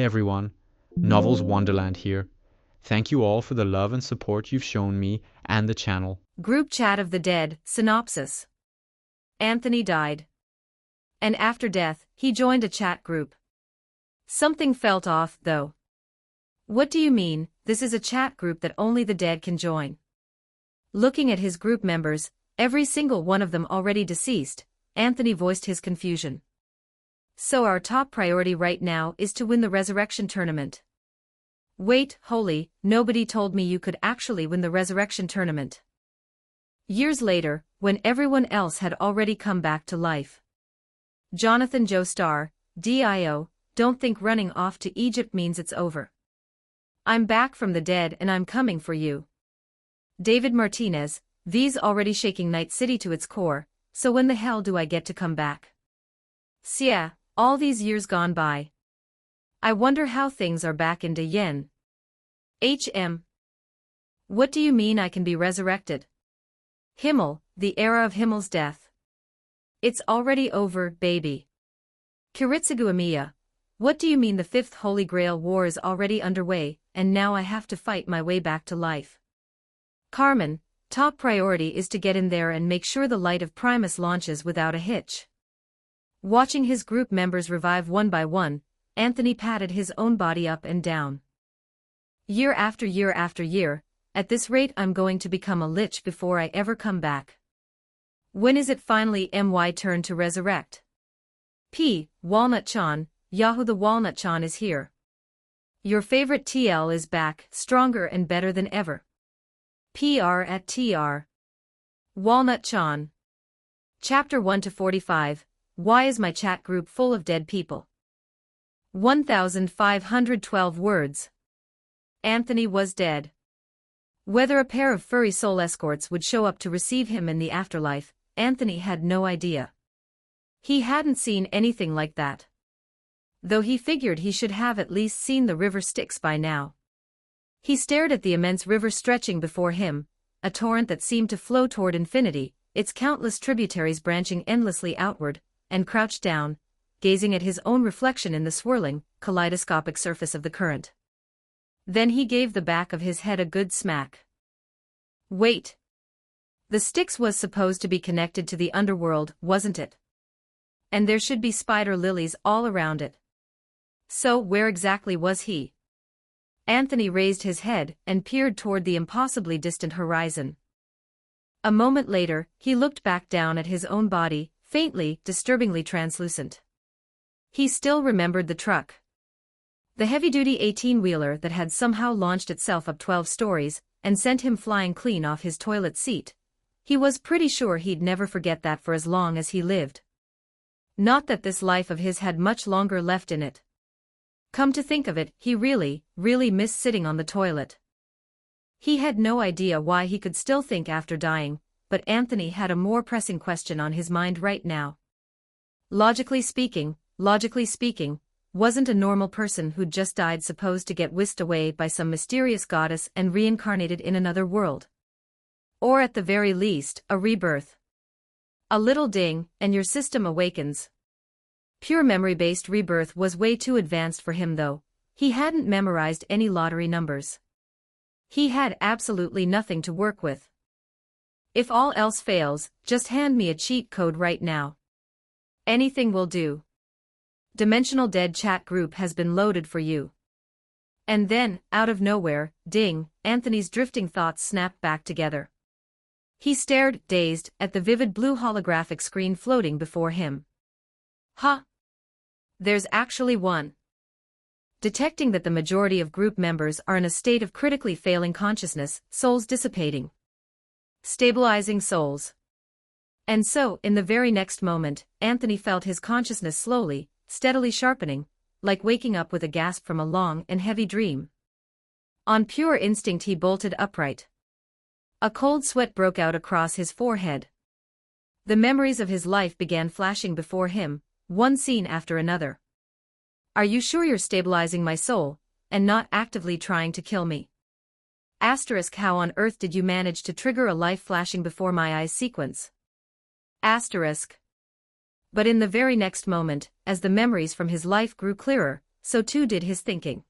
everyone, Novels Wonderland here. Thank you all for the love and support you've shown me and the channel. Group chat of the dead, synopsis. Anthony died. And after death, he joined a chat group. Something felt off, though. What do you mean, this is a chat group that only the dead can join? Looking at his group members, every single one of them already deceased, Anthony voiced his confusion. So our top priority right now is to win the resurrection tournament. Wait, holy, nobody told me you could actually win the resurrection tournament. Years later, when everyone else had already come back to life. Jonathan Joestar, DIO, don't think running off to Egypt means it's over. I'm back from the dead and I'm coming for you. David Martinez, V's already shaking Night City to its core, so when the hell do I get to come back? Yeah, all these years gone by. I wonder how things are back in Yen. HM. What do you mean I can be resurrected? Himmel, the era of Himmel's death. It's already over, baby. Kiritsugu Amiya. What do you mean the Fifth Holy Grail War is already underway, and now I have to fight my way back to life? Carmen, top priority is to get in there and make sure the Light of Primus launches without a hitch. Watching his group members revive one by one, Anthony patted his own body up and down. Year after year after year, at this rate I'm going to become a lich before I ever come back. When is it finally my turn to resurrect? P. Walnut-chan, Yahoo, the Walnut-chan is here. Your favorite TL is back, stronger and better than ever. PR at TR. Walnut-chan. Chapter 1-45, Why is my chat group full of dead people? 1,512 words. Anthony was dead. Whether a pair of furry soul escorts would show up to receive him in the afterlife, Anthony had no idea. He hadn't seen anything like that. Though he figured he should have at least seen the river Styx by now. He stared at the immense river stretching before him, a torrent that seemed to flow toward infinity, its countless tributaries branching endlessly outward, and crouched down, gazing at his own reflection in the swirling, kaleidoscopic surface of the current. Then he gave the back of his head a good smack. Wait. The Styx was supposed to be connected to the underworld, wasn't it? And there should be spider lilies all around it. So where exactly was he? Anthony raised his head and peered toward the impossibly distant horizon. A moment later, he looked back down at his own body, faintly, disturbingly translucent. He still remembered the truck. The heavy-duty 18-wheeler that had somehow launched itself up 12 stories and sent him flying clean off his toilet seat. He was pretty sure he'd never forget that for as long as he lived. Not that this life of his had much longer left in it. Come to think of it, he really missed sitting on the toilet. He had no idea why he could still think after dying, but Anthony had a more pressing question on his mind right now. Logically speaking, wasn't a normal person who'd just died supposed to get whisked away by some mysterious goddess and reincarnated in another world? Or at the very least, a rebirth. A little ding, and your system awakens. Pure memory-based rebirth was way too advanced for him though. He hadn't memorized any lottery numbers. He had absolutely nothing to work with. If all else fails, just hand me a cheat code right now. Anything will do. Dimensional Dead chat group has been loaded for you. And then, out of nowhere, ding, Anthony's drifting thoughts snapped back together. He stared, dazed, at the vivid blue holographic screen floating before him. Huh? There's actually one. Detecting that the majority of group members are in a state of critically failing consciousness, souls dissipating. Stabilizing souls. And so, in the very next moment, Anthony felt his consciousness slowly, steadily sharpening, like waking up with a gasp from a long and heavy dream. On pure instinct he bolted upright. A cold sweat broke out across his forehead. The memories of his life began flashing before him, one scene after another. Are you sure you're stabilizing my soul, and not actively trying to kill me? Asterisk, how on earth did you manage to trigger a life flashing before my eyes sequence? Asterisk. But in the very next moment, as the memories from his life grew clearer, so too did his thinking.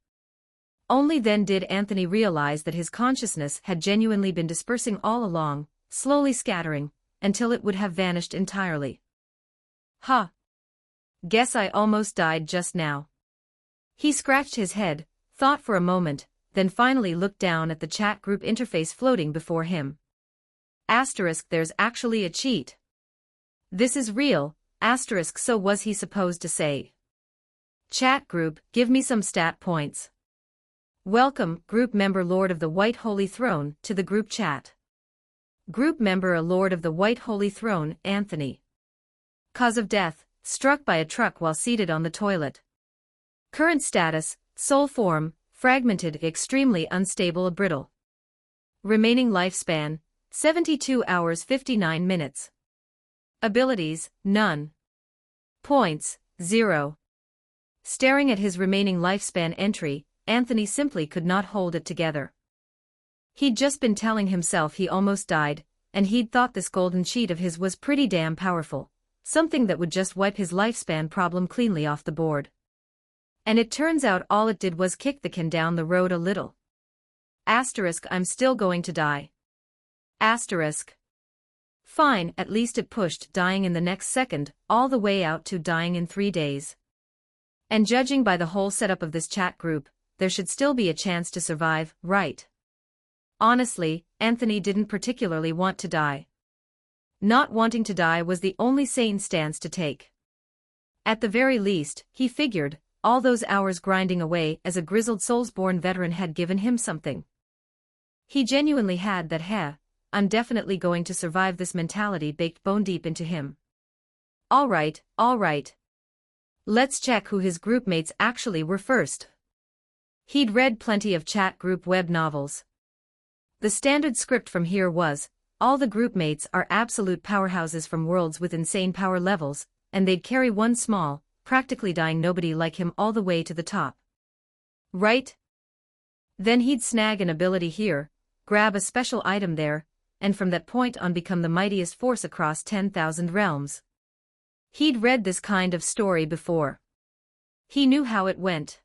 Only then did Anthony realize that his consciousness had genuinely been dispersing all along, slowly scattering, until it would have vanished entirely. Huh. Guess I almost died just now. He scratched his head, thought for a moment, then finally looked down at the chat group interface floating before him. Asterisk, there's actually a cheat. This is real, asterisk, so was he supposed to say. Chat group, give me some stat points. Welcome, group member Lord of the White Holy Throne, to the group chat. Group member a Lord of the White Holy Throne, Anthony. Cause of death, struck by a truck while seated on the toilet. Current status, soul form, fragmented, extremely unstable, brittle. Remaining lifespan, 72 hours 59 minutes. Abilities, none. Points, 0. Staring at his remaining lifespan entry, Anthony simply could not hold it together. He'd just been telling himself he almost died, and he'd thought this golden cheat of his was pretty damn powerful, something that would just wipe his lifespan problem cleanly off the board. And it turns out all it did was kick the can down the road a little. Asterisk, I'm still going to die. Asterisk. Fine, at least it pushed dying in the next second, all the way out to dying in 3 days. And judging by the whole setup of this chat group, there should still be a chance to survive, right? Honestly, Anthony didn't particularly want to die. Not wanting to die was the only sane stance to take. At the very least, he figured, all those hours grinding away as a grizzled Soulsborne veteran had given him something. He genuinely had that I'm definitely going to survive this mentality baked bone deep into him. All right. Let's check who his group mates actually were first. He'd read plenty of chat group web novels. The standard script from here was, all the group mates are absolute powerhouses from worlds with insane power levels, and they'd carry one small, practically dying nobody like him all the way to the top. Right? Then he'd snag an ability here, grab a special item there, and from that point on become the mightiest force across 10,000 realms. He'd read this kind of story before. He knew how it went.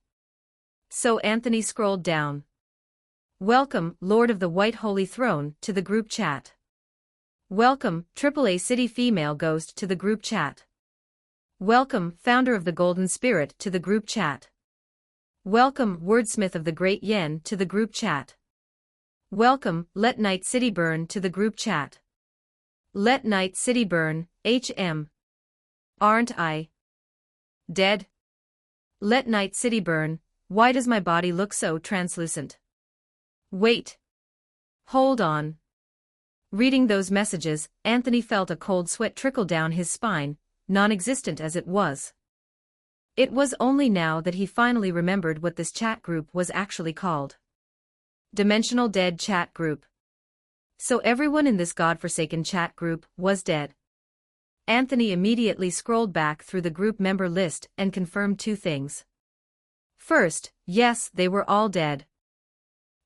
So Anthony scrolled down. Welcome, Lord of the White Holy Throne, to the group chat. Welcome, AAA City Female Ghost, to the group chat. Welcome, Founder of the Golden Spirit, to the group chat. Welcome, Wordsmith of the Great Yen, to the group chat. Welcome, Let Night City Burn, to the group chat. Let Night City Burn, HM. Aren't I dead? Let Night City Burn, why does my body look so translucent? Wait. Hold on. Reading those messages, Anthony felt a cold sweat trickle down his spine, non-existent as it was. It was only now that he finally remembered what this chat group was actually called. Dimensional Dead Chat Group. So everyone in this godforsaken chat group was dead. Anthony immediately scrolled back through the group member list and confirmed 2 things. First, yes, they were all dead.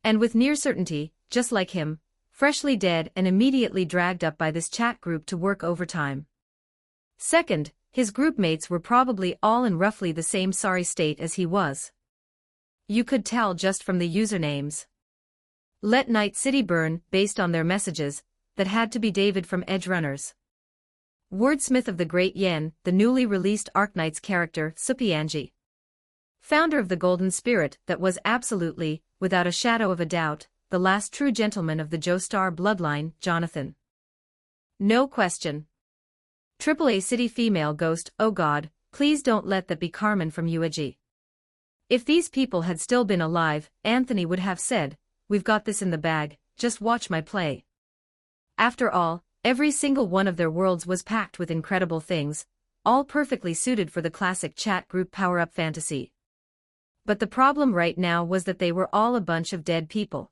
And with near certainty, just like him, freshly dead and immediately dragged up by this chat group to work overtime. Second, his group mates were probably all in roughly the same sorry state as he was. You could tell just from the usernames. Let Night City Burn, based on their messages, that had to be David from Edge Runners. Wordsmith of the Great Yen, the newly released Arknights character, Supianji. Founder of the Golden Spirit, that was absolutely, without a shadow of a doubt, the last true gentleman of the Joestar bloodline, Jonathan. No question. AAA City Female Ghost, oh God, please don't let that be Carmen from UAG. If these people had still been alive, Anthony would have said, we've got this in the bag, just watch my play. After all, every single one of their worlds was packed with incredible things, all perfectly suited for the classic chat group power-up fantasy. But the problem right now was that they were all a bunch of dead people.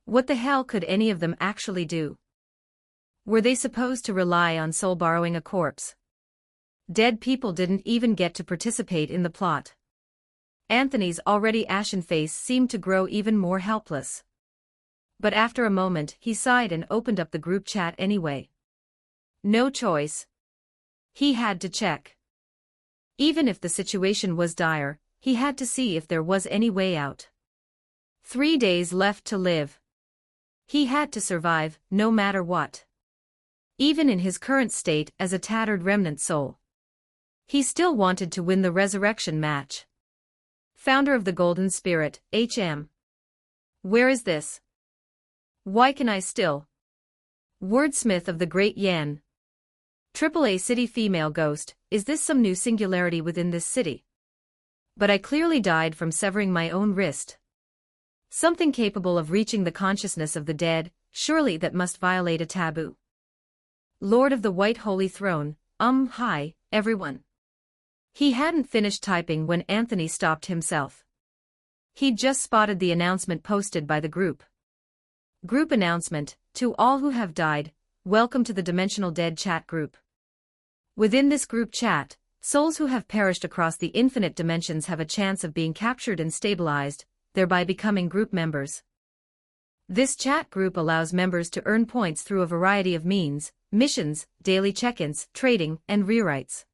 What the hell could any of them actually do? Were they supposed to rely on soul borrowing a corpse? Dead people didn't even get to participate in the plot. Anthony's already ashen face seemed to grow even more helpless. But after a moment he sighed and opened up the group chat anyway. No choice. He had to check. Even if the situation was dire, he had to see if there was any way out. 3 days left to live. He had to survive, no matter what. Even in his current state as a tattered remnant soul, he still wanted to win the resurrection match. Founder of the Golden Spirit, HM. Where is this? Why can I still? Wordsmith of the Great Yan. AAA City Female Ghost, is this some new singularity within this city? But I clearly died from severing my own wrist. Something capable of reaching the consciousness of the dead, surely that must violate a taboo. Lord of the White Holy Throne, hi, everyone. He hadn't finished typing when Anthony stopped himself. He'd just spotted the announcement posted by the group. Group announcement, to all who have died, welcome to the Dimensional Dead chat group. Within this group chat, souls who have perished across the infinite dimensions have a chance of being captured and stabilized, thereby becoming group members. This chat group allows members to earn points through a variety of means, missions, daily check-ins, trading, and rewrites.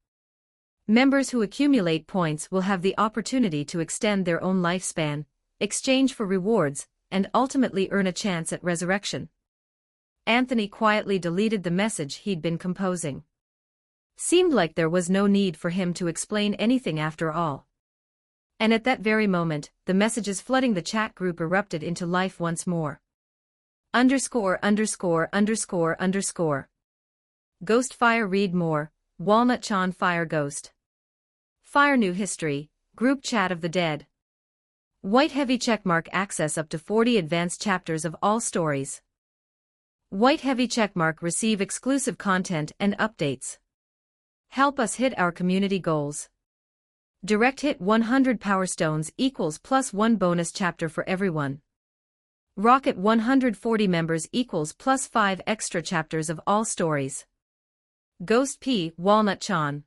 Members who accumulate points will have the opportunity to extend their own lifespan, exchange for rewards, and ultimately earn a chance at resurrection. Anthony quietly deleted the message he'd been composing. Seemed like there was no need for him to explain anything after all. And at that very moment, the messages flooding the chat group erupted into life once more. ________. Ghost Fire read more, Walnut Chan Fire Ghost. Fire New History, Group Chat of the Dead. White Heavy Checkmark access up to 40 advanced chapters of all stories. White Heavy Checkmark receive exclusive content and updates. Help us hit our community goals. Direct hit 100 Power Stones equals +1 bonus chapter for everyone. Rocket 140 members equals +5 extra chapters of all stories. Ghost P. Walnut Chan.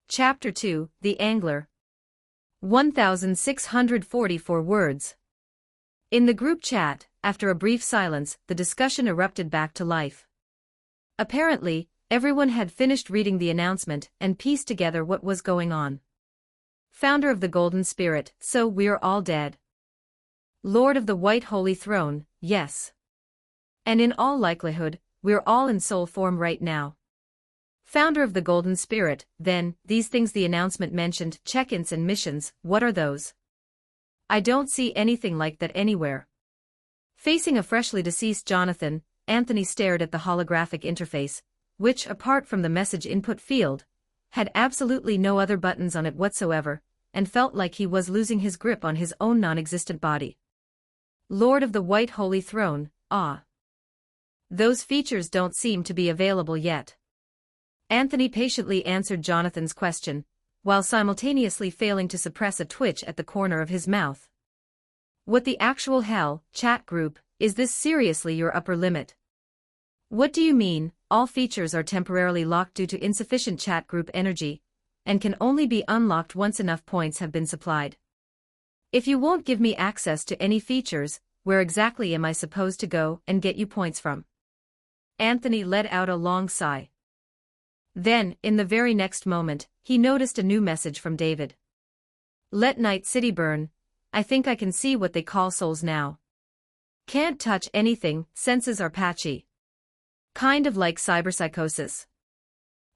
Chapter 2, The Angler. 1,644 words. In the group chat, after a brief silence, the discussion erupted back to life. Apparently, everyone had finished reading the announcement and pieced together what was going on. Founder of the Golden Spirit, so we're all dead. Lord of the White Holy Throne, yes. And in all likelihood, we're all in soul form right now. Founder of the Golden Spirit, then, these things the announcement mentioned, check-ins and missions, what are those? I don't see anything like that anywhere. Facing a freshly deceased Jonathan, Anthony stared at the holographic interface, which, apart from the message input field, had absolutely no other buttons on it whatsoever, and felt like he was losing his grip on his own non-existent body. Lord of the White Holy Throne, those features don't seem to be available yet. Anthony patiently answered Jonathan's question, while simultaneously failing to suppress a twitch at the corner of his mouth. What the actual hell, chat group, is this seriously your upper limit? What do you mean, all features are temporarily locked due to insufficient chat group energy, and can only be unlocked once enough points have been supplied? If you won't give me access to any features, where exactly am I supposed to go and get you points from? Anthony let out a long sigh. Then, in the very next moment, he noticed a new message from David. Let Night City burn, I think I can see what they call souls now. Can't touch anything, senses are patchy. Kind of like cyberpsychosis.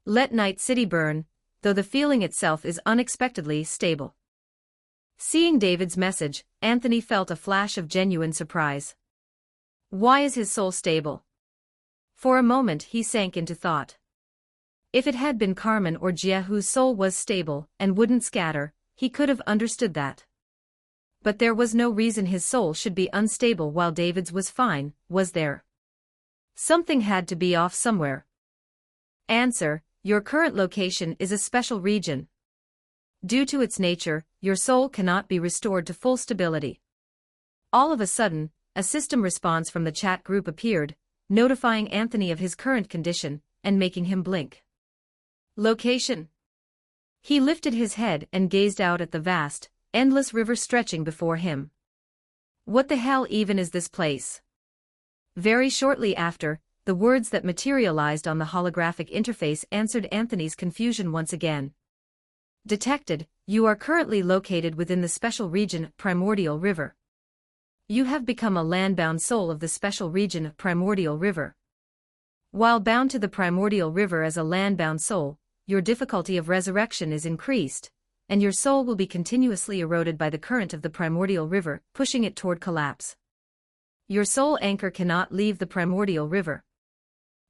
Let Night City burn, though the feeling itself is unexpectedly stable. Seeing David's message, Anthony felt a flash of genuine surprise. Why is his soul stable? For a moment he sank into thought. If it had been Carmen or Gia whose soul was stable and wouldn't scatter, he could have understood that. But there was no reason his soul should be unstable while David's was fine, was there? Something had to be off somewhere. Answer: your current location is a special region. Due to its nature, your soul cannot be restored to full stability. All of a sudden, a system response from the chat group appeared, notifying Anthony of his current condition, and making him blink. Location. He lifted his head and gazed out at the vast, endless river stretching before him. What the hell even is this place? Very shortly after, the words that materialized on the holographic interface answered Anthony's confusion once again. Detected, you are currently located within the special region Primordial River. You have become a land-bound soul of the special region Primordial River. While bound to the Primordial River as a land-bound soul, your difficulty of resurrection is increased, and your soul will be continuously eroded by the current of the Primordial River, pushing it toward collapse. Your soul anchor cannot leave the Primordial River.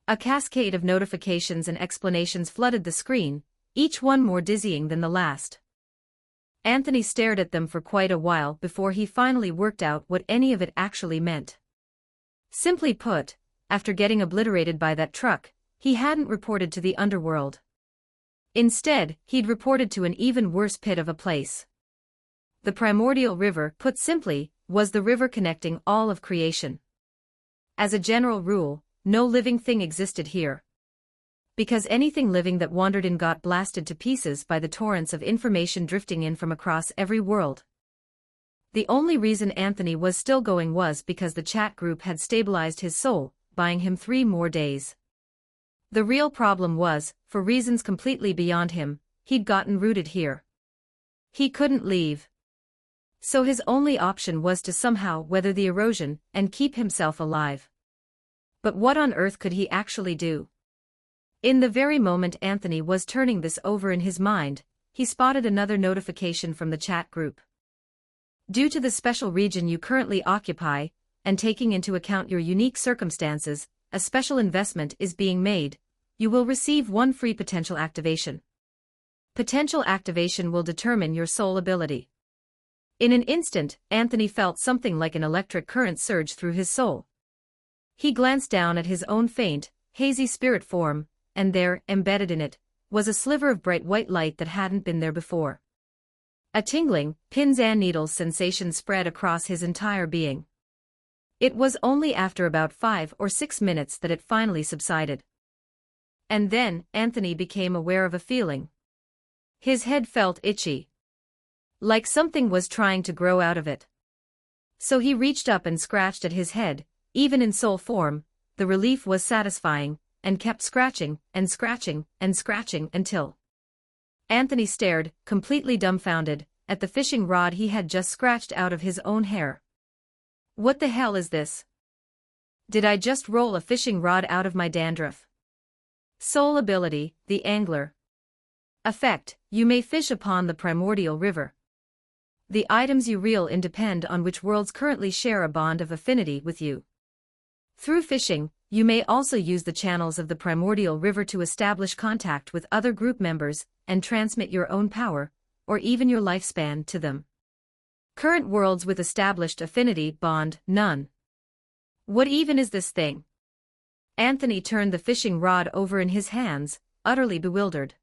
A cascade of notifications and explanations flooded the screen, each one more dizzying than the last. Anthony stared at them for quite a while before he finally worked out what any of it actually meant. Simply put, after getting obliterated by that truck, he hadn't reported to the underworld. Instead, he'd reported to an even worse pit of a place. The Primordial River, put simply, was the river connecting all of creation. As a general rule, no living thing existed here. Because anything living that wandered in got blasted to pieces by the torrents of information drifting in from across every world. The only reason Anthony was still going was because the chat group had stabilized his soul, buying him 3 more days. The real problem was, for reasons completely beyond him, he'd gotten rooted here. He couldn't leave. So his only option was to somehow weather the erosion and keep himself alive. But what on earth could he actually do? In the very moment Anthony was turning this over in his mind, he spotted another notification from the chat group. Due to the special region you currently occupy, and taking into account your unique circumstances, a special investment is being made. You will receive 1 free potential activation. Potential activation will determine your soul ability. In an instant, Anthony felt something like an electric current surge through his soul. He glanced down at his own faint, hazy spirit form, and there, embedded in it, was a sliver of bright white light that hadn't been there before. A tingling, pins and needles sensation spread across his entire being. It was only after about 5 or 6 minutes that it finally subsided. And then, Anthony became aware of a feeling. His head felt itchy. Like something was trying to grow out of it. So he reached up and scratched at his head, even in soul form. The relief was satisfying, and kept scratching, and scratching, and scratching until Anthony stared, completely dumbfounded, at the fishing rod he had just scratched out of his own hair. What the hell is this? Did I just roll a fishing rod out of my dandruff? Soul ability, the angler. Effect, you may fish upon the Primordial River. The items you reel in depend on which worlds currently share a bond of affinity with you. Through fishing, you may also use the channels of the Primordial River to establish contact with other group members and transmit your own power, or even your lifespan, to them. Current worlds with established affinity bond, none. What even is this thing? Anthony turned the fishing rod over in his hands, utterly bewildered.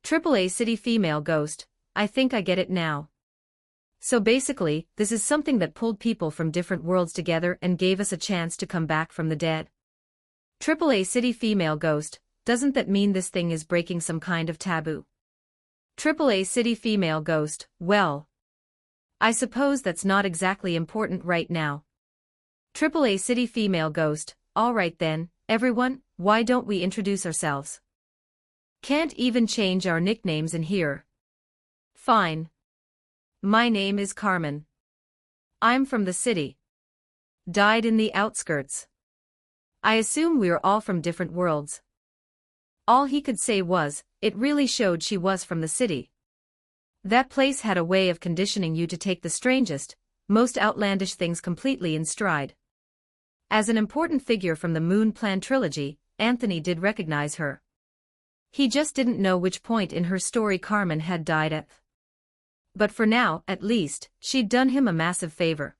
AAA City Female Ghost, I think I get it now. So basically, this is something that pulled people from different worlds together and gave us a chance to come back from the dead. AAA City Female Ghost, doesn't that mean this thing is breaking some kind of taboo? AAA City Female Ghost, well, I suppose that's not exactly important right now. AAA City Female Ghost, alright then, everyone, why don't we introduce ourselves? Can't even change our nicknames in here. Fine. My name is Carmen. I'm from the city. Died in the outskirts. I assume we're all from different worlds. All he could say was, it really showed she was from the city. That place had a way of conditioning you to take the strangest, most outlandish things completely in stride. As an important figure from the Moon Plan trilogy, Anthony did recognize her. He just didn't know which point in her story Carmen had died at. But for now, at least, she'd done him a massive favor.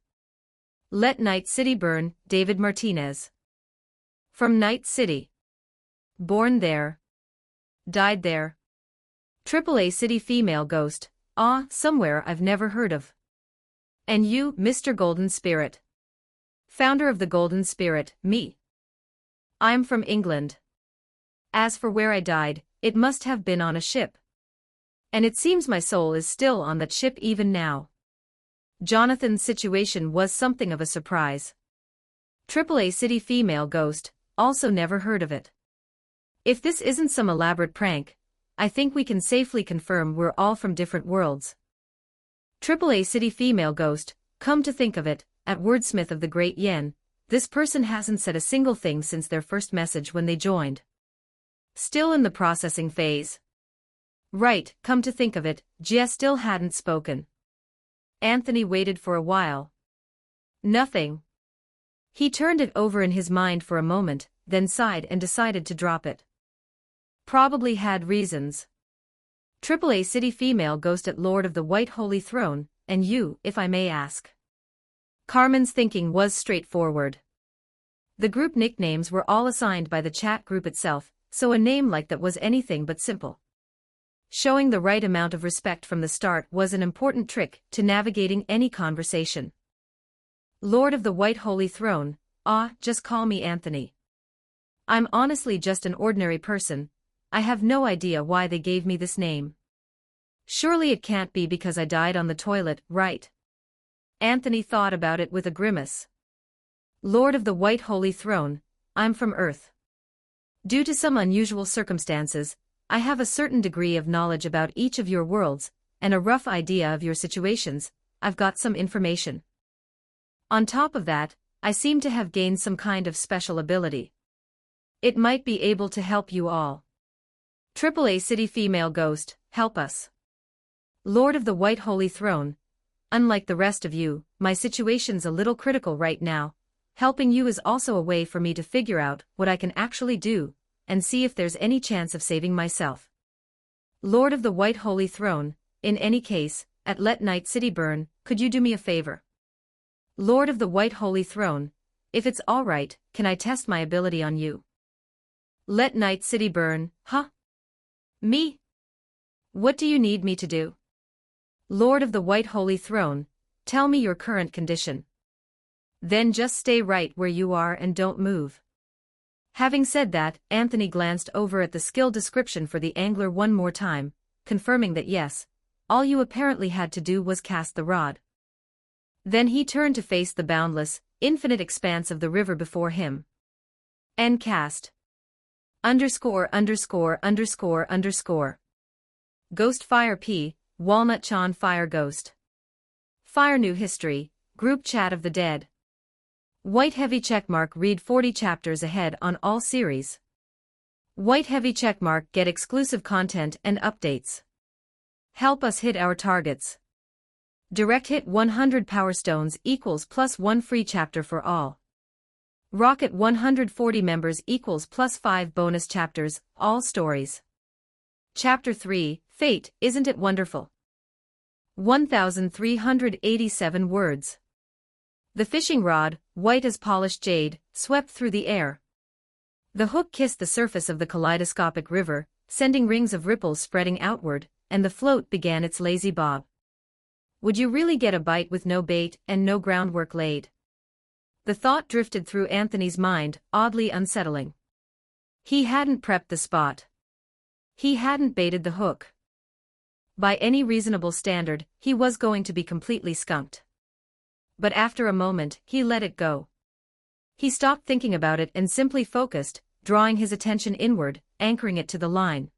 Let Night City burn, David Martinez. From Night City. Born there. Died there. AAA City Female Ghost, somewhere I've never heard of. And you, Mr. Golden Spirit. Founder of the Golden Spirit, me. I'm from England. As for where I died, it must have been on a ship. And it seems my soul is still on that ship even now. Jonathan's situation was something of a surprise. AAA City Female Ghost, also never heard of it. If this isn't some elaborate prank, I think we can safely confirm we're all from different worlds. AAA City Female Ghost, come to think of it, at Wordsmith of the Great Yen, this person hasn't said a single thing since their first message when they joined. Still in the processing phase. Right, come to think of it, Jia still hadn't spoken. Anthony waited for a while. Nothing. He turned it over in his mind for a moment, then sighed and decided to drop it. Probably had reasons. AAA City Female Ghost at Lord of the White Holy Throne, and you, if I may ask. Carmen's thinking was straightforward. The group nicknames were all assigned by the chat group itself, so a name like that was anything but simple. Showing the right amount of respect from the start was an important trick to navigating any conversation. Lord of the White Holy Throne, just call me Anthony. I'm honestly just an ordinary person. I have no idea why they gave me this name. Surely it can't be because I died on the toilet, right? Anthony thought about it with a grimace. Lord of the White Holy Throne, I'm from Earth. Due to some unusual circumstances, I have a certain degree of knowledge about each of your worlds, and a rough idea of your situations. I've got some information. On top of that, I seem to have gained some kind of special ability. It might be able to help you all. AAA City Female Ghost, help us. Lord of the White Holy Throne, unlike the rest of you, my situation's a little critical right now. Helping you is also a way for me to figure out what I can actually do, and see if there's any chance of saving myself. Lord of the White Holy Throne, in any case, at Let Night City Burn, could you do me a favor? Lord of the White Holy Throne, if it's alright, can I test my ability on you? Let Night City Burn, huh? Me? What do you need me to do? Lord of the White Holy Throne, tell me your current condition. Then just stay right where you are and don't move. Having said that, Anthony glanced over at the skill description for the angler one more time, confirming that yes, all you apparently had to do was cast the rod. Then he turned to face the boundless, infinite expanse of the river before him. And cast. _______. Ghost Fire P, Walnut Chan Fire Ghost. Fire New History, Group Chat of the Dead. White Heavy Checkmark read 40 chapters ahead on all series. White Heavy Checkmark get exclusive content and updates. Help us hit our targets. Direct hit 100 Power Stones equals +1 free chapter for all. Rocket 140 members equals +5 bonus chapters, all stories. Chapter 3, Fate, Isn't It Wonderful? 1,387 words. The fishing rod, white as polished jade, swept through the air. The hook kissed the surface of the kaleidoscopic river, sending rings of ripples spreading outward, and the float began its lazy bob. Would you really get a bite with no bait and no groundwork laid? The thought drifted through Anthony's mind, oddly unsettling. He hadn't prepped the spot. He hadn't baited the hook. By any reasonable standard, he was going to be completely skunked. But after a moment, he let it go. He stopped thinking about it and simply focused, drawing his attention inward, anchoring it to the line.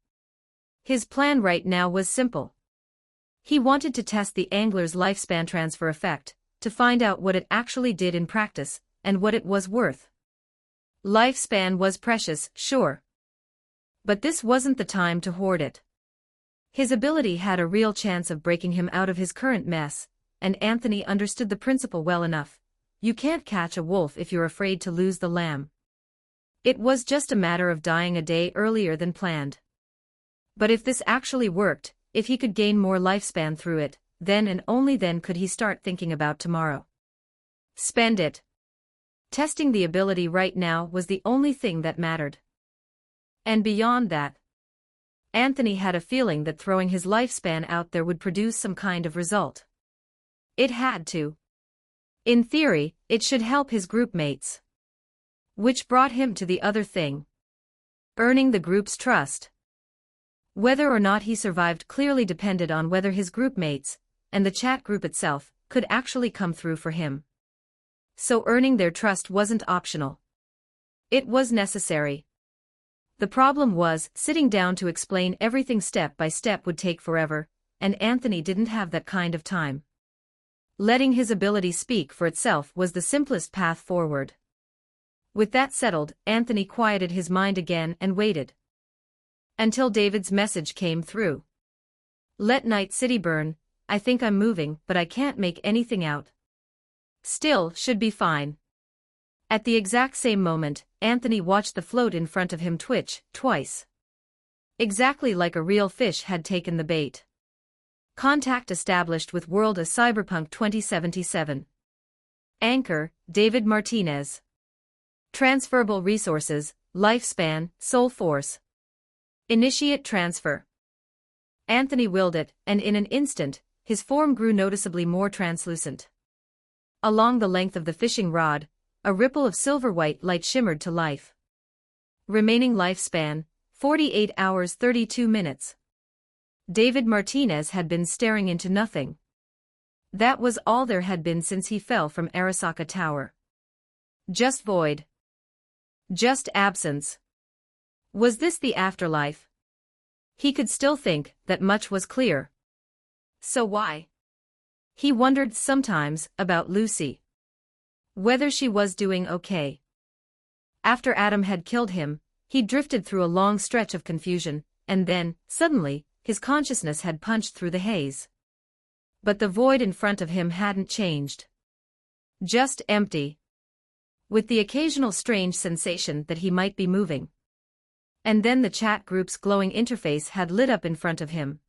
His plan right now was simple. He wanted to test the angler's lifespan transfer effect, to find out what it actually did in practice, and what it was worth. Lifespan was precious, sure. But this wasn't the time to hoard it. His ability had a real chance of breaking him out of his current mess, and Anthony understood the principle well enough. You can't catch a wolf if you're afraid to lose the lamb. It was just a matter of dying a day earlier than planned. But if this actually worked, if he could gain more lifespan through it, then and only then could he start thinking about tomorrow. Spend it. Testing the ability right now was the only thing that mattered. And beyond that, Anthony had a feeling that throwing his lifespan out there would produce some kind of result. It had to. In theory, it should help his group mates. Which brought him to the other thing. Earning the group's trust. Whether or not he survived clearly depended on whether his group mates, and the chat group itself, could actually come through for him. So earning their trust wasn't optional. It was necessary. The problem was, sitting down to explain everything step by step would take forever, and Anthony didn't have that kind of time. Letting his ability speak for itself was the simplest path forward. With that settled, Anthony quieted his mind again and waited. Until David's message came through. "Let Night City burn, I think I'm moving, but I can't make anything out. Still, should be fine." At the exact same moment, Anthony watched the float in front of him twitch, twice. Exactly like a real fish had taken the bait. Contact established with World of Cyberpunk 2077. Anchor, David Martinez. Transferable resources, lifespan, soul force. Initiate transfer. Anthony willed it, and in an instant, his form grew noticeably more translucent. Along the length of the fishing rod, a ripple of silver-white light shimmered to life. Remaining lifespan, 48 hours 32 minutes. David Martinez had been staring into nothing. That was all there had been since he fell from Arasaka Tower. Just void. Just absence. Was this the afterlife? He could still think, that much was clear. So why? He wondered sometimes about Lucy. Whether she was doing okay. After Adam had killed him, he drifted through a long stretch of confusion, and then, suddenly, his consciousness had punched through the haze. But the void in front of him hadn't changed. Just empty. With the occasional strange sensation that he might be moving. And then the chat group's glowing interface had lit up in front of him.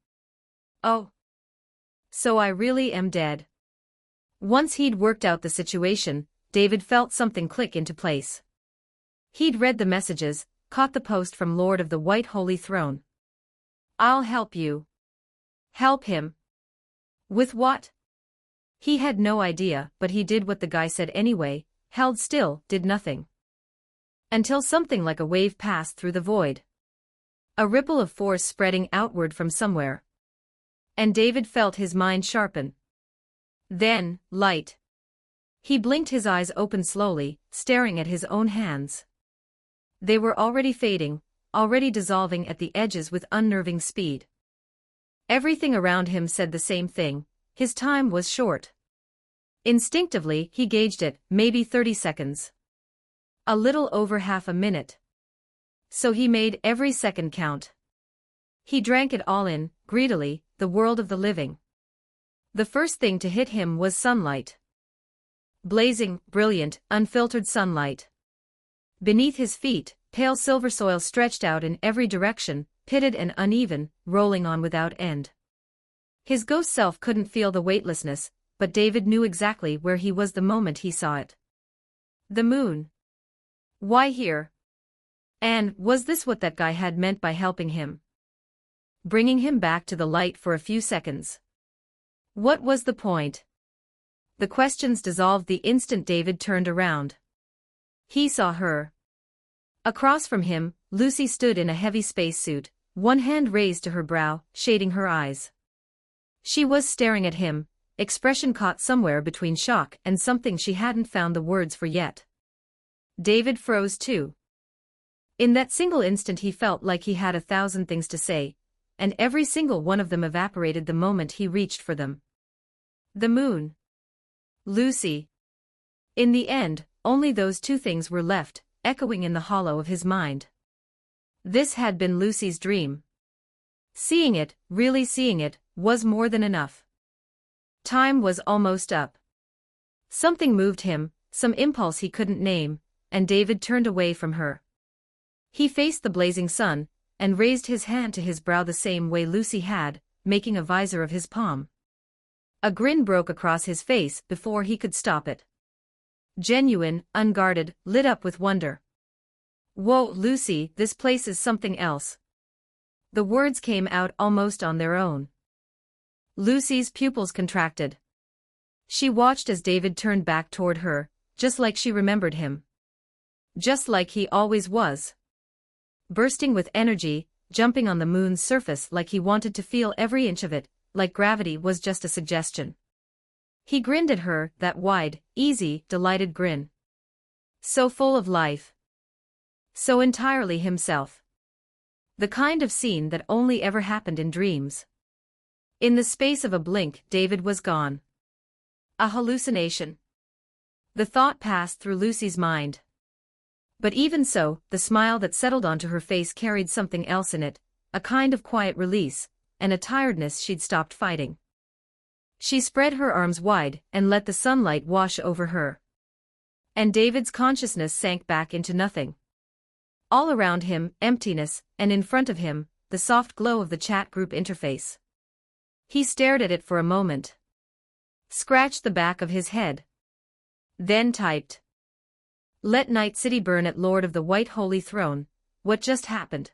Oh. So I really am dead. Once he'd worked out the situation, David felt something click into place. He'd read the messages, caught the post from Lord of the White Holy Throne. "I'll help you." Help him? With what? He had no idea, but he did what the guy said anyway, held still, did nothing. Until something like a wave passed through the void. A ripple of force spreading outward from somewhere. And David felt his mind sharpen. Then, light. He blinked, his eyes open slowly, staring at his own hands. They were already fading, already dissolving at the edges with unnerving speed. Everything around him said the same thing, his time was short. Instinctively, he gauged it, maybe 30 seconds. A little over half a minute. So he made every second count. He drank it all in, greedily, the world of the living. The first thing to hit him was sunlight. Blazing, brilliant, unfiltered sunlight. Beneath his feet, pale silver soil stretched out in every direction, pitted and uneven, rolling on without end. His ghost self couldn't feel the weightlessness, but David knew exactly where he was the moment he saw it. The moon. Why here? And was this what that guy had meant by helping him? Bringing him back to the light for a few seconds. What was the point? The questions dissolved the instant David turned around. He saw her. Across from him, Lucy stood in a heavy spacesuit, one hand raised to her brow, shading her eyes. She was staring at him, expression caught somewhere between shock and something she hadn't found the words for yet. David froze too. In that single instant he felt like he had 1,000 things to say, and every single one of them evaporated the moment he reached for them. The moon. Lucy. In the end, only those two things were left, echoing in the hollow of his mind. This had been Lucy's dream. Seeing it, really seeing it, was more than enough. Time was almost up. Something moved him, some impulse he couldn't name, and David turned away from her. He faced the blazing sun, and raised his hand to his brow the same way Lucy had, making a visor of his palm. A grin broke across his face before he could stop it. Genuine, unguarded, lit up with wonder. "Whoa, Lucy, this place is something else." The words came out almost on their own. Lucy's pupils contracted. She watched as David turned back toward her, just like she remembered him. Just like he always was. Bursting with energy, jumping on the moon's surface like he wanted to feel every inch of it, like gravity was just a suggestion. He grinned at her, that wide, easy, delighted grin. So full of life. So entirely himself. The kind of scene that only ever happened in dreams. In the space of a blink, David was gone. A hallucination. The thought passed through Lucy's mind. But even so, the smile that settled onto her face carried something else in it, a kind of quiet release, and a tiredness she'd stopped fighting. She spread her arms wide and let the sunlight wash over her. And David's consciousness sank back into nothing. All around him, emptiness, and in front of him, the soft glow of the chat group interface. He stared at it for a moment. Scratched the back of his head. Then typed. Let Night City burn at Lord of the White Holy Throne. What just happened?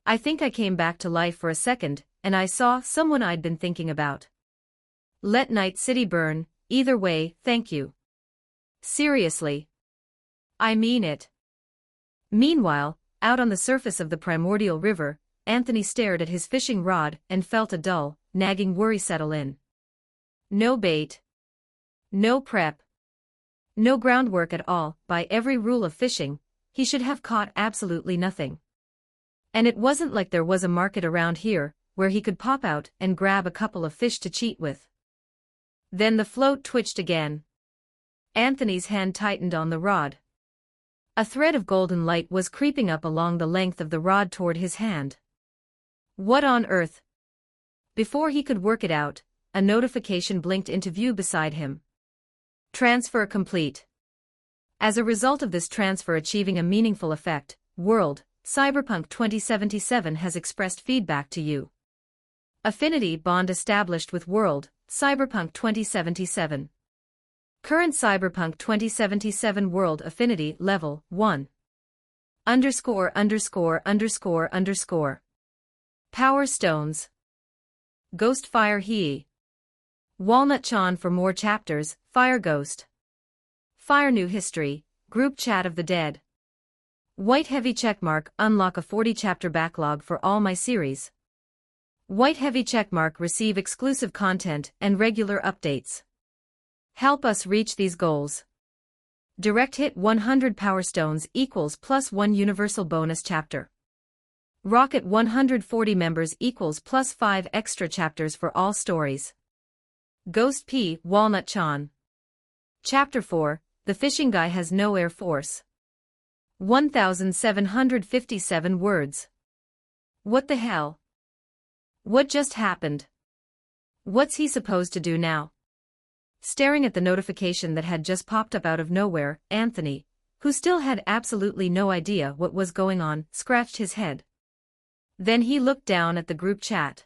I think I came back to life for a second, and I saw someone I'd been thinking about. Let Night City burn, either way, thank you. Seriously. I mean it. Meanwhile, out on the surface of the primordial river, Anthony stared at his fishing rod and felt a dull, nagging worry settle in. No bait. No prep. No groundwork at all. By every rule of fishing, he should have caught absolutely nothing. And it wasn't like there was a market around here, where he could pop out and grab a couple of fish to cheat with. Then the float twitched again. Anthony's hand tightened on the rod. A thread of golden light was creeping up along the length of the rod toward his hand. What on earth? Before he could work it out, a notification blinked into view beside him. Transfer complete. As a result of this transfer achieving a meaningful effect, World, Cyberpunk 2077 has expressed feedback to you. Affinity bond established with World, Cyberpunk 2077. Current Cyberpunk 2077 World Affinity Level 1. _______. Power Stones. Ghostfire He. Walnut Chan for more chapters, Fire Ghost. Fire New History, Group Chat of the Dead. White Heavy Checkmark unlock a 40-chapter backlog for all my series. White Heavy Checkmark receive exclusive content and regular updates. Help us reach these goals. Direct hit 100 Power Stones equals +1 Universal Bonus Chapter. Rocket 140 members equals +5 extra chapters for all stories. Ghost P. Walnut Chan. Chapter 4, The Fishing Guy Has No Air Force. 1,757 words. What the hell? What just happened? What's he supposed to do now? Staring at the notification that had just popped up out of nowhere, Anthony, who still had absolutely no idea what was going on, scratched his head. Then he looked down at the group chat.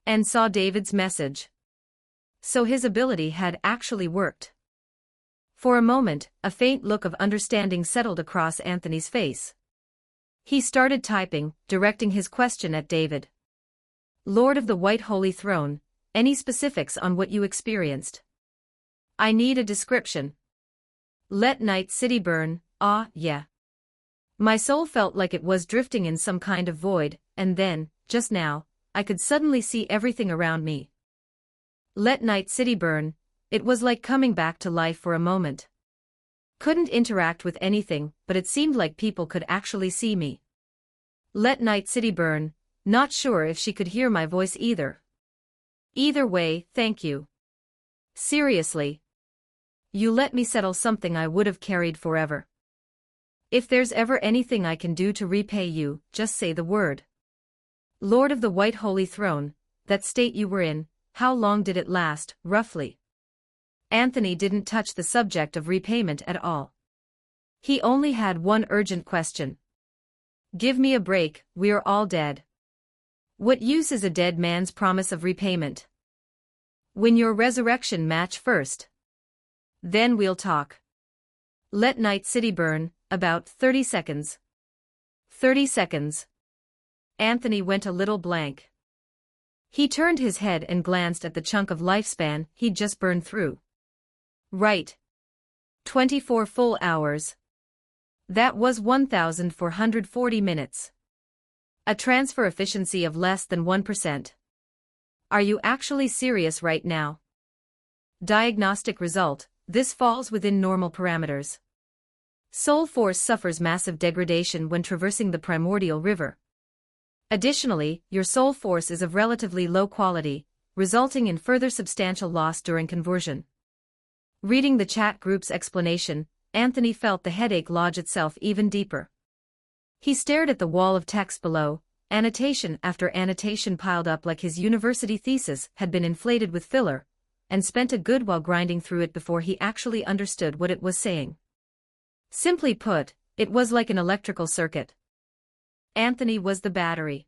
And saw David's message. So his ability had actually worked. For a moment, a faint look of understanding settled across Anthony's face. He started typing, directing his question at David. Lord of the White Holy Throne, any specifics on what you experienced? I need a description. Let Night City burn, yeah. My soul felt like it was drifting in some kind of void, and then, just now, I could suddenly see everything around me. Let Night City burn, it was like coming back to life for a moment. Couldn't interact with anything, but it seemed like people could actually see me. Let Night City burn, not sure if she could hear my voice either. Either way, thank you. Seriously. You let me settle something I would have carried forever. If there's ever anything I can do to repay you, just say the word. Lord of the White Holy Throne, that state you were in, how long did it last, roughly? Anthony didn't touch the subject of repayment at all. He only had one urgent question. Give me a break, we're all dead. What use is a dead man's promise of repayment? Win your resurrection match first. Then we'll talk. Let Night City burn, about 30 seconds. 30 seconds. Anthony went a little blank. He turned his head and glanced at the chunk of lifespan he'd just burned through. Right. 24 full hours. That was 1,440 minutes. A transfer efficiency of less than 1%. Are you actually serious right now? Diagnostic result, this falls within normal parameters. Soul force suffers massive degradation when traversing the primordial river. Additionally, your soul force is of relatively low quality, resulting in further substantial loss during conversion. Reading the chat group's explanation, Anthony felt the headache lodge itself even deeper. He stared at the wall of text below, annotation after annotation piled up like his university thesis had been inflated with filler, and spent a good while grinding through it before he actually understood what it was saying. Simply put, it was like an electrical circuit. Anthony was the battery.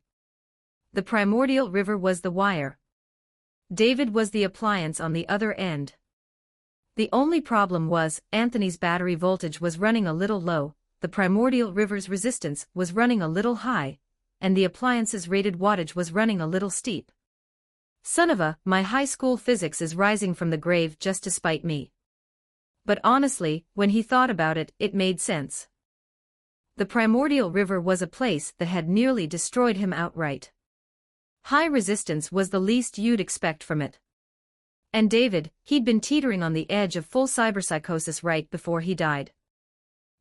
The primordial river was the wire. David was the appliance on the other end. The only problem was, Anthony's battery voltage was running a little low, the primordial river's resistance was running a little high, and the appliance's rated wattage was running a little steep. Son of a, my high school physics is rising from the grave just to spite me. But honestly, when he thought about it, it made sense. The primordial river was a place that had nearly destroyed him outright. High resistance was the least you'd expect from it. And David, he'd been teetering on the edge of full cyberpsychosis right before he died.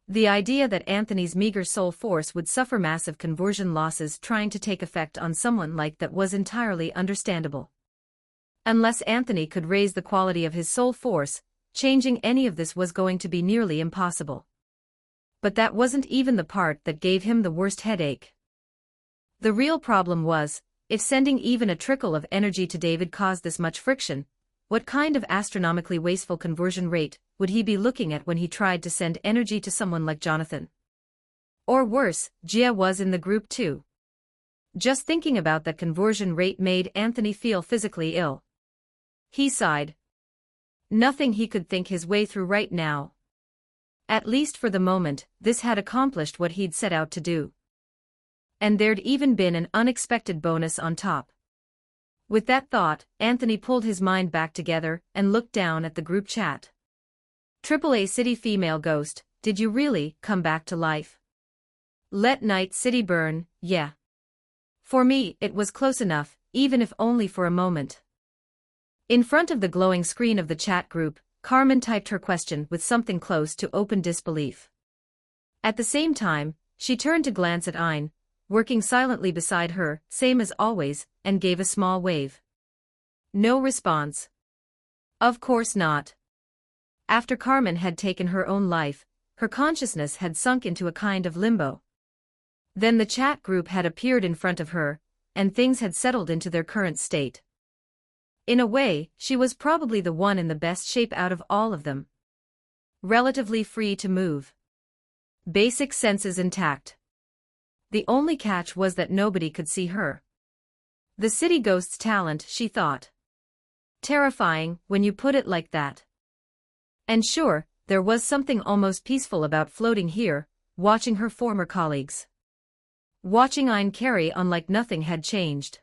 The idea that Anthony's meager soul force would suffer massive conversion losses trying to take effect on someone like that was entirely understandable. Unless Anthony could raise the quality of his soul force, changing any of this was going to be nearly impossible. But that wasn't even the part that gave him the worst headache. The real problem was, if sending even a trickle of energy to David caused this much friction, what kind of astronomically wasteful conversion rate would he be looking at when he tried to send energy to someone like Jonathan? Or worse, Gia was in the group too. Just thinking about that conversion rate made Anthony feel physically ill. He sighed. Nothing he could think his way through right now. At least for the moment, this had accomplished what he'd set out to do. And there'd even been an unexpected bonus on top. With that thought, Anthony pulled his mind back together and looked down at the group chat. AAA City Female Ghost, did you really come back to life? Let Night City burn, yeah. For me, it was close enough, even if only for a moment. In front of the glowing screen of the chat group, Carmen typed her question with something close to open disbelief. At the same time, she turned to glance at Ein, working silently beside her, same as always, and gave a small wave. No response. Of course not. After Carmen had taken her own life, her consciousness had sunk into a kind of limbo. Then the chat group had appeared in front of her, and things had settled into their current state. In a way, she was probably the one in the best shape out of all of them. Relatively free to move. Basic senses intact. The only catch was that nobody could see her. The city ghost's talent, she thought. Terrifying, when you put it like that. And sure, there was something almost peaceful about floating here, watching her former colleagues. Watching Ein carry on like nothing had changed.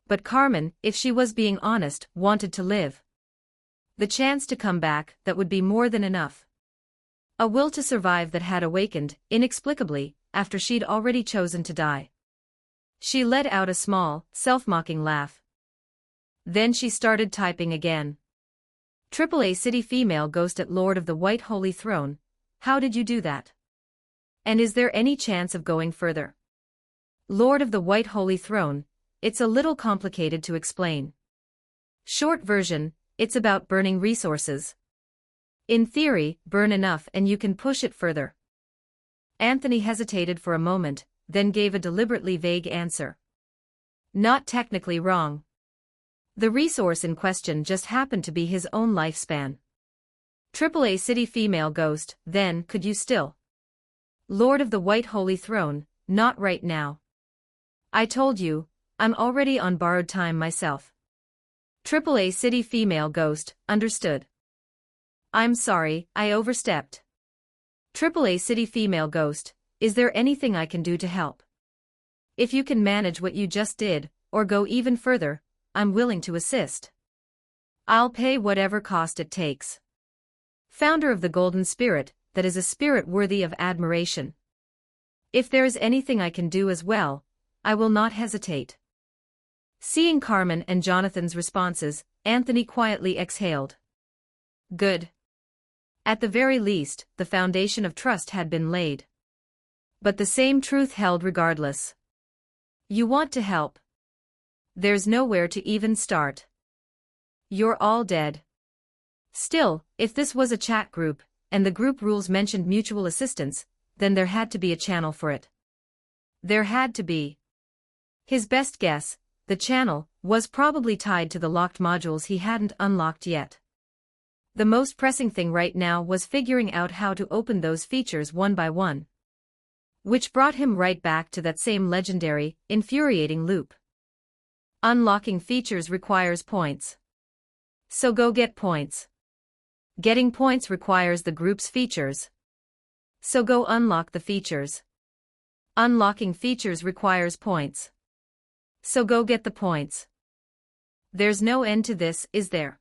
But Carmen, if she was being honest, wanted to live. The chance to come back, that would be more than enough. A will to survive that had awakened, inexplicably, after she'd already chosen to die. She let out a small, self-mocking laugh. Then she started typing again. AAA City Female Ghost at Lord of the White Holy Throne, how did you do that? And is there any chance of going further? Lord of the White Holy Throne, it's a little complicated to explain. Short version, it's about burning resources. In theory, burn enough and you can push it further. Anthony hesitated for a moment, then gave a deliberately vague answer. Not technically wrong. The resource in question just happened to be his own lifespan. AAA City Female Ghost, then could you still? Lord of the White Holy Throne, not right now. I told you, I'm already on borrowed time myself. AAA City Female Ghost, understood. I'm sorry, I overstepped. AAA City Female Ghost, is there anything I can do to help? If you can manage what you just did, or go even further, I'm willing to assist. I'll pay whatever cost it takes. Founder of the Golden Spirit, that is a spirit worthy of admiration. If there is anything I can do as well, I will not hesitate. Seeing Carmen and Jonathan's responses, Anthony quietly exhaled. Good. At the very least, the foundation of trust had been laid. But the same truth held regardless. You want to help. There's nowhere to even start. You're all dead. Still, if this was a chat group, and the group rules mentioned mutual assistance, then there had to be a channel for it. There had to be. His best guess, the channel, was probably tied to the locked modules he hadn't unlocked yet. The most pressing thing right now was figuring out how to open those features one by one. Which brought him right back to that same legendary, infuriating loop. Unlocking features requires points. So go get points. Getting points requires the group's features. So go unlock the features. Unlocking features requires points. So go get the points. There's no end to this, is there?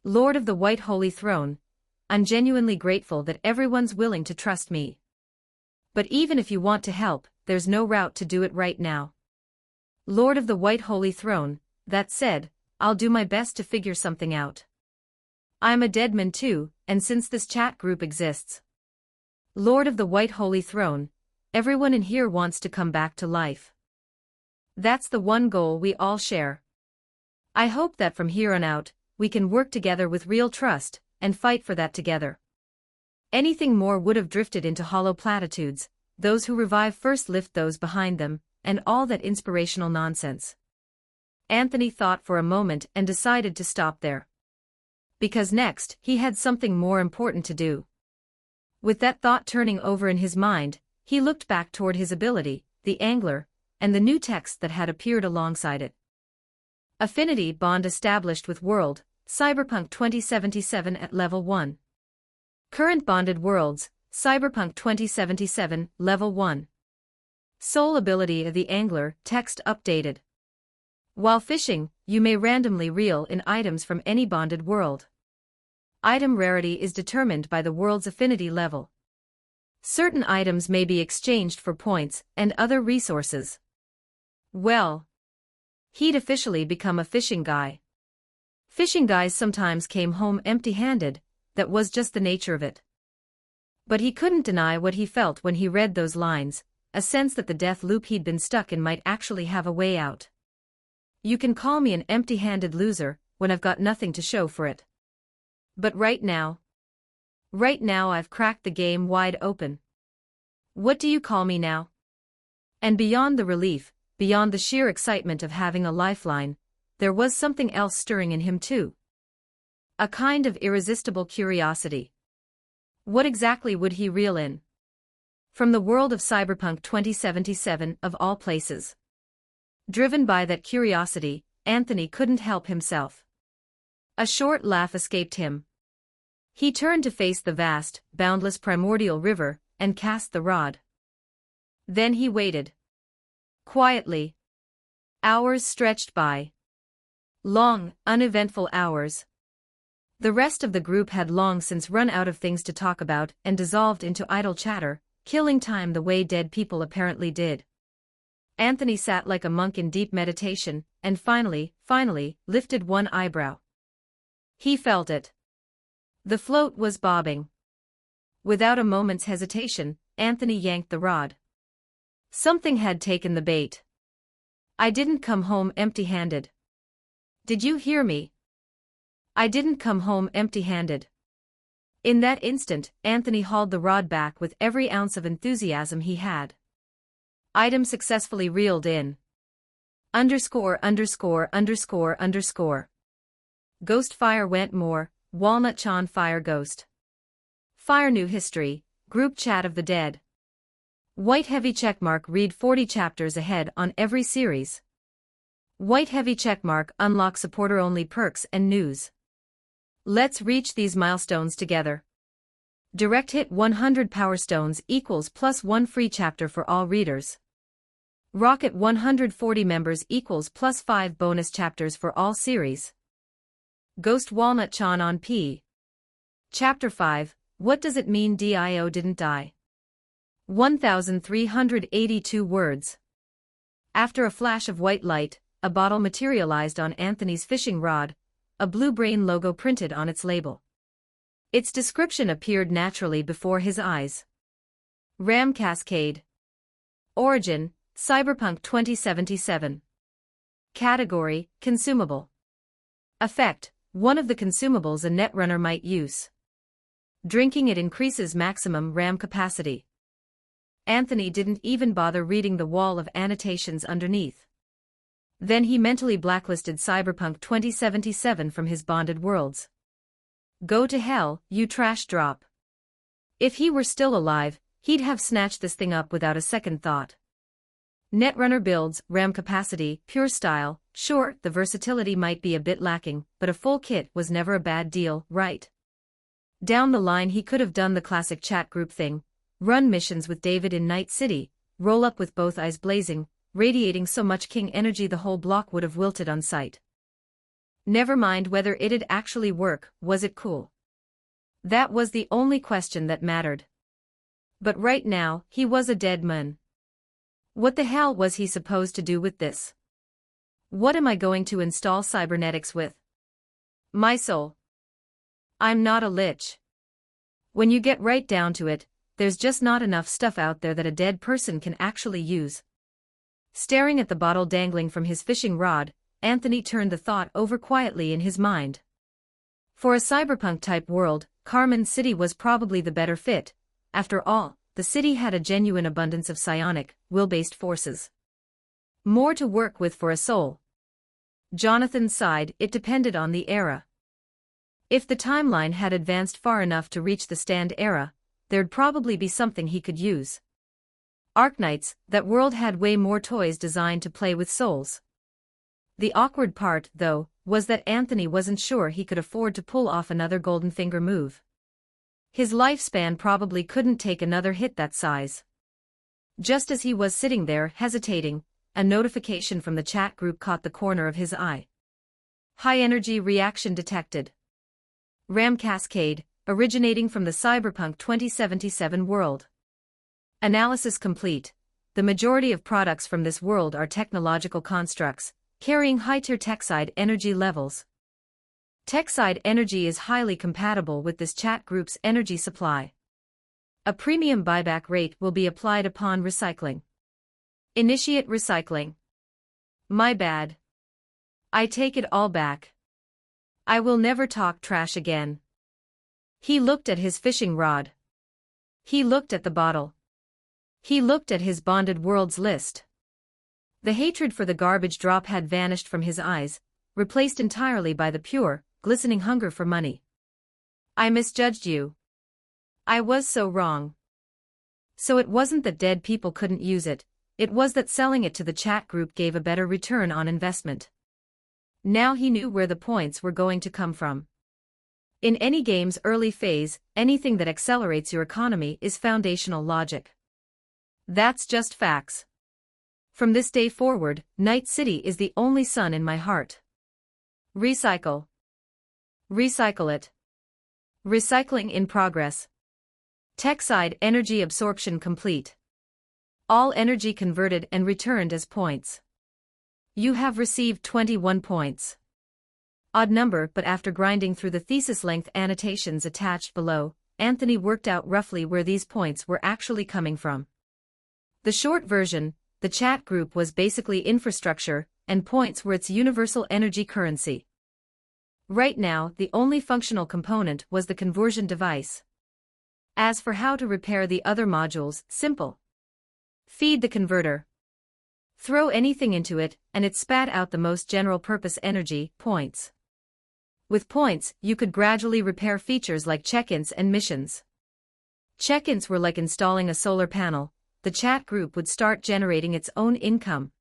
Lord of the White Holy Throne, I'm genuinely grateful that everyone's willing to trust me. But even if you want to help, there's no route to do it right now. Lord of the White Holy Throne, that said, I'll do my best to figure something out. I'm a deadman too, and since this chat group exists. Lord of the White Holy Throne, everyone in here wants to come back to life. That's the one goal we all share. I hope that from here on out, we can work together with real trust, and fight for that together. Anything more would have drifted into hollow platitudes, those who revive first lift those behind them, and all that inspirational nonsense. Anthony thought for a moment and decided to stop there. Because next, he had something more important to do. With that thought turning over in his mind, he looked back toward his ability, the Angler, and the new text that had appeared alongside it. Affinity bond established with world, Cyberpunk 2077 at level 1. Current bonded worlds, Cyberpunk 2077, level 1. Soul ability of the Angler, text updated. While fishing, you may randomly reel in items from any bonded world. Item rarity is determined by the world's affinity level. Certain items may be exchanged for points and other resources. Well, he'd officially become a fishing guy. Fishing guys sometimes came home empty-handed, that was just the nature of it. But he couldn't deny what he felt when he read those lines, a sense that the death loop he'd been stuck in might actually have a way out. You can call me an empty-handed loser, when I've got nothing to show for it. But right now I've cracked the game wide open. What do you call me now? And beyond the relief, beyond the sheer excitement of having a lifeline, there was something else stirring in him too. A kind of irresistible curiosity. What exactly would he reel in? From the world of Cyberpunk 2077, of all places. Driven by that curiosity, Anthony couldn't help himself. A short laugh escaped him. He turned to face the vast, boundless primordial river, and cast the rod. Then he waited. Quietly. Hours stretched by. Long, uneventful hours. The rest of the group had long since run out of things to talk about and dissolved into idle chatter, killing time the way dead people apparently did. Anthony sat like a monk in deep meditation, and finally, lifted one eyebrow. He felt it. The float was bobbing. Without a moment's hesitation, Anthony yanked the rod. Something had taken the bait. I didn't come home empty-handed. Did you hear me? I didn't come home empty-handed. In that instant, Anthony hauled the rod back with every ounce of enthusiasm he had. Item successfully reeled in. _______. Ghost fire went more, Walnut Chan fire ghost. Fire new history, group chat of the dead. White heavy checkmark read 40 chapters ahead on every series. White heavy checkmark unlock supporter only perks and news. Let's reach these milestones together. Direct hit 100 power stones equals +1 free chapter for all readers. Rocket 140 members equals +5 bonus chapters for all series. Ghost Walnut Chan on P. Chapter 5, What Does It Mean Dio Didn't Die? 1,382 words. After a flash of white light, a bottle materialized on Anthony's fishing rod, a blue brain logo printed on its label. Its description appeared naturally before his eyes. Ram Cascade. Origin, Cyberpunk 2077. Category: Consumable. Effect: one of the consumables a netrunner might use. Drinking it increases maximum RAM capacity. Anthony didn't even bother reading the wall of annotations underneath. Then he mentally blacklisted Cyberpunk 2077 from his bonded worlds. Go to hell, you trash drop. If he were still alive, he'd have snatched this thing up without a second thought. Netrunner builds, RAM capacity, pure style. Sure, the versatility might be a bit lacking, but a full kit was never a bad deal, right? Down the line he could have done the classic chat group thing, run missions with David in Night City, roll up with both eyes blazing, radiating so much king energy the whole block would have wilted on sight. Never mind whether it'd actually work, was it cool? That was the only question that mattered. But right now, he was a dead man. What the hell was he supposed to do with this? What am I going to install cybernetics with? My soul. I'm not a lich. When you get right down to it, there's just not enough stuff out there that a dead person can actually use. Staring at the bottle dangling from his fishing rod, Anthony turned the thought over quietly in his mind. For a cyberpunk-type world, Carmen City was probably the better fit. After all, the city had a genuine abundance of psionic, will-based forces. More to work with for a soul. Jonathan sighed. It depended on the era. If the timeline had advanced far enough to reach the Stand era, there'd probably be something he could use. Arknights, that world had way more toys designed to play with souls. The awkward part, though, was that Anthony wasn't sure he could afford to pull off another Golden Finger move. His lifespan probably couldn't take another hit that size. Just as he was sitting there hesitating, a notification from the chat group caught the corner of his eye. High energy reaction detected. RAM cascade, originating from the Cyberpunk 2077 world. Analysis complete. The majority of products from this world are technological constructs, carrying high-tier Techside energy levels. Techside energy is highly compatible with this chat group's energy supply. A premium buyback rate will be applied upon recycling. Initiate recycling. My bad. I take it all back. I will never talk trash again. He looked at his fishing rod. He looked at the bottle. He looked at his bonded worlds list. The hatred for the garbage drop had vanished from his eyes, replaced entirely by the pure, glistening hunger for money. I misjudged you. I was so wrong. So it wasn't that dead people couldn't use it, it was that selling it to the chat group gave a better return on investment. Now he knew where the points were going to come from. In any game's early phase, anything that accelerates your economy is foundational logic. That's just facts. From this day forward, Night City is the only sun in my heart. Recycle. Recycle it. Recycling in progress. Techside energy absorption complete. All energy converted and returned as points. You have received 21 points. Odd number, but after grinding through the thesis-length annotations attached below, Anthony worked out roughly where these points were actually coming from. The short version, the chat group was basically infrastructure, and points were its universal energy currency. Right now, the only functional component was the conversion device. As for how to repair the other modules, simple. Feed the converter. Throw anything into it, and it spat out the most general-purpose energy, points. With points, you could gradually repair features like check-ins and missions. Check-ins were like installing a solar panel. The chat group would start generating its own income.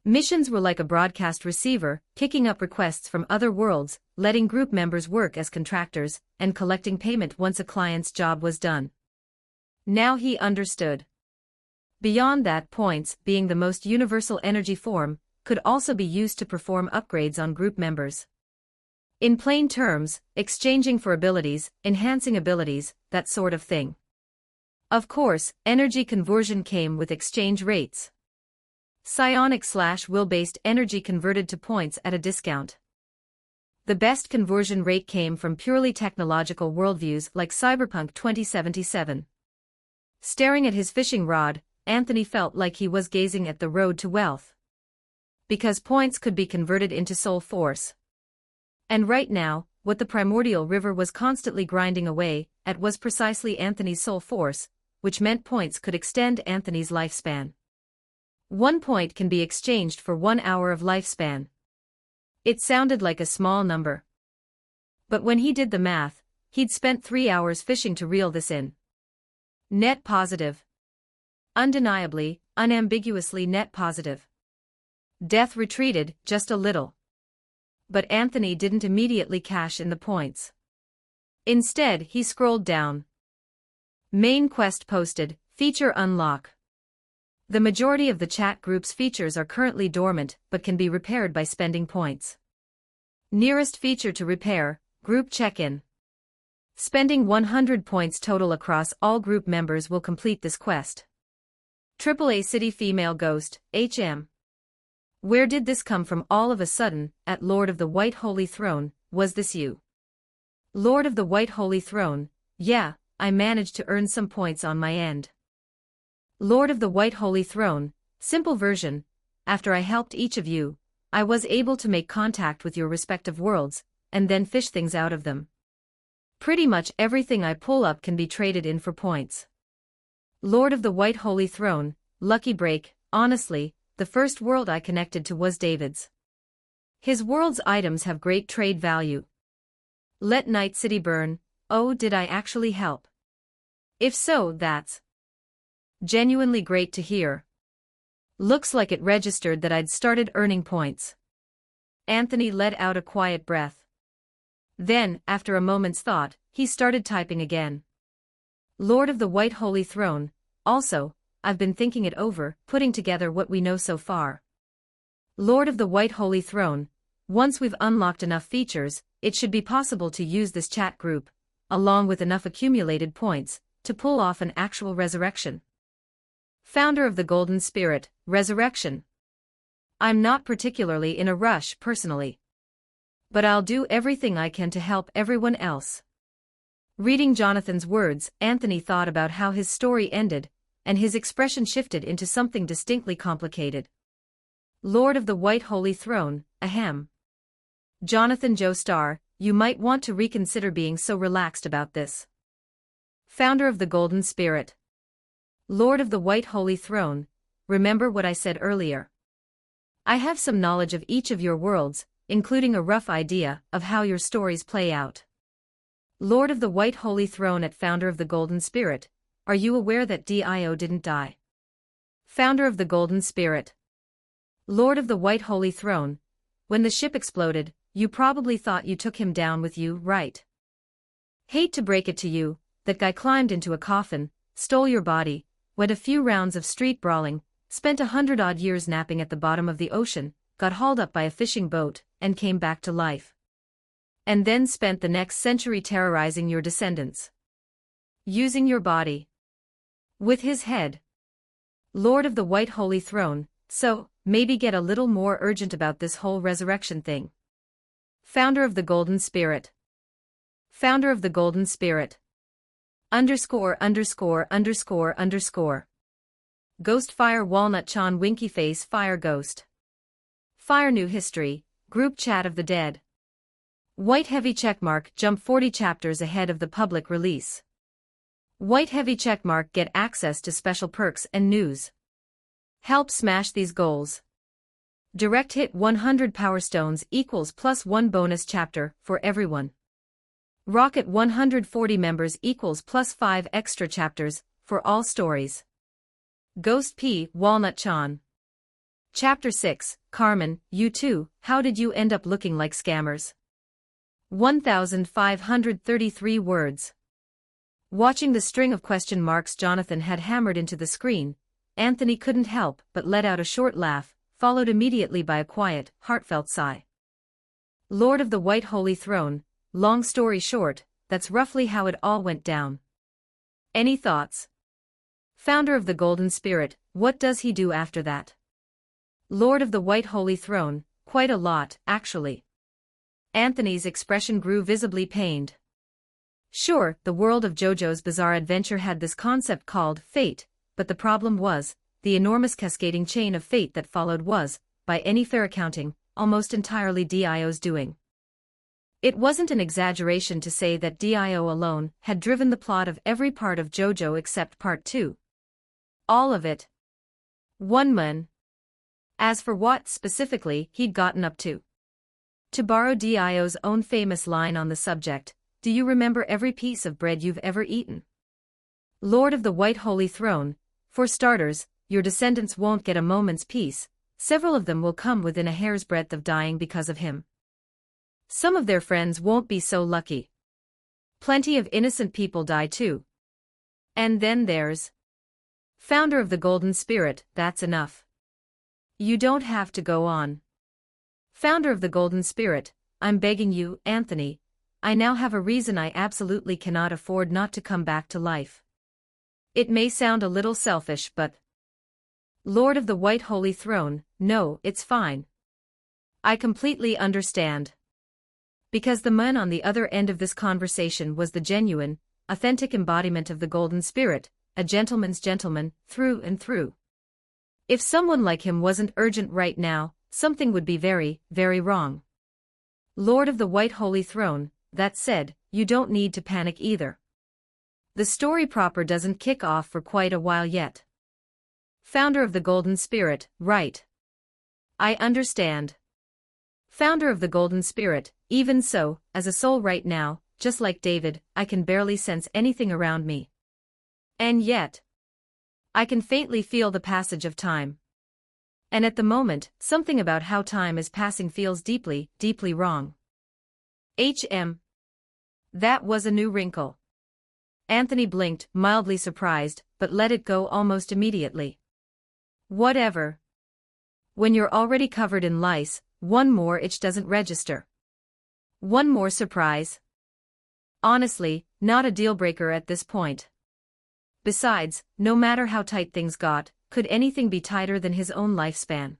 Missions were like a broadcast receiver, picking up requests from other worlds, letting group members work as contractors, and collecting payment once a client's job was done. Now he understood. Beyond that, points, being the most universal energy form, could also be used to perform upgrades on group members. In plain terms, exchanging for abilities, enhancing abilities, that sort of thing. Of course, energy conversion came with exchange rates. Psionic/will-based energy converted to points at a discount. The best conversion rate came from purely technological worldviews like Cyberpunk 2077. Staring at his fishing rod, Anthony felt like he was gazing at the road to wealth. Because points could be converted into soul force. And right now, what the primordial river was constantly grinding away at was precisely Anthony's soul force, which meant points could extend Anthony's lifespan. 1 point can be exchanged for 1 hour of lifespan. It sounded like a small number. But when he did the math, he'd spent 3 hours fishing to reel this in. Net positive. Undeniably, unambiguously net positive. Death retreated just a little. But Anthony didn't immediately cash in the points. Instead, he scrolled down. Main quest posted, feature unlock. The majority of the chat group's features are currently dormant but can be repaired by spending points. Nearest feature to repair, group check-in. Spending 100 points total across all group members will complete this quest. AAA City Female Ghost, HM. Where did this come from all of a sudden, at Lord of the White Holy Throne? Was this you? Lord of the White Holy Throne, yeah, I managed to earn some points on my end. Lord of the White Holy Throne, simple version, after I helped each of you, I was able to make contact with your respective worlds, and then fish things out of them. Pretty much everything I pull up can be traded in for points. Lord of the White Holy Throne, lucky break, honestly, the first world I connected to was David's. His world's items have great trade value. Let Night City burn, oh did I actually help? If so, that's genuinely great to hear. Looks like it registered that I'd started earning points. Anthony let out a quiet breath. Then, after a moment's thought, he started typing again. Lord of the White Holy Throne, also, I've been thinking it over, putting together what we know so far. Lord of the White Holy Throne, once we've unlocked enough features, it should be possible to use this chat group, along with enough accumulated points, to pull off an actual resurrection. Founder of the Golden Spirit, resurrection. I'm not particularly in a rush personally. But I'll do everything I can to help everyone else. Reading Jonathan's words, Anthony thought about how his story ended, and his expression shifted into something distinctly complicated. Lord of the White Holy Throne, ahem. Jonathan Joestar, you might want to reconsider being so relaxed about this. Founder of the Golden Spirit. Lord of the White Holy Throne, remember what I said earlier. I have some knowledge of each of your worlds, including a rough idea of how your stories play out. Lord of the White Holy Throne at Founder of the Golden Spirit, are you aware that Dio didn't die? Founder of the Golden Spirit. Lord of the White Holy Throne, when the ship exploded, you probably thought you took him down with you, right? Hate to break it to you, that guy climbed into a coffin, stole your body, went a few rounds of street brawling, spent 100-odd years napping at the bottom of the ocean, got hauled up by a fishing boat, and came back to life. And then spent the next century terrorizing your descendants. Using your body. With his head. Lord of the White Holy Throne, so, maybe get a little more urgent about this whole resurrection thing. Founder of the Golden Spirit. Founder of the Golden Spirit. ________. Ghost Fire Walnut Chan Winky Face Fire Ghost. Fire New History, Group Chat of the Dead. White Heavy Checkmark jump 40 chapters ahead of the public release. White Heavy Checkmark get access to special perks and news. Help smash these goals. Direct hit 100 Power Stones equals +1 bonus chapter for everyone. Rocket 140 members equals +5 extra chapters for all stories. Ghost P. Walnut Chan. Chapter 6, Carmen, you too, how did you end up looking like scammers? 1,533 words. Watching the string of question marks Jonathan had hammered into the screen, Anthony couldn't help but let out a short laugh, followed immediately by a quiet, heartfelt sigh. Lord of the White Holy Throne, long story short, that's roughly how it all went down. Any thoughts? Founder of the Golden Spirit, what does he do after that? Lord of the White Holy Throne, quite a lot, actually. Anthony's expression grew visibly pained. Sure, the world of JoJo's Bizarre Adventure had this concept called fate, but the problem was, the enormous cascading chain of fate that followed was, by any fair accounting, almost entirely Dio's doing. It wasn't an exaggeration to say that Dio alone had driven the plot of every part of JoJo except Part 2. All of it. One man. As for what, specifically, he'd gotten up to. To borrow Dio's own famous line on the subject, do you remember every piece of bread you've ever eaten? Lord of the White Holy Throne, for starters, your descendants won't get a moment's peace, several of them will come within a hair's breadth of dying because of him. Some of their friends won't be so lucky. Plenty of innocent people die too. And then there's founder of the Golden Spirit, that's enough. You don't have to go on. Founder of the Golden Spirit, I'm begging you, Anthony, I now have a reason I absolutely cannot afford not to come back to life. It may sound a little selfish, but Lord of the White Holy Throne, no, it's fine. I completely understand. Because the man on the other end of this conversation was the genuine, authentic embodiment of the Golden Spirit, a gentleman's gentleman, through and through. If someone like him wasn't urgent right now, something would be very, very wrong. Lord of the White Holy Throne, that said, you don't need to panic either. The story proper doesn't kick off for quite a while yet. Founder of the Golden Spirit, right. I understand. Founder of the Golden Spirit, even so, as a soul right now, just like David, I can barely sense anything around me. And yet, I can faintly feel the passage of time. And at the moment, something about how time is passing feels deeply, deeply wrong. That was a new wrinkle. Anthony blinked, mildly surprised, but let it go almost immediately. Whatever. When you're already covered in lice, one more itch doesn't register. One more surprise. Honestly, not a deal-breaker at this point. Besides, no matter how tight things got, could anything be tighter than his own lifespan?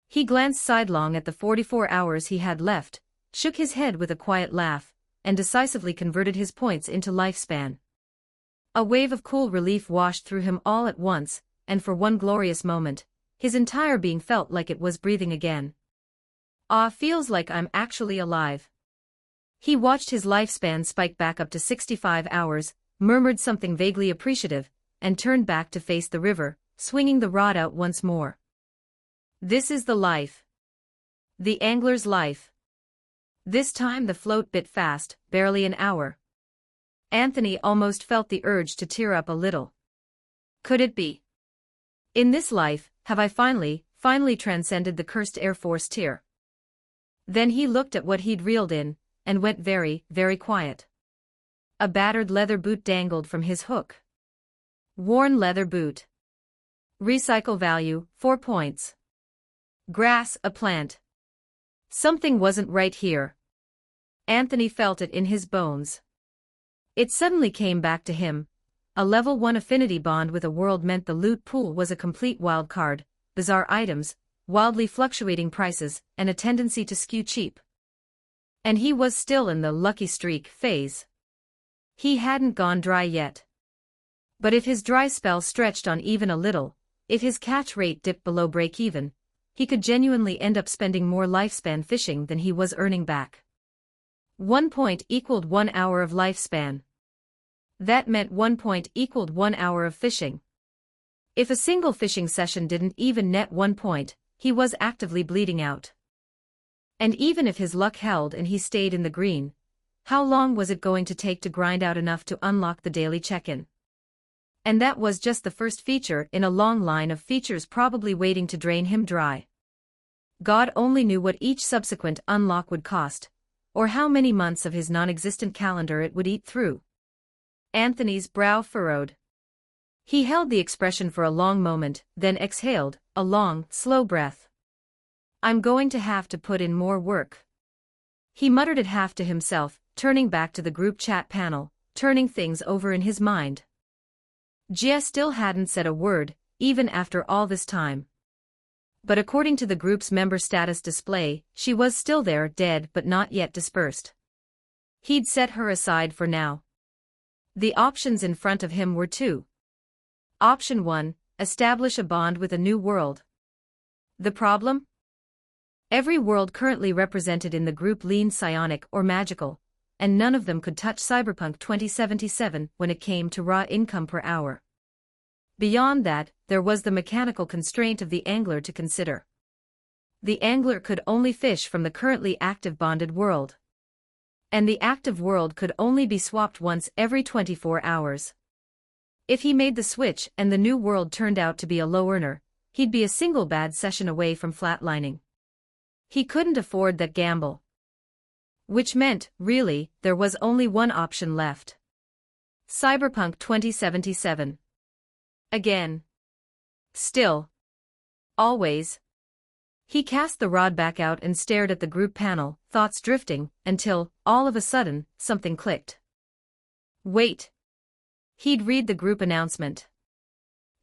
He glanced sidelong at the 44 hours he had left, shook his head with a quiet laugh, and decisively converted his points into lifespan. A wave of cool relief washed through him all at once, and for one glorious moment, his entire being felt like it was breathing again. Feels like I'm actually alive. He watched his lifespan spike back up to 65 hours, murmured something vaguely appreciative, and turned back to face the river, swinging the rod out once more. This is the life. The angler's life. This time the float bit fast, barely an hour. Anthony almost felt the urge to tear up a little. Could it be? In this life, have I finally transcended the cursed Air Force tier? Then he looked at what he'd reeled in, and went very, very quiet. A battered leather boot dangled from his hook. Worn leather boot. Recycle value, 4 points. Grass, a plant. Something wasn't right here. Anthony felt it in his bones. It suddenly came back to him. A level 1 affinity bond with a world meant the loot pool was a complete wild card, bizarre items, wildly fluctuating prices, and a tendency to skew cheap. And he was still in the lucky streak phase. He hadn't gone dry yet. But if his dry spell stretched on even a little, if his catch rate dipped below break-even, he could genuinely end up spending more lifespan fishing than he was earning back. 1 point equaled 1 hour of lifespan. That meant 1 point equaled 1 hour of fishing. If a single fishing session didn't even net 1 point, he was actively bleeding out. And even if his luck held and he stayed in the green, how long was it going to take to grind out enough to unlock the daily check-in? And that was just the first feature in a long line of features probably waiting to drain him dry. God only knew what each subsequent unlock would cost, or how many months of his non-existent calendar it would eat through. Anthony's brow furrowed. He held the expression for a long moment, then exhaled, a long, slow breath. I'm going to have to put in more work. He muttered it half to himself, turning back to the group chat panel, turning things over in his mind. Gia still hadn't said a word, even after all this time. But according to the group's member status display, she was still there, dead but not yet dispersed. He'd set her aside for now. The options in front of him were two. Option 1, establish a bond with a new world. The problem? Every world currently represented in the group leaned psionic or magical, and none of them could touch Cyberpunk 2077 when it came to raw income per hour. Beyond that, there was the mechanical constraint of the angler to consider. The angler could only fish from the currently active bonded world. And the active world could only be swapped once every 24 hours. If he made the switch and the new world turned out to be a low earner, he'd be a single bad session away from flatlining. He couldn't afford that gamble. Which meant, really, there was only one option left. Cyberpunk 2077. Again. Still. Always. He cast the rod back out and stared at the group panel, thoughts drifting, until, all of a sudden, something clicked. Wait. He'd read the group announcement.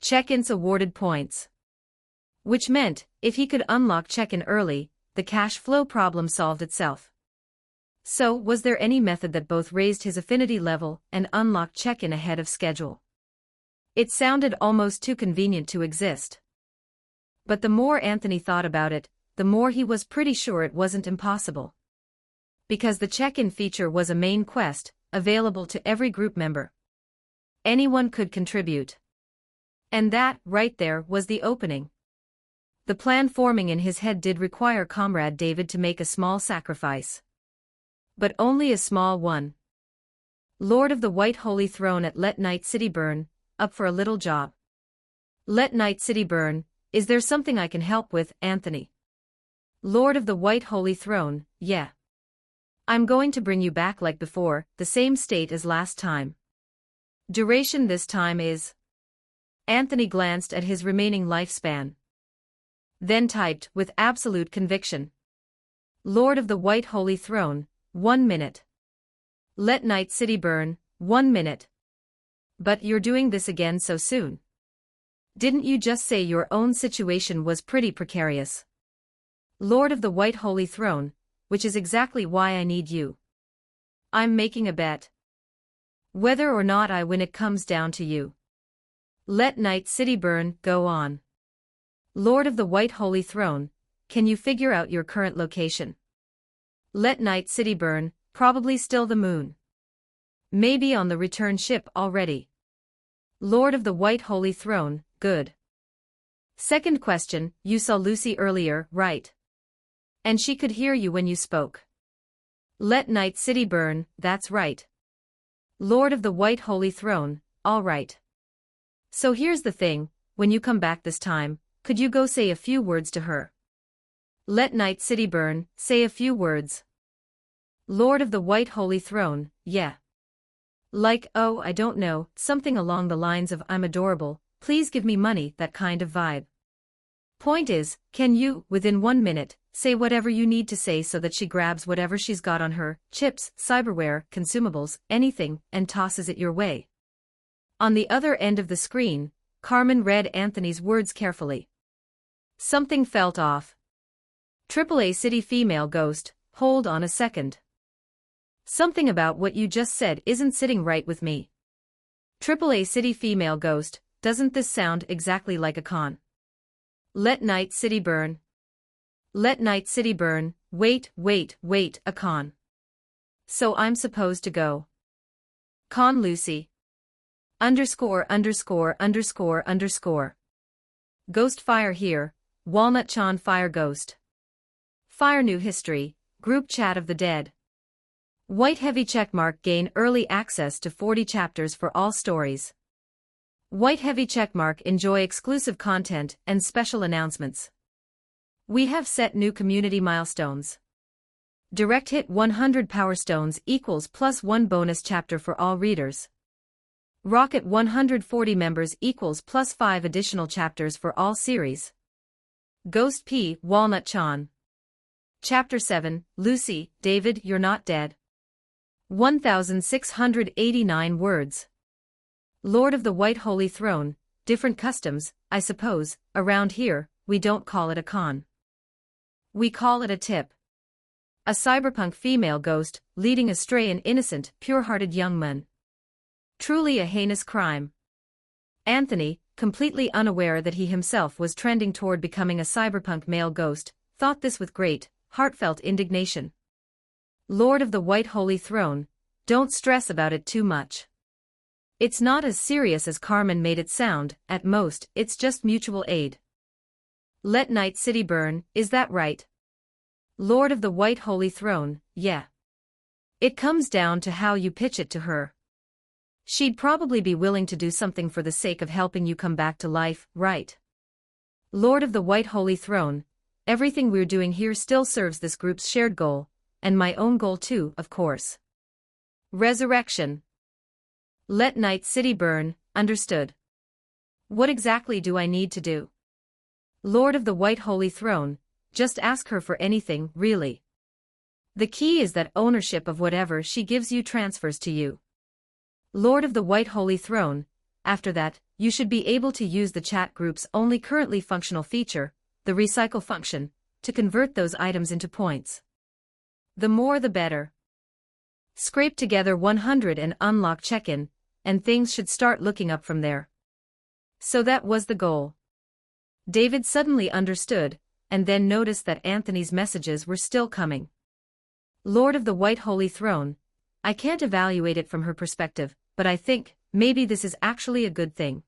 Check-ins awarded points. Which meant, if he could unlock check-in early, the cash flow problem solved itself. So, was there any method that both raised his affinity level and unlocked check-in ahead of schedule? It sounded almost too convenient to exist. But the more Anthony thought about it, the more he was pretty sure it wasn't impossible. Because the check-in feature was a main quest, available to every group member. Anyone could contribute. And that, right there, was the opening. The plan forming in his head did require Comrade David to make a small sacrifice. But only a small one. Lord of the White Holy Throne at Let Night City Burn, up for a little job. Let Night City Burn, is there something I can help with, Anthony? Lord of the White Holy Throne, yeah. I'm going to bring you back like before, the same state as last time. Duration this time is... Anthony glanced at his remaining lifespan. Then typed, with absolute conviction. Lord of the White Holy Throne, 1 minute. Let Night City Burn, 1 minute. But you're doing this again so soon. Didn't you just say your own situation was pretty precarious? Lord of the White Holy Throne, which is exactly why I need you. I'm making a bet. Whether or not I win, it comes down to you. Let Night City Burn, go on. Lord of the White Holy Throne, can you figure out your current location? Let Night City Burn, probably still the moon. Maybe on the return ship already. Lord of the White Holy Throne, good. Second question, you saw Lucy earlier, right? And she could hear you when you spoke. Let Night City Burn, that's right. Lord of the White Holy Throne, all right. So here's the thing, when you come back this time, could you go say a few words to her? Let Night City Burn, say a few words. Lord of the White Holy Throne, yeah. Like, oh, I don't know, something along the lines of I'm adorable, please give me money, that kind of vibe. Point is, can you, within 1 minute, say whatever you need to say so that she grabs whatever she's got on her, chips, cyberware, consumables, anything, and tosses it your way? On the other end of the screen, Carmen read Anthony's words carefully. Something felt off. AAA City Female Ghost, hold on a second. Something about what you just said isn't sitting right with me. AAA City Female Ghost, doesn't this sound exactly like a con? Let Night City Burn. Let Night City Burn, wait, a con. So I'm supposed to go. Con Lucy. _______. Ghost Fire here, Walnut Chan Fire Ghost. Fire New History, Group Chat of the Dead. White Heavy Checkmark, gain early access to 40 chapters for all stories. White Heavy Checkmark, enjoy exclusive content and special announcements. We have set new community milestones. Direct hit 100 Power Stones equals +1 bonus chapter for all readers. Rocket 140 members equals +5 additional chapters for all series. Ghost P. Walnut Chan. Chapter 7, Lucy, David, You're Not Dead. 1,689 words. Lord of the White Holy Throne, different customs, I suppose, around here, we don't call it a con. We call it a tip. A cyberpunk female ghost, leading astray an innocent, pure-hearted young man. Truly a heinous crime. Anthony, completely unaware that he himself was trending toward becoming a cyberpunk male ghost, thought this with great, heartfelt indignation. Lord of the White Holy Throne, don't stress about it too much. It's not as serious as Carmen made it sound, at most, it's just mutual aid. Let Night City burn, is that right? Lord of the White Holy Throne, yeah. It comes down to how you pitch it to her. She'd probably be willing to do something for the sake of helping you come back to life, right? Lord of the White Holy Throne, everything we're doing here still serves this group's shared goal, and my own goal too, of course. Resurrection. Let Night City burn, understood. What exactly do I need to do? Lord of the White Holy Throne, just ask her for anything, really. The key is that ownership of whatever she gives you transfers to you. Lord of the White Holy Throne, after that, you should be able to use the chat group's only currently functional feature, the recycle function, to convert those items into points. The more the better. Scrape together 100 and unlock check-in, and things should start looking up from there. So that was the goal. David suddenly understood, and then noticed that Anthony's messages were still coming. Lord of the White Holy Throne, I can't evaluate it from her perspective, but I think, maybe this is actually a good thing.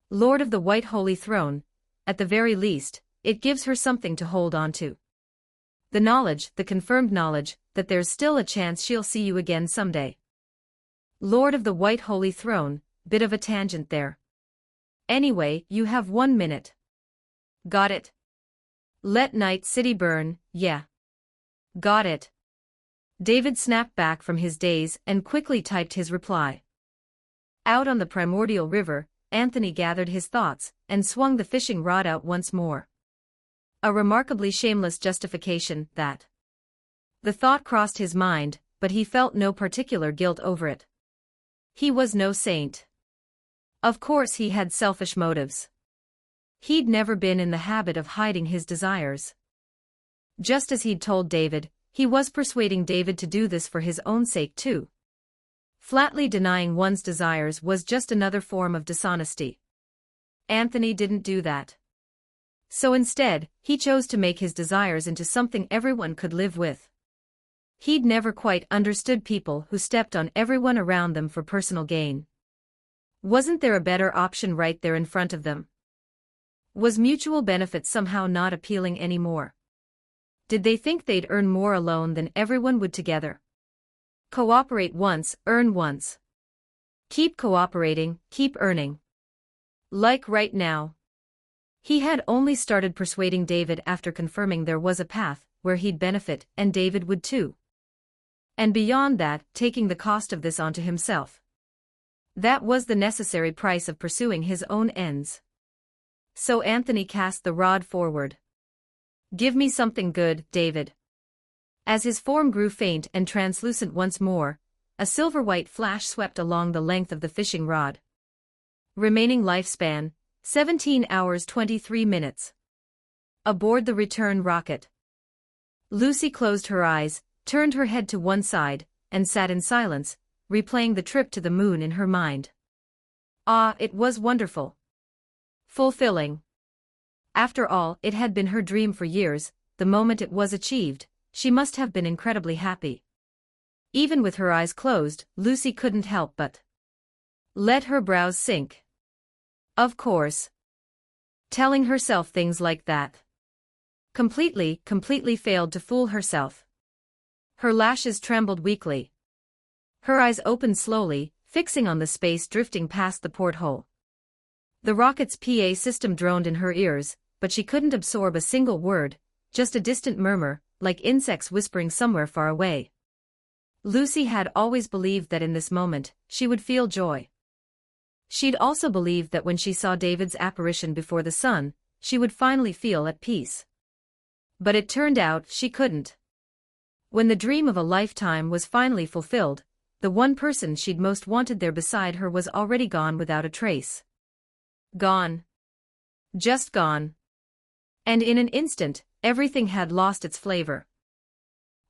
Lord of the White Holy Throne, at the very least, it gives her something to hold on to. The knowledge, the confirmed knowledge, that there's still a chance she'll see you again someday. Lord of the White Holy Throne, bit of a tangent there. Anyway, you have 1 minute. Got it? Let Night City burn, yeah. Got it. David snapped back from his daze and quickly typed his reply. Out on the primordial river, Anthony gathered his thoughts and swung the fishing rod out once more. A remarkably shameless justification, that. The thought crossed his mind, but he felt no particular guilt over it. He was no saint. Of course he had selfish motives. He'd never been in the habit of hiding his desires. Just as he'd told David, he was persuading David to do this for his own sake too. Flatly denying one's desires was just another form of dishonesty. Anthony didn't do that. So instead, he chose to make his desires into something everyone could live with. He'd never quite understood people who stepped on everyone around them for personal gain. Wasn't there a better option right there in front of them? Was mutual benefit somehow not appealing anymore? Did they think they'd earn more alone than everyone would together? Cooperate once, earn once. Keep cooperating, keep earning. Like right now. He had only started persuading David after confirming there was a path where he'd benefit and David would too. And beyond that, taking the cost of this onto himself. That was the necessary price of pursuing his own ends. So Anthony cast the rod forward. Give me something good, David. As his form grew faint and translucent once more, a silver-white flash swept along the length of the fishing rod. Remaining lifespan, 17 hours 23 minutes. Aboard the return rocket. Lucy closed her eyes, turned her head to one side, and sat in silence, replaying the trip to the moon in her mind. Ah, it was wonderful. Fulfilling. After all, it had been her dream for years. The moment it was achieved, she must have been incredibly happy. Even with her eyes closed, Lucy couldn't help but let her brows sink. Of course. Telling herself things like that. Completely failed to fool herself. Her lashes trembled weakly. Her eyes opened slowly, fixing on the space drifting past the porthole. The rocket's PA system droned in her ears, but she couldn't absorb a single word, just a distant murmur, like insects whispering somewhere far away. Lucy had always believed that in this moment, she would feel joy. She'd also believed that when she saw David's apparition before the sun, she would finally feel at peace. But it turned out she couldn't. When the dream of a lifetime was finally fulfilled, the one person she'd most wanted there beside her was already gone without a trace. Gone. Just gone. And in an instant, everything had lost its flavor.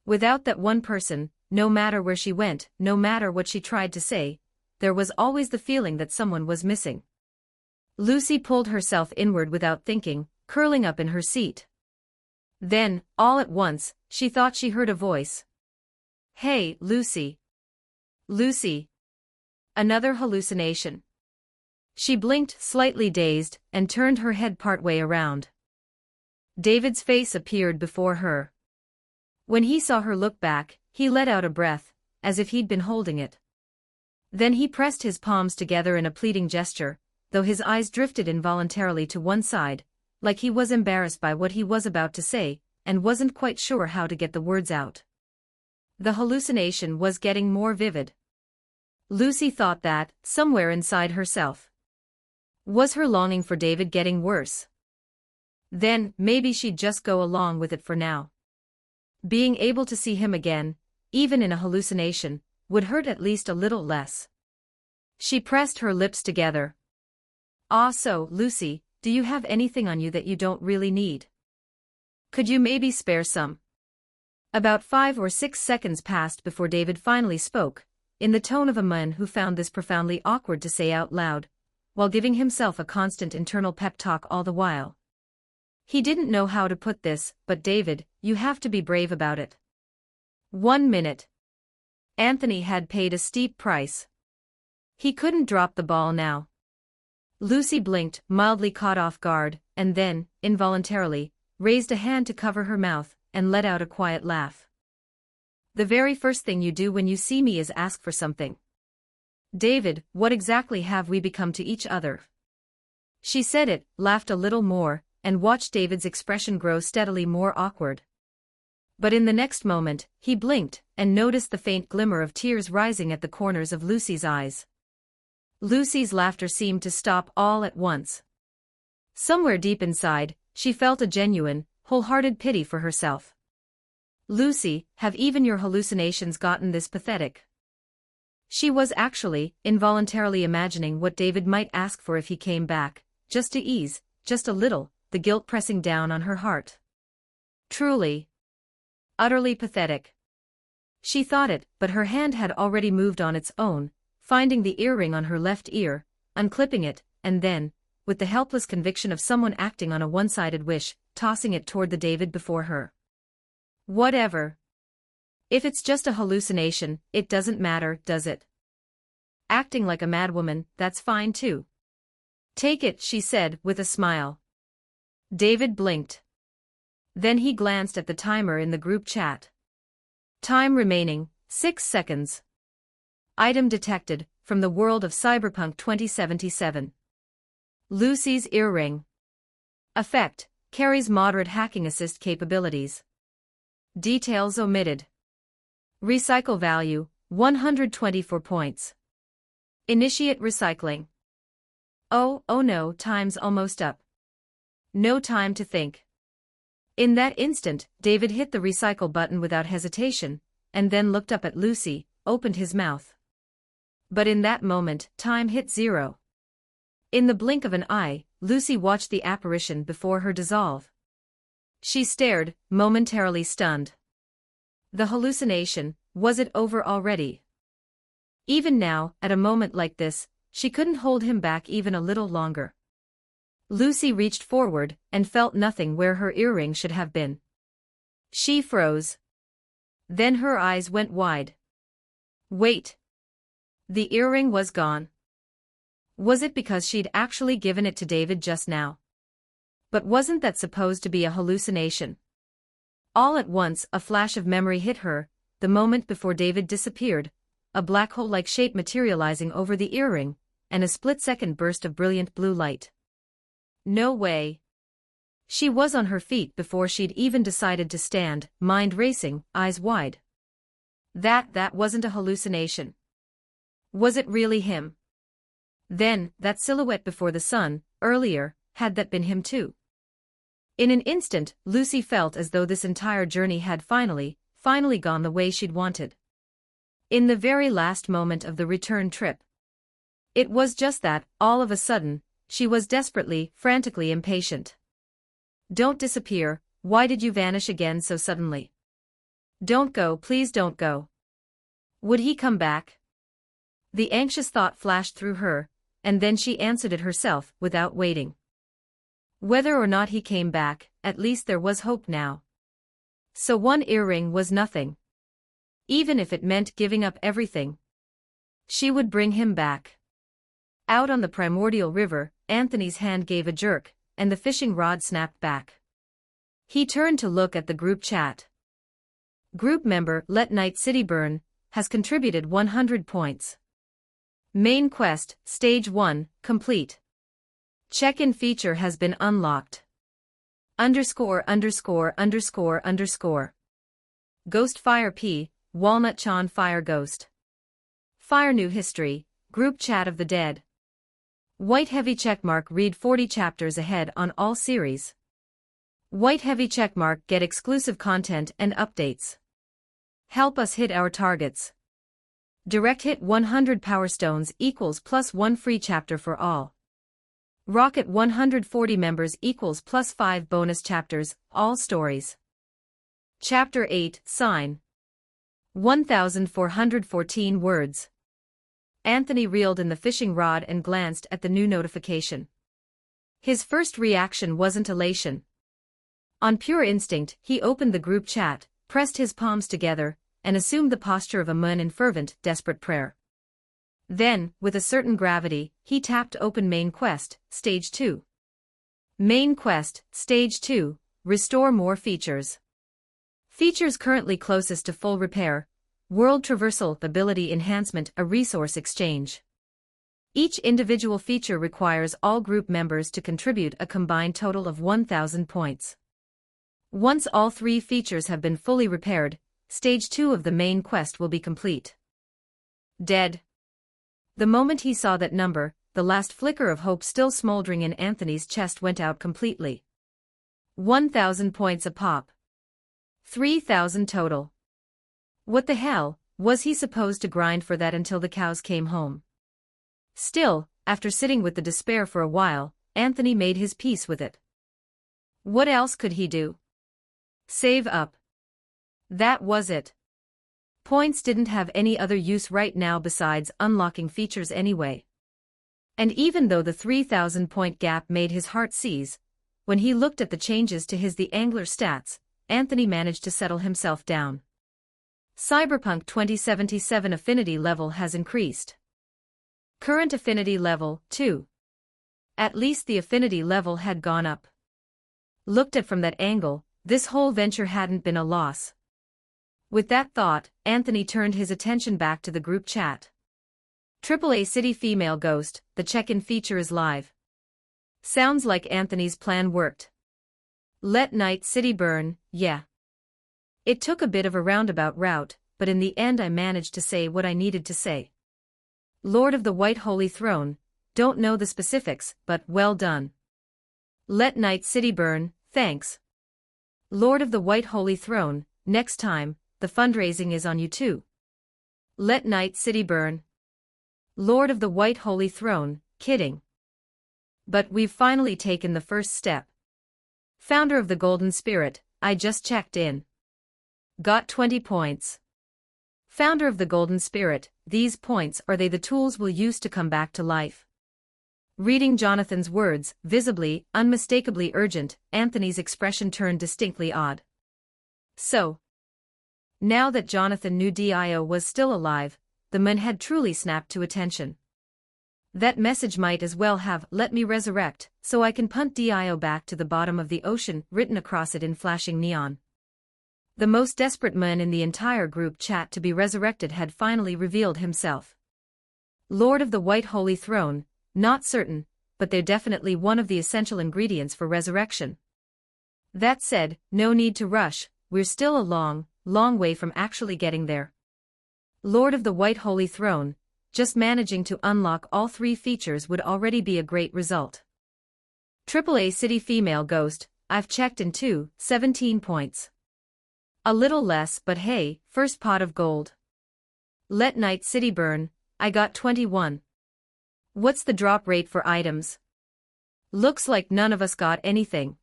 Without that one person, no matter where she went, no matter what she tried to say, there was always the feeling that someone was missing. Lucy pulled herself inward without thinking, curling up in her seat. Then, all at once, she thought she heard a voice. "Hey, Lucy. Lucy." Another hallucination. She blinked, slightly dazed, and turned her head partway around. David's face appeared before her. When he saw her look back, he let out a breath, as if he'd been holding it. Then he pressed his palms together in a pleading gesture, though his eyes drifted involuntarily to one side, like he was embarrassed by what he was about to say, and wasn't quite sure how to get the words out. The hallucination was getting more vivid. Lucy thought that, somewhere inside herself, was her longing for David getting worse. Then, maybe she'd just go along with it for now. Being able to see him again, even in a hallucination, would hurt at least a little less. She pressed her lips together. So, Lucy, do you have anything on you that you don't really need? Could you maybe spare some?" About 5 or 6 seconds passed before David finally spoke, in the tone of a man who found this profoundly awkward to say out loud, while giving himself a constant internal pep talk all the while. He didn't know how to put this, but David, you have to be brave about it. 1 minute. Anthony had paid a steep price. He couldn't drop the ball now. Lucy blinked, mildly caught off guard, and then, involuntarily, raised a hand to cover her mouth, and let out a quiet laugh. "The very first thing you do when you see me is ask for something. David, what exactly have we become to each other?" She said it, laughed a little more, and watched David's expression grow steadily more awkward. But in the next moment, he blinked, and noticed the faint glimmer of tears rising at the corners of Lucy's eyes. Lucy's laughter seemed to stop all at once. Somewhere deep inside, she felt a genuine, wholehearted pity for herself. "Lucy, have even your hallucinations gotten this pathetic?" She was actually, involuntarily imagining what David might ask for if he came back, just to ease, just a little, the guilt pressing down on her heart. Truly. Utterly pathetic. She thought it, but her hand had already moved on its own, finding the earring on her left ear, unclipping it, and then, with the helpless conviction of someone acting on a one-sided wish, tossing it toward the David before her. "Whatever. If it's just a hallucination, it doesn't matter, does it? Acting like a madwoman, that's fine too. Take it," she said, with a smile. David blinked. Then he glanced at the timer in the group chat. Time remaining, 6 seconds. Item detected, from the world of Cyberpunk 2077. Lucy's earring. Effect, carries moderate hacking assist capabilities. Details omitted. Recycle value, 124 points. Initiate recycling. Oh no, time's almost up. No time to think. In that instant, David hit the recycle button without hesitation, and then looked up at Lucy, opened his mouth. But in that moment, time hit 0. In the blink of an eye, Lucy watched the apparition before her dissolve. She stared, momentarily stunned. The hallucination, was it over already? Even now, at a moment like this, she couldn't hold him back even a little longer. Lucy reached forward, and felt nothing where her earring should have been. She froze. Then her eyes went wide. Wait. The earring was gone. Was it because she'd actually given it to David just now? But wasn't that supposed to be a hallucination? All at once, a flash of memory hit her, the moment before David disappeared, a black hole-like shape materializing over the earring, and a split-second burst of brilliant blue light. No way. She was on her feet before she'd even decided to stand, mind racing, eyes wide. That wasn't a hallucination. Was it really him? Then, that silhouette before the sun, earlier, had that been him too? In an instant, Lucy felt as though this entire journey had finally gone the way she'd wanted. In the very last moment of the return trip. It was just that, all of a sudden, she was desperately, frantically impatient. Don't disappear, why did you vanish again so suddenly? Don't go, please don't go. Would he come back? The anxious thought flashed through her, and then she answered it herself without waiting. Whether or not he came back, at least there was hope now. So one earring was nothing. Even if it meant giving up everything, she would bring him back. Out on the primordial river, Anthony's hand gave a jerk, and the fishing rod snapped back. He turned to look at the group chat. Group member Let Night City Burn has contributed 100 points. Main quest, Stage 1, complete. Check-in feature has been unlocked. _______. Ghost Fire P, Walnut Chan Fire Ghost. Fire New History, Group Chat of the Dead. White Heavy Checkmark read 40 chapters ahead on all series. White Heavy Checkmark get exclusive content and updates. Help us hit our targets. Direct hit 100 Power Stones equals +1 free chapter for all. Rocket 140 members equals +5 bonus chapters, all stories. Chapter 8, Sign. 1,414 words. Anthony reeled in the fishing rod and glanced at the new notification. His first reaction wasn't elation. On pure instinct, he opened the group chat, pressed his palms together, and assumed the posture of a man in fervent, desperate prayer. Then, with a certain gravity, he tapped open Main Quest, Stage 2. Main Quest, Stage 2, Restore more features. Features currently closest to full repair, World Traversal Ability Enhancement, a resource exchange. Each individual feature requires all group members to contribute a combined total of 1,000 points. Once all 3 features have been fully repaired, Stage 2 of the main quest will be complete. Dead. The moment he saw that number, the last flicker of hope still smoldering in Anthony's chest went out completely. 1,000 points a pop. 3,000 total. What the hell, was he supposed to grind for that until the cows came home? Still, after sitting with the despair for a while, Anthony made his peace with it. What else could he do? Save up. That was it. Points didn't have any other use right now besides unlocking features anyway. And even though the 3,000 point gap made his heart seize, when he looked at the changes to his The Angler stats, Anthony managed to settle himself down. Cyberpunk 2077 affinity level has increased. Current affinity level, 2. At least the affinity level had gone up. Looked at from that angle, this whole venture hadn't been a loss. With that thought, Anthony turned his attention back to the group chat. AAA City Female Ghost, the check-in feature is live. Sounds like Anthony's plan worked. Let Night City Burn, yeah. It took a bit of a roundabout route, but in the end I managed to say what I needed to say. Lord of the White Holy Throne, don't know the specifics, but well done. Let Night City Burn, thanks. Lord of the White Holy Throne, next time, the fundraising is on you too. Let Night City Burn. Lord of the White Holy Throne, kidding. But we've finally taken the first step. Founder of the Golden Spirit, I just checked in. Got 20 points. Founder of the Golden Spirit, these points are the tools we'll use to come back to life. Reading Jonathan's words, visibly, unmistakably urgent, Anthony's expression turned distinctly odd. So, now that Jonathan knew Dio was still alive, the man had truly snapped to attention. That message might as well have "Let me resurrect, so I can punt Dio back to the bottom of the ocean" written across it in flashing neon. The most desperate man in the entire group chat to be resurrected had finally revealed himself. Lord of the White Holy Throne, not certain, but they're definitely one of the essential ingredients for resurrection. That said, no need to rush, we're still a long way from actually getting there. Lord of the White Holy Throne, just managing to unlock all 3 features would already be a great result. AAA City Female Ghost, I've checked in too, 17 points. A little less, but hey, first pot of gold. Let Night City Burn, I got 21. What's the drop rate for items? Looks like none of us got anything.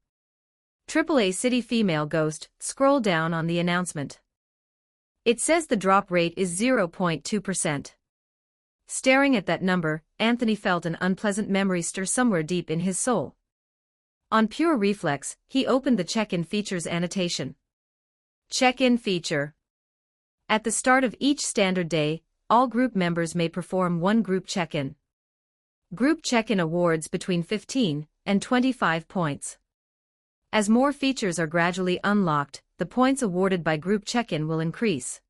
AAA City Female Ghost, scroll down on the announcement. It says the drop rate is 0.2%. Staring at that number, Anthony felt an unpleasant memory stir somewhere deep in his soul. On pure reflex, he opened the check-in features annotation. Check-in feature. At the start of each standard day, all group members may perform one group check-in. Group check-in awards between 15 and 25 points. As more features are gradually unlocked, the points awarded by group check-in will increase.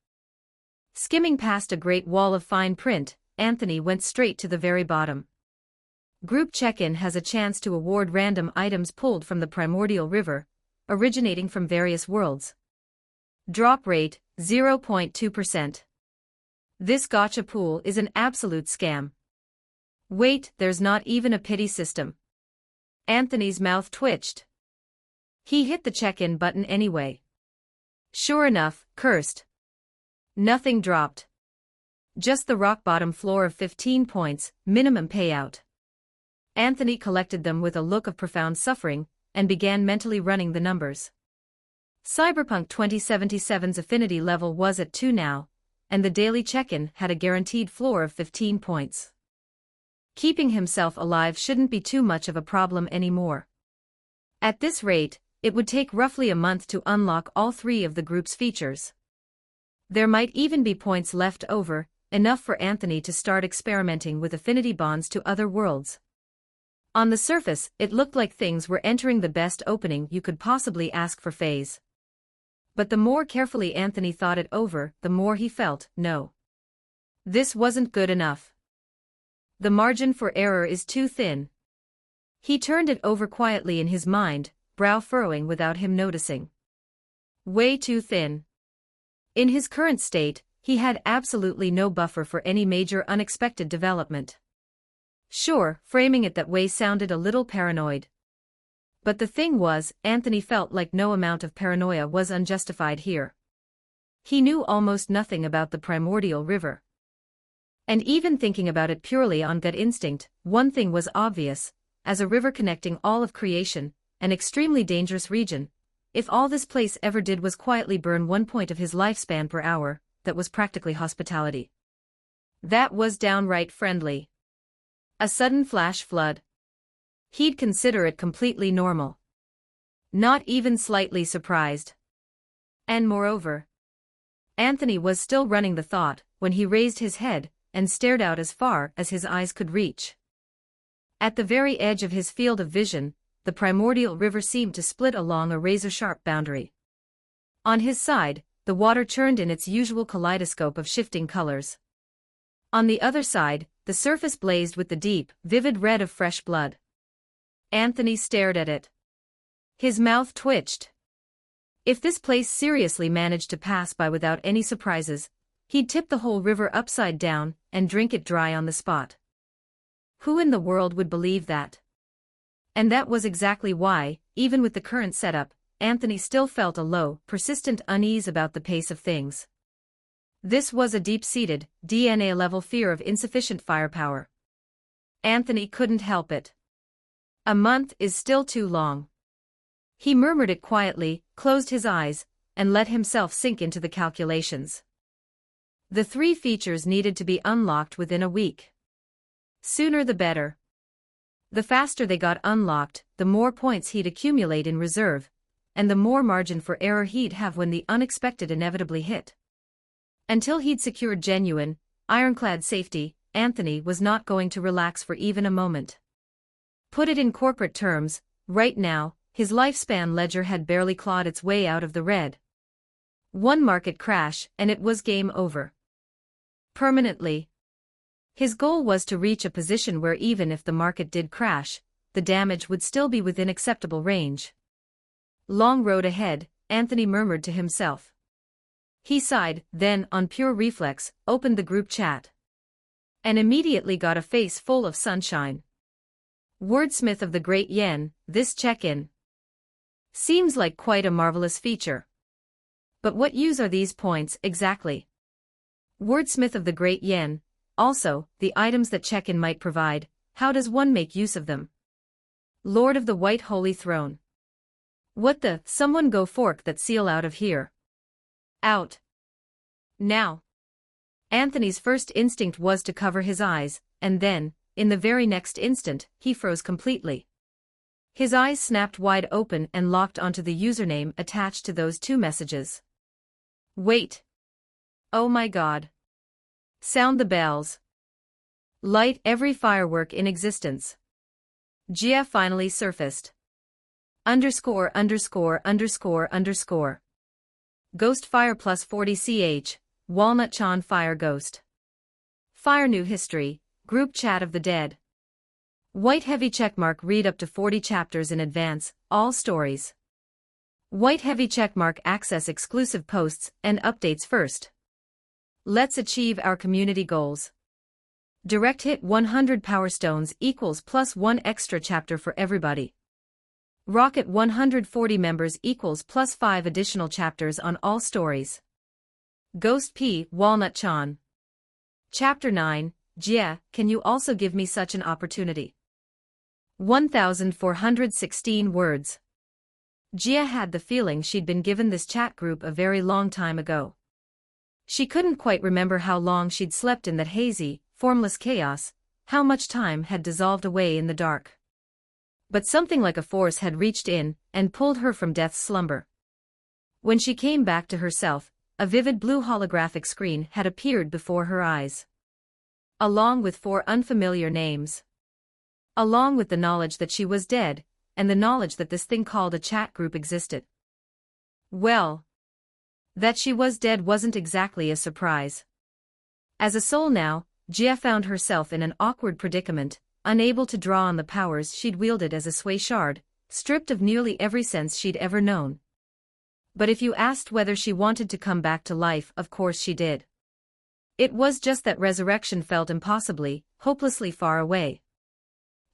Skimming past a great wall of fine print, Anthony went straight to the very bottom. Group check-in has a chance to award random items pulled from the primordial river, originating from various worlds. Drop rate, 0.2%. This gacha pool is an absolute scam. Wait, there's not even a pity system. Anthony's mouth twitched. He hit the check-in button anyway. Sure enough, cursed. Nothing dropped. Just the rock-bottom floor of 15 points, minimum payout. Anthony collected them with a look of profound suffering, and began mentally running the numbers. Cyberpunk 2077's affinity level was at 2 now, and the daily check-in had a guaranteed floor of 15 points. Keeping himself alive shouldn't be too much of a problem anymore. At this rate, it would take roughly a month to unlock all 3 of the group's features. There might even be points left over, enough for Anthony to start experimenting with affinity bonds to other worlds. On the surface, it looked like things were entering the best opening you could possibly ask for phase. But the more carefully Anthony thought it over, the more he felt, no. This wasn't good enough. The margin for error is too thin. He turned it over quietly in his mind, brow furrowing without him noticing. Way too thin. In his current state, he had absolutely no buffer for any major unexpected development. Sure, framing it that way sounded a little paranoid. But the thing was, Anthony felt like no amount of paranoia was unjustified here. He knew almost nothing about the primordial river. And even thinking about it purely on gut instinct, one thing was obvious: as a river connecting all of creation, an extremely dangerous region, if all this place ever did was quietly burn 1 point of his lifespan per hour, that was practically hospitality. That was downright friendly. A sudden flash flood. He'd consider it completely normal. Not even slightly surprised. And moreover, Anthony was still running the thought when he raised his head and stared out as far as his eyes could reach. At the very edge of his field of vision, the primordial river seemed to split along a razor-sharp boundary. On his side, the water churned in its usual kaleidoscope of shifting colors. On the other side, the surface blazed with the deep, vivid red of fresh blood. Anthony stared at it. His mouth twitched. If this place seriously managed to pass by without any surprises, he'd tip the whole river upside down and drink it dry on the spot. Who in the world would believe that? And that was exactly why, even with the current setup, Anthony still felt a low, persistent unease about the pace of things. This was a deep-seated, DNA-level fear of insufficient firepower. Anthony couldn't help it. A month is still too long. He murmured it quietly, closed his eyes, and let himself sink into the calculations. The 3 features needed to be unlocked within a week. Sooner the better. The faster they got unlocked, the more points he'd accumulate in reserve, and the more margin for error he'd have when the unexpected inevitably hit. Until he'd secured genuine, ironclad safety, Anthony was not going to relax for even a moment. Put it in corporate terms, right now, his lifespan ledger had barely clawed its way out of the red. One market crash, and it was game over. Permanently. His goal was to reach a position where even if the market did crash, the damage would still be within acceptable range. Long road ahead, Anthony murmured to himself. He sighed, then, on pure reflex, opened the group chat. And immediately got a face full of sunshine. Wordsmith of the Great Yen, this check-in seems like quite a marvelous feature. But what use are these points, exactly? Wordsmith of the Great Yen, also, the items that check-in might provide, how does one make use of them? Lord of the White Holy Throne. What the, someone go fork that seal out of here. Out. Now. Anthony's first instinct was to cover his eyes, and then, in the very next instant, he froze completely. His eyes snapped wide open and locked onto the username attached to those two messages. Wait. Oh my God. Sound the bells. Light every firework in existence. Gia finally surfaced. ________. Ghost Fire plus 40 ch. Walnut Chan Fire Ghost. Fire New History, Group Chat of the Dead. White heavy checkmark read up to 40 chapters in advance, all stories. White heavy checkmark access exclusive posts and updates first. Let's achieve our community goals. Direct hit 100 Power Stones equals plus 1 extra chapter for everybody. Rocket 140 members equals plus 5 additional chapters on all stories. Ghost P. Walnut Chan. Chapter 9, Jia, can you also give me such an opportunity? 1,416 words. Jia had the feeling she'd been given this chat group a very long time ago. She couldn't quite remember how long she'd slept in that hazy, formless chaos, how much time had dissolved away in the dark. But something like a force had reached in and pulled her from death's slumber. When she came back to herself, a vivid blue holographic screen had appeared before her eyes. Along with 4 unfamiliar names. Along with the knowledge that she was dead, and the knowledge that this thing called a chat group existed. Well, that she was dead wasn't exactly a surprise. As a soul now, Jia found herself in an awkward predicament, unable to draw on the powers she'd wielded as a sway shard, stripped of nearly every sense she'd ever known. But if you asked whether she wanted to come back to life, of course she did. It was just that resurrection felt impossibly, hopelessly far away.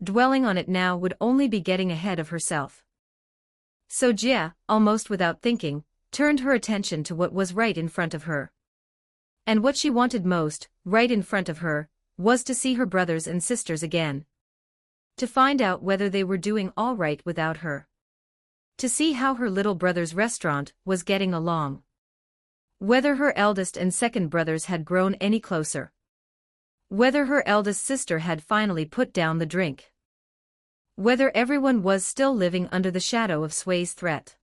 Dwelling on it now would only be getting ahead of herself. So Jia, almost without thinking, turned her attention to what was right in front of her. And what she wanted most, right in front of her, was to see her brothers and sisters again. To find out whether they were doing all right without her. To see how her little brother's restaurant was getting along. Whether her eldest and second brothers had grown any closer. Whether her eldest sister had finally put down the drink. Whether everyone was still living under the shadow of Sway's threat.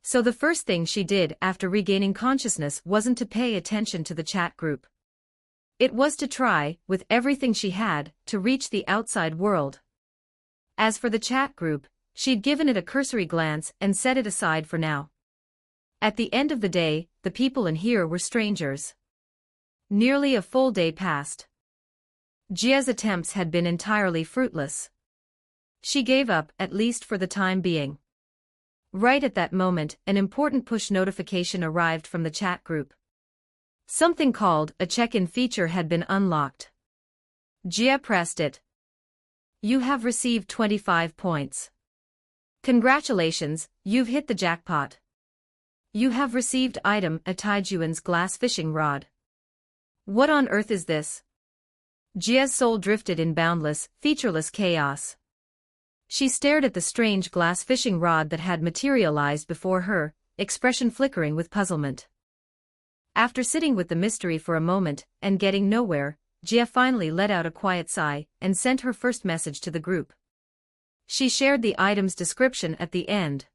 So the first thing she did after regaining consciousness wasn't to pay attention to the chat group. It was to try, with everything she had, to reach the outside world. As for the chat group, she'd given it a cursory glance and set it aside for now. At the end of the day, the people in here were strangers. Nearly a full day passed. Jia's attempts had been entirely fruitless. She gave up, at least for the time being. Right at that moment, an important push notification arrived from the chat group. Something called a check-in feature had been unlocked. Jia pressed it. You have received 25 points. Congratulations, you've hit the jackpot. You have received item a Taijuan's glass fishing rod. What on earth is this? Jia's soul drifted in boundless, featureless chaos. She stared at the strange glass fishing rod that had materialized before her, expression flickering with puzzlement. After sitting with the mystery for a moment and getting nowhere, Jia finally let out a quiet sigh and sent her first message to the group. She shared the item's description at the end.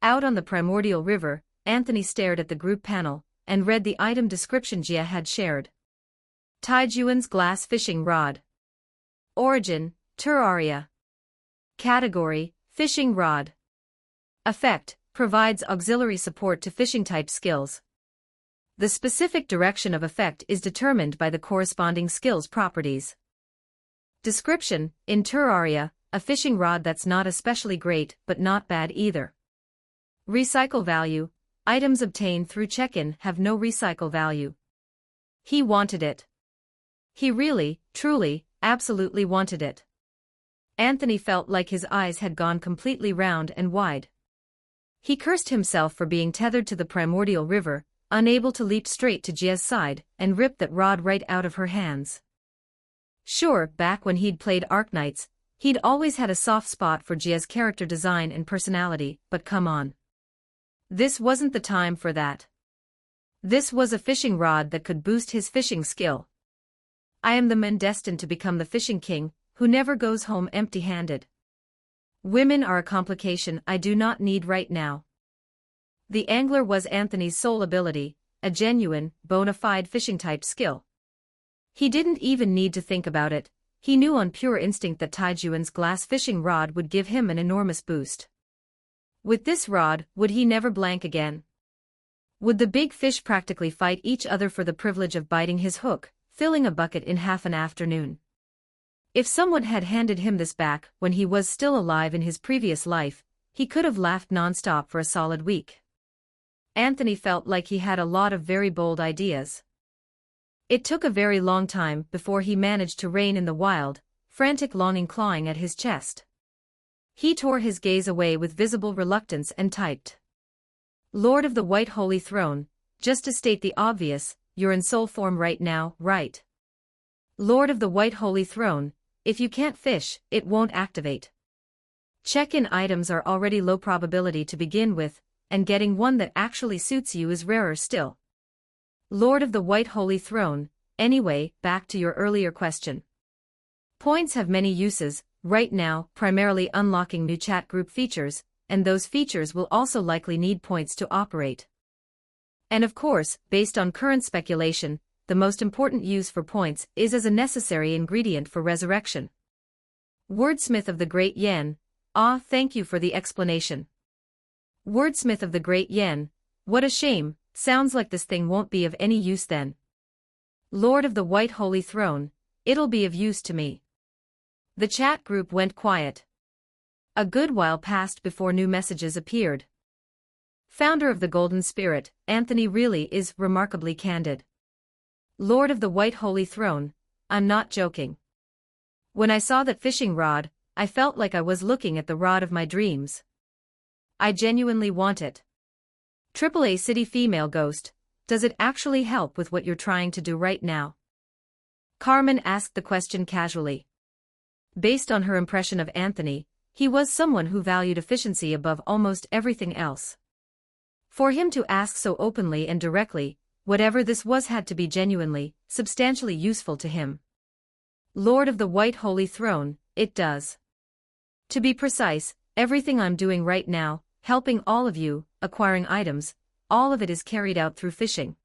Out on the primordial river, Anthony stared at the group panel and read the item description Jia had shared. Taijuan's glass fishing rod. Origin, Terraria. Category, fishing rod. Effect, provides auxiliary support to fishing-type skills. The specific direction of effect is determined by the corresponding skill's properties. Description, in Terraria, a fishing rod that's not especially great but not bad either. Recycle value, items obtained through check-in have no recycle value. He wanted it. He really, truly, absolutely wanted it. Anthony felt like his eyes had gone completely round and wide. He cursed himself for being tethered to the primordial river, unable to leap straight to Jia's side and rip that rod right out of her hands. Sure, back when he'd played Arknights, he'd always had a soft spot for Jia's character design and personality, but come on. This wasn't the time for that. This was a fishing rod that could boost his fishing skill. I am the man destined to become the fishing king, who never goes home empty-handed. Women are a complication I do not need right now. The angler was Anthony's sole ability, a genuine, bona fide fishing-type skill. He didn't even need to think about it, he knew on pure instinct that Taijuan's glass fishing rod would give him an enormous boost. With this rod, would he never blank again? Would the big fish practically fight each other for the privilege of biting his hook, filling a bucket in half an afternoon? If someone had handed him this back when he was still alive in his previous life, he could have laughed non-stop for a solid week. Anthony felt like he had a lot of very bold ideas. It took a very long time before he managed to rein in the wild, frantic longing clawing at his chest. He tore his gaze away with visible reluctance and typed. Lord of the White Holy Throne, just to state the obvious, you're in soul form right now, right? Lord of the White Holy Throne, if you can't fish, it won't activate. Check-in items are already low probability to begin with, and getting one that actually suits you is rarer still. Lord of the White Holy Throne, anyway, back to your earlier question. Points have many uses, right now, primarily unlocking new chat group features, and those features will also likely need points to operate. And of course, based on current speculation, the most important use for points is as a necessary ingredient for resurrection. Wordsmith of the Great Yen, thank you for the explanation. Wordsmith of the Great Yen, what a shame, sounds like this thing won't be of any use then. Lord of the White Holy Throne, it'll be of use to me. The chat group went quiet. A good while passed before new messages appeared. Founder of the Golden Spirit, Anthony really is remarkably candid. Lord of the White Holy Throne, I'm not joking. When I saw that fishing rod, I felt like I was looking at the rod of my dreams. I genuinely want it. AAA City Female Ghost, does it actually help with what you're trying to do right now? Carmen asked the question casually. Based on her impression of Anthony, he was someone who valued efficiency above almost everything else. For him to ask so openly and directly, whatever this was had to be genuinely, substantially useful to him. Lord of the White Holy Throne, it does. To be precise, everything I'm doing right now, helping all of you, acquiring items, all of it is carried out through fishing.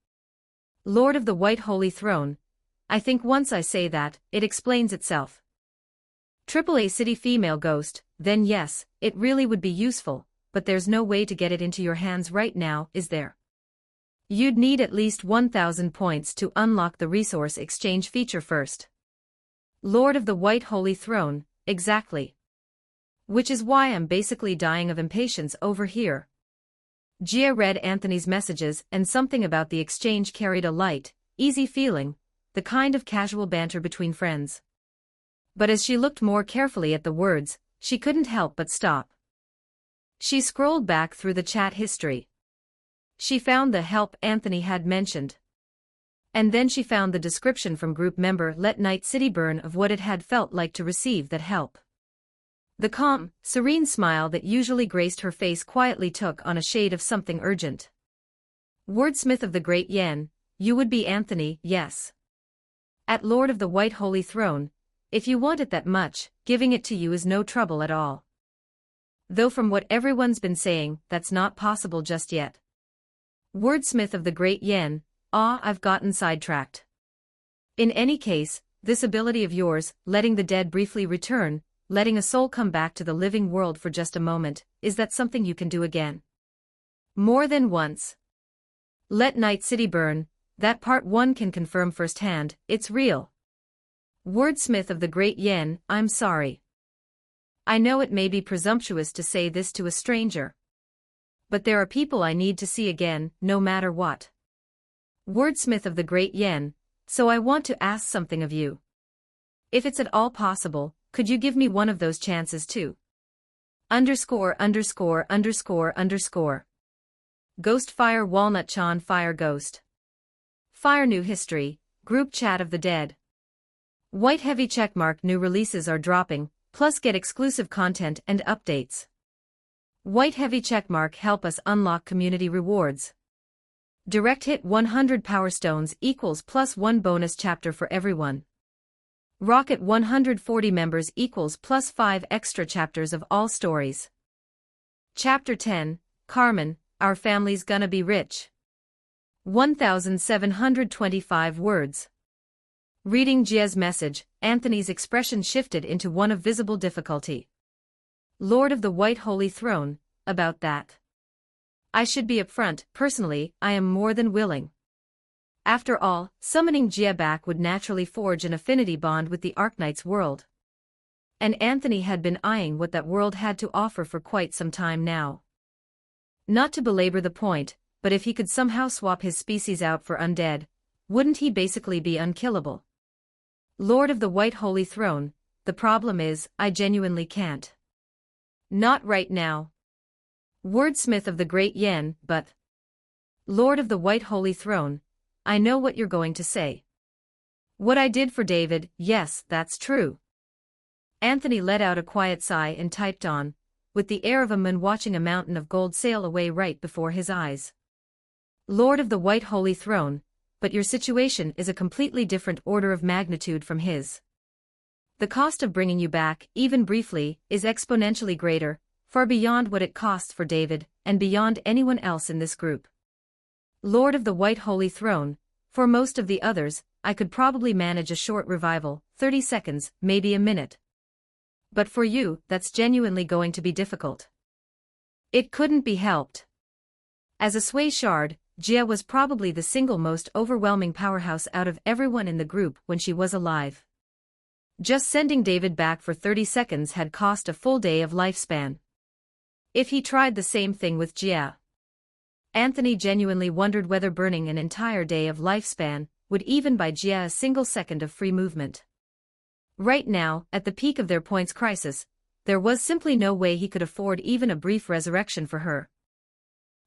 Lord of the White Holy Throne, I think once I say that, it explains itself. AAA City Female Ghost, then yes, it really would be useful, but there's no way to get it into your hands right now, is there? You'd need at least 1,000 points to unlock the resource exchange feature first. Lord of the White Holy Throne, exactly. Which is why I'm basically dying of impatience over here. Gia read Anthony's messages and something about the exchange carried a light, easy feeling, the kind of casual banter between friends. But as she looked more carefully at the words, she couldn't help but stop. She scrolled back through the chat history. She found the help Anthony had mentioned. And then she found the description from group member Let Night City Burn of what it had felt like to receive that help. The calm, serene smile that usually graced her face quietly took on a shade of something urgent. Wordsmith of the Great Yen, you would be Anthony, yes. At Lord of the White Holy Throne, if you want it that much, giving it to you is no trouble at all. Though from what everyone's been saying, that's not possible just yet. Wordsmith of the Great Yen, I've gotten sidetracked. In any case, this ability of yours, letting the dead briefly return, letting a soul come back to the living world for just a moment, is that something you can do again? More than once. Let Night City Burn, that part one can confirm firsthand, it's real. Wordsmith of the Great Yen, I'm sorry. I know it may be presumptuous to say this to a stranger. But there are people I need to see again, no matter what. Wordsmith of the Great Yen, so I want to ask something of you. If it's at all possible, could you give me one of those chances too? ________. Ghostfire Walnut Chan Fire Ghost. Fire New History, Group Chat of the Dead. White heavy checkmark new releases are dropping, plus get exclusive content and updates. White heavy checkmark help us unlock community rewards. Direct hit 100 Power Stones equals +1 bonus chapter for everyone. Rocket 140 members equals +5 extra chapters of all stories. Chapter 10, Carmen, Our Family's Gonna Be Rich. 1,725 words. Reading Gia's message, Anthony's expression shifted into one of visible difficulty. Lord of the White Holy Throne, about that. I should be upfront, personally, I am more than willing. After all, summoning Gia back would naturally forge an affinity bond with the Arknight's world. And Anthony had been eyeing what that world had to offer for quite some time now. Not to belabor the point, but if he could somehow swap his species out for undead, wouldn't he basically be unkillable? Lord of the White Holy Throne, the problem is, I genuinely can't. Not right now. Wordsmith of the Great Yen, but... Lord of the White Holy Throne, I know what you're going to say. What I did for David, yes, that's true. Anthony let out a quiet sigh and typed on, with the air of a man watching a mountain of gold sail away right before his eyes. Lord of the White Holy Throne, but your situation is a completely different order of magnitude from his. The cost of bringing you back, even briefly, is exponentially greater, far beyond what it costs for David, and beyond anyone else in this group. Lord of the White Holy Throne, for most of the others, I could probably manage a short revival, 30 seconds, maybe a minute. But for you, that's genuinely going to be difficult. It couldn't be helped. As a Sway Shard, Gia was probably the single most overwhelming powerhouse out of everyone in the group when she was alive. Just sending David back for 30 seconds had cost a full day of lifespan. If he tried the same thing with Gia, Anthony genuinely wondered whether burning an entire day of lifespan would even buy Gia a single second of free movement. Right now, at the peak of their points crisis, there was simply no way he could afford even a brief resurrection for her.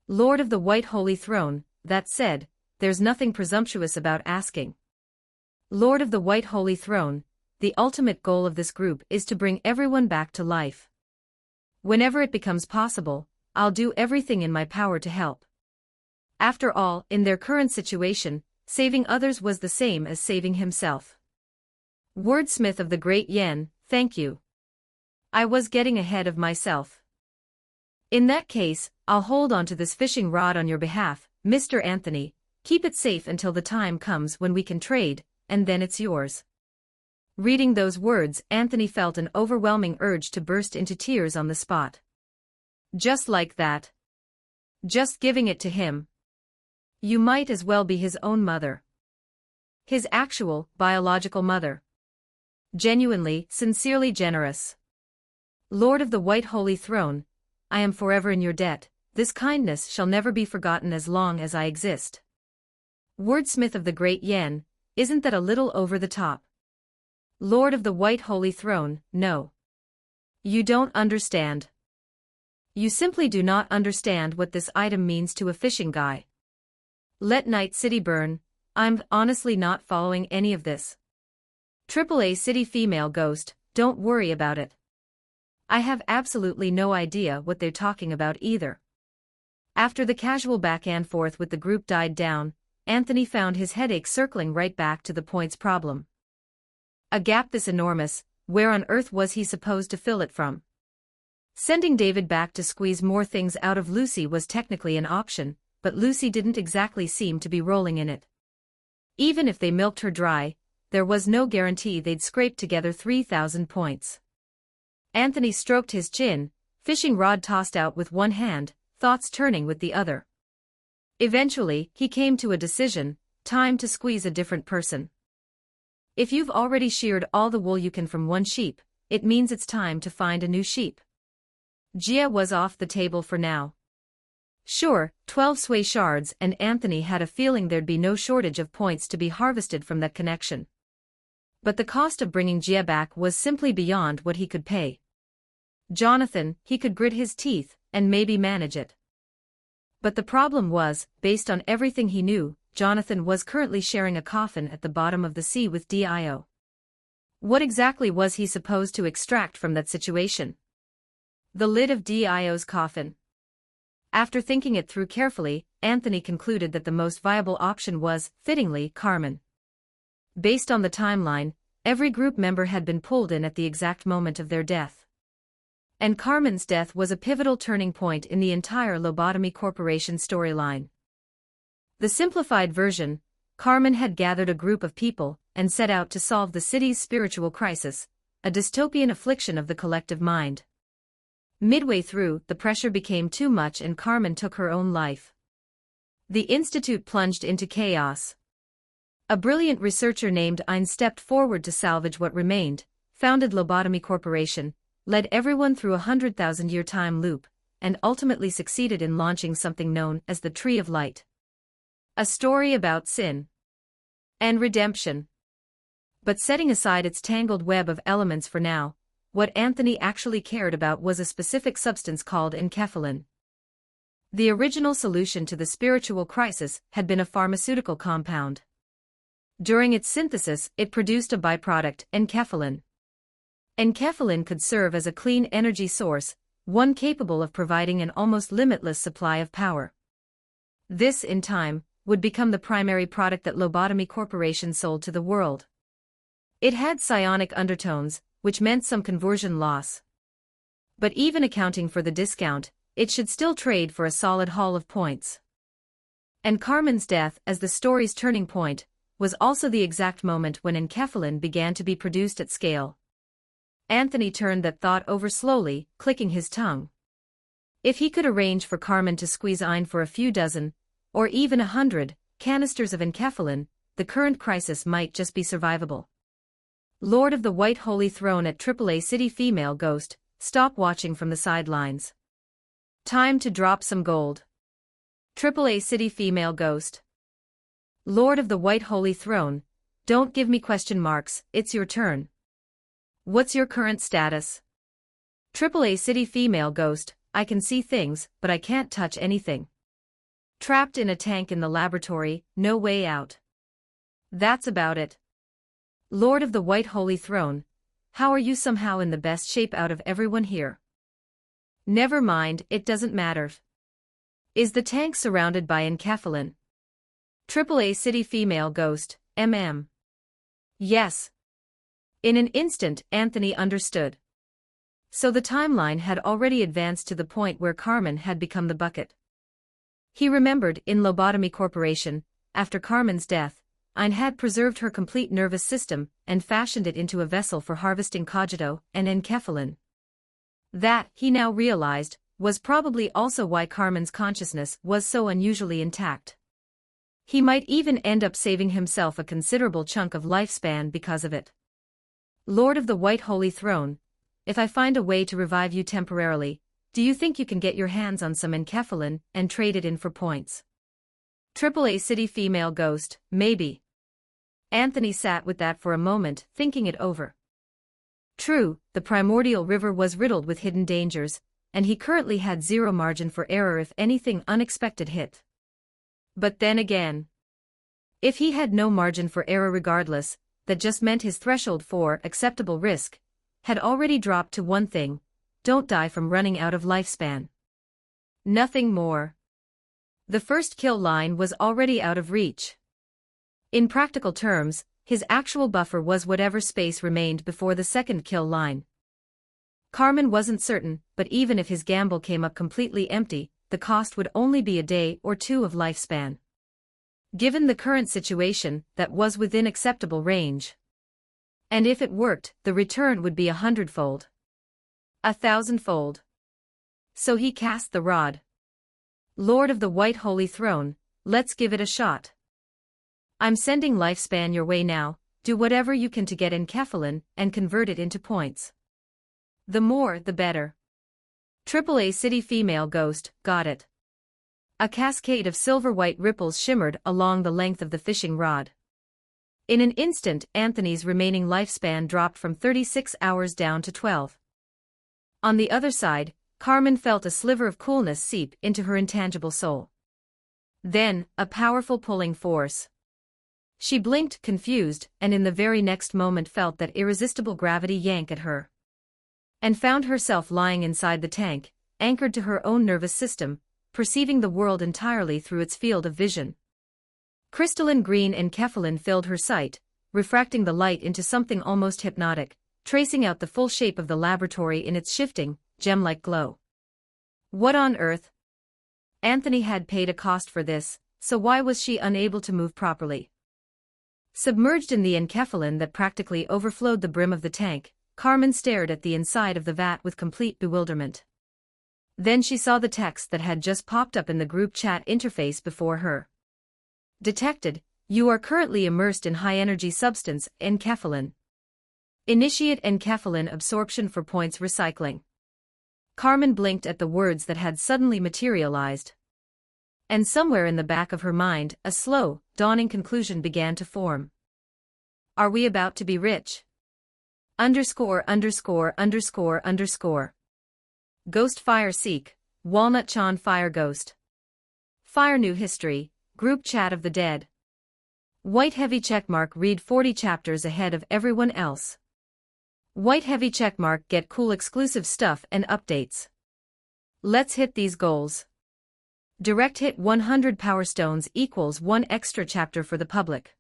Lord of the White Holy Throne, that said, there's nothing presumptuous about asking. Lord of the White Holy Throne, the ultimate goal of this group is to bring everyone back to life. Whenever it becomes possible, I'll do everything in my power to help. After all, in their current situation, saving others was the same as saving himself. Wordsmith of the Great Yen, thank you. I was getting ahead of myself. In that case, I'll hold on to this fishing rod on your behalf, Mr. Anthony, keep it safe until the time comes when we can trade, and then it's yours. Reading those words, Anthony felt an overwhelming urge to burst into tears on the spot. Just like that. Just giving it to him. You might as well be his own mother. His actual, biological mother. Genuinely, sincerely generous. Lord of the White Holy Throne, I am forever in your debt, this kindness shall never be forgotten as long as I exist. Wordsmith of the Great Yen, isn't that a little over the top? Lord of the White Holy Throne, no. You don't understand. You simply do not understand what this item means to a fishing guy. Let Night City burn, I'm honestly not following any of this. AAA City Female Ghost, don't worry about it. I have absolutely no idea what they're talking about either. After the casual back and forth with the group died down, Anthony found his headache circling right back to the points problem. A gap this enormous, where on earth was he supposed to fill it from? Sending David back to squeeze more things out of Lucy was technically an option, but Lucy didn't exactly seem to be rolling in it. Even if they milked her dry, there was no guarantee they'd scrape together 3,000 points. Anthony stroked his chin, fishing rod tossed out with one hand, thoughts turning with the other. Eventually, he came to a decision, time to squeeze a different person. If you've already sheared all the wool you can from one sheep, it means it's time to find a new sheep. Gia was off the table for now. Sure, 12 Sway Shards, and Anthony had a feeling there'd be no shortage of points to be harvested from that connection. But the cost of bringing Gia back was simply beyond what he could pay. Jonathan, he could grit his teeth, and maybe manage it. But the problem was, based on everything he knew, Jonathan was currently sharing a coffin at the bottom of the sea with Dio. What exactly was he supposed to extract from that situation? The lid of Dio's coffin. After thinking it through carefully, Anthony concluded that the most viable option was, fittingly, Carmen. Based on the timeline, every group member had been pulled in at the exact moment of their death. And Carmen's death was a pivotal turning point in the entire Lobotomy Corporation storyline. The simplified version, Carmen had gathered a group of people and set out to solve the city's spiritual crisis, a dystopian affliction of the collective mind. Midway through, the pressure became too much and Carmen took her own life. The institute plunged into chaos. A brilliant researcher named Ein stepped forward to salvage what remained, founded Lobotomy Corporation, led everyone through a 100,000-year time loop, and ultimately succeeded in launching something known as the Tree of Light. A story about sin and redemption. But setting aside its tangled web of elements for now, what Anthony actually cared about was a specific substance called enkephalin. The original solution to the spiritual crisis had been a pharmaceutical compound. During its synthesis, it produced a byproduct, enkephalin. Enkephalin could serve as a clean energy source, one capable of providing an almost limitless supply of power. This, in time, would become the primary product that Lobotomy Corporation sold to the world. It had psionic undertones, which meant some conversion loss. But even accounting for the discount, it should still trade for a solid haul of points. And Carmen's death, as the story's turning point, was also the exact moment when enkephalin began to be produced at scale. Anthony turned that thought over slowly, clicking his tongue. If he could arrange for Carmen to squeeze Ein for a few dozen, or even 100, canisters of enkephalin, the current crisis might just be survivable. Lord of the White Holy Throne at AAA City Female Ghost, stop watching from the sidelines. Time to drop some gold. AAA City Female Ghost. Lord of the White Holy Throne, don't give me question marks, it's your turn. What's your current status? AAA City Female Ghost, I can see things, but I can't touch anything. Trapped in a tank in the laboratory, no way out. That's about it. Lord of the White Holy Throne, how are you somehow in the best shape out of everyone here? Never mind, it doesn't matter. Is the tank surrounded by enkephalin? AAA City Female Ghost, Yes. In an instant, Anthony understood. So the timeline had already advanced to the point where Carmen had become the bucket. He remembered, in Lobotomy Corporation, after Carmen's death, Ein had preserved her complete nervous system and fashioned it into a vessel for harvesting cogito and enkephalin. That, he now realized, was probably also why Carmen's consciousness was so unusually intact. He might even end up saving himself a considerable chunk of lifespan because of it. Lord of the White Holy Throne, if I find a way to revive you temporarily, do you think you can get your hands on some enkephalin and trade it in for points? AAA City Female Ghost, maybe. Anthony sat with that for a moment, thinking it over. True, the primordial river was riddled with hidden dangers, and he currently had zero margin for error if anything unexpected hit. But then again, if he had no margin for error regardless, that just meant his threshold for acceptable risk had already dropped to one thing: don't die from running out of lifespan. Nothing more. The first kill line was already out of reach. In practical terms, his actual buffer was whatever space remained before the second kill line. Carmen wasn't certain, but even if his gamble came up completely empty, the cost would only be a day or two of lifespan. Given the current situation, that was within acceptable range. And if it worked, the return would be 100-fold. 1,000-fold. So he cast the rod. Lord of the White Holy Throne, let's give it a shot. I'm sending lifespan your way now, do whatever you can to get enkephalin and convert it into points. The more, the better. AAA City Female Ghost, got it. A cascade of silver-white ripples shimmered along the length of the fishing rod. In an instant, Anthony's remaining lifespan dropped from 36 hours down to 12. On the other side, Carmen felt a sliver of coolness seep into her intangible soul. Then, a powerful pulling force. She blinked, confused, and in the very next moment felt that irresistible gravity yank at her. And found herself lying inside the tank, anchored to her own nervous system, perceiving the world entirely through its field of vision. Crystalline green enkephalin filled her sight, refracting the light into something almost hypnotic, tracing out the full shape of the laboratory in its shifting, gem-like glow. What on earth? Anthony had paid a cost for this, so why was she unable to move properly? Submerged in the enkephalin that practically overflowed the brim of the tank, Carmen stared at the inside of the vat with complete bewilderment. Then she saw the text that had just popped up in the group chat interface before her. Detected, you are currently immersed in high-energy substance, enkephalin. Initiate enkephalin absorption for points recycling. Carmen blinked at the words that had suddenly materialized. And somewhere in the back of her mind, a slow, dawning conclusion began to form. Are we about to be rich? _______. Ghost Fire Seek, Walnut Chan Fire Ghost. Fire New History, Group Chat of the Dead. White heavy checkmark read 40 chapters ahead of everyone else. White heavy checkmark get cool exclusive stuff and updates. Let's hit these goals. Direct hit 100 Power Stones equals 1 extra chapter for the public.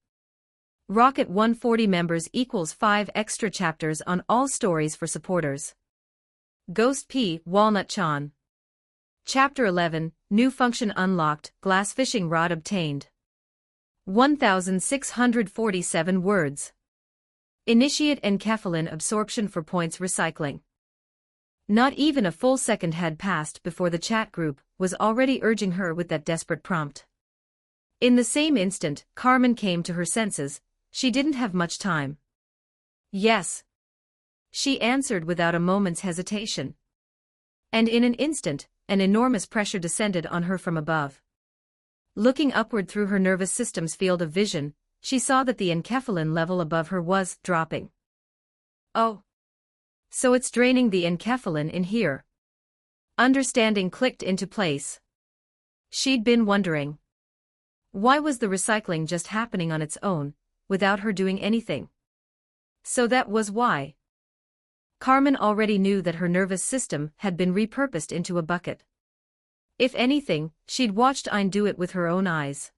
Rocket 140 members equals 5 extra chapters on all stories for supporters. Ghost P. Walnut Chan. Chapter 11, New Function Unlocked, Glass Fishing Rod Obtained. 1,647 words. Initiate enkephalin absorption for points recycling. Not even a full second had passed before the chat group was already urging her with that desperate prompt. In the same instant, Carmen came to her senses. She didn't have much time. Yes. She answered without a moment's hesitation. And in an instant, an enormous pressure descended on her from above. Looking upward through her nervous system's field of vision, she saw that the enkephalin level above her was dropping. Oh. So it's draining the enkephalin in here. Understanding clicked into place. She'd been wondering. Why was the recycling just happening on its own, without her doing anything? So that was why. Carmen already knew that her nervous system had been repurposed into a bucket. If anything, she'd watched Ayn do it with her own eyes.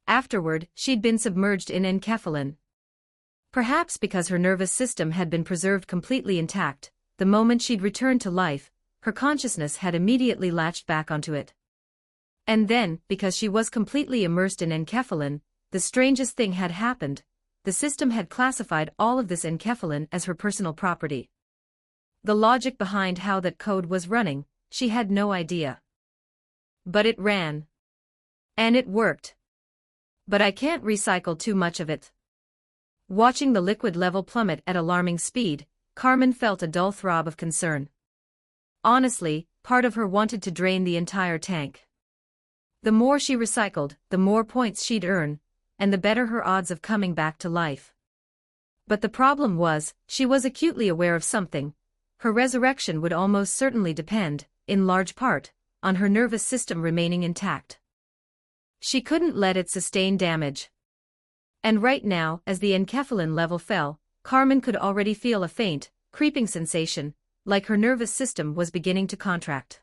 Afterward, she'd been submerged in enkephalin. Perhaps because her nervous system had been preserved completely intact, the moment she'd returned to life, her consciousness had immediately latched back onto it. And then, because she was completely immersed in enkephalin, the strangest thing had happened. The system had classified all of this enkephalin as her personal property. The logic behind how that code was running, she had no idea. But it ran. And it worked. But I can't recycle too much of it. Watching the liquid level plummet at alarming speed, Carmen felt a dull throb of concern. Honestly, part of her wanted to drain the entire tank. The more she recycled, the more points she'd earn, and the better her odds of coming back to life. But the problem was, she was acutely aware of something. Her resurrection would almost certainly depend, in large part, on her nervous system remaining intact. She couldn't let it sustain damage. And right now, as the enkephalin level fell, Carmen could already feel a faint, creeping sensation, like her nervous system was beginning to contract.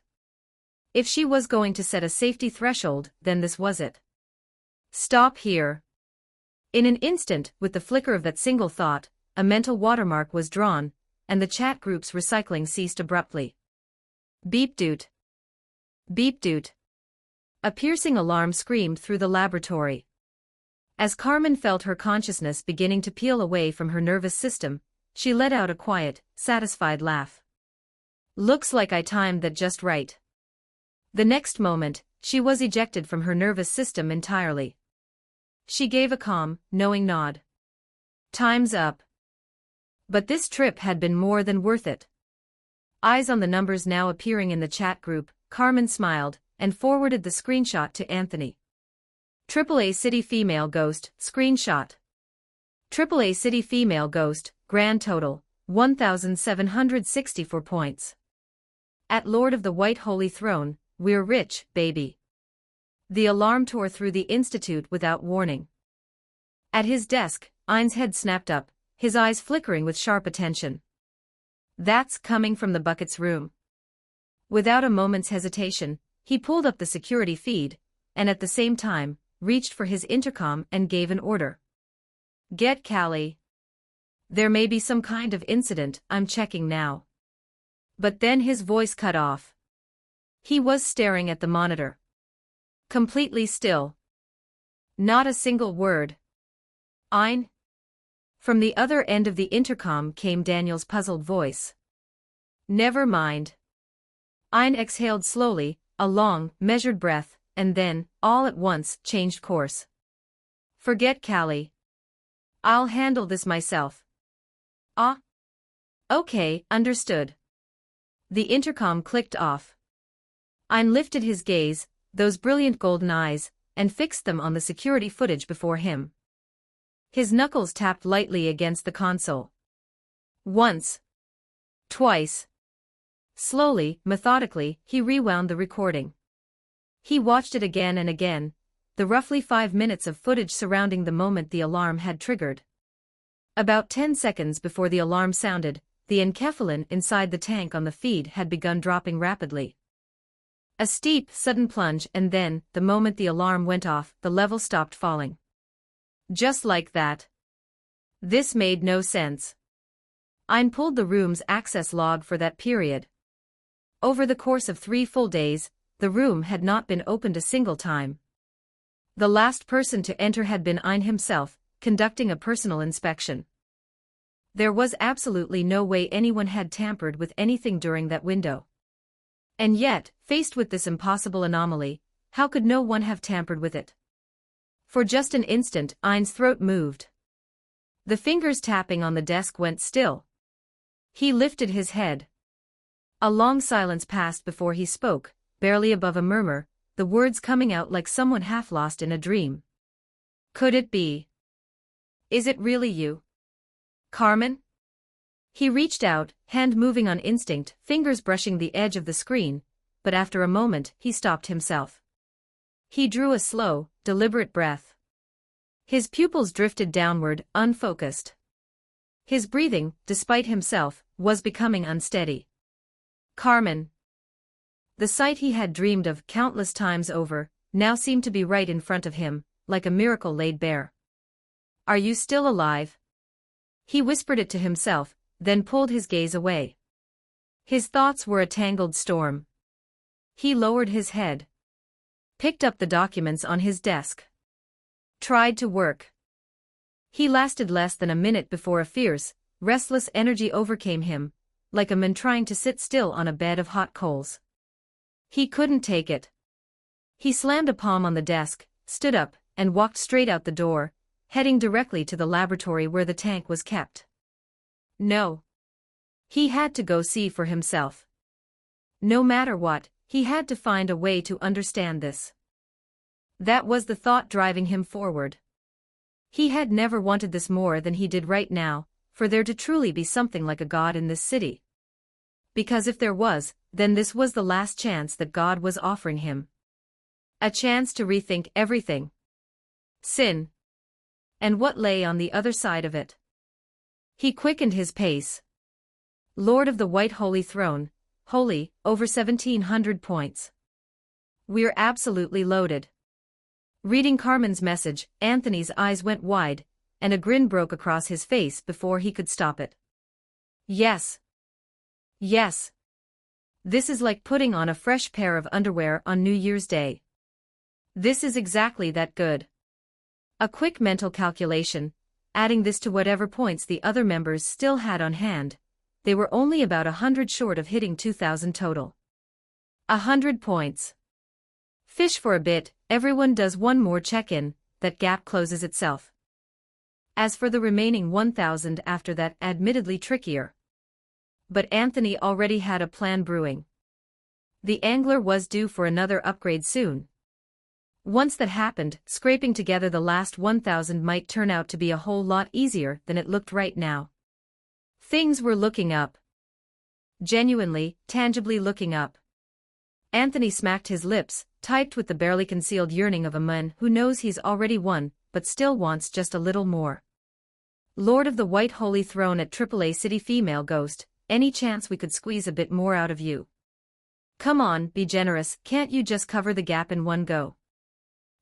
If she was going to set a safety threshold, then this was it. Stop here. In an instant, with the flicker of that single thought, a mental watermark was drawn, and the chat group's recycling ceased abruptly. Beep doot. Beep doot. A piercing alarm screamed through the laboratory. As Carmen felt her consciousness beginning to peel away from her nervous system, she let out a quiet, satisfied laugh. Looks like I timed that just right. The next moment, she was ejected from her nervous system entirely. She gave a calm, knowing nod. Time's up. But this trip had been more than worth it. Eyes on the numbers now appearing in the chat group, Carmen smiled, and forwarded the screenshot to Anthony. AAA City Female Ghost, screenshot. AAA City Female Ghost, grand total, 1,764 points. At Lord of the White Holy Throne, we're rich, baby. The alarm tore through the institute without warning. At his desk, Ayn's head snapped up, his eyes flickering with sharp attention. That's coming from the bucket's room. Without a moment's hesitation, He pulled up the security feed, and at the same time, reached for his intercom and gave an order. "Get Callie. There may be some kind of incident, I'm checking now." But then his voice cut off. He was staring at the monitor. Completely still. Not a single word. "Ein?" From the other end of the intercom came Daniel's puzzled voice. "Never mind." Ein exhaled slowly, a long, measured breath, and then, all at once, changed course. "Forget Callie. I'll handle this myself." "Ah? Okay, understood." The intercom clicked off. Ein lifted his gaze, those brilliant golden eyes, and fixed them on the security footage before him. His knuckles tapped lightly against the console. Once. Twice. Slowly, methodically, he rewound the recording. He watched it again and again, the roughly 5 minutes of footage surrounding the moment the alarm had triggered. About 10 seconds before the alarm sounded, the enkephalin inside the tank on the feed had begun dropping rapidly. A steep, sudden plunge, and then, the moment the alarm went off, the level stopped falling. Just like that. This made no sense. Ein pulled the room's access log for that period. Over the course of 3 full days, the room had not been opened a single time. The last person to enter had been Ein himself, conducting a personal inspection. There was absolutely no way anyone had tampered with anything during that window. And yet, faced with this impossible anomaly, how could no one have tampered with it? For just an instant, Ein's throat moved. The fingers tapping on the desk went still. He lifted his head. A long silence passed before he spoke, barely above a murmur, the words coming out like someone half lost in a dream. "Could it be? Is it really you? Carmen?" He reached out, hand moving on instinct, fingers brushing the edge of the screen, but after a moment, he stopped himself. He drew a slow, deliberate breath. His pupils drifted downward, unfocused. His breathing, despite himself, was becoming unsteady. Carmen. The sight he had dreamed of countless times over, now seemed to be right in front of him, like a miracle laid bare. "Are you still alive?" He whispered it to himself, then pulled his gaze away. His thoughts were a tangled storm. He lowered his head. Picked up the documents on his desk. Tried to work. He lasted less than a minute before a fierce, restless energy overcame him, like a man trying to sit still on a bed of hot coals. He couldn't take it. He slammed a palm on the desk, stood up, and walked straight out the door, heading directly to the laboratory where the tank was kept. No. He had to go see for himself. No matter what, he had to find a way to understand this. That was the thought driving him forward. He had never wanted this more than he did right now, for there to truly be something like a God in this city. Because if there was, then this was the last chance that God was offering him. A chance to rethink everything. Sin. And what lay on the other side of it. He quickened his pace. Lord of the White Holy Throne, holy, over 1,700 points. We're absolutely loaded. Reading Carmen's message, Anthony's eyes went wide, and a grin broke across his face before he could stop it. Yes. Yes. This is like putting on a fresh pair of underwear on New Year's Day. This is exactly that good. A quick mental calculation, adding this to whatever points the other members still had on hand, they were only about 100 short of hitting 2,000 total. 100 points. Fish for a bit, everyone does one more check-in, that gap closes itself. As for the remaining 1,000 after that, admittedly trickier. But Anthony already had a plan brewing. The angler was due for another upgrade soon. Once that happened, scraping together the last 1,000 might turn out to be a whole lot easier than it looked right now. Things were looking up. Genuinely, tangibly looking up. Anthony smacked his lips, typed with the barely concealed yearning of a man who knows he's already won, but still wants just a little more. Lord of the White Holy Throne at AAA City Female Ghost, any chance we could squeeze a bit more out of you? Come on, be generous, can't you just cover the gap in one go?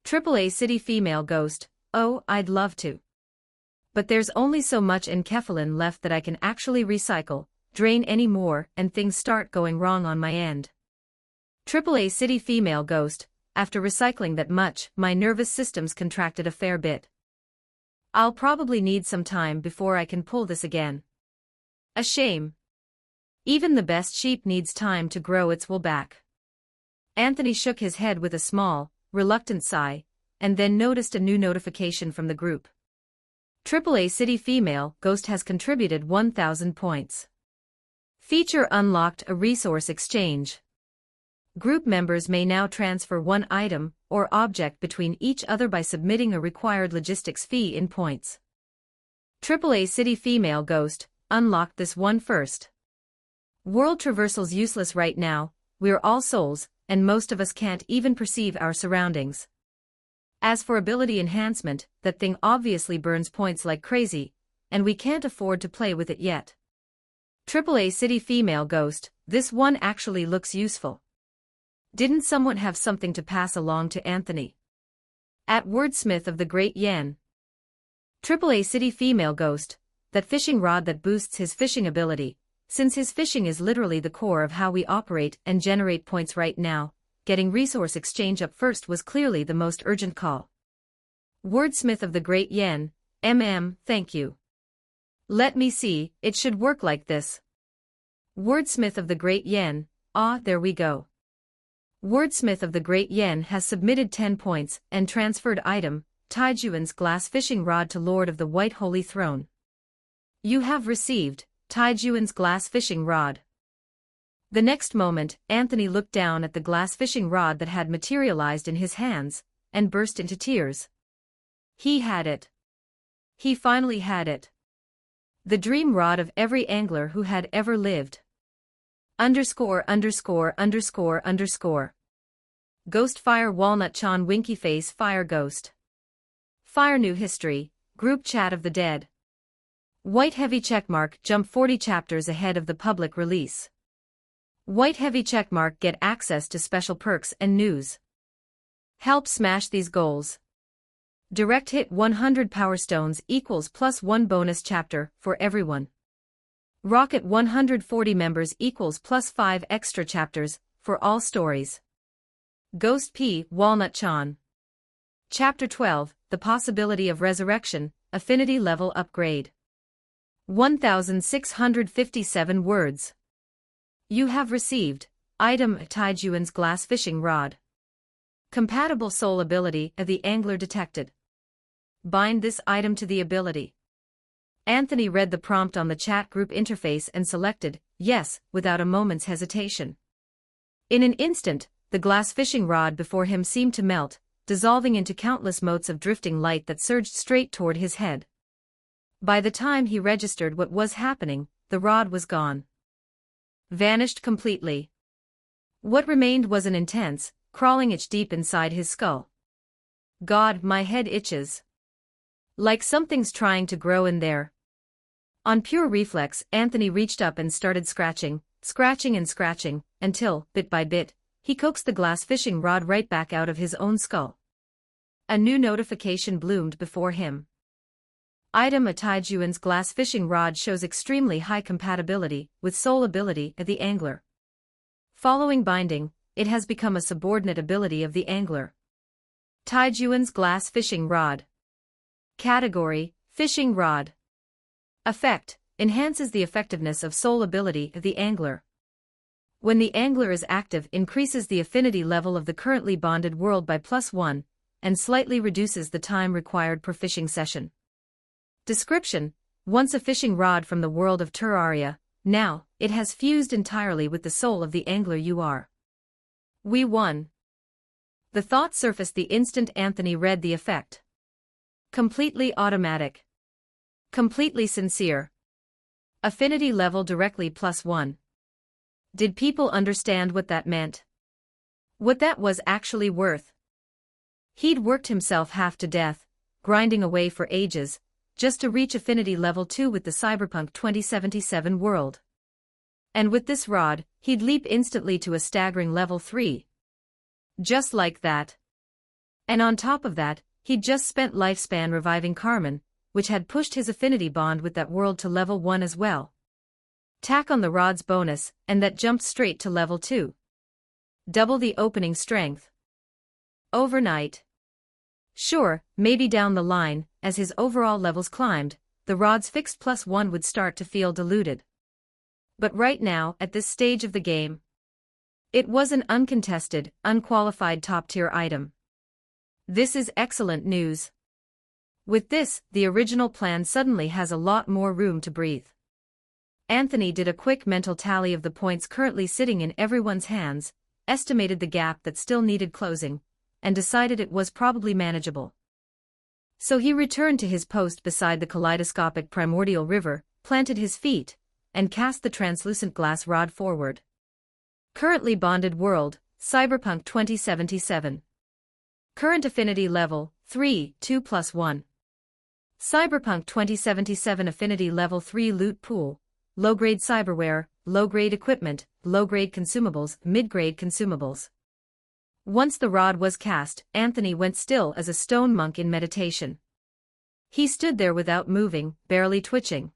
AAA City Female Ghost, oh, I'd love to. But there's only so much enkephalin left that I can actually recycle, drain any more, and things start going wrong on my end. AAA City Female Ghost, after recycling that much, my nervous system's contracted a fair bit. I'll probably need some time before I can pull this again. A shame. Even the best sheep needs time to grow its wool back. Anthony shook his head with a small, reluctant sigh, and then noticed a new notification from the group. AAA City Female Ghost has contributed 1,000 points. Feature unlocked, a resource exchange. Group members may now transfer one item or object between each other by submitting a required logistics fee in points. AAA City Female Ghost, unlocked this one first. World traversal's useless right now, we're all souls, and most of us can't even perceive our surroundings. As for ability enhancement, that thing obviously burns points like crazy, and we can't afford to play with it yet. AAA City Female Ghost, this one actually looks useful. Didn't someone have something to pass along to Anthony? At Wordsmith of the Great Yen. AAA City Female Ghost, that fishing rod that boosts his fishing ability, since his fishing is literally the core of how we operate and generate points right now, getting resource exchange up first was clearly the most urgent call. Wordsmith of the Great Yen, thank you. Let me see, it should work like this. Wordsmith of the Great Yen, there we go. Wordsmith of the Great Yen has submitted 10 points and transferred item, Taijuan's glass fishing rod to Lord of the White Holy Throne. You have received Taijuan's glass fishing rod. The next moment, Anthony looked down at the glass fishing rod that had materialized in his hands, and burst into tears. He had it. He finally had it. The dream rod of every angler who had ever lived. ______. Ghost Fire Walnut Chan Winky Face Fire Ghost. Fire New History, Group Chat of the Dead. White Heavy Checkmark jump 40 chapters ahead of the public release. White Heavy Checkmark get access to special perks and news. Help smash these goals. Direct hit 100 Power Stones equals +1 bonus chapter for everyone. Rocket 140 members equals +5 extra chapters for all stories. Ghost P. Walnut Chan. Chapter 12, The Possibility of Resurrection, Affinity Level Upgrade. 1,657 words. You have received item Taijuan's glass fishing rod. Compatible soul ability of the angler detected. Bind this item to the ability. Anthony read the prompt on the chat group interface and selected yes without a moment's hesitation. In an instant, the glass fishing rod before him seemed to melt, dissolving into countless motes of drifting light that surged straight toward his head. By the time he registered what was happening, the rod was gone. Vanished completely. What remained was an intense, crawling itch deep inside his skull. God, my head itches. Like something's trying to grow in there. On pure reflex, Anthony reached up and started scratching, until, bit by bit, he coaxed the glass fishing rod right back out of his own skull. A new notification bloomed before him. Item Taijuan's glass fishing rod shows extremely high compatibility with soul ability of the angler. Following binding, it has become a subordinate ability of the angler. Taijuan's glass fishing rod. Category, fishing rod. Effect, enhances the effectiveness of soul ability of the angler. When the angler is active, increases the affinity level of the currently bonded world by +1, and slightly reduces the time required per fishing session. Description, once a fishing rod from the world of Terraria, now, it has fused entirely with the soul of the angler you are. We won. The thought surfaced the instant Anthony read the effect. Completely automatic. Completely sincere. Affinity level directly +1. Did people understand what that meant? What that was actually worth? He'd worked himself half to death, grinding away for ages, just to reach affinity level 2 with the Cyberpunk 2077 world. And with this rod, he'd leap instantly to a staggering level 3. Just like that. And on top of that, he'd just spent lifespan reviving Carmen, which had pushed his affinity bond with that world to level 1 as well. Tack on the rod's bonus, and that jumped straight to level 2. Double the opening strength. Overnight. Sure, maybe down the line, as his overall levels climbed, the rod's fixed +1 would start to feel diluted. But right now, at this stage of the game, it was an uncontested, unqualified top-tier item. This is excellent news. With this, the original plan suddenly has a lot more room to breathe. Anthony did a quick mental tally of the points currently sitting in everyone's hands, estimated the gap that still needed closing, and decided it was probably manageable. So he returned to his post beside the kaleidoscopic primordial river, planted his feet, and cast the translucent glass rod forward. Currently bonded world, Cyberpunk 2077. Current affinity level, 3, 2 + 1. Cyberpunk 2077 affinity level 3 loot pool, low-grade cyberware, low-grade equipment, low-grade consumables, mid-grade consumables. Once the rod was cast, Anthony went still as a stone monk in meditation. He stood there without moving, barely twitching.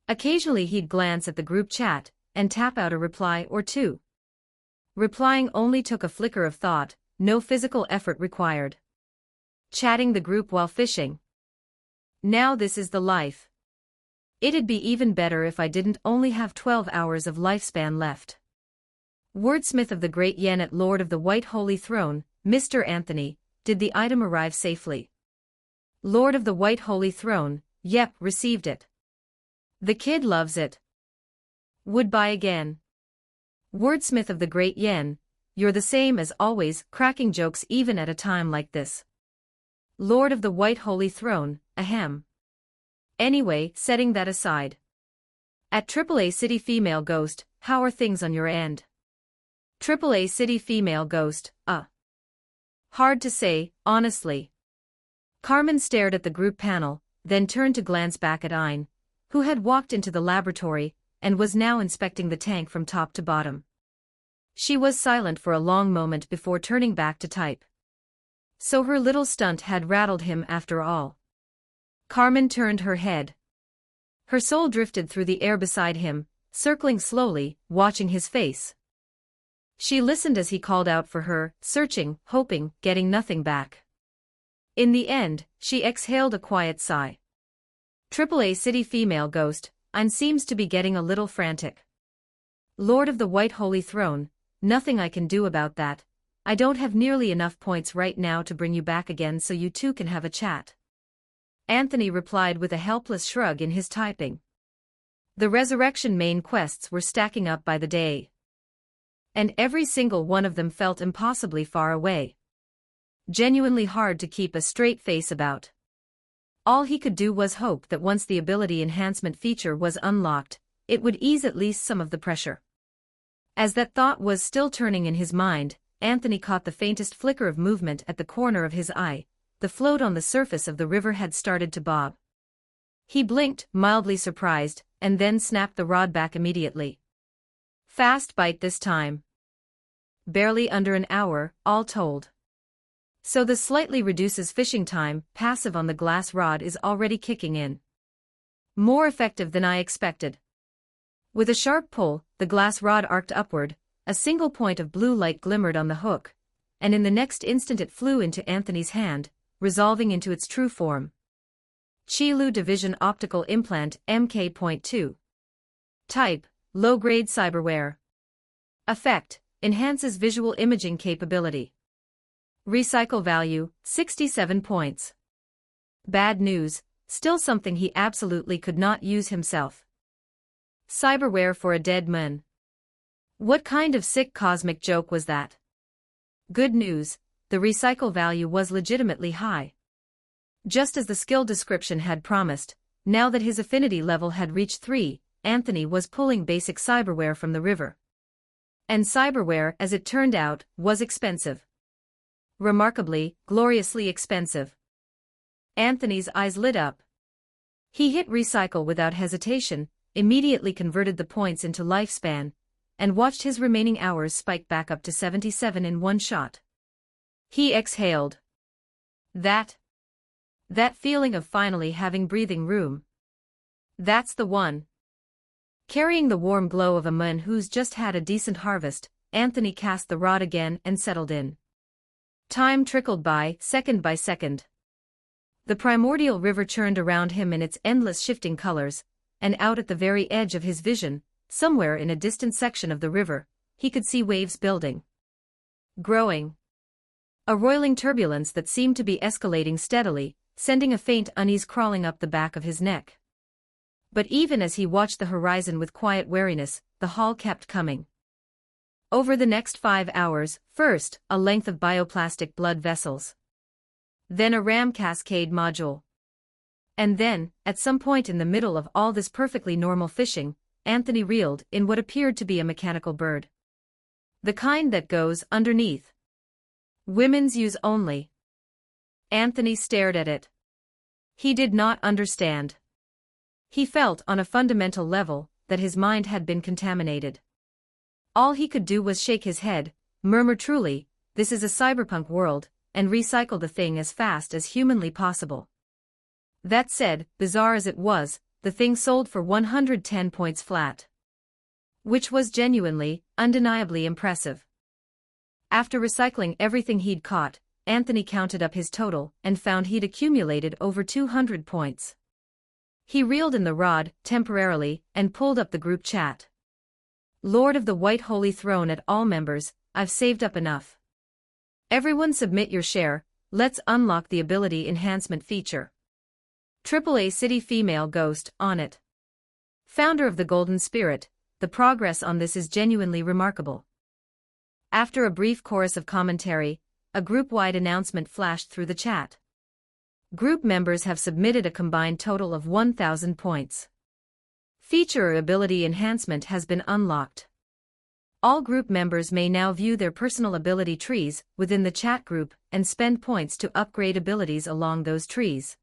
Occasionally he'd glance at the group chat, and tap out a reply or two. Replying only took a flicker of thought, no physical effort required. Chatting the group while fishing. Now this is the life. It'd be even better if I didn't only have 12 hours of lifespan left. Wordsmith of the Great Yen at Lord of the White Holy Throne, Mr. Anthony, did the item arrive safely? Lord of the White Holy Throne, yep, received it. The kid loves it. Would buy again. Wordsmith of the Great Yen, you're the same as always, cracking jokes even at a time like this. Lord of the White Holy Throne, ahem. Anyway, setting that aside. At AAA City Female Ghost, how are things on your end? AAA City Female Ghost, hard to say, honestly. Carmen stared at the group panel, then turned to glance back at Ein, who had walked into the laboratory, and was now inspecting the tank from top to bottom. She was silent for a long moment before turning back to type. So her little stunt had rattled him after all. Carmen turned her head. Her soul drifted through the air beside him, circling slowly, watching his face. She listened as he called out for her, searching, hoping, getting nothing back. In the end, she exhaled a quiet sigh. AAA City Female Ghost, Ein seems to be getting a little frantic. Lord of the White Holy Throne, nothing I can do about that. I don't have nearly enough points right now to bring you back again so you two can have a chat. Anthony replied with a helpless shrug in his typing. The Resurrection main quests were stacking up by the day. And every single one of them felt impossibly far away. Genuinely hard to keep a straight face about. All he could do was hope that once the ability enhancement feature was unlocked, it would ease at least some of the pressure. As that thought was still turning in his mind, Anthony caught the faintest flicker of movement at the corner of his eye. The float on the surface of the river had started to bob. He blinked, mildly surprised, and then snapped the rod back immediately. Fast bite this time. Barely under an hour, all told. So this slightly reduces fishing time, passive on the glass rod is already kicking in. More effective than I expected. With a sharp pull, the glass rod arced upward, a single point of blue light glimmered on the hook, and in the next instant it flew into Anthony's hand, resolving into its true form. Qilu Division Optical Implant MK.2. Type, low-grade cyberware. Effect, enhances visual imaging capability. Recycle value, 67 points. Bad news, still something he absolutely could not use himself. Cyberware for a dead man. What kind of sick cosmic joke was that? Good news, the recycle value was legitimately high. Just as the skill description had promised, now that his affinity level had reached 3, Anthony was pulling basic cyberware from the river. And cyberware, as it turned out, was expensive. Remarkably, gloriously expensive. Anthony's eyes lit up. He hit recycle without hesitation, immediately converted the points into lifespan, and watched his remaining hours spike back up to 77 in one shot. He exhaled. That feeling of finally having breathing room. That's the one. Carrying the warm glow of a man who's just had a decent harvest, Anthony cast the rod again and settled in. Time trickled by second. The primordial river churned around him in its endless shifting colors, and out at the very edge of his vision, somewhere in a distant section of the river, he could see waves building. Growing. A roiling turbulence that seemed to be escalating steadily, sending a faint unease crawling up the back of his neck. But even as he watched the horizon with quiet wariness, the haul kept coming. Over the next 5 hours, first, a length of bioplastic blood vessels. Then a RAM cascade module. And then, at some point in the middle of all this perfectly normal fishing, Anthony reeled in what appeared to be a mechanical bird. The kind that goes underneath. Women's use only. Anthony stared at it. He did not understand. He felt on a fundamental level that his mind had been contaminated. All he could do was shake his head, murmur truly, this is a cyberpunk world, and recycle the thing as fast as humanly possible. That said, bizarre as it was, the thing sold for 110 points flat. Which was genuinely, undeniably impressive. After recycling everything he'd caught, Anthony counted up his total and found he'd accumulated over 200 points. He reeled in the rod, temporarily, and pulled up the group chat. Lord of the White Holy Throne at all members, I've saved up enough. Everyone submit your share, let's unlock the ability enhancement feature. AAA City Female Ghost, on it. Founder of the Golden Spirit, the progress on this is genuinely remarkable. After a brief chorus of commentary, a group-wide announcement flashed through the chat. Group members have submitted a combined total of 1,000 points. Feature or ability enhancement has been unlocked. All group members may now view their personal ability trees within the chat group and spend points to upgrade abilities along those trees.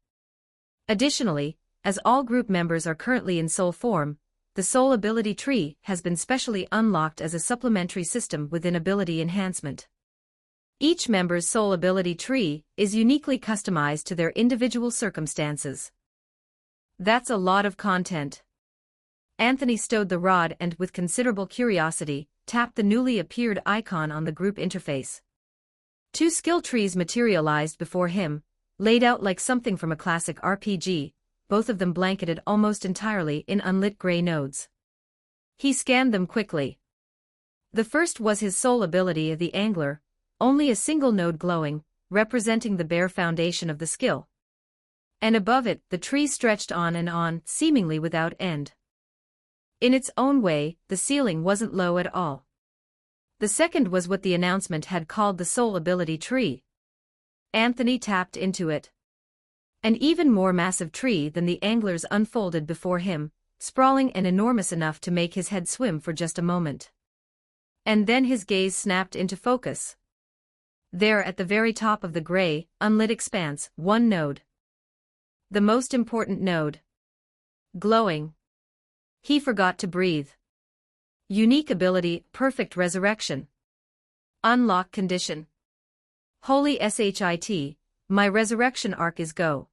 Additionally, as all group members are currently in soul form, the soul ability tree has been specially unlocked as a supplementary system within ability enhancement. Each member's soul ability tree is uniquely customized to their individual circumstances. That's a lot of content. Anthony stowed the rod and, with considerable curiosity, tapped the newly appeared icon on the group interface. 2 skill trees materialized before him, laid out like something from a classic RPG, both of them blanketed almost entirely in unlit gray nodes. He scanned them quickly. The first was his soul ability of the Angler, only a single node glowing, representing the bare foundation of the skill. And above it, the tree stretched on and on, seemingly without end. In its own way, the ceiling wasn't low at all. The second was what the announcement had called the soul ability tree. Anthony tapped into it. An even more massive tree than the Angler's unfolded before him, sprawling and enormous enough to make his head swim for just a moment. And then his gaze snapped into focus. There at the very top of the gray, unlit expanse, one node. The most important node. Glowing. He forgot to breathe. Unique ability, perfect resurrection. Unlock condition. Holy shit, my resurrection arc is go.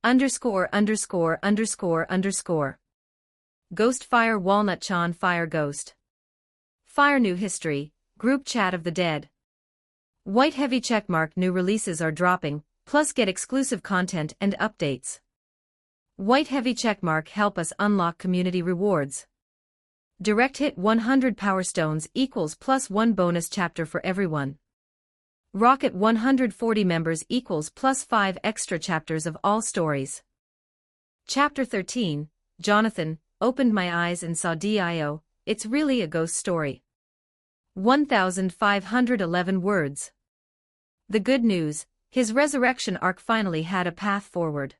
_______. Ghost Fire Walnut Chan Fire Ghost. Fire New History, Group Chat of the Dead. White heavy checkmark new releases are dropping, plus get exclusive content and updates. White heavy checkmark help us unlock community rewards. Direct hit 100 Power Stones equals +1 bonus chapter for everyone. Rocket 140 members equals +5 extra chapters of all stories. Chapter 13, Jonathan, opened my eyes and saw Dio, it's really a ghost story. 1,511 words. The good news, his resurrection arc finally had a path forward.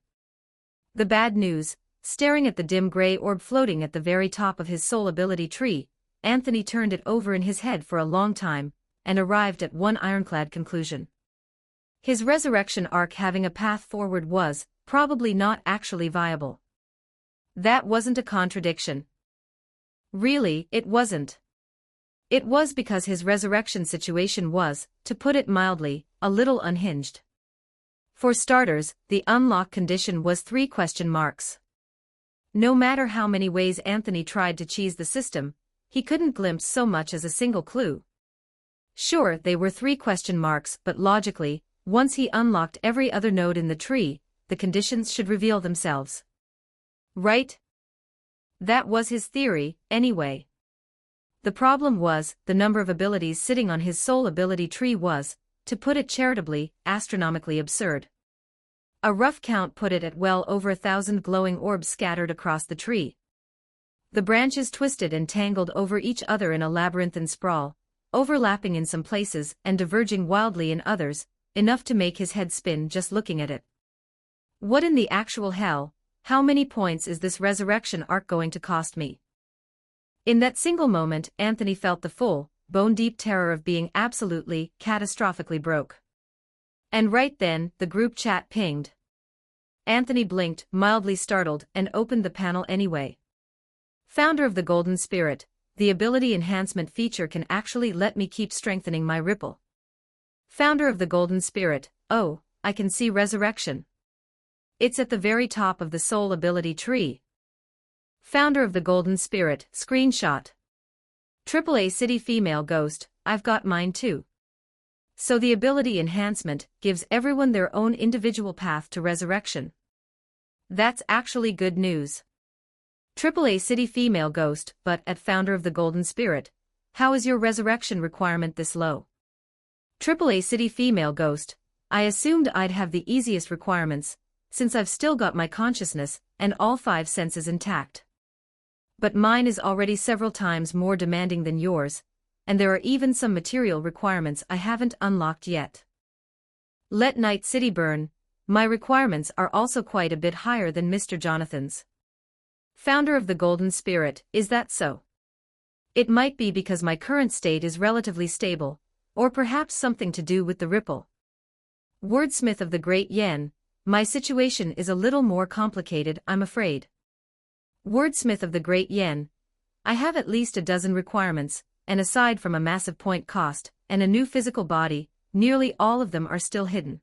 The bad news, staring at the dim gray orb floating at the very top of his soul ability tree, Anthony turned it over in his head for a long time, and arrived at one ironclad conclusion. His resurrection arc having a path forward was, probably not actually viable. That wasn't a contradiction. Really, it wasn't. It was because his resurrection situation was, to put it mildly, a little unhinged. For starters, the unlock condition was 3 question marks. No matter how many ways Anthony tried to cheese the system, he couldn't glimpse so much as a single clue. Sure, they were 3 question marks, but logically, once he unlocked every other node in the tree, the conditions should reveal themselves. Right? That was his theory, anyway. The problem was, the number of abilities sitting on his soul ability tree was, to put it charitably, astronomically absurd. A rough count put it at well over 1,000 glowing orbs scattered across the tree. The branches twisted and tangled over each other in a labyrinthine sprawl, overlapping in some places and diverging wildly in others, enough to make his head spin just looking at it. What in the actual hell? How many points is this resurrection arc going to cost me? In that single moment, Anthony felt the full, bone-deep terror of being absolutely, catastrophically broke. And right then, the group chat pinged. Anthony blinked, mildly startled, and opened the panel anyway. Founder of the Golden Spirit, the ability enhancement feature can actually let me keep strengthening my ripple. Founder of the Golden Spirit, oh, I can see resurrection. It's at the very top of the soul ability tree. Founder of the Golden Spirit, screenshot. AAA City Female Ghost, I've got mine too. So the ability enhancement gives everyone their own individual path to resurrection. That's actually good news. AAA City Female Ghost, but at Founder of the Golden Spirit, how is your resurrection requirement this low? AAA City Female Ghost, I assumed I'd have the easiest requirements, since I've still got my consciousness and all 5 senses intact. But mine is already several times more demanding than yours, and there are even some material requirements I haven't unlocked yet. Let Night City burn, my requirements are also quite a bit higher than Mr. Jonathan's. Founder of the Golden Spirit, is that so? It might be because my current state is relatively stable, or perhaps something to do with the ripple. Wordsmith of the Great Yen, my situation is a little more complicated, I'm afraid. Wordsmith of the Great Yen, I have at least a dozen requirements, and aside from a massive point cost, and a new physical body, nearly all of them are still hidden.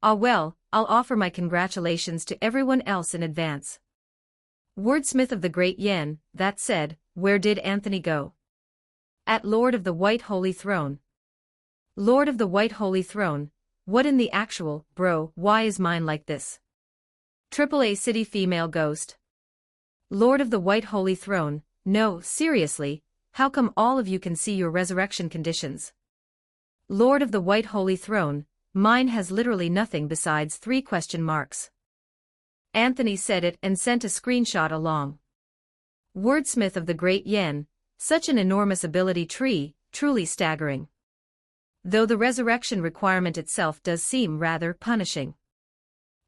Ah well, I'll offer my congratulations to everyone else in advance. Wordsmith of the Great Yen, that said, where did Anthony go? At Lord of the White Holy Throne. Lord of the White Holy Throne, what in the actual, bro, why is mine like this? AAA City Female Ghost. Lord of the White Holy Throne, no, seriously, how come all of you can see your resurrection conditions? Lord of the White Holy Throne, mine has literally nothing besides 3 question marks. Anthony said it and sent a screenshot along. Wordsmith of the Great Yen, such an enormous ability tree, truly staggering. Though the resurrection requirement itself does seem rather punishing.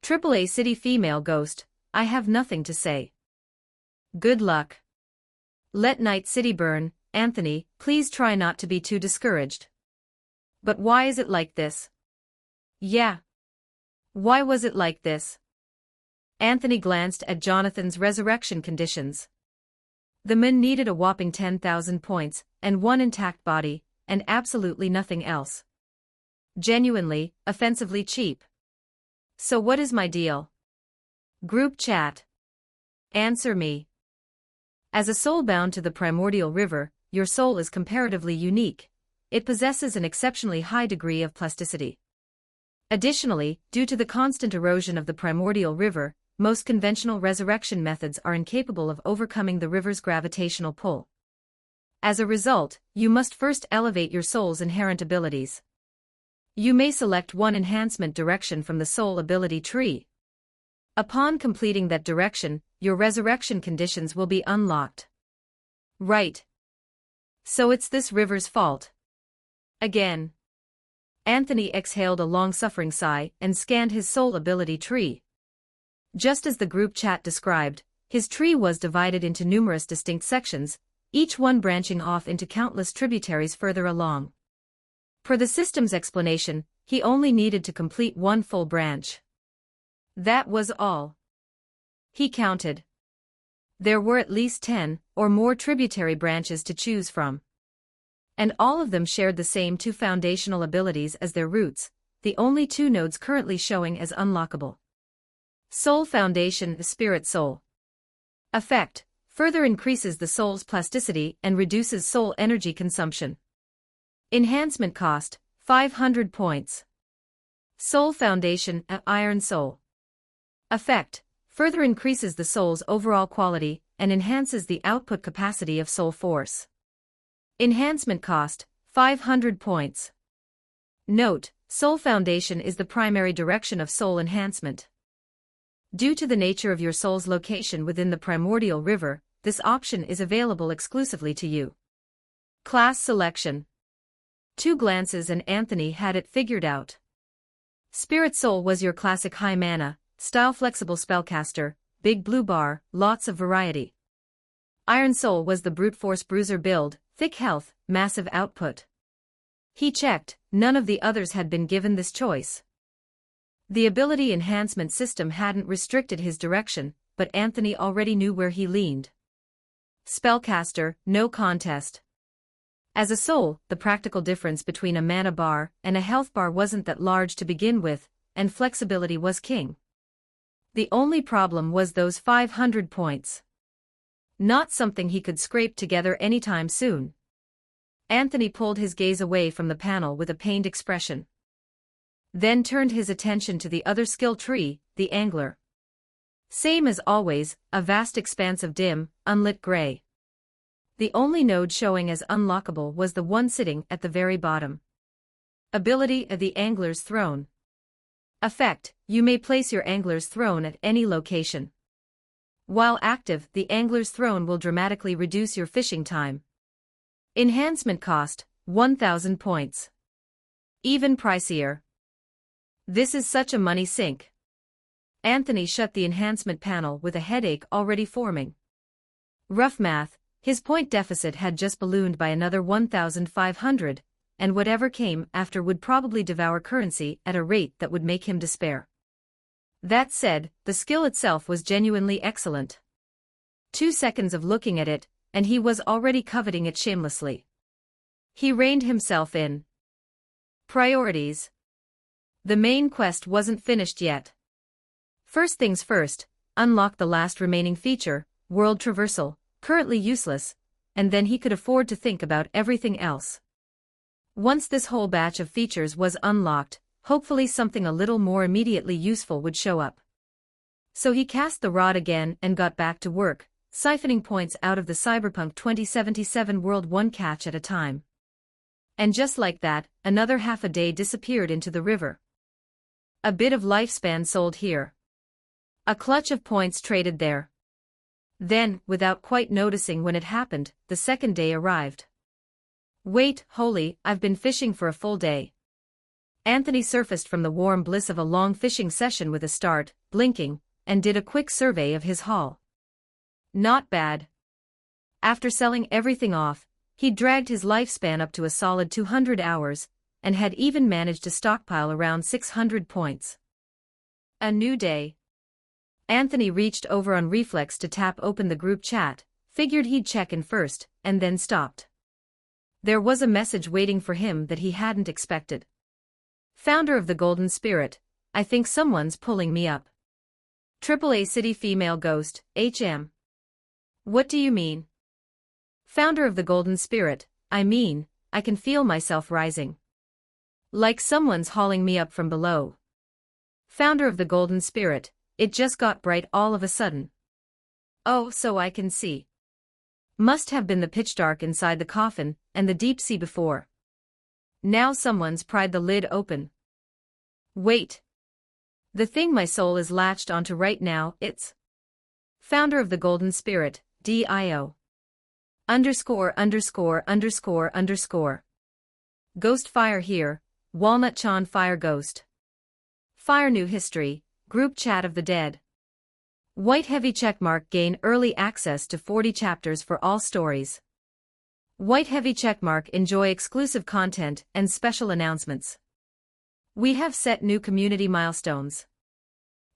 AAA City Female Ghost, I have nothing to say. Good luck. Let Night City burn, Anthony, please try not to be too discouraged. But why is it like this? Yeah. Why was it like this? Anthony glanced at Jonathan's resurrection conditions. The man needed a whopping 10,000 points, and 1 intact body, and absolutely nothing else. Genuinely, offensively cheap. So what is my deal? Group chat. Answer me. As a soul bound to the primordial river, your soul is comparatively unique. It possesses an exceptionally high degree of plasticity. Additionally, due to the constant erosion of the primordial river, most conventional resurrection methods are incapable of overcoming the river's gravitational pull. As a result, you must first elevate your soul's inherent abilities. You may select one enhancement direction from the soul ability tree. Upon completing that direction, your resurrection conditions will be unlocked. Right. So it's this river's fault. Again. Anthony exhaled a long-suffering sigh and scanned his soul ability tree. Just as the group chat described, his tree was divided into numerous distinct sections, each one branching off into countless tributaries further along. Per the system's explanation, he only needed to complete 1 full branch. That was all. He counted. There were at least 10 or more tributary branches to choose from. And all of them shared the same two foundational abilities as their roots, the only two nodes currently showing as unlockable. Soul Foundation, the Spirit Soul. Effect: further increases the soul's plasticity and reduces soul energy consumption. Enhancement cost, 500 points. Soul Foundation, Iron Soul. Effect: further increases the soul's overall quality and enhances the output capacity of soul force. Enhancement cost, 500 points. Note: Soul Foundation is the primary direction of soul enhancement. Due to the nature of your soul's location within the primordial river, this option is available exclusively to you. Class selection. 2 glances and Anthony had it figured out. Spirit Soul was your classic high mana, style flexible spellcaster, big blue bar, lots of variety. Iron Soul was the brute force bruiser build, thick health, massive output. He checked, none of the others had been given this choice. The ability enhancement system hadn't restricted his direction, but Anthony already knew where he leaned. Spellcaster, no contest. As a soul, the practical difference between a mana bar and a health bar wasn't that large to begin with, and flexibility was king. The only problem was those 500 points. Not something he could scrape together anytime soon. Anthony pulled his gaze away from the panel with a pained expression. Then turned his attention to the other skill tree, the Angler. Same as always, a vast expanse of dim, unlit gray. The only node showing as unlockable was the one sitting at the very bottom. Ability of the Angler's Throne. Effect: you may place your Angler's Throne at any location. While active, the Angler's Throne will dramatically reduce your fishing time. Enhancement cost, 1,000 points. Even pricier. This is such a money sink. Anthony shut the enhancement panel with a headache already forming. Rough math, his point deficit had just ballooned by another 1,500, and whatever came after would probably devour currency at a rate that would make him despair. That said, the skill itself was genuinely excellent. 2 seconds of looking at it, and he was already coveting it shamelessly. He reined himself in. Priorities. The main quest wasn't finished yet. First things first, unlock the last remaining feature, World Traversal, currently useless, and then he could afford to think about everything else. Once this whole batch of features was unlocked, hopefully something a little more immediately useful would show up. So he cast the rod again and got back to work, siphoning points out of the Cyberpunk 2077 World one catch at a time. And just like that, another half a day disappeared into the river. A bit of lifespan sold here. A clutch of points traded there. Then, without quite noticing when it happened, the second day arrived. Wait, holy, I've been fishing for a full day. Anthony surfaced from the warm bliss of a long fishing session with a start, blinking, and did a quick survey of his haul. Not bad. After selling everything off, he dragged his lifespan up to a solid 200 hours, and had even managed to stockpile around 600 points. A new day. Anthony reached over on reflex to tap open the group chat, figured he'd check in first, and then stopped. There was a message waiting for him that he hadn't expected. Founder of the Golden Spirit, I think someone's pulling me up. AAA City Female Ghost, HM. What do you mean? Founder of the Golden Spirit, I mean, I can feel myself rising. Like someone's hauling me up from below. Founder of the Golden Spirit, it just got bright all of a sudden. Oh, so I can see. Must have been the pitch dark inside the coffin, and the deep sea before. Now someone's pried the lid open. Wait. The thing my soul is latched onto right now, it's Founder of the Golden Spirit, DIO. ______. Ghost Fire here, Walnut Chan Fire Ghost. Fire New History, Group Chat of the Dead. White Heavy Checkmark gain early access to 40 chapters for all stories. White Heavy Checkmark enjoy exclusive content and special announcements. We have set new community milestones.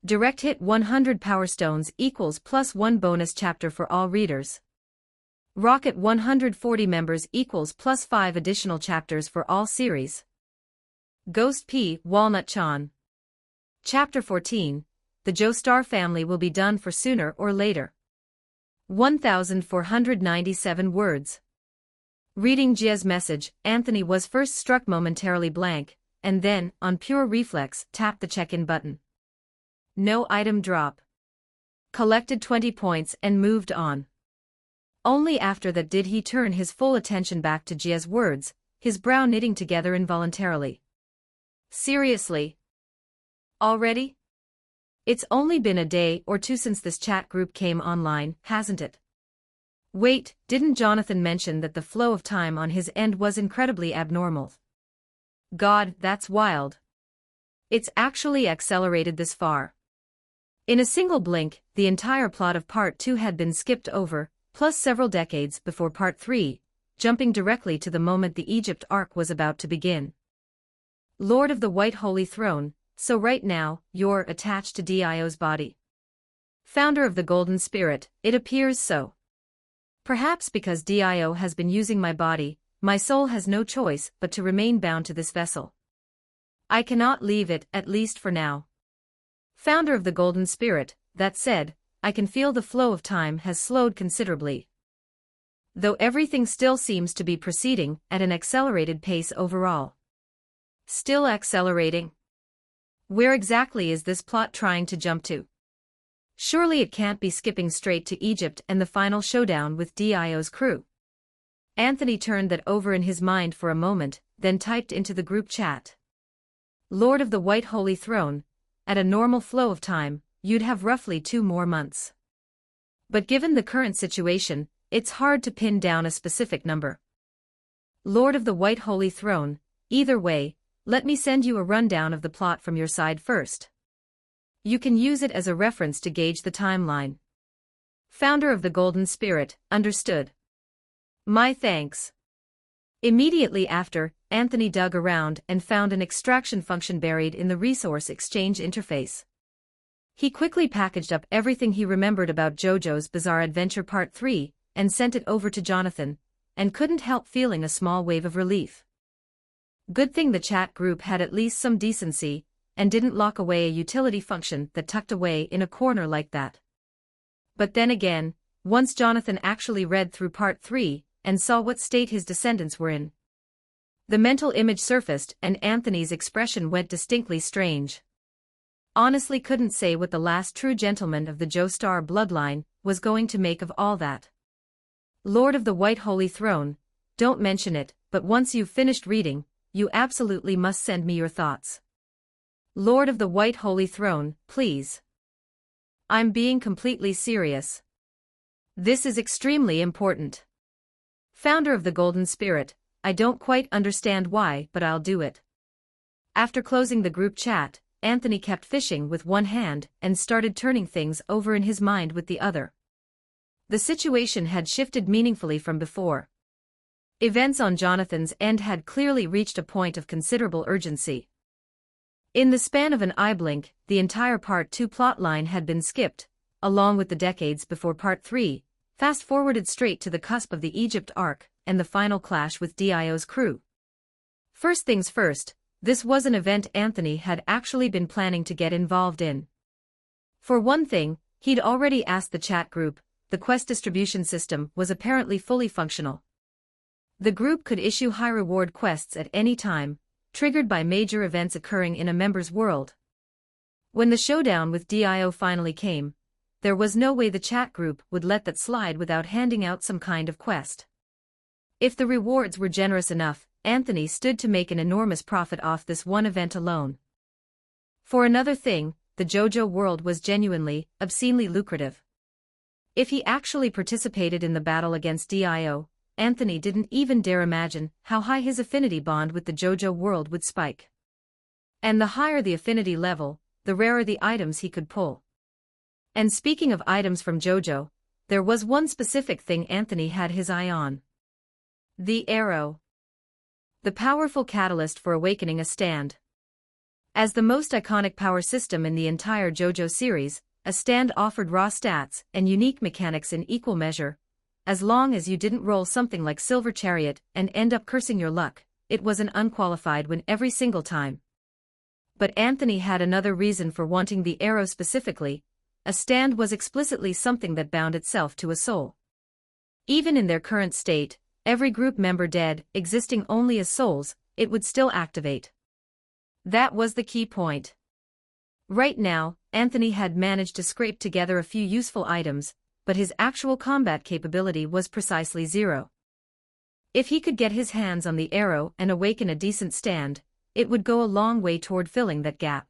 Direct hit 100 Power Stones equals +1 bonus chapter for all readers. Rocket 140 members equals plus 5 additional chapters for all series. Ghost P. Walnut Chan. Chapter 14. The Joestar family will be done for sooner or later. 1,497 words. Reading Jia's message, Anthony was first struck momentarily blank, and then, on pure reflex, tapped the check-in button. No item drop. Collected 20 points and moved on. Only after that did he turn his full attention back to Jia's words, his brow knitting together involuntarily. Seriously? Already? It's only been a day or two since this chat group came online, hasn't it? Wait, didn't Jonathan mention that the flow of time on his end was incredibly abnormal? God, that's wild. It's actually accelerated this far. In a single blink, the entire plot of Part 2 had been skipped over, plus several decades before Part 3, jumping directly to the moment the Egypt arc was about to begin. Lord of the White Holy Throne, so right now, you're attached to Dio's body. Founder of the Golden Spirit, it appears so. Perhaps because Dio has been using my body, my soul has no choice but to remain bound to this vessel. I cannot leave it, at least for now. Founder of the Golden Spirit, that said, I can feel the flow of time has slowed considerably. Though everything still seems to be proceeding at an accelerated pace overall. Still accelerating? Where exactly is this plot trying to jump to? Surely it can't be skipping straight to Egypt and the final showdown with Dio's crew. Anthony turned that over in his mind for a moment, then typed into the group chat. Lord of the White Holy Throne, at a normal flow of time, you'd have roughly 2 more months. But given the current situation, it's hard to pin down a specific number. Lord of the White Holy Throne, either way, let me send you a rundown of the plot from your side first. You can use it as a reference to gauge the timeline. Founder of the Golden Spirit, understood. My thanks. Immediately after, Anthony dug around and found an extraction function buried in the resource exchange interface. He quickly packaged up everything he remembered about JoJo's Bizarre Adventure Part 3 and sent it over to Jonathan, and couldn't help feeling a small wave of relief. Good thing the chat group had at least some decency, and didn't lock away a utility function that tucked away in a corner like that. But then again, once Jonathan actually read through Part 3, and saw what state his descendants were in, the mental image surfaced and Anthony's expression went distinctly strange. Honestly couldn't say what the last true gentleman of the Joestar bloodline was going to make of all that. Lord of the White Holy Throne, don't mention it, but once you've finished reading, you absolutely must send me your thoughts. Lord of the White Holy Throne, please. I'm being completely serious. This is extremely important. Founder of the Golden Spirit, I don't quite understand why, but I'll do it. After closing the group chat, Anthony kept fishing with one hand and started turning things over in his mind with the other. The situation had shifted meaningfully from before. Events on Jonathan's end had clearly reached a point of considerable urgency. In the span of an eye blink, the entire Part 2 plotline had been skipped, along with the decades before Part 3, fast-forwarded straight to the cusp of the Egypt arc and the final clash with Dio's crew. First things first, this was an event Anthony had actually been planning to get involved in. For one thing, he'd already asked the chat group, the quest distribution system was apparently fully functional. The group could issue high-reward quests at any time, triggered by major events occurring in a member's world. When the showdown with Dio finally came, there was no way the chat group would let that slide without handing out some kind of quest. If the rewards were generous enough, Anthony stood to make an enormous profit off this one event alone. For another thing, the JoJo world was genuinely, obscenely lucrative. If he actually participated in the battle against Dio, Anthony didn't even dare imagine how high his affinity bond with the JoJo world would spike. And the higher the affinity level, the rarer the items he could pull. And speaking of items from JoJo, there was one specific thing Anthony had his eye on. The arrow. The powerful catalyst for awakening a stand. As the most iconic power system in the entire JoJo series, a stand offered raw stats and unique mechanics in equal measure, as long as you didn't roll something like Silver Chariot and end up cursing your luck. It was an unqualified win every single time. But Anthony had another reason for wanting the arrow specifically. A stand was explicitly something that bound itself to a soul. Even in their current state, every group member dead, existing only as souls, it would still activate. That was the key point. Right now, Anthony had managed to scrape together a few useful items, but his actual combat capability was precisely zero. If he could get his hands on the arrow and awaken a decent stand, it would go a long way toward filling that gap.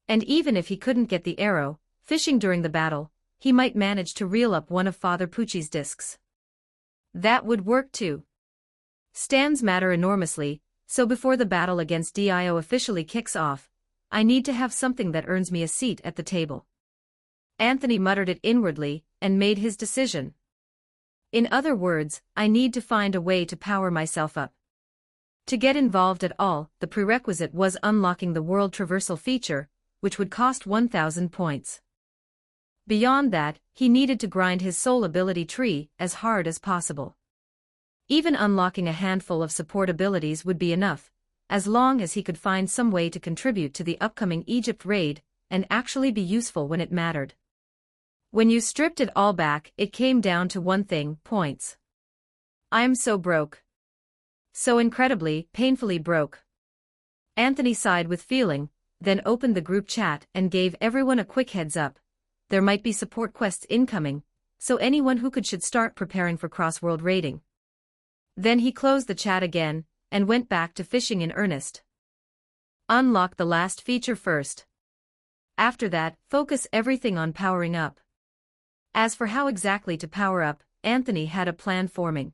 And even if he couldn't get the arrow, fishing during the battle, he might manage to reel up one of Father Pucci's discs. That would work too. Stands matter enormously, so before the battle against Dio officially kicks off, I need to have something that earns me a seat at the table. Anthony muttered it inwardly, and made his decision. In other words, I need to find a way to power myself up. To get involved at all, the prerequisite was unlocking the world traversal feature, which would cost 1,000 points. Beyond that, he needed to grind his soul ability tree as hard as possible. Even unlocking a handful of support abilities would be enough, as long as he could find some way to contribute to the upcoming Egypt raid, and actually be useful when it mattered. When you stripped it all back, it came down to one thing: points. I'm so broke. So incredibly, painfully broke. Anthony sighed with feeling, then opened the group chat and gave everyone a quick heads up. There might be support quests incoming, so anyone who could should start preparing for cross-world raiding. Then he closed the chat again, and went back to fishing in earnest. Unlock the last feature first. After that, focus everything on powering up. As for how exactly to power up, Anthony had a plan forming.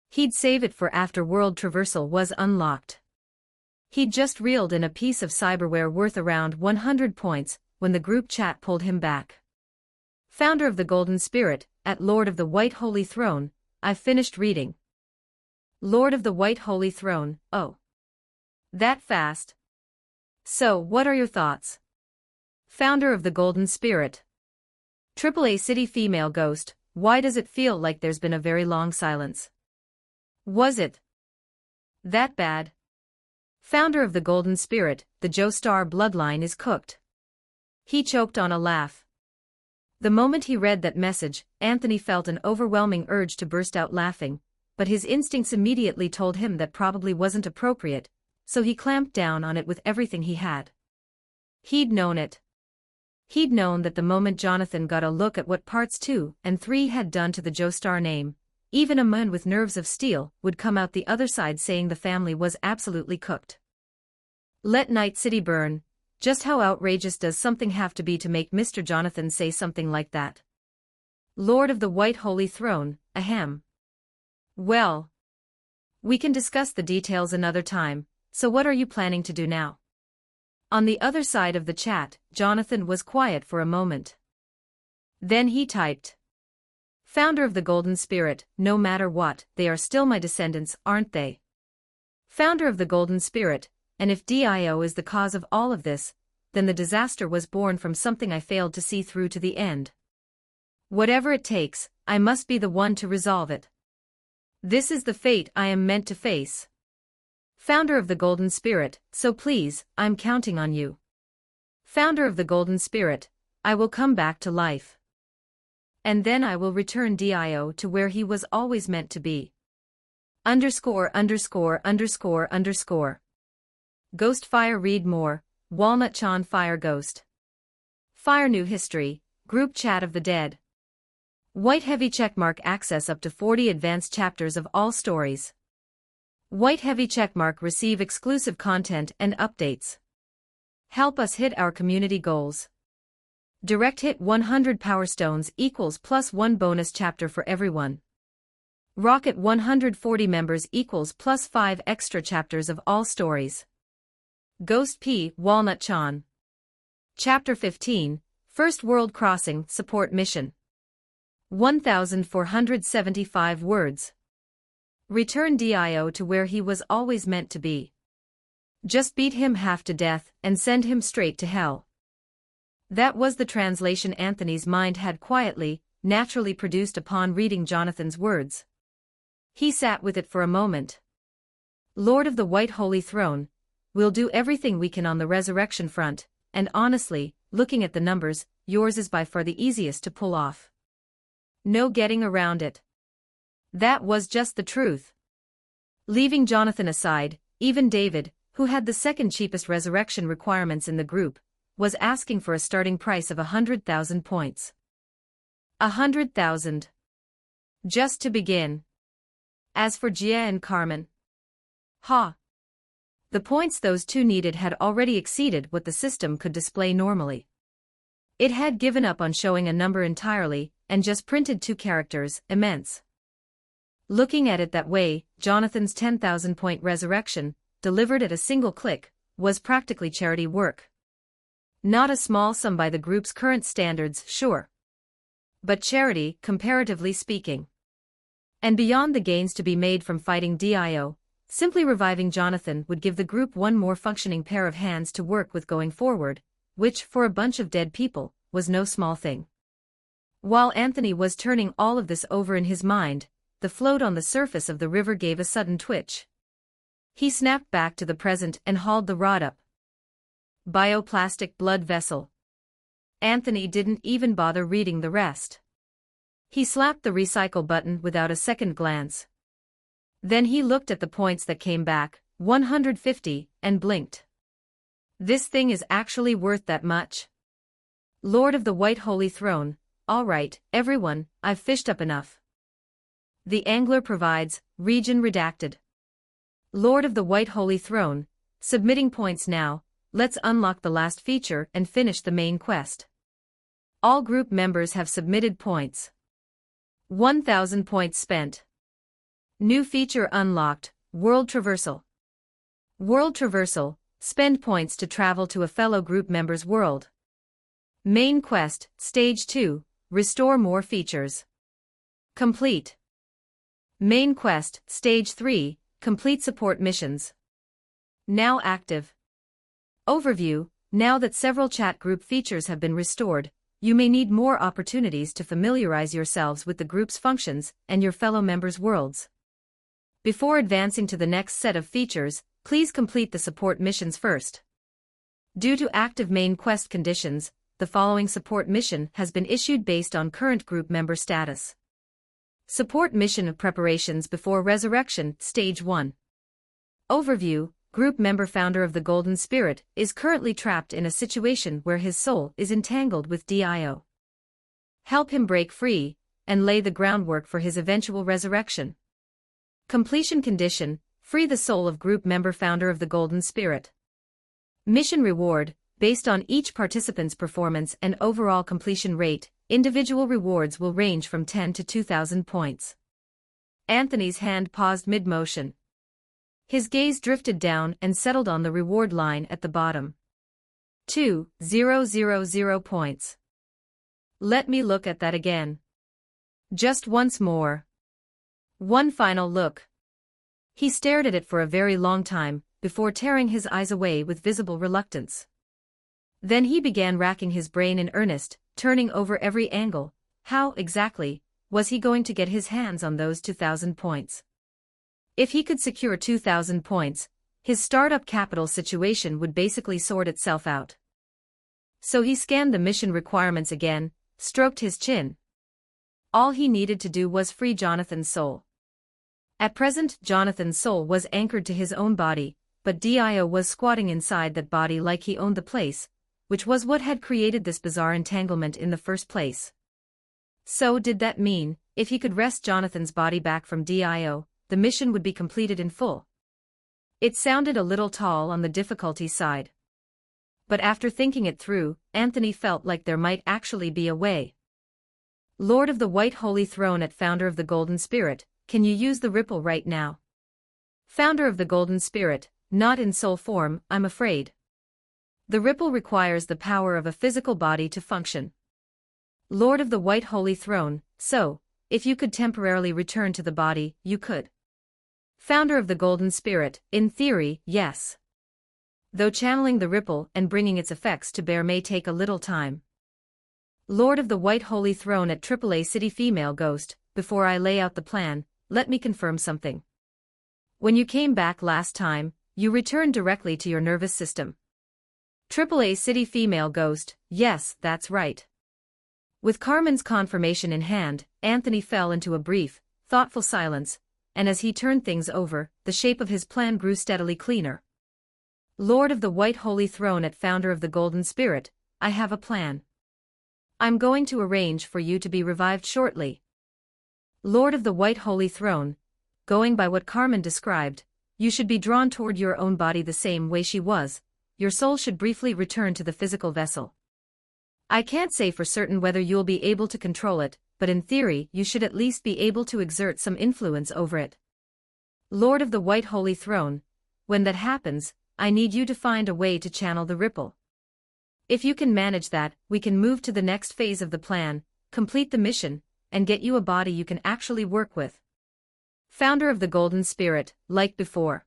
He'd save it for after world traversal was unlocked. He'd just reeled in a piece of cyberware worth around 100 points, when the group chat pulled him back. Founder of the Golden Spirit, at Lord of the White Holy Throne, I've finished reading. Lord of the White Holy Throne, oh. That fast? So, what are your thoughts? Founder of the Golden Spirit. AAA City Female Ghost, why does it feel like there's been a very long silence? Was it that bad? Founder of the Golden Spirit, the Joestar bloodline is cooked. He choked on a laugh. The moment he read that message, Anthony felt an overwhelming urge to burst out laughing, but his instincts immediately told him that probably wasn't appropriate, so he clamped down on it with everything he had. He'd known it. He'd known that the moment Jonathan got a look at what parts 2 and 3 had done to the Joestar name, even a man with nerves of steel would come out the other side saying the family was absolutely cooked. Let Night City burn. Just how outrageous does something have to be to make Mr. Jonathan say something like that? Lord of the White Holy Throne, ahem. Well, we can discuss the details another time, so what are you planning to do now? On the other side of the chat, Jonathan was quiet for a moment. Then he typed. Founder of the Golden Spirit, no matter what, they are still my descendants, aren't they? Founder of the Golden Spirit, and if Dio is the cause of all of this, then the disaster was born from something I failed to see through to the end. Whatever it takes, I must be the one to resolve it. This is the fate I am meant to face. Founder of the Golden Spirit, so please, I'm counting on you. Founder of the Golden Spirit, I will come back to life. And then I will return Dio to where he was always meant to be. ________. Ghost Fire read more, Walnut Chan Fire Ghost. Fire New History, Group Chat of the Dead. White Heavy Checkmark access up to 40 advanced chapters of all stories. White Heavy Checkmark receive exclusive content and updates. Help us hit our community goals. Direct hit 100 Power Stones equals +1 bonus chapter for everyone. Rocket 140 members equals +5 extra chapters of all stories. Ghost P. Walnut Chan. Chapter 15, First World Crossing Support Mission. 1,475 words. Return Dio to where he was always meant to be. Just beat him half to death and send him straight to hell. That was the translation Anthony's mind had quietly, naturally produced upon reading Jonathan's words. He sat with it for a moment. Lord of the White Holy Throne, we'll do everything we can on the resurrection front, and honestly, looking at the numbers, yours is by far the easiest to pull off. No getting around it. That was just the truth. Leaving Jonathan aside, even David, who had the second cheapest resurrection requirements in the group, was asking for a starting price of 100,000 points. 100,000. Just to begin. As for Gia and Carmen, the points those two needed had already exceeded what the system could display normally. It had given up on showing a number entirely, and just printed two characters, immense. Looking at it that way, Jonathan's 10,000-point resurrection, delivered at a single click, was practically charity work. Not a small sum by the group's current standards, sure. But charity, comparatively speaking. And beyond the gains to be made from fighting Dio, simply reviving Jonathan would give the group one more functioning pair of hands to work with going forward, which, for a bunch of dead people, was no small thing. While Anthony was turning all of this over in his mind, the float on the surface of the river gave a sudden twitch. He snapped back to the present and hauled the rod up. Bioplastic blood vessel. Anthony didn't even bother reading the rest. He slapped the recycle button without a second glance. Then he looked at the points that came back, 150, and blinked. This thing is actually worth that much? Lord of the White Holy Throne, all right, everyone, I've fished up enough. The angler provides, region redacted. Lord of the White Holy Throne, submitting points now, let's unlock the last feature and finish the main quest. All group members have submitted points. 1,000 points spent. New feature unlocked, World Traversal. World Traversal, spend points to travel to a fellow group member's world. Main quest, Stage 2, restore more features. Complete. Main quest, Stage 3, complete support missions. Now active. Overview, now that several chat group features have been restored, you may need more opportunities to familiarize yourselves with the group's functions and your fellow members' worlds. Before advancing to the next set of features, please complete the support missions first. Due to active main quest conditions, the following support mission has been issued based on current group member status. Support mission of preparations before resurrection, Stage 1. Overview, group member founder of the Golden Spirit is currently trapped in a situation where his soul is entangled with Dio. Help him break free, and lay the groundwork for his eventual resurrection. Completion condition, free the soul of group member founder of the Golden Spirit. Mission reward, based on each participant's performance and overall completion rate, individual rewards will range from 10 to 2,000 points. Anthony's hand paused mid-motion. His gaze drifted down and settled on the reward line at the bottom. 2,000 points. Let me look at that again. Just once more. One final look. He stared at it for a very long time, before tearing his eyes away with visible reluctance. Then he began racking his brain in earnest, turning over every angle. How, exactly, was he going to get his hands on those 2,000 points? If he could secure 2,000 points, his startup capital situation would basically sort itself out. So he scanned the mission requirements again, stroked his chin. All he needed to do was free Jonathan's soul. At present, Jonathan's soul was anchored to his own body, but Dio was squatting inside that body like he owned the place, which was what had created this bizarre entanglement in the first place. So did that mean, if he could wrest Jonathan's body back from Dio, the mission would be completed in full? It sounded a little tall on the difficulty side. But after thinking it through, Anthony felt like there might actually be a way. Lord of the White Holy Throne at Founder of the Golden Spirit, can you use the ripple right now? Founder of the Golden Spirit, not in soul form, I'm afraid. The ripple requires the power of a physical body to function. Lord of the White Holy Throne, so, if you could temporarily return to the body, you could. Founder of the Golden Spirit, in theory, yes. Though channeling the ripple and bringing its effects to bear may take a little time. Lord of the White Holy Throne at AAA City Female Ghost, before I lay out the plan, let me confirm something. When you came back last time, you returned directly to your nervous system. AAA City Female Ghost, yes, that's right. With Carmen's confirmation in hand, Anthony fell into a brief, thoughtful silence, and as he turned things over, the shape of his plan grew steadily cleaner. Lord of the White Holy Throne at Founder of the Golden Spirit, I have a plan. I'm going to arrange for you to be revived shortly. Lord of the White Holy Throne, going by what Carmen described, you should be drawn toward your own body the same way she was. Your soul should briefly return to the physical vessel. I can't say for certain whether you'll be able to control it, but in theory you should at least be able to exert some influence over it. Lord of the White Holy Throne, when that happens, I need you to find a way to channel the ripple. If you can manage that, we can move to the next phase of the plan, complete the mission, and get you a body you can actually work with. Founder of the Golden Spirit, like before.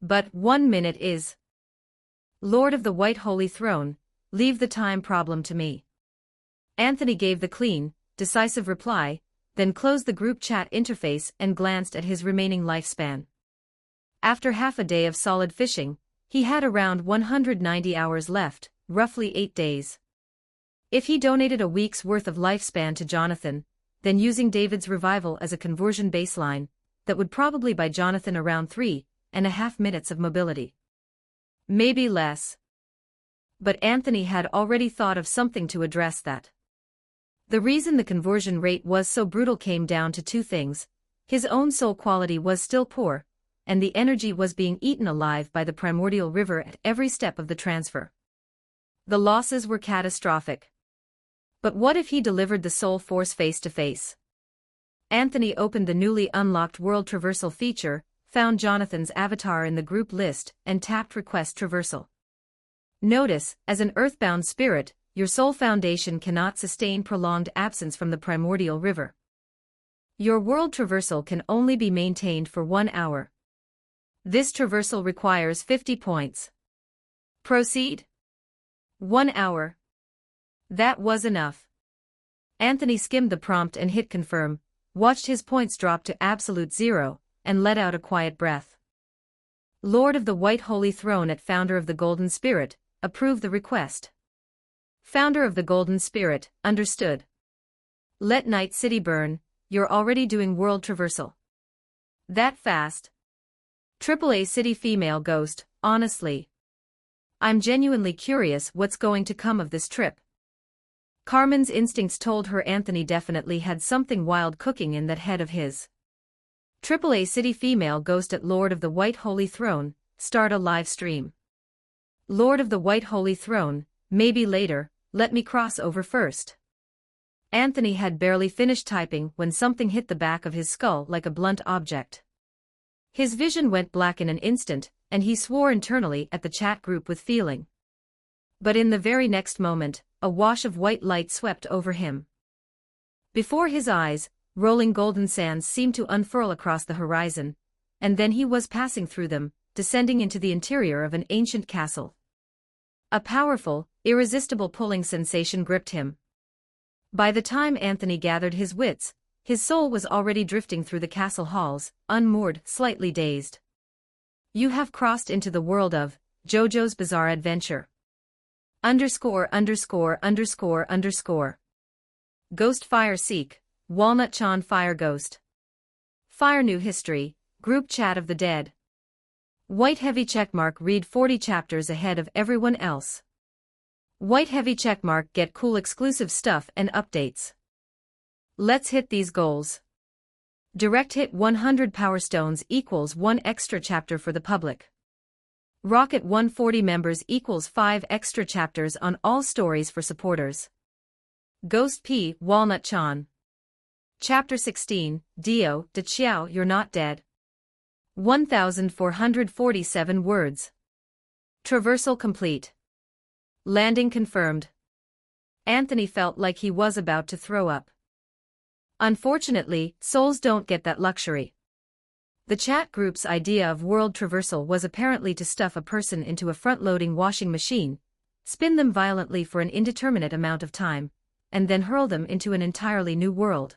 But 1 minute is. Lord of the White Holy Throne, leave the time problem to me. Anthony gave the clean, decisive reply, then closed the group chat interface and glanced at his remaining lifespan. After half a day of solid fishing, he had around 190 hours left, roughly 8 days. If he donated a week's worth of lifespan to Jonathan, then using David's revival as a conversion baseline, that would probably buy Jonathan around 3.5 minutes of mobility. Maybe less. But Anthony had already thought of something to address that. The reason the conversion rate was so brutal came down to 2 things. His own soul quality was still poor, and the energy was being eaten alive by the primordial river at every step of the transfer. The losses were catastrophic. But what if he delivered the soul force face to face? Anthony opened the newly unlocked World Traversal feature, found Jonathan's avatar in the group list, and tapped Request Traversal. Notice, as an earthbound spirit, your soul foundation cannot sustain prolonged absence from the primordial river. Your world traversal can only be maintained for 1 hour. This traversal requires 50 points. Proceed. 1 hour. That was enough. Anthony skimmed the prompt and hit confirm, watched his points drop to absolute 0, and let out a quiet breath. Lord of the White Holy Throne at Founder of the Golden Spirit, approve the request. Founder of the Golden Spirit, understood. Let Night City burn, you're already doing world traversal. That fast? AAA City Female Ghost, honestly. I'm genuinely curious what's going to come of this trip. Carmen's instincts told her Anthony definitely had something wild cooking in that head of his. AAA City Female Ghost at Lord of the White Holy Throne, start a live stream. Lord of the White Holy Throne, maybe later, let me cross over first. Anthony had barely finished typing when something hit the back of his skull like a blunt object. His vision went black in an instant, and he swore internally at the chat group with feeling. But in the very next moment, a wash of white light swept over him. Before his eyes, rolling golden sands seemed to unfurl across the horizon, and then he was passing through them, descending into the interior of an ancient castle. A powerful, irresistible pulling sensation gripped him. By the time Anthony gathered his wits, his soul was already drifting through the castle halls, unmoored, slightly dazed. You have crossed into the world of JoJo's Bizarre Adventure. ______. Ghost Fire Seek, Walnut Chan Fire Ghost. Fire New History, Group Chat of the Dead. White heavy checkmark, read 40 chapters ahead of everyone else. White heavy checkmark, get cool exclusive stuff and updates. Let's hit these goals. Direct hit 100 Power Stones equals 1 extra chapter for the public. Rocket 140 members equals 5 extra chapters on all stories for supporters. Ghost P. Walnut Chan. Chapter 16, Dio, De Chiao, You're Not Dead. 1,447 words. Traversal complete. Landing confirmed. Anthony felt like he was about to throw up. Unfortunately, souls don't get that luxury. The chat group's idea of world traversal was apparently to stuff a person into a front-loading washing machine, spin them violently for an indeterminate amount of time, and then hurl them into an entirely new world.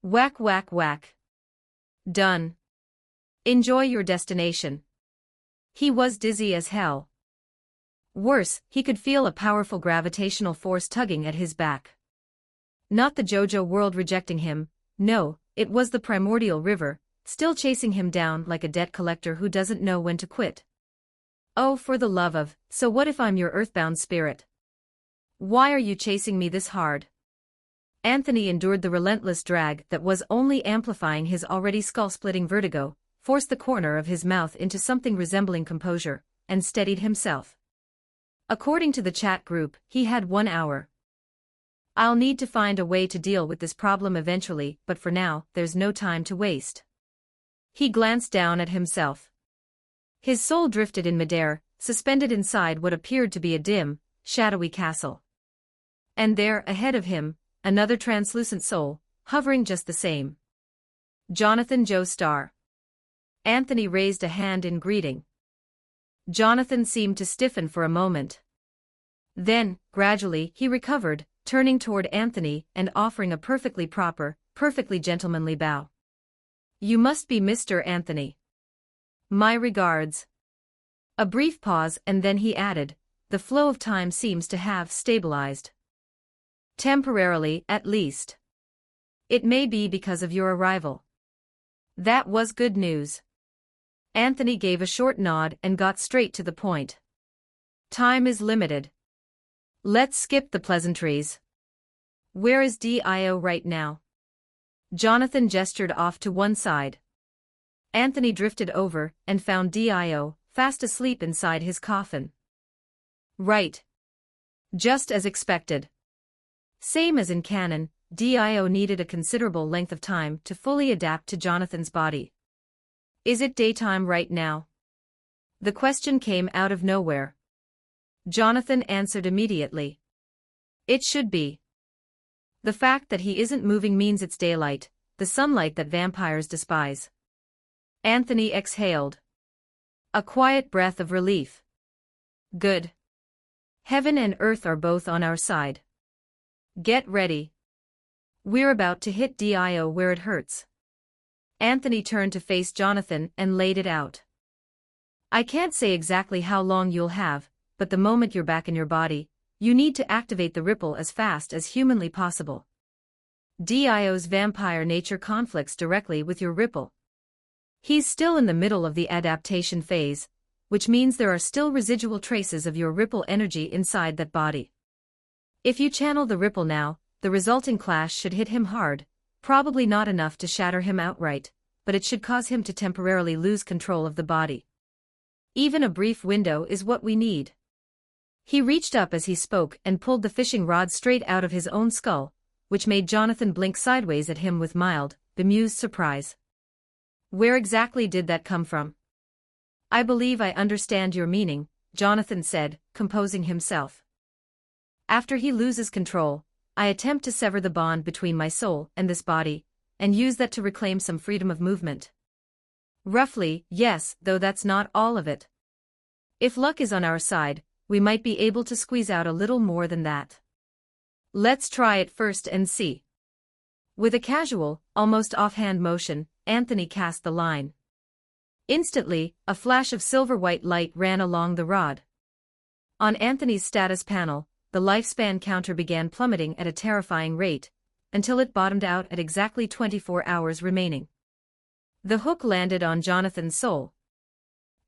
Whack whack whack. Done. Enjoy your destination. He was dizzy as hell. Worse, he could feel a powerful gravitational force tugging at his back. Not the JoJo world rejecting him, no, it was the primordial river, still chasing him down like a debt collector who doesn't know when to quit. Oh, for the love of, so what if I'm your earthbound spirit? Why are you chasing me this hard? Anthony endured the relentless drag that was only amplifying his already skull-splitting vertigo, forced the corner of his mouth into something resembling composure, and steadied himself. According to the chat group, he had 1 hour. I'll need to find a way to deal with this problem eventually, but for now, there's no time to waste. He glanced down at himself. His soul drifted in midair, suspended inside what appeared to be a dim, shadowy castle. And there, ahead of him, another translucent soul, hovering just the same. Jonathan Joestar. Anthony raised a hand in greeting. Jonathan seemed to stiffen for a moment. Then, gradually, he recovered, turning toward Anthony and offering a perfectly proper, perfectly gentlemanly bow. You must be Mr. Anthony. My regards. A brief pause and then he added, the flow of time seems to have stabilized. Temporarily, at least. It may be because of your arrival. That was good news. Anthony gave a short nod and got straight to the point. Time is limited. Let's skip the pleasantries. Where is Dio right now? Jonathan gestured off to one side. Anthony drifted over and found Dio, fast asleep inside his coffin. Right. Just as expected. Same as in canon, Dio needed a considerable length of time to fully adapt to Jonathan's body. Is it daytime right now? The question came out of nowhere. Jonathan answered immediately. It should be. The fact that he isn't moving means it's daylight, the sunlight that vampires despise. Anthony exhaled. A quiet breath of relief. Good. Heaven and earth are both on our side. Get ready. We're about to hit Dio where it hurts. Anthony turned to face Jonathan and laid it out. I can't say exactly how long you'll have, but the moment you're back in your body, you need to activate the ripple as fast as humanly possible. Dio's vampire nature conflicts directly with your ripple. He's still in the middle of the adaptation phase, which means there are still residual traces of your ripple energy inside that body. If you channel the ripple now, the resulting clash should hit him hard, probably not enough to shatter him outright, but it should cause him to temporarily lose control of the body. Even a brief window is what we need. He reached up as he spoke and pulled the fishing rod straight out of his own skull, which made Jonathan blink sideways at him with mild, bemused surprise. Where exactly did that come from? I believe I understand your meaning, Jonathan said, composing himself. After he loses control, I attempt to sever the bond between my soul and this body, and use that to reclaim some freedom of movement. Roughly, yes, though that's not all of it. If luck is on our side, we might be able to squeeze out a little more than that. Let's try it first and see. With a casual, almost offhand motion, Anthony cast the line. Instantly, a flash of silver-white light ran along the rod. On Anthony's status panel, the lifespan counter began plummeting at a terrifying rate, until it bottomed out at exactly 24 hours remaining. The hook landed on Jonathan's soul.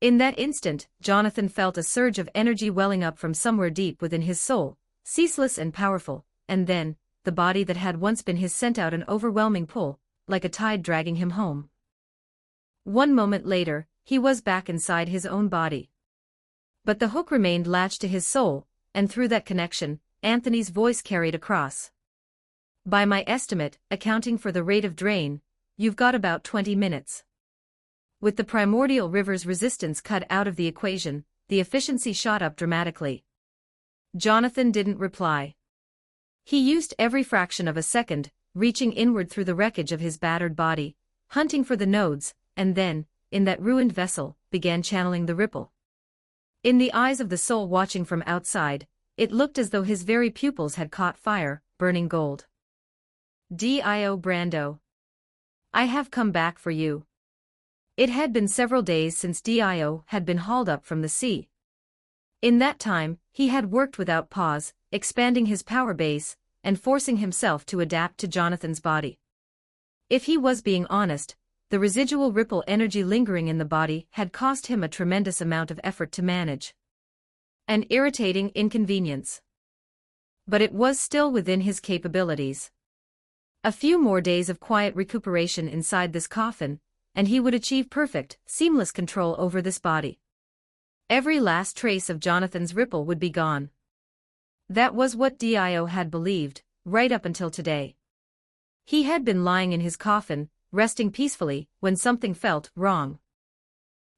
In that instant, Jonathan felt a surge of energy welling up from somewhere deep within his soul, ceaseless and powerful, and then, the body that had once been his sent out an overwhelming pull, like a tide dragging him home. 1 moment later, he was back inside his own body. But the hook remained latched to his soul, and through that connection, Anthony's voice carried across. By my estimate, accounting for the rate of drain, you've got about 20 minutes. With the primordial river's resistance cut out of the equation, the efficiency shot up dramatically. Jonathan didn't reply. He used every fraction of a second, reaching inward through the wreckage of his battered body, hunting for the nodes, and then, in that ruined vessel, began channeling the ripple. In the eyes of the soul watching from outside, it looked as though his very pupils had caught fire, burning gold. Dio Brando. I have come back for you. It had been several days since Dio had been hauled up from the sea. In that time, he had worked without pause, expanding his power base, and forcing himself to adapt to Jonathan's body. If he was being honest, the residual ripple energy lingering in the body had cost him a tremendous amount of effort to manage. An irritating inconvenience. But it was still within his capabilities. A few more days of quiet recuperation inside this coffin, and he would achieve perfect, seamless control over this body. Every last trace of Jonathan's ripple would be gone. That was what Dio had believed, right up until today. He had been lying in his coffin, resting peacefully, when something felt wrong.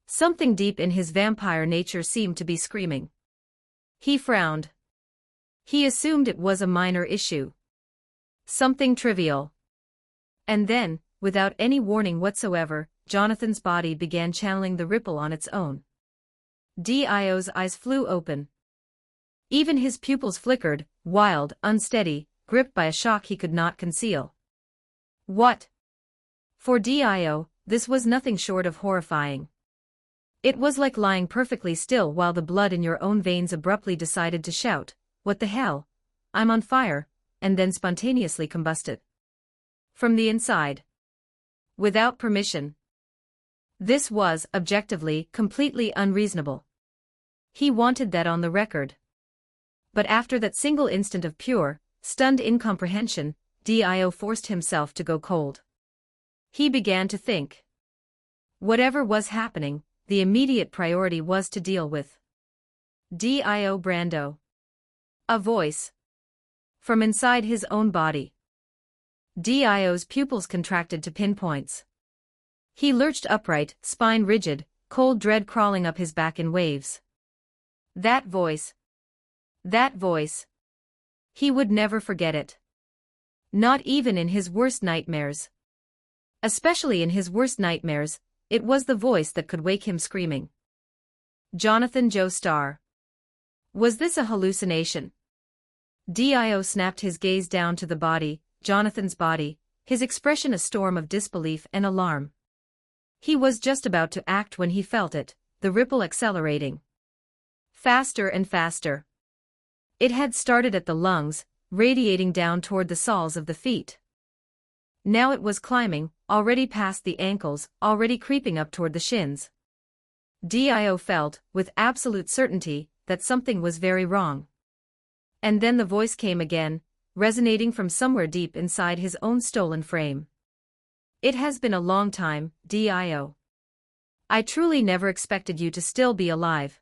Something deep in his vampire nature seemed to be screaming. He frowned. He assumed it was a minor issue. Something trivial. And then, without any warning whatsoever, Jonathan's body began channeling the ripple on its own. Dio's eyes flew open. Even his pupils flickered, wild, unsteady, gripped by a shock he could not conceal. What? For Dio, this was nothing short of horrifying. It was like lying perfectly still while the blood in your own veins abruptly decided to shout, "What the hell? I'm on fire," and then spontaneously combusted. From the inside. Without permission. This was, objectively, completely unreasonable. He wanted that on the record. But after that single instant of pure, stunned incomprehension, Dio forced himself to go cold. He began to think. Whatever was happening, the immediate priority was to deal with Dio Brando. A voice. From inside his own body. Dio's pupils contracted to pinpoints. He lurched upright, spine rigid, cold dread crawling up his back in waves. That voice. That voice. He would never forget it. Not even in his worst nightmares. Especially in his worst nightmares, it was the voice that could wake him screaming. Jonathan Joestar. Was this a hallucination? Dio snapped his gaze down to the body, Jonathan's body, his expression a storm of disbelief and alarm. He was just about to act when he felt it, the ripple accelerating. Faster and faster. It had started at the lungs, radiating down toward the soles of the feet. Now it was climbing, already past the ankles, already creeping up toward the shins. Dio felt, with absolute certainty, that something was very wrong. And then the voice came again, resonating from somewhere deep inside his own stolen frame. It has been a long time, Dio. I truly never expected you to still be alive.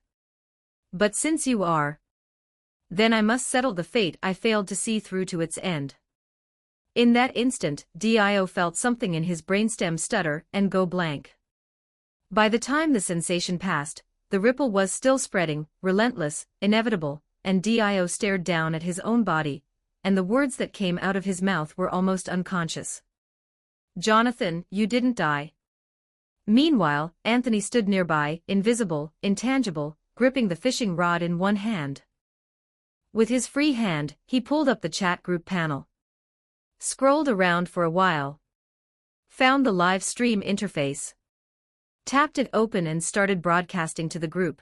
But since you are, then I must settle the fate I failed to see through to its end. In that instant, Dio felt something in his brainstem stutter and go blank. By the time the sensation passed, the ripple was still spreading, relentless, inevitable, and Dio stared down at his own body, and the words that came out of his mouth were almost unconscious. Jonathan, you didn't die. Meanwhile, Anthony stood nearby, invisible, intangible, gripping the fishing rod in one hand. With his free hand, he pulled up the chat group panel. Scrolled around for a while. Found the live stream interface. Tapped it open and started broadcasting to the group.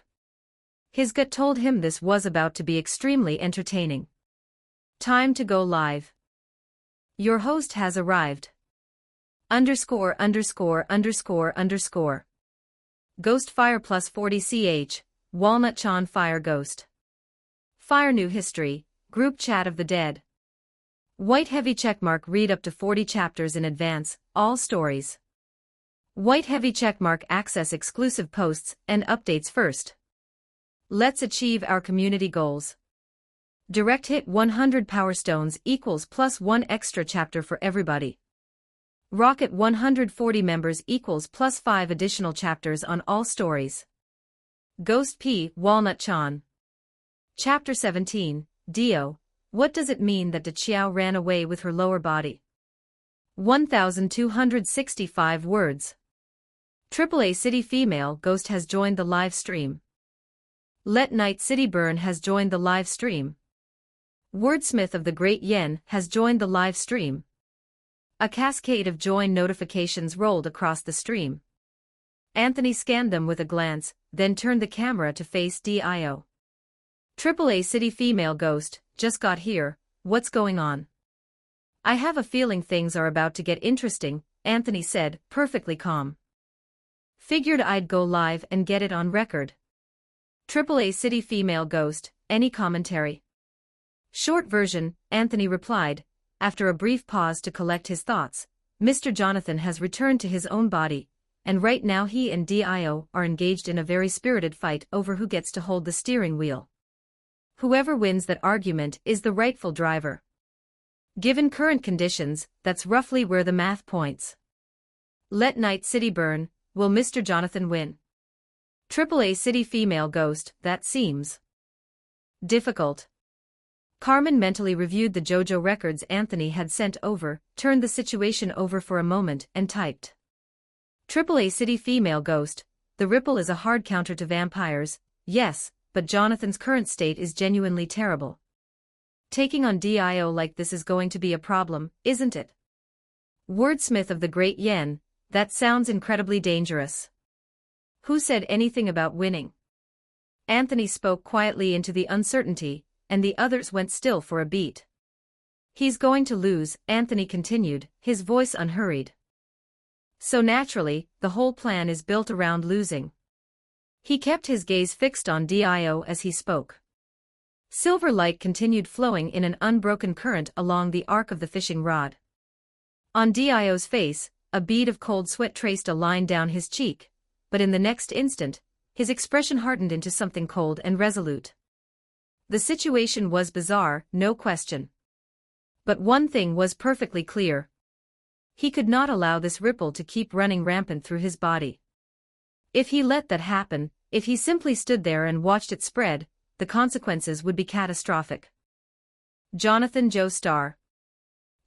His gut told him this was about to be extremely entertaining. Time to go live. Your host has arrived. _______. Ghost Fire plus 40 ch, Walnut Chan Fire Ghost. Fire New History, Group Chat of the Dead. White heavy checkmark read up to 40 chapters in advance, all stories. White heavy checkmark access exclusive posts and updates first. Let's achieve our community goals. Direct hit 100 Power Stones equals plus 1 extra chapter for everybody. Rocket 140 members equals plus 5 additional chapters on all stories. Ghost P. Walnut Chan. Chapter 17, Dio, what does it mean that Chiao ran away with her lower body? 1,265 words. AAA City Female Ghost has joined the live stream. Let Night City Burn has joined the live stream. Wordsmith of the Great Yen has joined the live stream. A cascade of join notifications rolled across the stream. Anthony scanned them with a glance, then turned the camera to face Dio. AAA City Female Ghost, just got here, what's going on? I have a feeling things are about to get interesting, Anthony said, perfectly calm. Figured I'd go live and get it on record. AAA City Female Ghost, any commentary? Short version, Anthony replied, after a brief pause to collect his thoughts. Mr. Jonathan has returned to his own body, and right now he and Dio are engaged in a very spirited fight over who gets to hold the steering wheel. Whoever wins that argument is the rightful driver. Given current conditions, that's roughly where the math points. Let Night City burn, will Mr. Jonathan win? AAA City Female Ghost, that seems difficult. Carmen mentally reviewed the JoJo records Anthony had sent over, turned the situation over for a moment and typed. AAA City Female Ghost, the Ripple is a hard counter to vampires, yes, but Jonathan's current state is genuinely terrible. Taking on Dio like this is going to be a problem, isn't it? Wordsmith of the Great Yen, that sounds incredibly dangerous. Who said anything about winning? Anthony spoke quietly into the uncertainty, and the others went still for a beat. He's going to lose, Anthony continued, his voice unhurried. So naturally, the whole plan is built around losing. He kept his gaze fixed on Dio as he spoke. Silver light continued flowing in an unbroken current along the arc of the fishing rod. On Dio's face, a bead of cold sweat traced a line down his cheek, but in the next instant, his expression hardened into something cold and resolute. The situation was bizarre, no question. But one thing was perfectly clear. He could not allow this ripple to keep running rampant through his body. If he let that happen, if he simply stood there and watched it spread, the consequences would be catastrophic. Jonathan Joestar.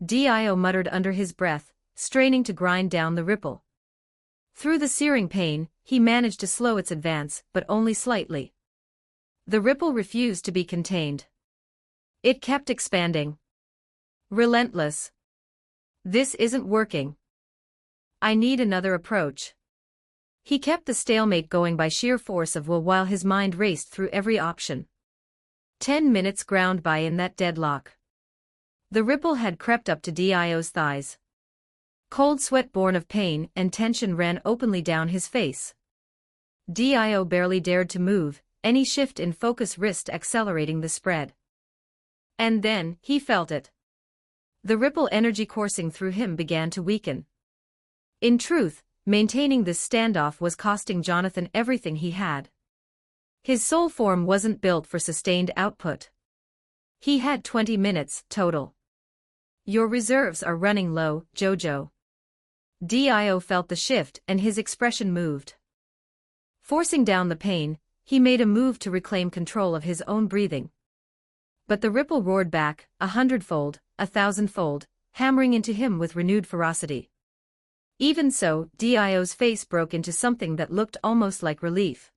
Dio muttered under his breath, straining to grind down the ripple. Through the searing pain, he managed to slow its advance, but only slightly. The ripple refused to be contained. It kept expanding. Relentless. This isn't working. I need another approach. He kept the stalemate going by sheer force of will while his mind raced through every option. 10 minutes ground by in that deadlock. The ripple had crept up to Dio's thighs. Cold sweat born of pain and tension ran openly down his face. Dio barely dared to move, any shift in focus risked accelerating the spread. And then, he felt it. The ripple energy coursing through him began to weaken. In truth, maintaining this standoff was costing Jonathan everything he had. His soul form wasn't built for sustained output. He had 20 minutes, total. Your reserves are running low, Jojo. Dio felt the shift and his expression moved. Forcing down the pain, he made a move to reclaim control of his own breathing. But the ripple roared back, 100-fold, 1,000-fold, hammering into him with renewed ferocity. Even so, Dio's face broke into something that looked almost like relief.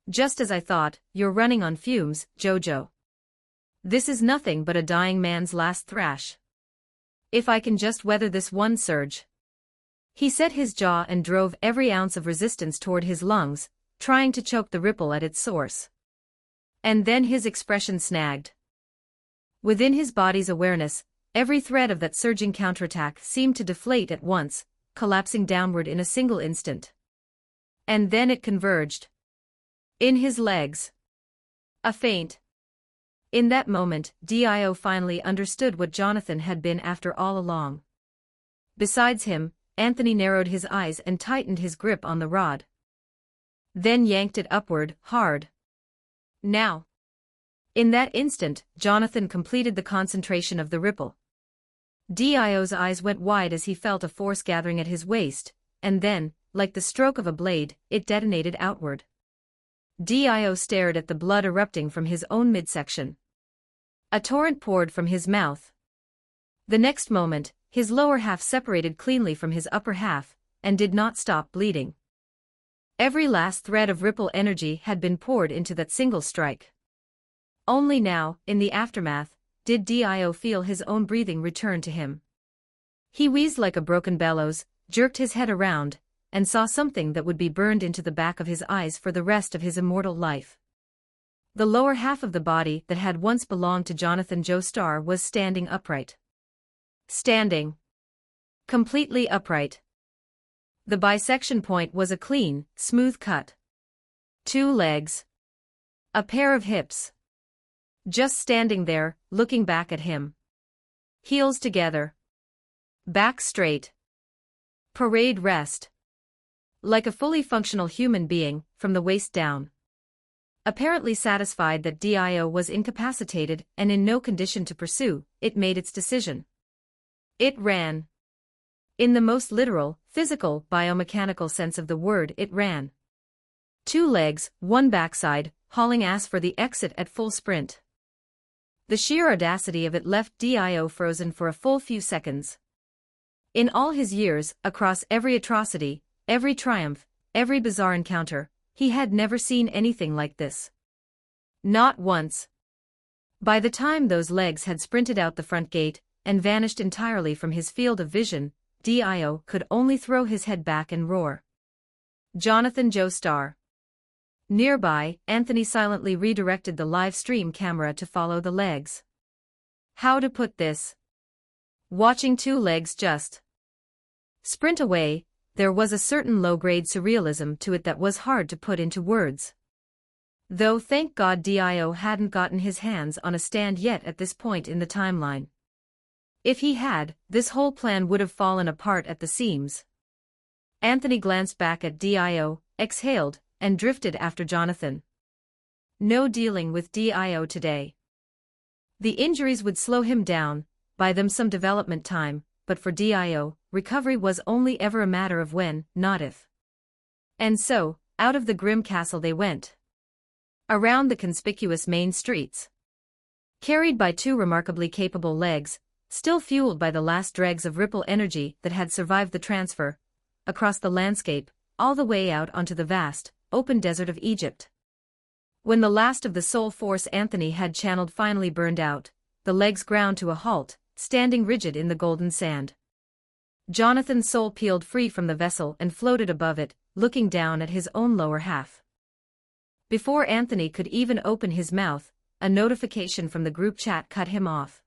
Just as I thought, you're running on fumes, Jojo. This is nothing but a dying man's last thrash. If I can just weather this one surge. He set his jaw and drove every ounce of resistance toward his lungs, trying to choke the ripple at its source. And then his expression snagged. Within his body's awareness, every thread of that surging counterattack seemed to deflate at once, collapsing downward in a single instant. And then it converged. In his legs. A feint. In that moment, Dio finally understood what Jonathan had been after all along. Besides him, Anthony narrowed his eyes and tightened his grip on the rod. Then yanked it upward, hard. Now. In that instant, Jonathan completed the concentration of the ripple. Dio's eyes went wide as he felt a force gathering at his waist, and then, like the stroke of a blade, it detonated outward. Dio stared at the blood erupting from his own midsection. A torrent poured from his mouth. The next moment, his lower half separated cleanly from his upper half, and did not stop bleeding. Every last thread of ripple energy had been poured into that single strike. Only now, in the aftermath, did Dio feel his own breathing return to him. He wheezed like a broken bellows, jerked his head around, and saw something that would be burned into the back of his eyes for the rest of his immortal life. The lower half of the body that had once belonged to Jonathan Joestar was standing upright. Standing. Completely upright. The bisection point was a clean, smooth cut. 2 legs. A pair of hips. Just standing there, looking back at him. Heels together. Back straight. Parade rest. Like a fully functional human being, from the waist down. Apparently satisfied that Dio was incapacitated and in no condition to pursue, it made its decision. It ran. In the most literal, physical, biomechanical sense of the word, it ran. 2 legs, 1 backside, hauling ass for the exit at full sprint. The sheer audacity of it left Dio frozen for a full few seconds. In all his years, across every atrocity, every triumph, every bizarre encounter, he had never seen anything like this. Not once. By the time those legs had sprinted out the front gate and vanished entirely from his field of vision, Dio could only throw his head back and roar. Jonathan Joestar. Nearby, Anthony silently redirected the live stream camera to follow the legs. How to put this? Watching 2 legs just sprint away, there was a certain low-grade surrealism to it that was hard to put into words. Though thank God Dio hadn't gotten his hands on a stand yet at this point in the timeline. If he had, this whole plan would have fallen apart at the seams. Anthony glanced back at Dio, exhaled, and drifted after Jonathan. No dealing with Dio today. The injuries would slow him down, buy them some development time, but for Dio, recovery was only ever a matter of when, not if. And so, out of the grim castle they went. Around the conspicuous main streets. Carried by 2 remarkably capable legs, still fueled by the last dregs of ripple energy that had survived the transfer, across the landscape, all the way out onto the vast, open desert of Egypt. When the last of the soul force Anthony had channeled finally burned out, the legs ground to a halt, standing rigid in the golden sand. Jonathan's soul peeled free from the vessel and floated above it, looking down at his own lower half. Before Anthony could even open his mouth, a notification from the group chat cut him off.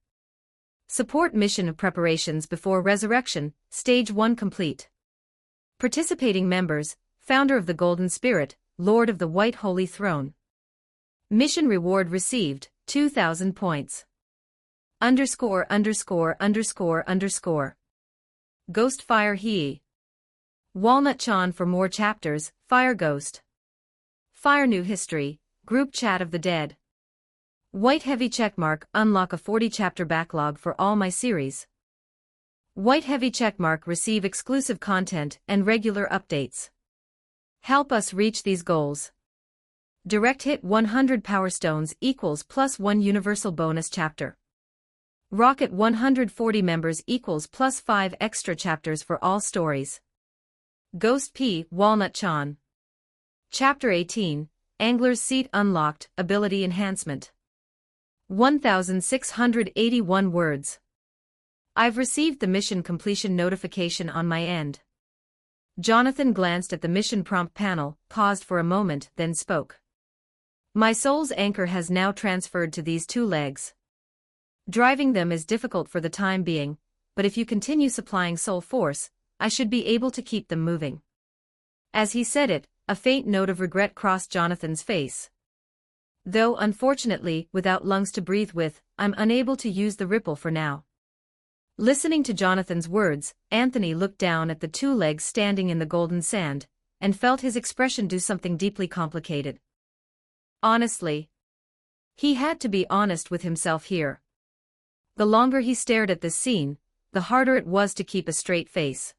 Support mission preparations before resurrection, Stage 1 complete. Participating members, Founder of the Golden Spirit, Lord of the White Holy Throne. Mission reward received, 2,000 points. _______. Ghost Fire He. Walnut Chan for more chapters, Fire Ghost. Fire New History, Group Chat of the Dead. White Heavy Checkmark, unlock a 40-chapter backlog for all my series. White Heavy Checkmark, receive exclusive content and regular updates. Help us reach these goals. Direct hit 100 Power Stones equals +1 Universal Bonus Chapter. Rocket 140 members equals +5 extra chapters for all stories. Ghost P. Walnut Chan. Chapter 18, Angler's Seat unlocked, ability enhancement. 1,681 words. I've received the mission completion notification on my end. Jonathan glanced at the mission prompt panel, paused for a moment, then spoke. My soul's anchor has now transferred to these 2 legs. Driving them is difficult for the time being, but if you continue supplying soul force, I should be able to keep them moving. As he said it, a faint note of regret crossed Jonathan's face. Though unfortunately, without lungs to breathe with, I'm unable to use the ripple for now. Listening to Jonathan's words, Anthony looked down at the 2 legs standing in the golden sand, and felt his expression do something deeply complicated. Honestly. He had to be honest with himself here. The longer he stared at this scene, the harder it was to keep a straight face.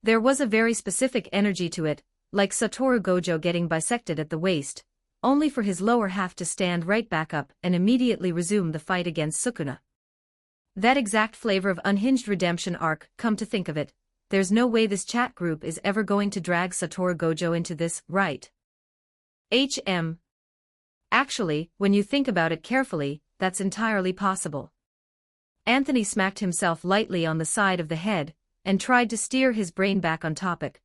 There was a very specific energy to it, like Satoru Gojo getting bisected at the waist, only for his lower half to stand right back up and immediately resume the fight against Sukuna. That exact flavor of unhinged redemption arc, come to think of it, there's no way this chat group is ever going to drag Satoru Gojo into this, right? Actually, when you think about it carefully, that's entirely possible. Anthony smacked himself lightly on the side of the head and tried to steer his brain back on topic,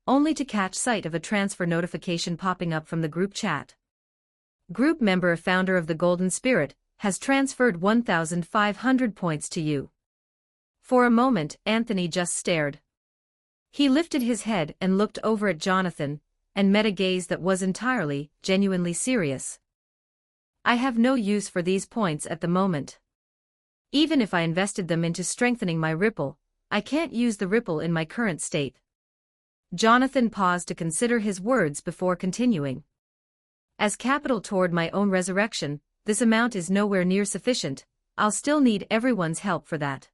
only to catch sight of a transfer notification popping up from the group chat. Group member founder of the Golden Spirit has transferred 1,500 points to you. For a moment, Anthony just stared. He lifted his head and looked over at Jonathan, and met a gaze that was entirely, genuinely serious. I have no use for these points at the moment. Even if I invested them into strengthening my ripple, I can't use the ripple in my current state. Jonathan paused to consider his words before continuing. As capital toward my own resurrection, this amount is nowhere near sufficient. I'll still need everyone's help for that.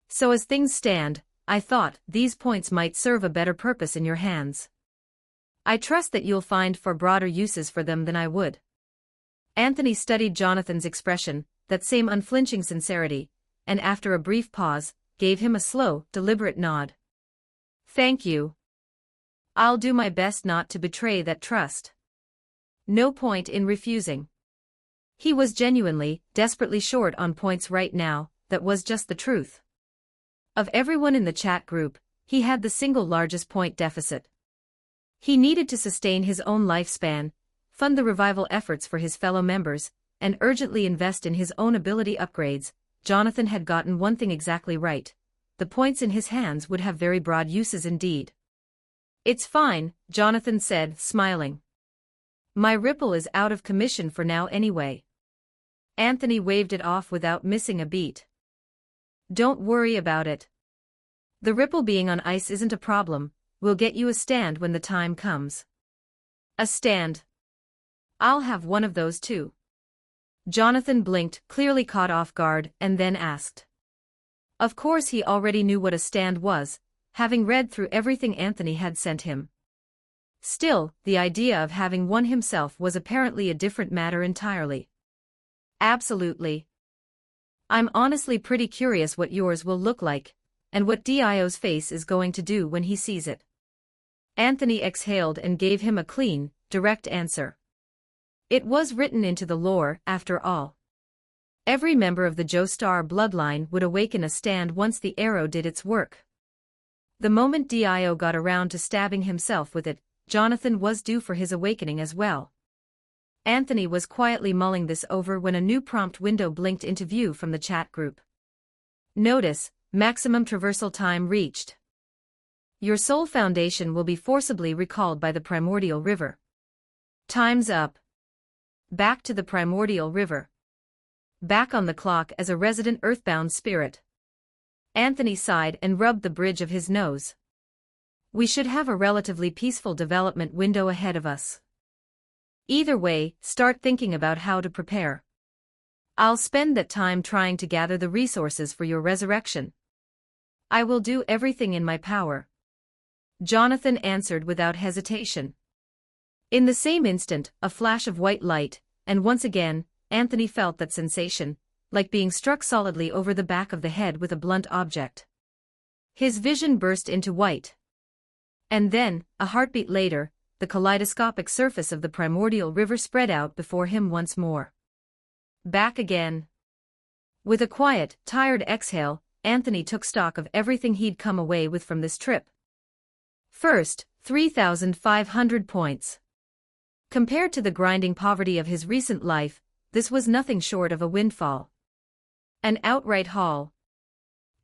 So as things stand, I thought these points might serve a better purpose in your hands. I trust that you'll find far broader uses for them than I would. Anthony studied Jonathan's expression, that same unflinching sincerity, and after a brief pause, gave him a slow, deliberate nod. Thank you. I'll do my best not to betray that trust. No point in refusing. He was genuinely, desperately short on points right now, that was just the truth. Of everyone in the chat group, he had the single largest point deficit. He needed to sustain his own lifespan, fund the revival efforts for his fellow members, and urgently invest in his own ability upgrades. Jonathan had gotten one thing exactly right. The points in his hands would have very broad uses indeed. It's fine, Jonathan said, smiling. My ripple is out of commission for now anyway. Anthony waved it off without missing a beat. Don't worry about it. The ripple being on ice isn't a problem. We'll get you a stand when the time comes. A stand. I'll have one of those too. Jonathan blinked, clearly caught off guard, and then asked. Of course he already knew what a stand was, having read through everything Anthony had sent him. Still, the idea of having one himself was apparently a different matter entirely. Absolutely. I'm honestly pretty curious what yours will look like, and what Dio's face is going to do when he sees it. Anthony exhaled and gave him a clean, direct answer. It was written into the lore, after all. Every member of the Joestar bloodline would awaken a stand once the arrow did its work. The moment Dio got around to stabbing himself with it, Jonathan was due for his awakening as well. Anthony was quietly mulling this over when a new prompt window blinked into view from the chat group. Notice, maximum traversal time reached. Your soul foundation will be forcibly recalled by the primordial river. Time's up. Back to the primordial river. Back on the clock as a resident earthbound spirit. Anthony sighed and rubbed the bridge of his nose. We should have a relatively peaceful development window ahead of us. Either way, start thinking about how to prepare. I'll spend that time trying to gather the resources for your resurrection. I will do everything in my power. Jonathan answered without hesitation. In the same instant, a flash of white light, and once again, Anthony felt that sensation, like being struck solidly over the back of the head with a blunt object. His vision burst into white. And then, a heartbeat later, the kaleidoscopic surface of the primordial river spread out before him once more. Back again. With a quiet, tired exhale, Anthony took stock of everything he'd come away with from this trip. First, 3,500 points. Compared to the grinding poverty of his recent life, this was nothing short of a windfall. An outright haul.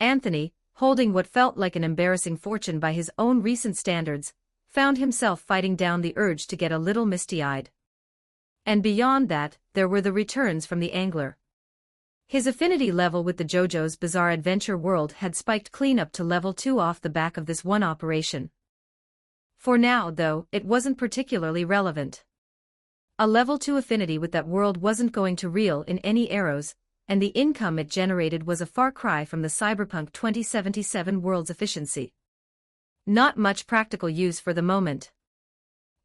Anthony, holding what felt like an embarrassing fortune by his own recent standards, found himself fighting down the urge to get a little misty-eyed. And beyond that, there were the returns from the angler. His affinity level with the JoJo's Bizarre Adventure world had spiked clean up to level 2 off the back of this one operation. For now, though, it wasn't particularly relevant. A level 2 affinity with that world wasn't going to reel in any arrows, and the income it generated was a far cry from the Cyberpunk 2077 world's efficiency. Not much practical use for the moment.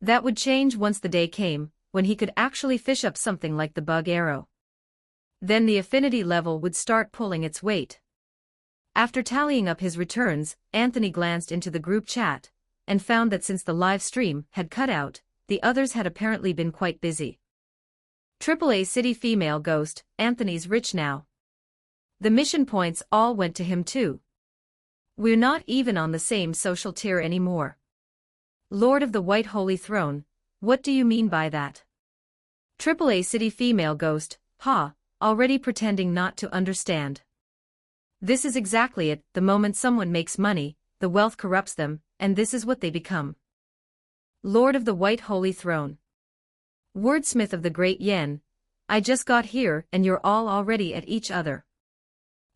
That would change once the day came, when he could actually fish up something like the bug arrow. Then the affinity level would start pulling its weight. After tallying up his returns, Anthony glanced into the group chat, and found that since the live stream had cut out, the others had apparently been quite busy. AAA City Female Ghost, Anthony's rich now. The mission points all went to him too. We're not even on the same social tier anymore. Lord of the White Holy Throne, what do you mean by that? AAA City Female Ghost, already pretending not to understand. This is exactly it, the moment someone makes money, the wealth corrupts them, and this is what they become. Lord of the White Holy Throne. Wordsmith of the Great Yen, I just got here and you're all already at each other.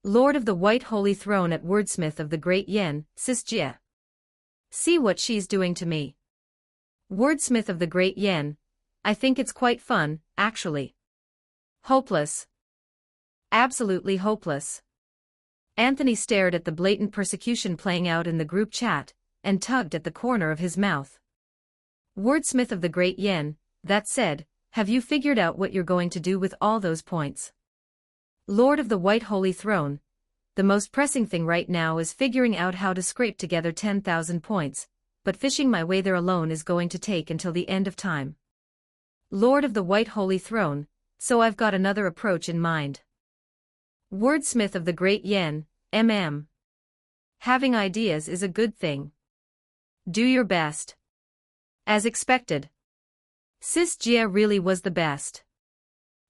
Lord of the White Holy Throne at Wordsmith of the Great Yen, Sis-Jie. See what she's doing to me. Wordsmith of the Great Yen, I think it's quite fun, actually. Hopeless. Absolutely hopeless. Anthony stared at the blatant persecution playing out in the group chat, and tugged at the corner of his mouth. Wordsmith of the Great Yen, that said, have you figured out what you're going to do with all those points? Lord of the White Holy Throne, the most pressing thing right now is figuring out how to scrape together 10,000 points, but fishing my way there alone is going to take until the end of time. Lord of the White Holy Throne, so I've got another approach in mind. Wordsmith of the Great Yen, Having ideas is a good thing. Do your best. As expected. Sis-Jie really was the best.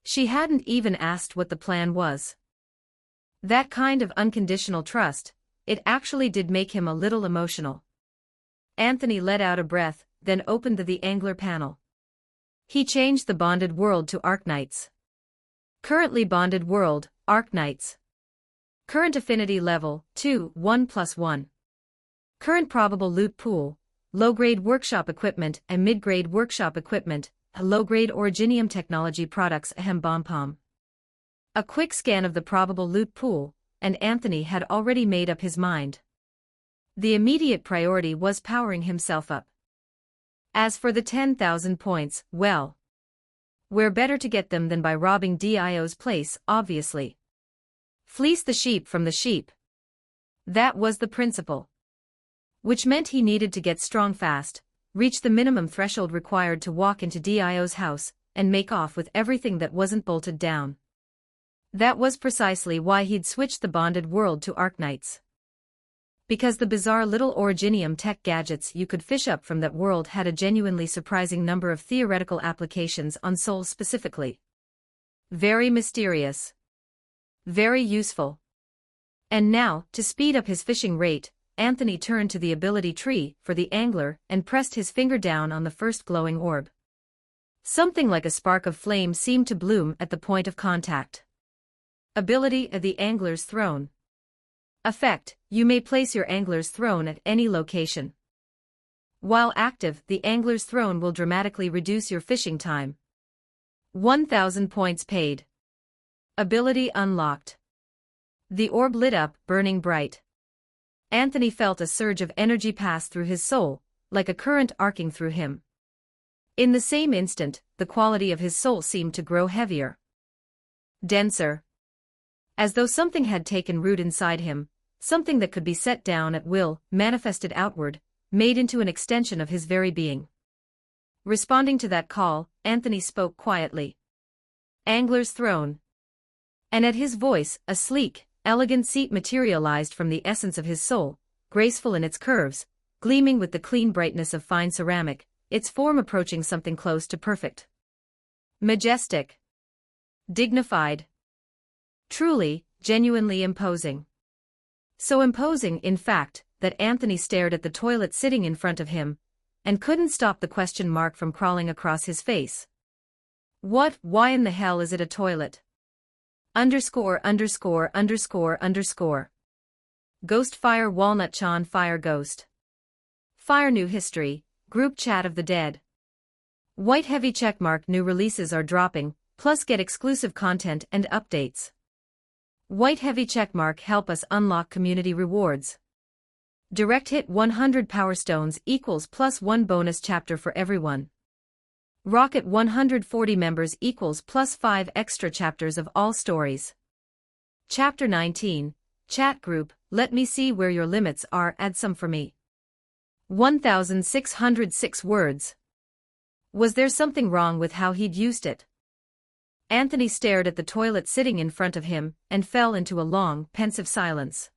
She hadn't even asked what the plan was. That kind of unconditional trust, it actually did make him a little emotional. Anthony let out a breath, then opened the Angler panel. He changed the bonded world to Arknights. Currently bonded world, Arknights. Current affinity level, 2, 1+1. Current probable loot pool, low-grade workshop equipment and mid-grade workshop equipment, low-grade originium technology products Bompom. A quick scan of the probable loot pool, and Anthony had already made up his mind. The immediate priority was powering himself up. As for the 10,000 points, well, where better to get them than by robbing Dio's place, obviously. Fleece the sheep from the sheep. That was the principle. Which meant he needed to get strong fast, reach the minimum threshold required to walk into Dio's house, and make off with everything that wasn't bolted down. That was precisely why he'd switched the bonded world to Arknights. Because the bizarre little originium tech gadgets you could fish up from that world had a genuinely surprising number of theoretical applications on souls specifically. Very mysterious. Very useful. And now, to speed up his fishing rate, Anthony turned to the ability tree for the angler and pressed his finger down on the first glowing orb. Something like a spark of flame seemed to bloom at the point of contact. Ability of the Angler's Throne. Effect, you may place your Angler's Throne at any location. While active, the Angler's Throne will dramatically reduce your fishing time. 1,000 points paid. Ability unlocked. The orb lit up, burning bright. Anthony felt a surge of energy pass through his soul, like a current arcing through him. In the same instant, the quality of his soul seemed to grow heavier. Denser. As though something had taken root inside him, something that could be set down at will, manifested outward, made into an extension of his very being. Responding to that call, Anthony spoke quietly. Angler's Throne. And at his voice, a sleek, elegant seat materialized from the essence of his soul, graceful in its curves, gleaming with the clean brightness of fine ceramic, its form approaching something close to perfect. Majestic. Dignified. Truly, genuinely imposing. So imposing, in fact, that Anthony stared at the toilet sitting in front of him, and couldn't stop the question mark from crawling across his face. Why in the hell is it a toilet? _______. Ghost Fire Walnut Chan Fire Ghost. Fire New History, Group Chat of the Dead. White heavy checkmark new releases are dropping, plus get exclusive content and updates. White heavy checkmark help us unlock community rewards. Direct hit 100 Power Stones equals +1 bonus chapter for everyone. Rocket 140 members equals +5 extra chapters of all stories. Chapter 19, Chat Group, let me see where your limits are, add some for me. 1,606 words. Was there something wrong with how he'd used it? Anthony stared at the toilet sitting in front of him and fell into a long, pensive silence.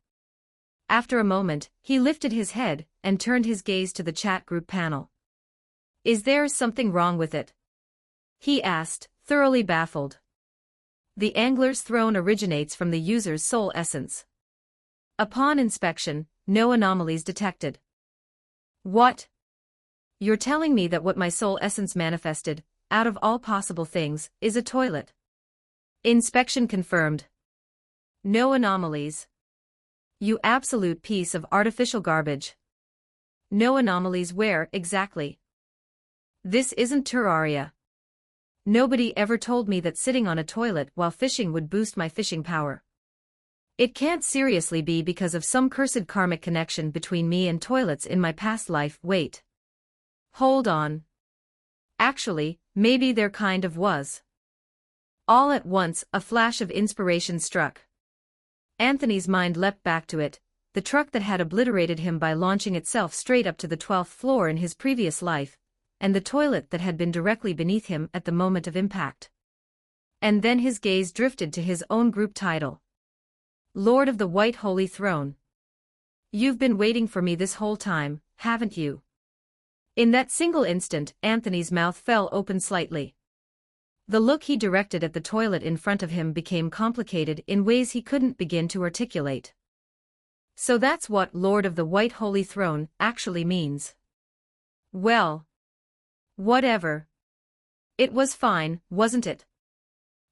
After a moment, he lifted his head and turned his gaze to the chat group panel. "Is there something wrong with it?" he asked, thoroughly baffled. The angler's throne originates from the user's soul essence. Upon inspection, no anomalies detected. What? You're telling me that what my soul essence manifested, out of all possible things, is a toilet? Inspection confirmed. No anomalies. You absolute piece of artificial garbage. No anomalies where, exactly? This isn't Terraria. Nobody ever told me that sitting on a toilet while fishing would boost my fishing power. It can't seriously be because of some cursed karmic connection between me and toilets in my past life. Wait. Hold on. Actually, maybe there kind of was. All at once, a flash of inspiration struck. Anthony's mind leapt back to it, the truck that had obliterated him by launching itself straight up to the 12th floor in his previous life, and the toilet that had been directly beneath him at the moment of impact. And then his gaze drifted to his own group title. Lord of the White Holy Throne. You've been waiting for me this whole time, haven't you? In that single instant, Anthony's mouth fell open slightly. The look he directed at the toilet in front of him became complicated in ways he couldn't begin to articulate. So that's what Lord of the White Holy Throne actually means. Well. Whatever. It was fine, wasn't it?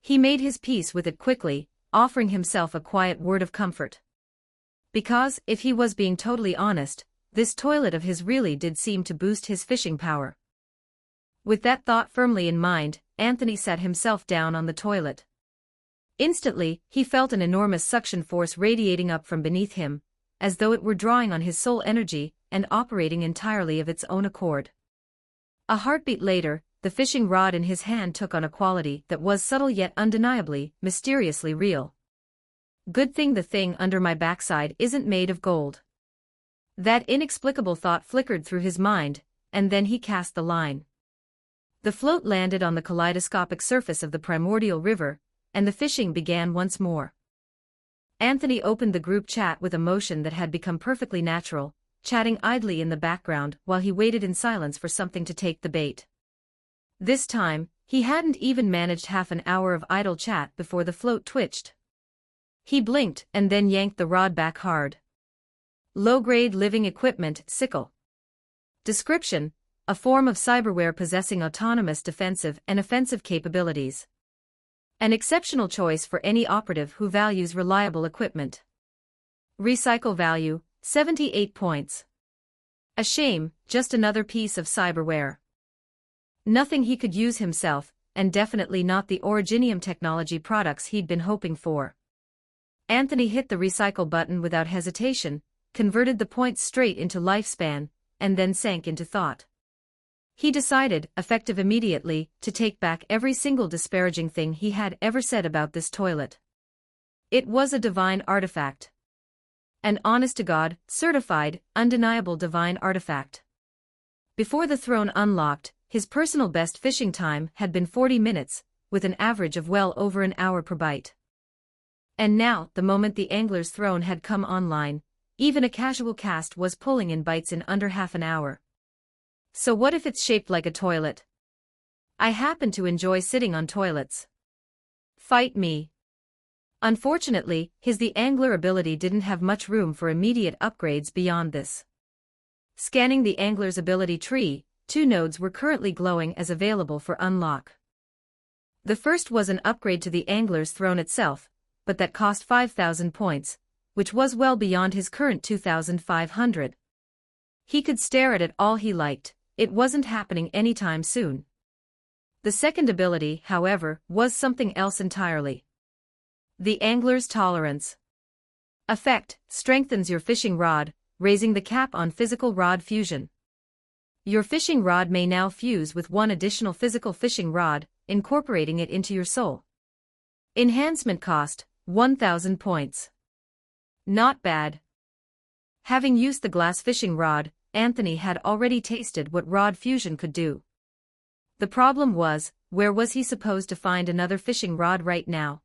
He made his peace with it quickly, offering himself a quiet word of comfort. Because, if he was being totally honest, this toilet of his really did seem to boost his fishing power. With that thought firmly in mind, Anthony sat himself down on the toilet. Instantly, he felt an enormous suction force radiating up from beneath him, as though it were drawing on his soul energy and operating entirely of its own accord. A heartbeat later, the fishing rod in his hand took on a quality that was subtle yet undeniably, mysteriously real. Good thing the thing under my backside isn't made of gold. That inexplicable thought flickered through his mind, and then he cast the line. The float landed on the kaleidoscopic surface of the primordial river, and the fishing began once more. Anthony opened the group chat with a motion that had become perfectly natural, chatting idly in the background while he waited in silence for something to take the bait. This time, he hadn't even managed half an hour of idle chat before the float twitched. He blinked and then yanked the rod back hard. Low-grade living equipment, sickle. Description: a form of cyberware possessing autonomous defensive and offensive capabilities. An exceptional choice for any operative who values reliable equipment. Recycle value, 78 points. A shame, just another piece of cyberware. Nothing he could use himself, and definitely not the Originium technology products he'd been hoping for. Anthony hit the recycle button without hesitation, converted the points straight into lifespan, and then sank into thought. He decided, effective immediately, to take back every single disparaging thing he had ever said about this toilet. It was a divine artifact. An honest-to-God, certified, undeniable divine artifact. Before the throne unlocked, his personal best fishing time had been 40 minutes, with an average of well over an hour per bite. And now, the moment the angler's throne had come online, even a casual cast was pulling in bites in under half an hour. So what if it's shaped like a toilet? I happen to enjoy sitting on toilets. Fight me. Unfortunately, the angler ability didn't have much room for immediate upgrades beyond this. Scanning the angler's ability tree, 2 nodes were currently glowing as available for unlock. The first was an upgrade to the angler's throne itself, but that cost 5,000 points, which was well beyond his current 2,500. He could stare at it all he liked, it wasn't happening anytime soon. The second ability, however, was something else entirely. The angler's tolerance. Effect: strengthens your fishing rod, raising the cap on physical rod fusion. Your fishing rod may now fuse with one additional physical fishing rod, incorporating it into your soul. Enhancement cost, 1,000 points. Not bad. Having used the glass fishing rod, Anthony had already tasted what rod fusion could do. The problem was, where was he supposed to find another fishing rod right now?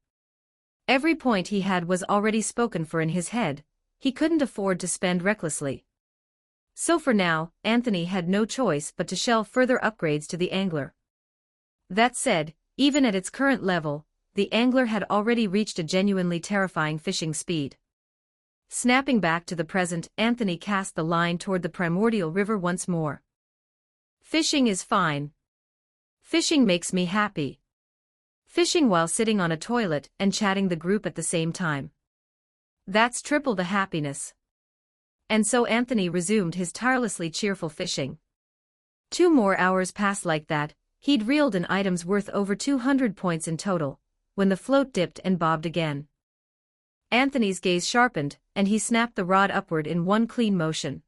Every point he had was already spoken for in his head. He couldn't afford to spend recklessly. So for now, Anthony had no choice but to shelve further upgrades to the angler. That said, even at its current level, the angler had already reached a genuinely terrifying fishing speed. Snapping back to the present, Anthony cast the line toward the primordial river once more. Fishing is fine. Fishing makes me happy. Fishing while sitting on a toilet and chatting the group at the same time. That's triple the happiness. And so Anthony resumed his tirelessly cheerful fishing. 2 more hours passed like that. He'd reeled in items worth over 200 points in total, when the float dipped and bobbed again. Anthony's gaze sharpened, and he snapped the rod upward in one clean motion.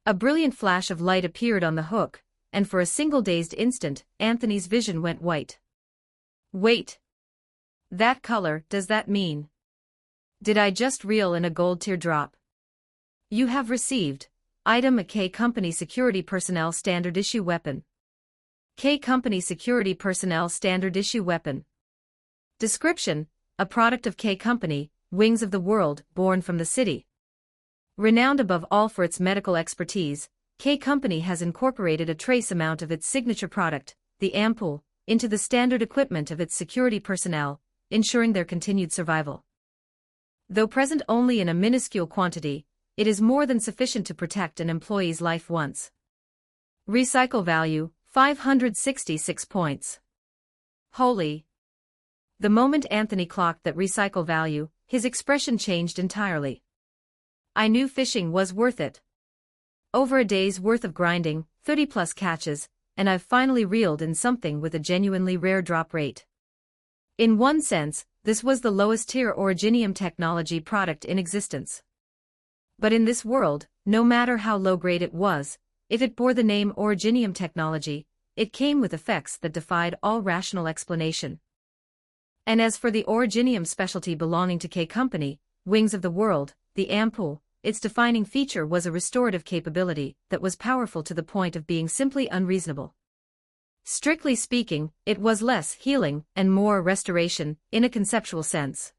A brilliant flash of light appeared on the hook, and for a single dazed instant, Anthony's vision went white. Wait. That color, does that mean? Did I just reel in a gold teardrop? You have received. Item: a K Company Security Personnel Standard Issue Weapon. K Company Security Personnel Standard Issue Weapon. Description: a product of K Company, Wings of the World, born from the city. Renowned above all for its medical expertise, K Company has incorporated a trace amount of its signature product, the ampoule, into the standard equipment of its security personnel, ensuring their continued survival. Though present only in a minuscule quantity, it is more than sufficient to protect an employee's life once. Recycle value, 566 points. Holy! The moment Anthony clocked that recycle value, his expression changed entirely. I knew fishing was worth it. Over a day's worth of grinding, 30+ catches, and I've finally reeled in something with a genuinely rare drop rate. In one sense, this was the lowest tier originium technology product in existence. But in this world, no matter how low grade it was, if it bore the name originium technology, it came with effects that defied all rational explanation. And as for the originium specialty belonging to K Company, Wings of the World, the ampoule, its defining feature was a restorative capability that was powerful to the point of being simply unreasonable. Strictly speaking, it was less healing and more restoration, in a conceptual sense.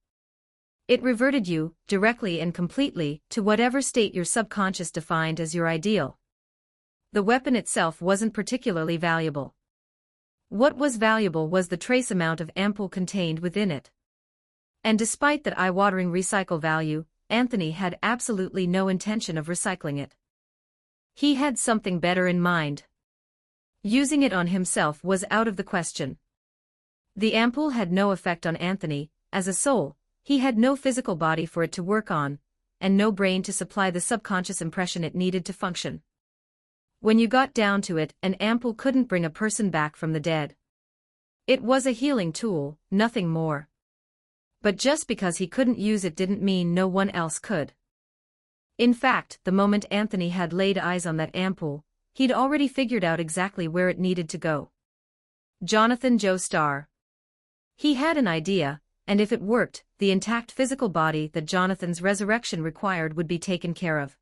It reverted you, directly and completely, to whatever state your subconscious defined as your ideal. The weapon itself wasn't particularly valuable. What was valuable was the trace amount of ampoule contained within it. And despite that eye-watering recycle value, Anthony had absolutely no intention of recycling it. He had something better in mind. Using it on himself was out of the question. The ampoule had no effect on Anthony, as a soul. He had no physical body for it to work on, and no brain to supply the subconscious impression it needed to function. When you got down to it, an ampoule couldn't bring a person back from the dead. It was a healing tool, nothing more. But just because he couldn't use it didn't mean no one else could. In fact, the moment Anthony had laid eyes on that ampoule, he'd already figured out exactly where it needed to go. Jonathan Joestar. He had an idea, and if it worked, the intact physical body that Jonathan's resurrection required would be taken care of.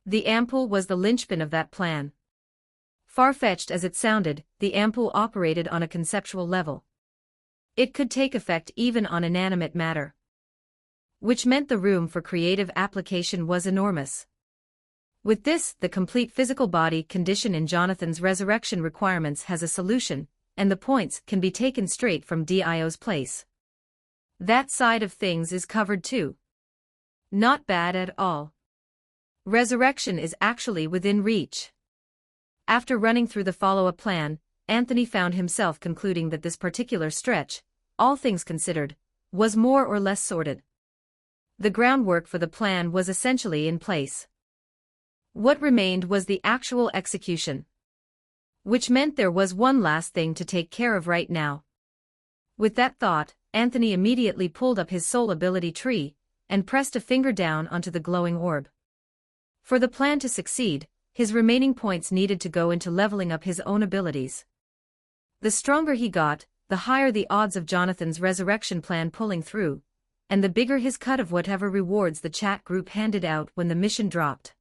The ampoule was the linchpin of that plan. Far-fetched as it sounded, the ampoule operated on a conceptual level. It could take effect even on inanimate matter. Which meant the room for creative application was enormous. With this, the complete physical body condition in Jonathan's resurrection requirements has a solution, and the points can be taken straight from DIO's place. That side of things is covered too. Not bad at all. Resurrection is actually within reach. After running through the follow-up plan, Anthony found himself concluding that this particular stretch, all things considered, was more or less sorted. The groundwork for the plan was essentially in place. What remained was the actual execution. Which meant there was one last thing to take care of right now. With that thought, Anthony immediately pulled up his soul ability tree, and pressed a finger down onto the glowing orb. For the plan to succeed, his remaining points needed to go into leveling up his own abilities. The stronger he got, the higher the odds of Jonathan's resurrection plan pulling through, and the bigger his cut of whatever rewards the chat group handed out when the mission dropped.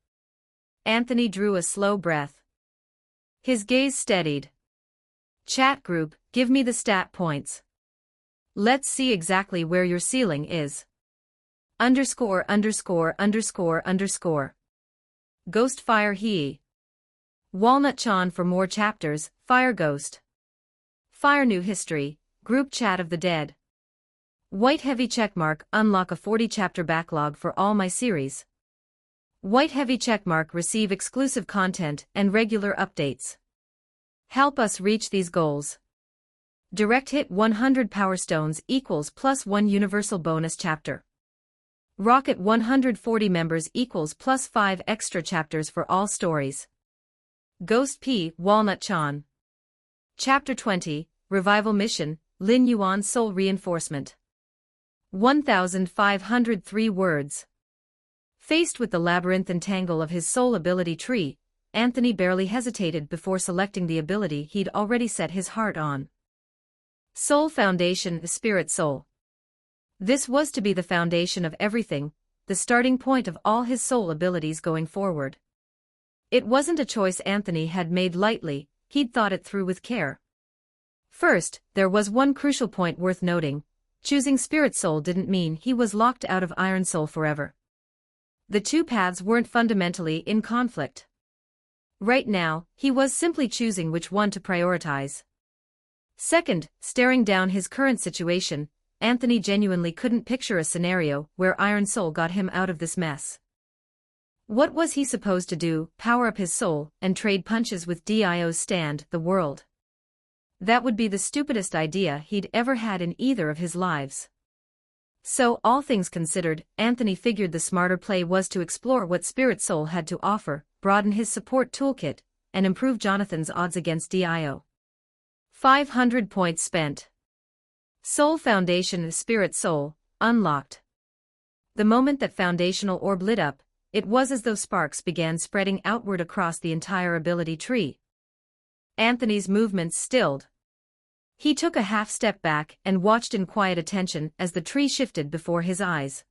Anthony drew a slow breath. His gaze steadied. Chat group, give me the stat points. Let's see exactly where your ceiling is. Underscore underscore underscore underscore. Ghost Fire He. Walnut Chan for more chapters, Fire Ghost. Fire New History, Group Chat of the Dead. White Heavy Checkmark, unlock a 40-chapter backlog for all my series. White Heavy Checkmark, receive exclusive content and regular updates. Help us reach these goals. Direct hit 100 Power Stones equals +1 Universal Bonus Chapter. Rocket 140 members equals +5 extra chapters for all stories. Ghost P. Walnut Chan. Chapter 20, Revival Mission, Lin Yuan Soul Reinforcement. 1,503 words. Faced with the labyrinthine tangle of his soul ability tree, Anthony barely hesitated before selecting the ability he'd already set his heart on. Soul Foundation, the Spirit Soul. This was to be the foundation of everything, the starting point of all his soul abilities going forward. It wasn't a choice Anthony had made lightly, he'd thought it through with care. First, there was one crucial point worth noting: choosing Spirit Soul didn't mean he was locked out of Iron Soul forever. The two paths weren't fundamentally in conflict. Right now, he was simply choosing which one to prioritize. Second, staring down his current situation, Anthony genuinely couldn't picture a scenario where Iron Soul got him out of this mess. What was he supposed to do, power up his soul and trade punches with Dio's stand, the world? That would be the stupidest idea he'd ever had in either of his lives. So, all things considered, Anthony figured the smarter play was to explore what Spirit Soul had to offer, broaden his support toolkit, and improve Jonathan's odds against Dio. 500 points spent. Soul Foundation, Spirit Soul, unlocked. The moment that foundational orb lit up, it was as though sparks began spreading outward across the entire ability tree. Anthony's movements stilled. He took a half step back and watched in quiet attention as the tree shifted before his eyes.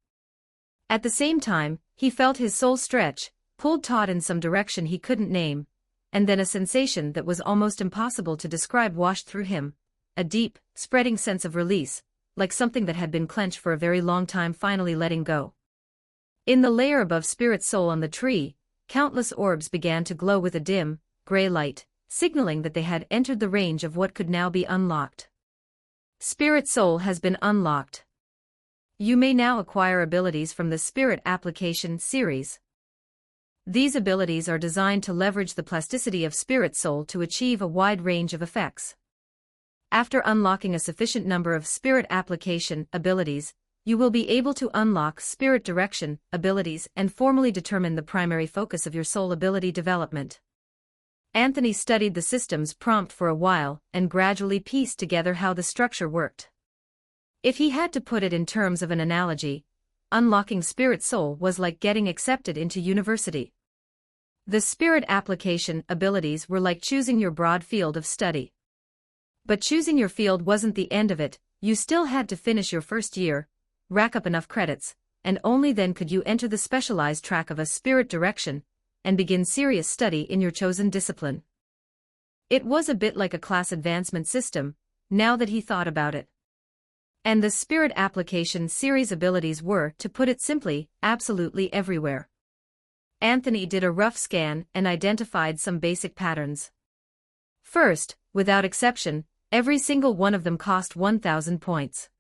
At the same time, he felt his soul stretch, pulled taut in some direction he couldn't name, and then a sensation that was almost impossible to describe washed through him, a deep, spreading sense of release, like something that had been clenched for a very long time finally letting go. In the layer above Spirit Soul on the tree, countless orbs began to glow with a dim, gray light, signaling that they had entered the range of what could now be unlocked. Spirit Soul has been unlocked. You may now acquire abilities from the Spirit Application series. These abilities are designed to leverage the plasticity of Spirit Soul to achieve a wide range of effects. After unlocking a sufficient number of Spirit Application abilities, you will be able to unlock Spirit Direction abilities and formally determine the primary focus of your soul ability development. Anthony studied the system's prompt for a while and gradually pieced together how the structure worked. If he had to put it in terms of an analogy, unlocking Spirit Soul was like getting accepted into university. The Spirit Application abilities were like choosing your broad field of study. But choosing your field wasn't the end of it, you still had to finish your first year, rack up enough credits, and only then could you enter the specialized track of a Spirit Direction, and begin serious study in your chosen discipline. It was a bit like a class advancement system, now that he thought about it. And the Spirit Application series abilities were, to put it simply, absolutely everywhere. Anthony did a rough scan and identified some basic patterns. First, without exception, every single one of them cost 1,000 points.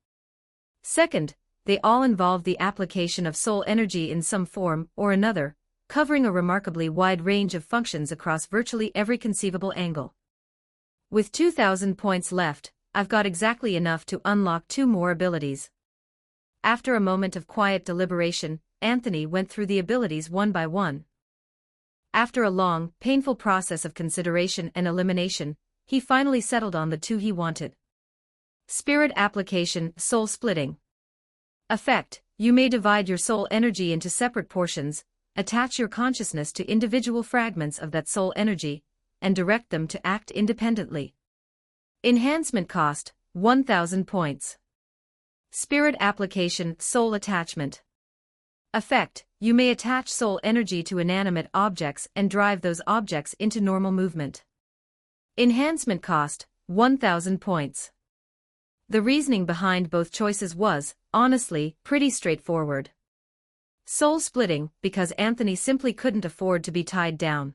Second, they all involved the application of soul energy in some form or another, covering a remarkably wide range of functions across virtually every conceivable angle. With 2,000 points left, I've got exactly enough to unlock 2 more abilities. After a moment of quiet deliberation, Anthony went through the abilities one by one. After a long, painful process of consideration and elimination, he finally settled on the 2 he wanted. Spirit Application, Soul Splitting. Effect: you may divide your soul energy into separate portions, attach your consciousness to individual fragments of that soul energy, and direct them to act independently. Enhancement cost, 1,000 points. Spirit Application, Soul Attachment. Effect: you may attach soul energy to inanimate objects and drive those objects into normal movement. Enhancement cost, 1,000 points. The reasoning behind both choices was, honestly, pretty straightforward. Soul-splitting, because Anthony simply couldn't afford to be tied down.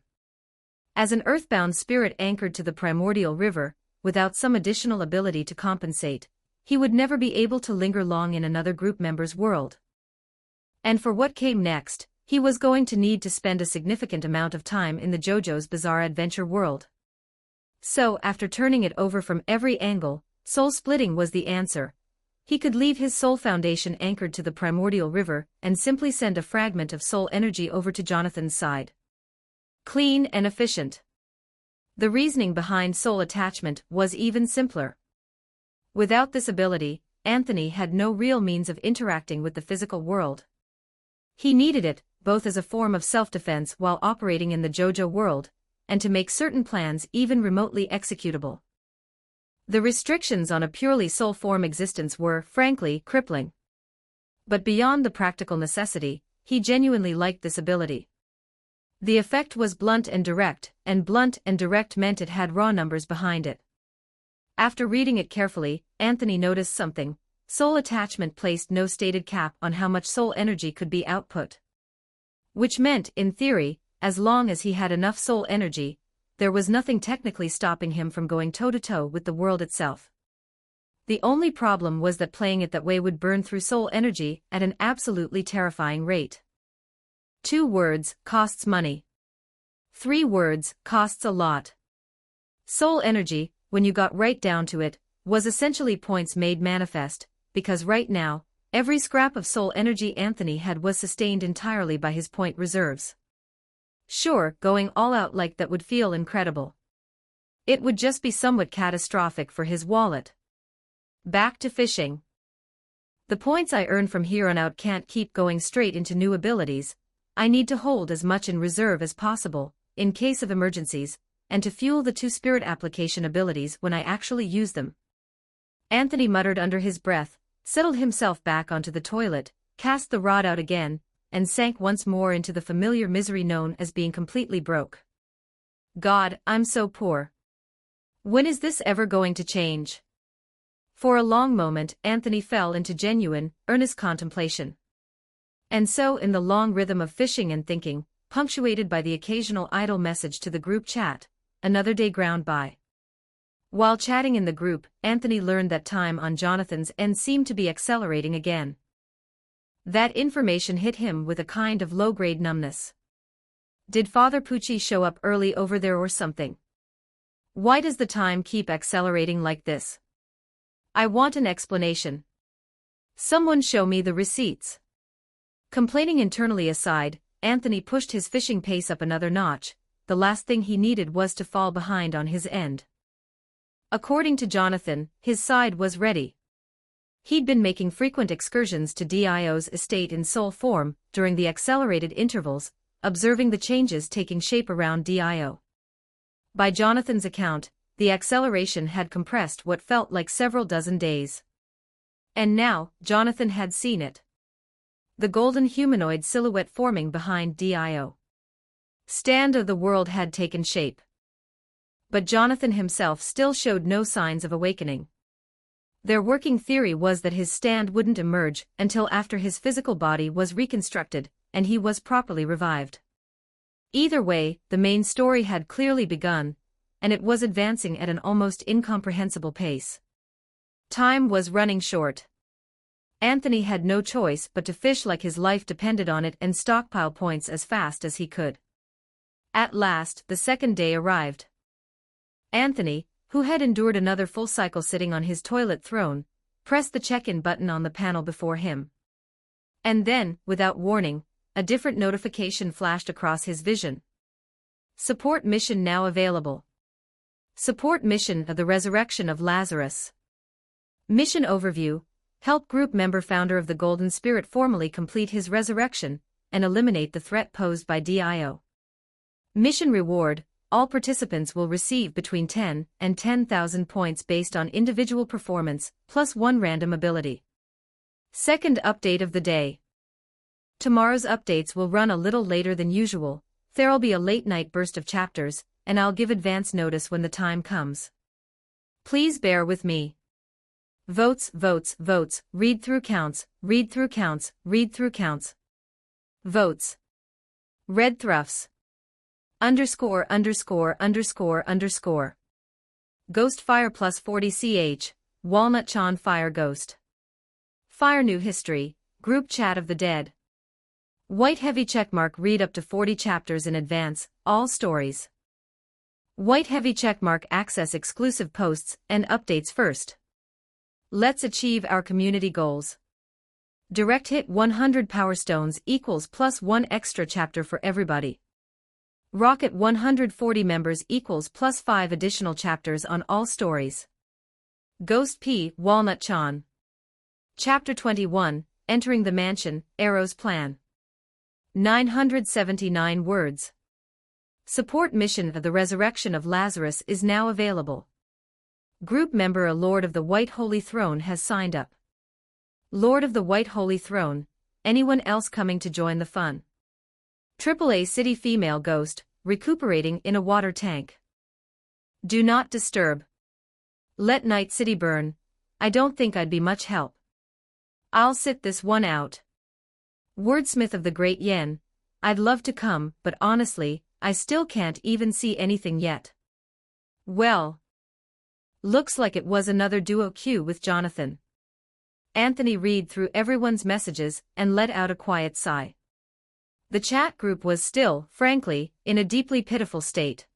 As an earthbound spirit anchored to the primordial river, without some additional ability to compensate, he would never be able to linger long in another group member's world. And for what came next, he was going to need to spend a significant amount of time in the JoJo's Bizarre Adventure world. So, after turning it over from every angle, soul-splitting was the answer. He could leave his soul foundation anchored to the primordial river and simply send a fragment of soul energy over to Jonathan's side. Clean and efficient. The reasoning behind soul attachment was even simpler. Without this ability, Anthony had no real means of interacting with the physical world. He needed it, both as a form of self-defense while operating in the JoJo world, and to make certain plans even remotely executable. The restrictions on a purely soul form existence were, frankly, crippling. But beyond the practical necessity, he genuinely liked this ability. The effect was blunt and direct meant it had raw numbers behind it. After reading it carefully, Anthony noticed something. Soul attachment placed no stated cap on how much soul energy could be output. Which meant, in theory, as long as he had enough soul energy, there was nothing technically stopping him from going toe-to-toe with the world itself. The only problem was that playing it that way would burn through soul energy at an absolutely terrifying rate. 2 words, costs money. 3 words, costs a lot. Soul energy, when you got right down to it, was essentially points made manifest, because right now, every scrap of soul energy Anthony had was sustained entirely by his point reserves. Sure, going all out like that would feel incredible. It would just be somewhat catastrophic for his wallet. Back to fishing. The points I earn from here on out can't keep going straight into new abilities. I need to hold as much in reserve as possible, in case of emergencies, and to fuel the 2 spirit application abilities when I actually use them. Anthony muttered under his breath, settled himself back onto the toilet, cast the rod out again, and sank once more into the familiar misery known as being completely broke. God, I'm so poor. When is this ever going to change? For a long moment, Anthony fell into genuine, earnest contemplation. And so in the long rhythm of fishing and thinking, punctuated by the occasional idle message to the group chat, another day ground by. While chatting in the group, Anthony learned that time on Jonathan's end seemed to be accelerating again. That information hit him with a kind of low-grade numbness. Did Father Pucci show up early over there or something? Why does the time keep accelerating like this? I want an explanation. Someone show me the receipts. Complaining internally aside, Anthony pushed his fishing pace up another notch. The last thing he needed was to fall behind on his end. According to Jonathan, his side was ready. He'd been making frequent excursions to Dio's estate in soul form during the accelerated intervals, observing the changes taking shape around Dio. By Jonathan's account, the acceleration had compressed what felt like several dozen days. And now, Jonathan had seen it. The golden humanoid silhouette forming behind Dio. Stand of the world had taken shape. But Jonathan himself still showed no signs of awakening. Their working theory was that his stand wouldn't emerge until after his physical body was reconstructed and he was properly revived. Either way, the main story had clearly begun, and it was advancing at an almost incomprehensible pace. Time was running short. Anthony had no choice but to fish like his life depended on it and stockpile points as fast as he could. At last, the second day arrived. Anthony, who had endured another full cycle sitting on his toilet throne, pressed the check-in button on the panel before him. And then, without warning, a different notification flashed across his vision. Support mission now available. Support mission of the resurrection of Lazarus. Mission overview: help group member founder of the Golden Spirit formally complete his resurrection and eliminate the threat posed by Dio. Mission reward: all participants will receive between 10 and 10,000 points based on individual performance, plus 1 random ability. Second update of the day. Tomorrow's updates will run a little later than usual. There'll be a late-night burst of chapters, and I'll give advance notice when the time comes. Please bear with me. Votes, votes, votes, read through counts, read through counts, read through counts. Votes. Red thruffs. Underscore, underscore, underscore, underscore. Ghost Fire plus 40 ch, Walnut Chan Fire Ghost. Fire New History, Group Chat of the Dead. White heavy checkmark read up to 40 chapters in advance, all stories. White heavy checkmark access exclusive posts and updates first. Let's achieve our community goals. Direct hit 100 Power Stones equals plus 1 extra chapter for everybody. Rocket 140 members equals plus 5 additional chapters on all stories. Ghost P. Walnut Chan. Chapter 21, Entering the Mansion, Arrow's Plan. 979 words. Support mission of the Resurrection of Lazarus is now available. Group member A Lord of the White Holy Throne has signed up. Lord of the White Holy Throne, anyone else coming to join the fun? AAA City Female Ghost, recuperating in a water tank. Do not disturb. Let Night City burn, I don't think I'd be much help. I'll sit this one out. Wordsmith of the Great Yen, I'd love to come, but honestly, I still can't even see anything yet. Well. Looks like it was another duo queue with Jonathan. Anthony read through everyone's messages and let out a quiet sigh. The chat group was still, frankly, in a deeply pitiful state.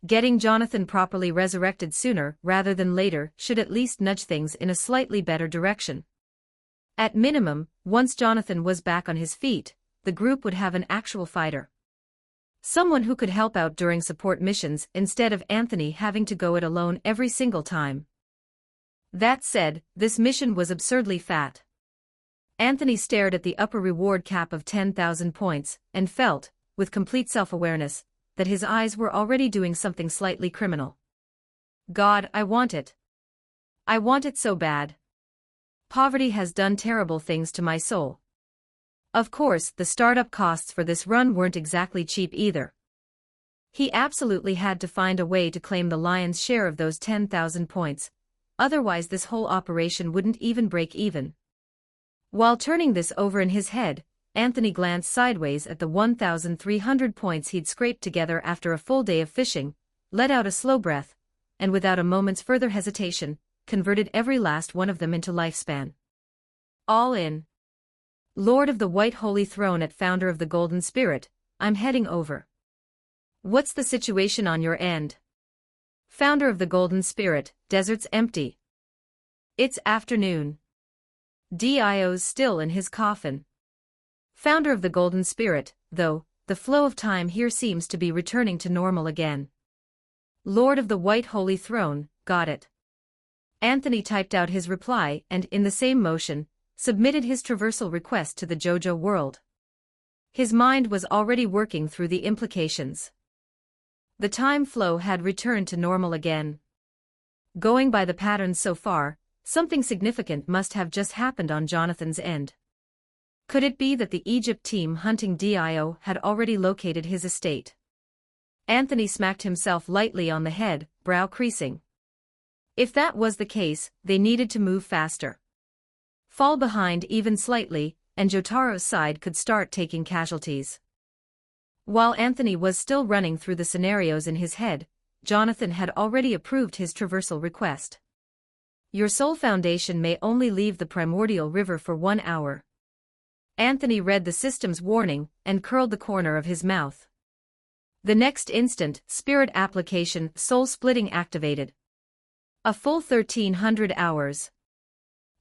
Getting Jonathan properly resurrected sooner rather than later should at least nudge things in a slightly better direction. At minimum, once Jonathan was back on his feet, the group would have an actual fighter. Someone who could help out during support missions instead of Anthony having to go it alone every single time. That said, this mission was absurdly fat. Anthony stared at the upper reward cap of 10,000 points and felt, with complete self-awareness, that his eyes were already doing something slightly criminal. God, I want it. I want it so bad. Poverty has done terrible things to my soul. Of course, the startup costs for this run weren't exactly cheap either. He absolutely had to find a way to claim the lion's share of those 10,000 points, otherwise this whole operation wouldn't even break even. While turning this over in his head, Anthony glanced sideways at the 1,300 points he'd scraped together after a full day of fishing, let out a slow breath, and without a moment's further hesitation, converted every last one of them into lifespan. All in. Lord of the White Holy Throne at Founder of the Golden Spirit, I'm heading over. What's the situation on your end? Founder of the Golden Spirit, desert's empty. It's afternoon. Dio's still in his coffin. Founder of the Golden Spirit, though, the flow of time here seems to be returning to normal again. Lord of the White Holy Throne, got it. Anthony typed out his reply and, in the same motion, submitted his traversal request to the JoJo world. His mind was already working through the implications. The time flow had returned to normal again. Going by the patterns so far, something significant must have just happened on Jonathan's end. Could it be that the Egypt team hunting Dio had already located his estate? Anthony smacked himself lightly on the head, brow creasing. If that was the case, they needed to move faster. Fall behind even slightly, and Jotaro's side could start taking casualties. While Anthony was still running through the scenarios in his head, Jonathan had already approved his traversal request. Your soul foundation may only leave the primordial river for 1 hour. Anthony read the system's warning and curled the corner of his mouth. The next instant, spirit application soul splitting activated. A full 1,300 hours.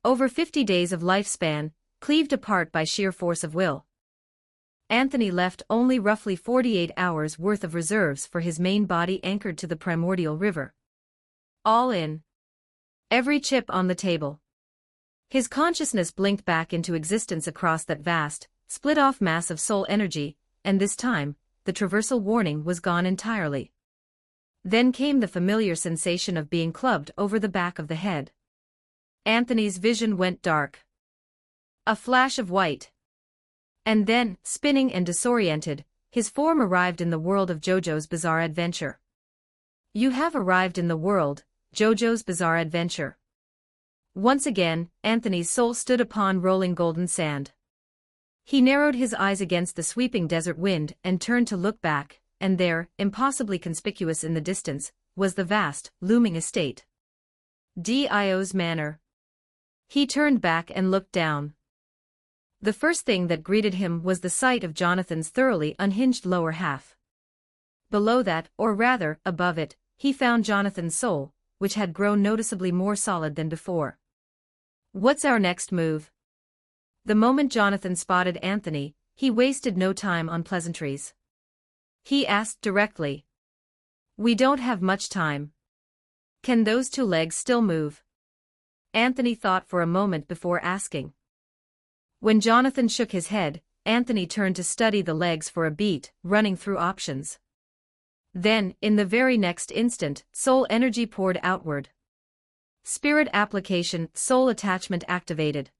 Over 50 days of lifespan, cleaved apart by sheer force of will. Anthony left only roughly 48 hours worth of reserves for his main body anchored to the primordial river. All in. Every chip on the table. His consciousness blinked back into existence across that vast, split-off mass of soul energy, and this time, the traversal warning was gone entirely. Then came the familiar sensation of being clubbed over the back of the head. Anthony's vision went dark. A flash of white. And then, spinning and disoriented, his form arrived in the world of JoJo's Bizarre Adventure. You have arrived in the world, JoJo's Bizarre Adventure. Once again, Anthony's soul stood upon rolling golden sand. He narrowed his eyes against the sweeping desert wind and turned to look back, and there, impossibly conspicuous in the distance, was the vast, looming estate. Dio's manor. He turned back and looked down. The first thing that greeted him was the sight of Jonathan's thoroughly unhinged lower half. Below that, or rather, above it, he found Jonathan's soul, which had grown noticeably more solid than before. "What's our next move?" The moment Jonathan spotted Anthony, he wasted no time on pleasantries. He asked directly. "We don't have much time. Can those two legs still move?" Anthony thought for a moment before asking. When Jonathan shook his head, Anthony turned to study the legs for a beat, running through options. Then, in the very next instant, soul energy poured outward. Spirit application, soul attachment activated.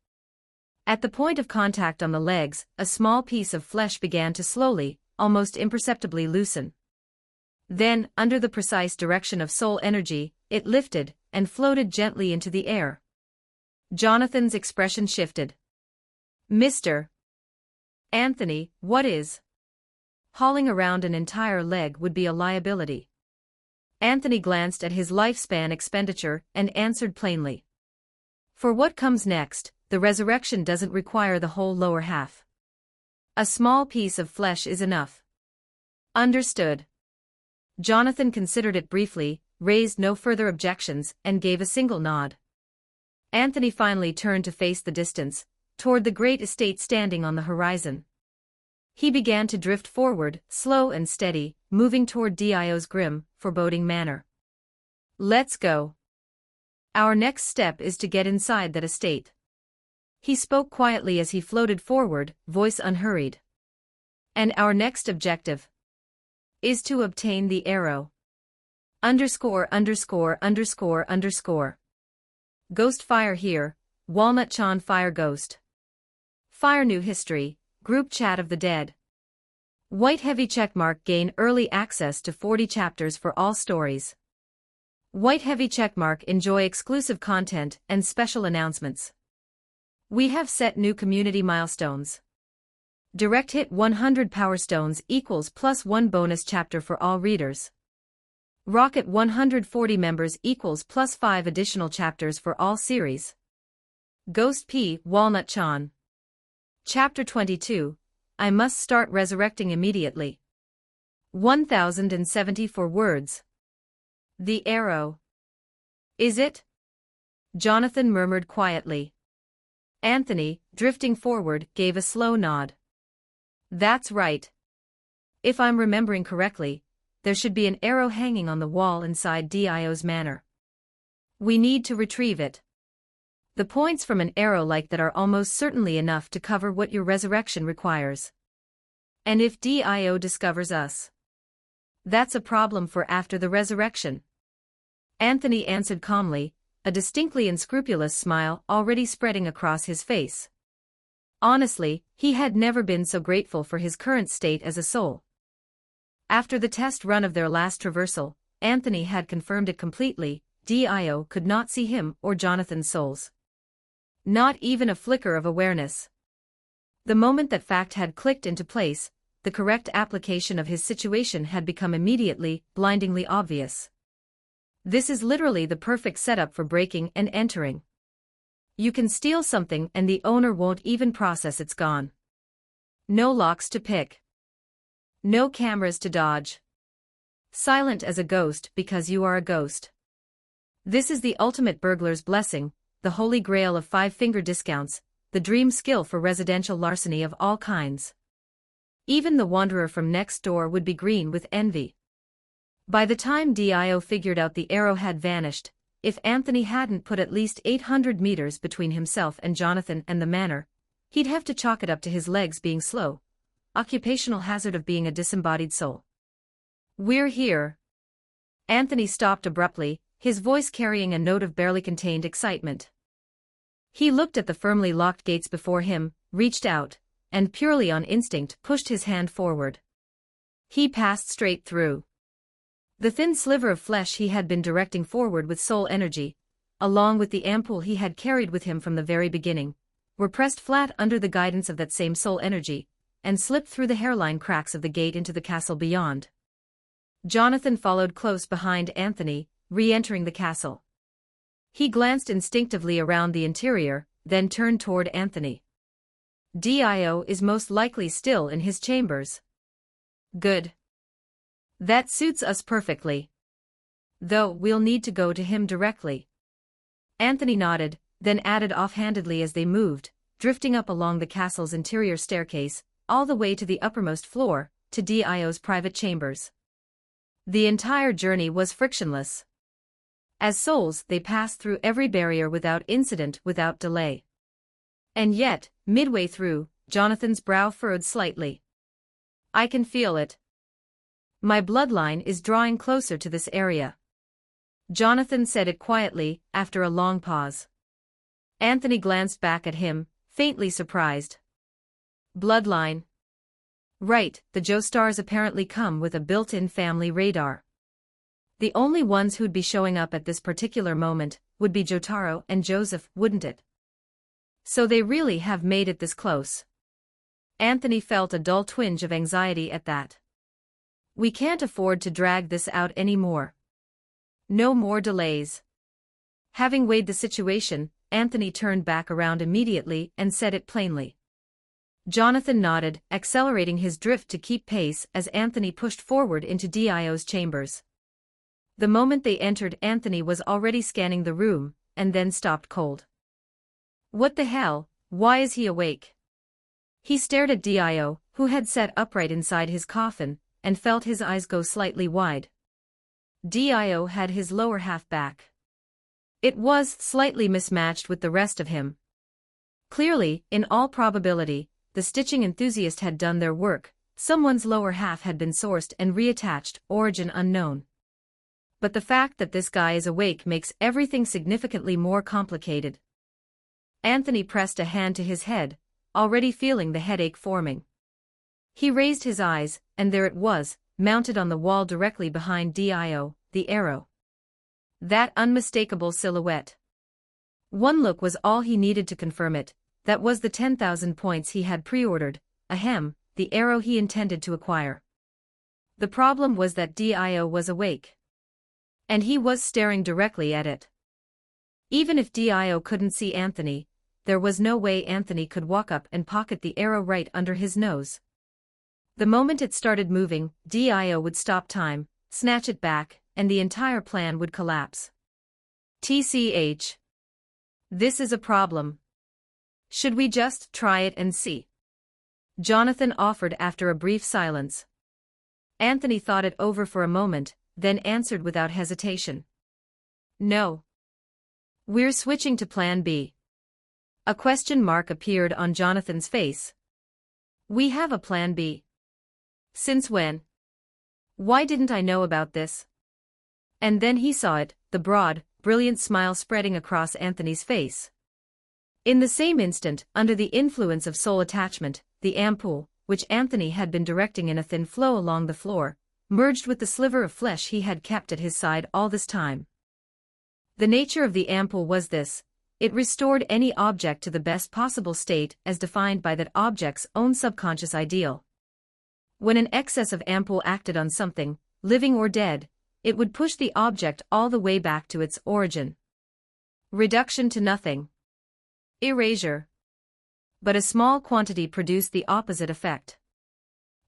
At the point of contact on the legs, a small piece of flesh began to slowly, almost imperceptibly loosen. Then, under the precise direction of soul energy, it lifted and floated gently into the air. Jonathan's expression shifted. "Mr. Anthony, what is?" Hauling around an entire leg would be a liability. Anthony glanced at his lifespan expenditure and answered plainly. "For what comes next, the resurrection doesn't require the whole lower half. A small piece of flesh is enough." "Understood." Jonathan considered it briefly, raised no further objections, and gave a single nod. Anthony finally turned to face the distance, toward the great estate standing on the horizon. He began to drift forward, slow and steady, moving toward Dio's grim, foreboding manor. "Let's go. Our next step is to get inside that estate." He spoke quietly as he floated forward, voice unhurried. "And our next objective is to obtain the arrow. __________. Ghost fire here, Walnut Chan fire ghost. Fire new history, group chat of the dead. White heavy checkmark gain early access to 40 chapters for all stories. White heavy checkmark enjoy exclusive content and special announcements. We have set new community milestones. Direct hit 100 Power Stones equals +1 bonus chapter for all readers. Rocket 140 members equals +5 additional chapters for all series. Ghost P. Walnut Chan. Chapter 22, I must start resurrecting immediately. 1074 words. The arrow. Is it? Jonathan murmured quietly. Anthony, drifting forward, gave a slow nod. That's right. If I'm remembering correctly, there should be an arrow hanging on the wall inside Dio's manor. We need to retrieve it. The points from an arrow like that are almost certainly enough to cover what your resurrection requires. And if Dio discovers us, that's a problem for after the resurrection. Anthony answered calmly, a distinctly unscrupulous smile already spreading across his face. Honestly, he had never been so grateful for his current state as a soul. After the test run of their last traversal, Anthony had confirmed it completely. Dio could not see him or Jonathan's souls. Not even a flicker of awareness. The moment that fact had clicked into place, the correct application of his situation had become immediately, blindingly obvious. This is literally the perfect setup for breaking and entering. You can steal something and the owner won't even process it's gone. No locks to pick. No cameras to dodge. Silent as a ghost because you are a ghost. This is the ultimate burglar's blessing, the holy grail of five-finger discounts, the dream skill for residential larceny of all kinds. Even the wanderer from next door would be green with envy. By the time Dio figured out the arrow had vanished, if Anthony hadn't put at least 800 meters between himself and Jonathan and the manor, he'd have to chalk it up to his legs being slow. Occupational hazard of being a disembodied soul. We're here. Anthony stopped abruptly, his voice carrying a note of barely contained excitement. He looked at the firmly locked gates before him, reached out, and purely on instinct pushed his hand forward. He passed straight through. The thin sliver of flesh he had been directing forward with soul energy, along with the ampoule he had carried with him from the very beginning, were pressed flat under the guidance of that same soul energy, and slipped through the hairline cracks of the gate into the castle beyond. Jonathan followed close behind Anthony, re-entering the castle. He glanced instinctively around the interior, then turned toward Anthony. Dio is most likely still in his chambers. Good. That suits us perfectly. Though we'll need to go to him directly. Anthony nodded, then added offhandedly as they moved, drifting up along the castle's interior staircase, all the way to the uppermost floor, to Dio's private chambers. The entire journey was frictionless. As souls, they passed through every barrier without incident, without delay. And yet, midway through, Jonathan's brow furrowed slightly. I can feel it. My bloodline is drawing closer to this area. Jonathan said it quietly, after a long pause. Anthony glanced back at him, faintly surprised. Bloodline. Right, the Joestars apparently come with a built-in family radar. The only ones who'd be showing up at this particular moment would be Jotaro and Joseph, wouldn't it? So they really have made it this close. Anthony felt a dull twinge of anxiety at that. We can't afford to drag this out anymore. No more delays. Having weighed the situation, Anthony turned back around immediately and said it plainly. Jonathan nodded, accelerating his drift to keep pace as Anthony pushed forward into Dio's chambers. The moment they entered, Anthony was already scanning the room, and then stopped cold. What the hell, why is he awake? He stared at Dio, who had sat upright inside his coffin, and felt his eyes go slightly wide. Dio had his lower half back. It was slightly mismatched with the rest of him. Clearly, in all probability, the stitching enthusiast had done their work, someone's lower half had been sourced and reattached, origin unknown. But the fact that this guy is awake makes everything significantly more complicated. Anthony pressed a hand to his head, already feeling the headache forming. He raised his eyes, and there it was, mounted on the wall directly behind Dio, the arrow. That unmistakable silhouette. One look was all he needed to confirm it. That was the 10,000 points he had pre-ordered, ahem, the arrow he intended to acquire. The problem was that Dio was awake. And he was staring directly at it. Even if Dio couldn't see Anthony, there was no way Anthony could walk up and pocket the arrow right under his nose. The moment it started moving, Dio would stop time, snatch it back, and the entire plan would collapse. TCH. This is a problem. Should we just try it and see? Jonathan offered after a brief silence. Anthony thought it over for a moment, then answered without hesitation. No. We're switching to Plan B. A question mark appeared on Jonathan's face. We have a Plan B. Since when? Why didn't I know about this? And then he saw it, the broad, brilliant smile spreading across Anthony's face. In the same instant, under the influence of soul attachment, the ampoule, which Anthony had been directing in a thin flow along the floor, merged with the sliver of flesh he had kept at his side all this time. The nature of the ampoule was this: it restored any object to the best possible state as defined by that object's own subconscious ideal. When an excess of ampoule acted on something, living or dead, it would push the object all the way back to its origin. Reduction to nothing. Erasure. But a small quantity produced the opposite effect.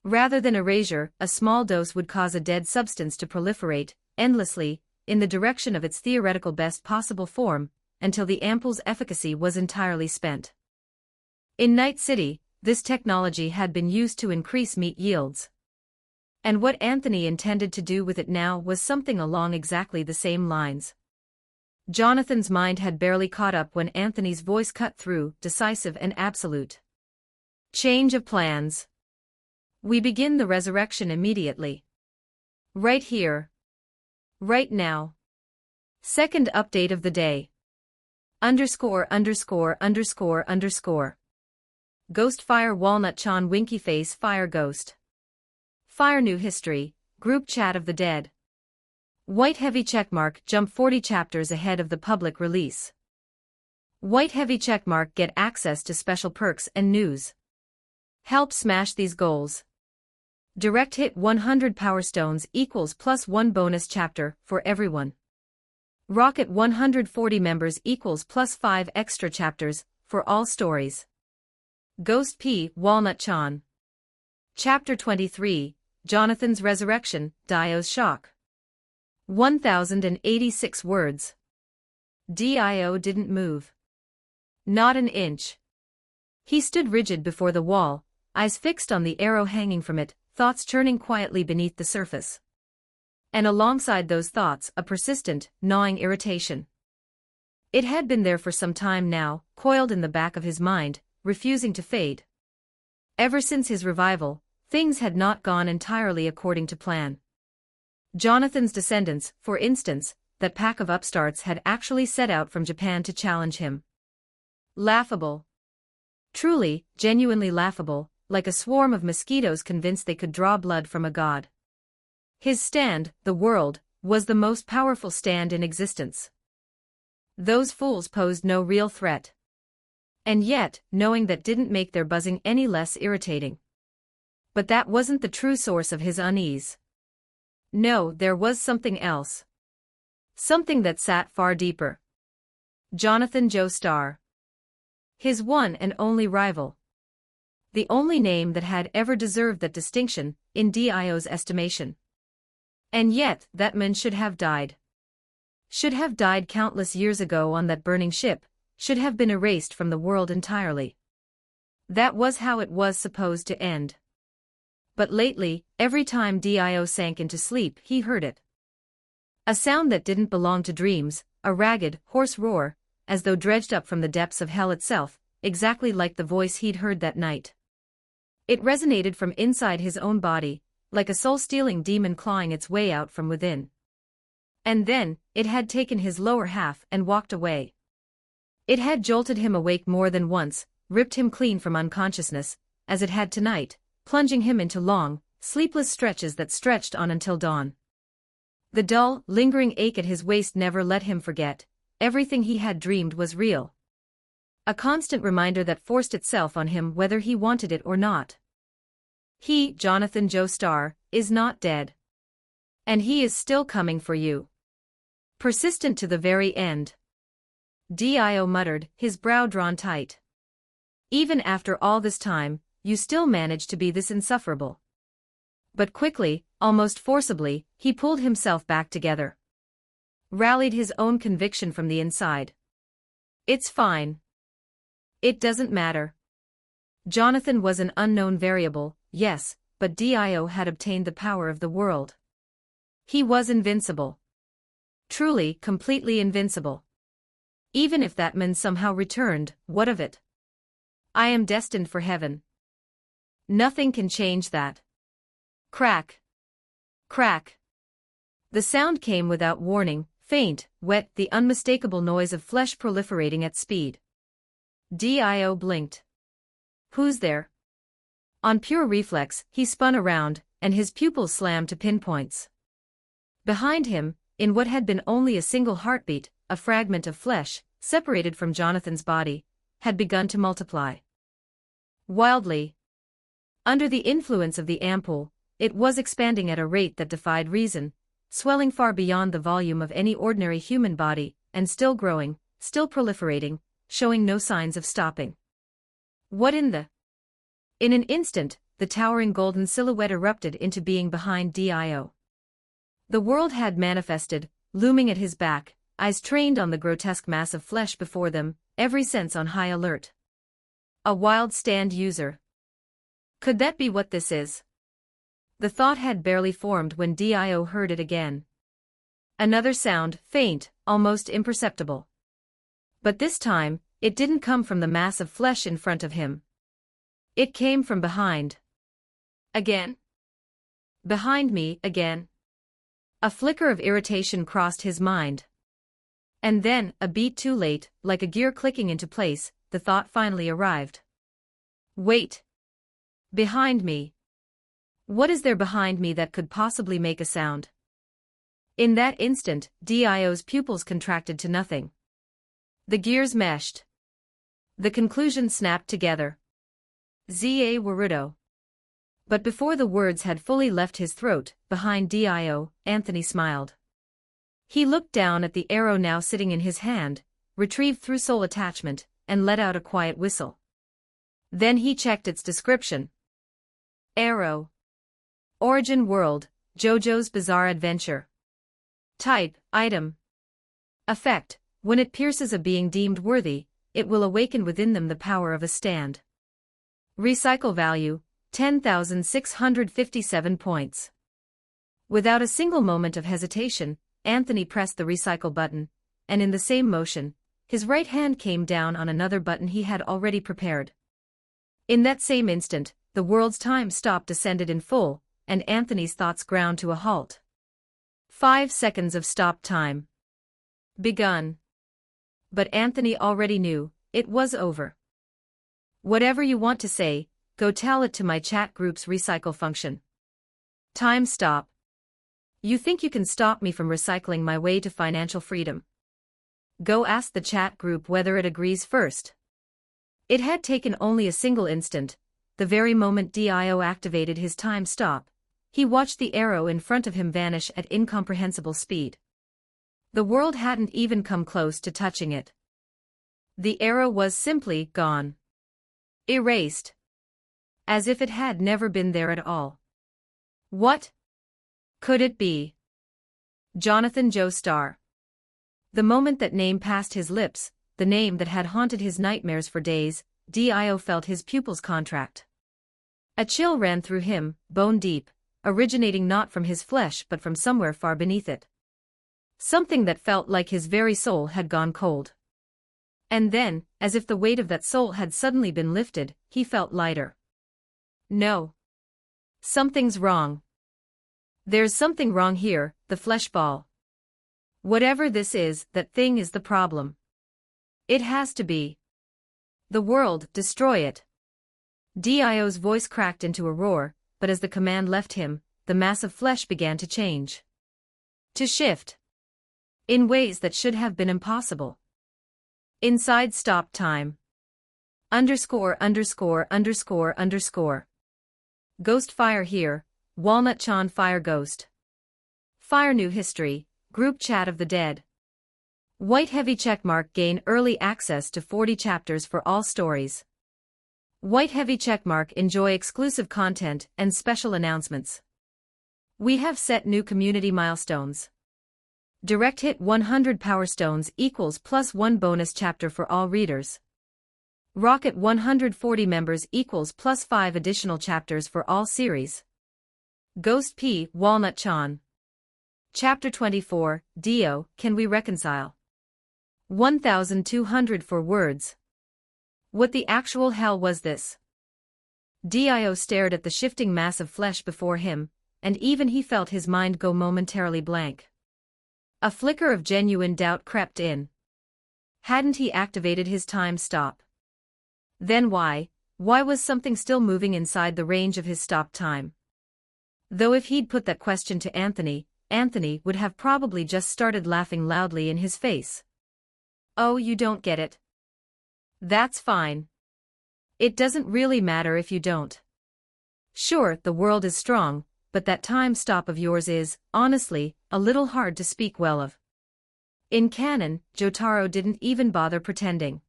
Rather than erasure, a small dose would cause a dead substance to proliferate, endlessly, in the direction of its theoretical best possible form, until the ampoule's efficacy was entirely spent. In Night City, this technology had been used to increase meat yields. And what Anthony intended to do with it now was something along exactly the same lines. Jonathan's mind had barely caught up when Anthony's voice cut through, decisive and absolute. Change of plans. We begin the resurrection immediately. Right here. Right now. Second update of the day. ______. Ghost Fire Walnut Chan Winky Face Fire Ghost. Fire New History, Group Chat of the Dead. White heavy checkmark jump 40 chapters ahead of the public release. White heavy checkmark get access to special perks and news. Help smash these goals. Direct hit 100 Power Stones equals +1 bonus chapter for everyone. Rocket 140 members equals +5 extra chapters for all stories. Ghost P. Walnut Chan. Chapter 23, Jonathan's Resurrection, Dio's Shock. 1086 words. Dio didn't move. Not an inch. He stood rigid before the wall, eyes fixed on the arrow hanging from it, thoughts churning quietly beneath the surface. And alongside those thoughts, a persistent, gnawing irritation. It had been there for some time now, coiled in the back of his mind, refusing to fade. Ever since his revival, things had not gone entirely according to plan. Jonathan's descendants, for instance, that pack of upstarts had actually set out from Japan to challenge him. Laughable. Truly, genuinely laughable, like a swarm of mosquitoes convinced they could draw blood from a god. His stand, the world, was the most powerful stand in existence. Those fools posed no real threat. And yet, knowing that didn't make their buzzing any less irritating. But that wasn't the true source of his unease. No, there was something else. Something that sat far deeper. Jonathan Joestar. His one and only rival. The only name that had ever deserved that distinction, in Dio's estimation. And yet, that man should have died. Should have died countless years ago on that burning ship, should have been erased from the world entirely. That was how it was supposed to end. But lately, every time Dio sank into sleep, he heard it. A sound that didn't belong to dreams, a ragged, hoarse roar, as though dredged up from the depths of hell itself, exactly like the voice he'd heard that night. It resonated from inside his own body, like a soul-stealing demon clawing its way out from within. And then, it had taken his lower half and walked away. It had jolted him awake more than once, ripped him clean from unconsciousness, as it had tonight, plunging him into long, sleepless stretches that stretched on until dawn. The dull, lingering ache at his waist never let him forget. Everything he had dreamed was real. A constant reminder that forced itself on him whether he wanted it or not. He, Jonathan Joestar, is not dead. And he is still coming for you. Persistent to the very end. Dio muttered, his brow drawn tight. Even after all this time, you still manage to be this insufferable. But quickly, almost forcibly, he pulled himself back together. Rallied his own conviction from the inside. It's fine. It doesn't matter. Jonathan was an unknown variable, yes, but Dio had obtained the power of the world. He was invincible. Truly, completely invincible. Even if that man somehow returned, what of it? I am destined for heaven. Nothing can change that. Crack. Crack. The sound came without warning, faint, wet, the unmistakable noise of flesh proliferating at speed. Dio blinked. Who's there? On pure reflex, he spun around, and his pupils slammed to pinpoints. Behind him, in what had been only a single heartbeat, a fragment of flesh, separated from Jonathan's body, had begun to multiply. Wildly. Under the influence of the ampoule, it was expanding at a rate that defied reason, swelling far beyond the volume of any ordinary human body, and still growing, still proliferating, showing no signs of stopping. What in the... In an instant, the towering golden silhouette erupted into being behind Dio. The world had manifested, looming at his back, eyes trained on the grotesque mass of flesh before them, every sense on high alert. A wild stand user. Could that be what this is? The thought had barely formed when Dio heard it again. Another sound, faint, almost imperceptible. But this time, it didn't come from the mass of flesh in front of him. It came from behind. Again? Behind me, again. A flicker of irritation crossed his mind. And then, a beat too late, like a gear clicking into place, the thought finally arrived. Wait. Behind me. What is there behind me that could possibly make a sound? In that instant, Dio's pupils contracted to nothing. The gears meshed. The conclusion snapped together. Za Warudo. But before the words had fully left his throat, behind Dio, Anthony smiled. He looked down at the arrow now sitting in his hand, retrieved through soul attachment, and let out a quiet whistle. Then he checked its description. Arrow. Origin world, JoJo's Bizarre Adventure. Type, item. Effect, when it pierces a being deemed worthy, it will awaken within them the power of a stand. Recycle value, 10,657 points. Without a single moment of hesitation, Anthony pressed the recycle button, and in the same motion, his right hand came down on another button he had already prepared. In that same instant, the world's time stop descended in full, and Anthony's thoughts ground to a halt. 5 seconds of stop time. Begun. But Anthony already knew, it was over. Whatever you want to say, go tell it to my chat group's recycle function. Time stop. You think you can stop me from recycling my way to financial freedom? Go ask the chat group whether it agrees first. It had taken only a single instant. The very moment Dio activated his time stop, he watched the arrow in front of him vanish at incomprehensible speed. The world hadn't even come close to touching it. The arrow was simply gone. Erased. As if it had never been there at all. What could it be? Jonathan Joestar. The moment that name passed his lips, the name that had haunted his nightmares for days, Dio felt his pupils contract. A chill ran through him, bone deep, originating not from his flesh but from somewhere far beneath it. Something that felt like his very soul had gone cold. And then, as if the weight of that soul had suddenly been lifted, he felt lighter. No. Something's wrong. There's something wrong here, the flesh ball. Whatever this is, that thing is the problem. It has to be. The world, destroy it. Dio's voice cracked into a roar, but as the command left him, the mass of flesh began to change. To shift. In ways that should have been impossible. Inside stop time. _______. Ghost fire here, Walnut Chan fire ghost. Fire new history, group chat of the dead. White heavy checkmark gain early access to 40 chapters for all stories. White heavy checkmark enjoy exclusive content and special announcements. We have set new community milestones. Direct hit 100 Power Stones equals +1 bonus chapter for all readers. Rocket 140 members equals +5 additional chapters for all series. Ghost P. Walnut Chan. Chapter 24, Dio, Can We Reconcile? 1,200 for words. What the actual hell was this? Dio stared at the shifting mass of flesh before him, and even he felt his mind go momentarily blank. A flicker of genuine doubt crept in. Hadn't he activated his time stop? Then why was something still moving inside the range of his stop time? Though if he'd put that question to Anthony would have probably just started laughing loudly in his face. Oh, you don't get it. That's fine. It doesn't really matter if you don't. Sure, the world is strong, but that time stop of yours is, honestly, a little hard to speak well of. In canon, Jotaro didn't even bother pretending.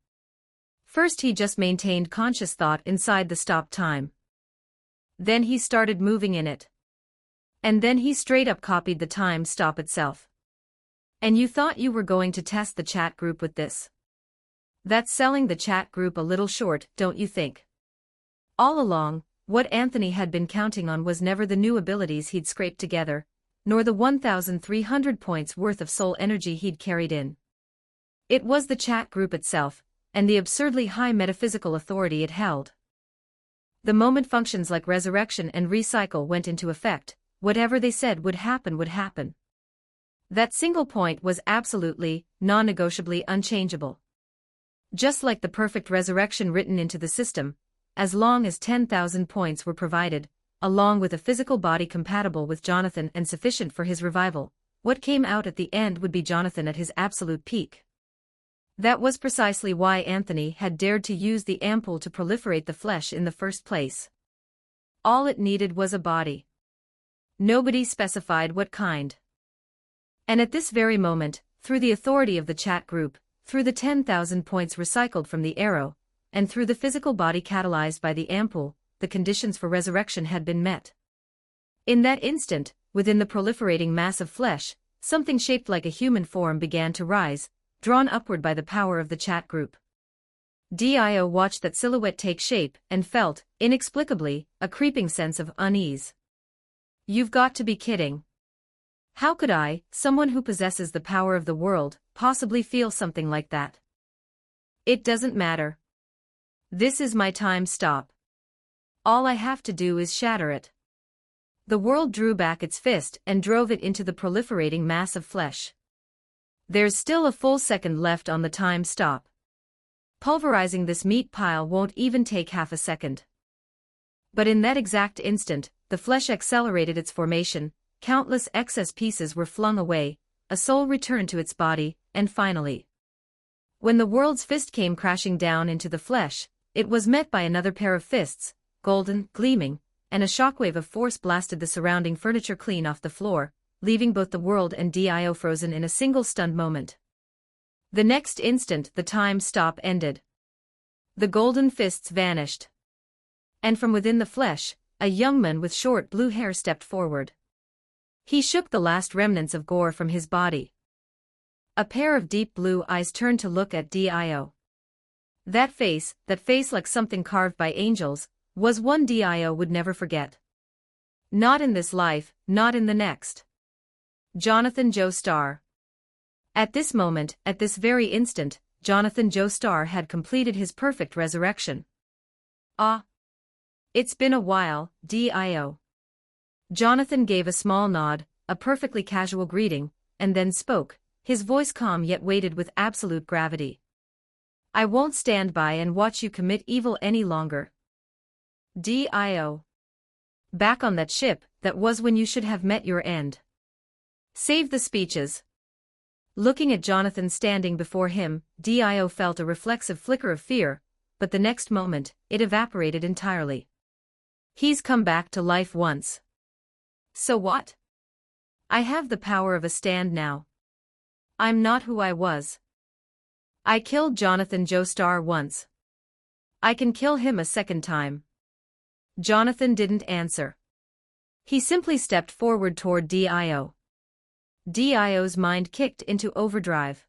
First he just maintained conscious thought inside the stop time. Then he started moving in it. And then he straight up copied the time stop itself. And you thought you were going to test the chat group with this? That's selling the chat group a little short, don't you think? All along, what Anthony had been counting on was never the new abilities he'd scraped together, nor the 1,300 points worth of soul energy he'd carried in. It was the chat group itself, and the absurdly high metaphysical authority it held. The moment functions like resurrection and recycle went into effect, whatever they said would happen would happen. That single point was absolutely, non-negotiably unchangeable. Just like the perfect resurrection written into the system, as long as 10,000 points were provided, along with a physical body compatible with Jonathan and sufficient for his revival, what came out at the end would be Jonathan at his absolute peak. That was precisely why Anthony had dared to use the ampoule to proliferate the flesh in the first place. All it needed was a body. Nobody specified what kind. And at this very moment, through the authority of the chat group, through the 10,000 points recycled from the arrow, and through the physical body catalyzed by the ampoule, the conditions for resurrection had been met. In that instant, within the proliferating mass of flesh, something shaped like a human form began to rise, drawn upward by the power of the chat group. Dio watched that silhouette take shape and felt, inexplicably, a creeping sense of unease. You've got to be kidding. How could I, someone who possesses the power of the world, possibly feel something like that? It doesn't matter. This is my time stop. All I have to do is shatter it. The world drew back its fist and drove it into the proliferating mass of flesh. There's still a full second left on the time stop. Pulverizing this meat pile won't even take half a second. But in that exact instant, the flesh accelerated its formation, countless excess pieces were flung away, a soul returned to its body, and finally, when the world's fist came crashing down into the flesh, it was met by another pair of fists, golden, gleaming, and a shockwave of force blasted the surrounding furniture clean off the floor, leaving both the world and Dio frozen in a single stunned moment. The next instant the time stop ended. The golden fists vanished. And from within the flesh, a young man with short blue hair stepped forward. He shook the last remnants of gore from his body. A pair of deep blue eyes turned to look at Dio. That face like something carved by angels, was one Dio would never forget. Not in this life, not in the next. Jonathan Joestar. At this moment, at this very instant, Jonathan Joestar had completed his perfect resurrection. Ah. It's been a while, Dio. Jonathan gave a small nod, a perfectly casual greeting, and then spoke, his voice calm yet weighted with absolute gravity. I won't stand by and watch you commit evil any longer. Dio. Back on that ship, that was when you should have met your end. Save the speeches. Looking at Jonathan standing before him, Dio felt a reflexive flicker of fear, but the next moment, it evaporated entirely. He's come back to life once. So what? I have the power of a stand now. I'm not who I was. I killed Jonathan Joestar once. I can kill him a second time. Jonathan didn't answer. He simply stepped forward toward Dio. Dio's mind kicked into overdrive.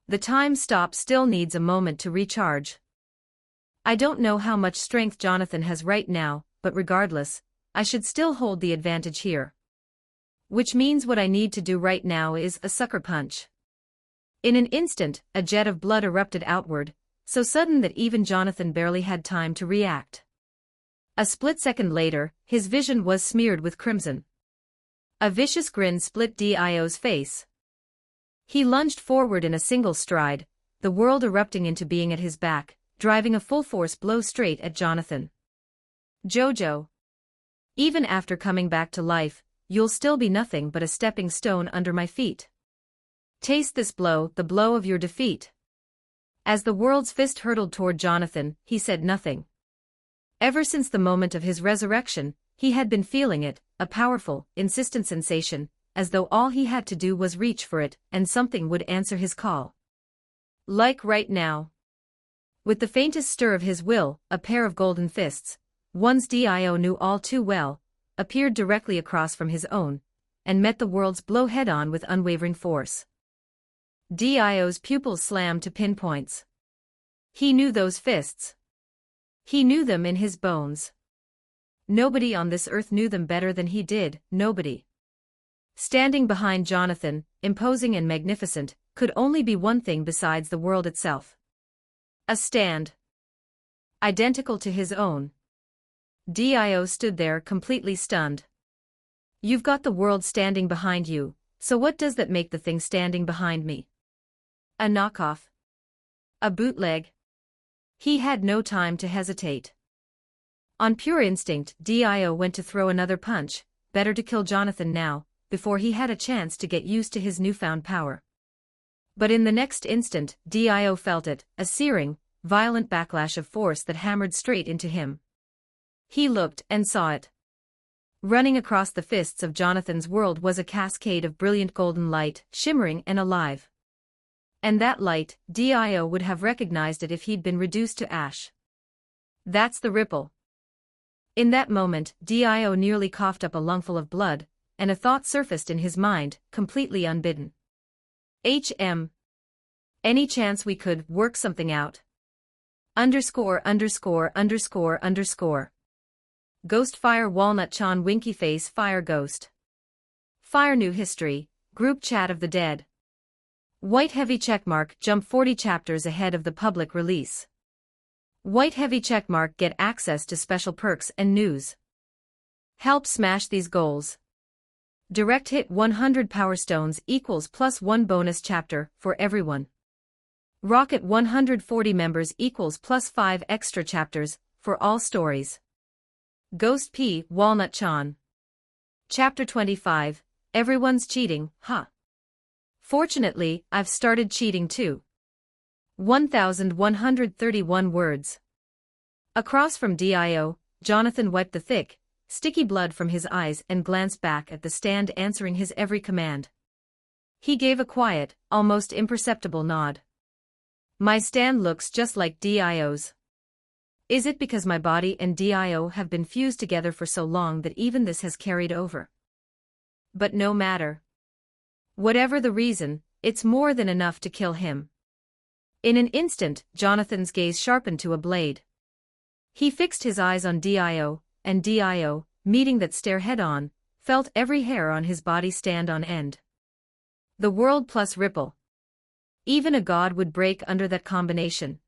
The time stop still needs a moment to recharge. I don't know how much strength Jonathan has right now, but regardless, I should still hold the advantage here. Which means what I need to do right now is a sucker punch. In an instant, a jet of blood erupted outward, so sudden that even Jonathan barely had time to react. A split second later, his vision was smeared with crimson. A vicious grin split Dio's face. He lunged forward in a single stride, the world erupting into being at his back, driving a full-force blow straight at Jonathan. Jojo. Even after coming back to life, you'll still be nothing but a stepping stone under my feet. Taste this blow, the blow of your defeat. As the world's fist hurtled toward Jonathan, he said nothing. Ever since the moment of his resurrection, he had been feeling it, a powerful, insistent sensation, as though all he had to do was reach for it, and something would answer his call. Like right now. With the faintest stir of his will, a pair of golden fists, ones Dio knew all too well, appeared directly across from his own, and met the world's blow head-on with unwavering force. Dio's pupils slammed to pinpoints. He knew those fists. He knew them in his bones. Nobody on this earth knew them better than he did, nobody. Standing behind Jonathan, imposing and magnificent, could only be one thing besides the world itself. A stand. Identical to his own. Dio stood there completely stunned. You've got the world standing behind you, so what does that make the thing standing behind me? A knockoff. A bootleg. He had no time to hesitate. On pure instinct, Dio went to throw another punch, better to kill Jonathan now, before he had a chance to get used to his newfound power. But in the next instant, Dio felt it, a searing, violent backlash of force that hammered straight into him. He looked and saw it. Running across the fists of Jonathan's world was a cascade of brilliant golden light, shimmering and alive. And that light, Dio would have recognized it if he'd been reduced to ash. That's the ripple. In that moment, Dio nearly coughed up a lungful of blood, and a thought surfaced in his mind, completely unbidden. Any chance we could work something out? ________. Ghost Fire Walnut Chan Winky Face Fire Ghost. Fire New History, Group Chat of the Dead. White Heavy Checkmark jump 40 chapters ahead of the public release. White Heavy Checkmark get access to special perks and news. Help smash these goals. Direct hit 100 Power Stones equals +1 bonus chapter for everyone. Rocket 140 members equals +5 extra chapters for all stories. Ghost P. Walnut Chan. Chapter 25, Everyone's cheating, huh? Fortunately, I've started cheating too. 1,131 words. Across from Dio, Jonathan wiped the thick, sticky blood from his eyes and glanced back at the stand answering his every command. He gave a quiet, almost imperceptible nod. My stand looks just like Dio's. Is it because my body and Dio have been fused together for so long that even this has carried over? But no matter. Whatever the reason, it's more than enough to kill him. In an instant, Jonathan's gaze sharpened to a blade. He fixed his eyes on Dio, and Dio, meeting that stare head-on, felt every hair on his body stand on end. The world plus ripple. Even a god would break under that combination.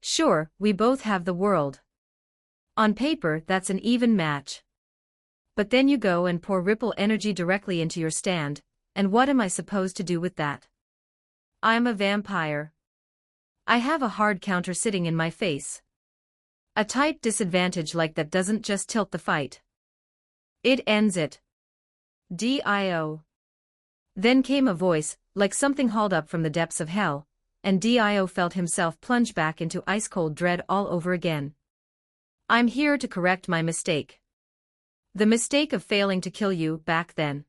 Sure, we both have the world. On paper, that's an even match. But then you go and pour ripple energy directly into your stand, and what am I supposed to do with that? I'm a vampire. I have a hard counter sitting in my face. A tight disadvantage like that doesn't just tilt the fight. It ends it. Dio. Then came a voice, like something hauled up from the depths of hell, and Dio felt himself plunge back into ice-cold dread all over again. I'm here to correct my mistake. The mistake of failing to kill you back then.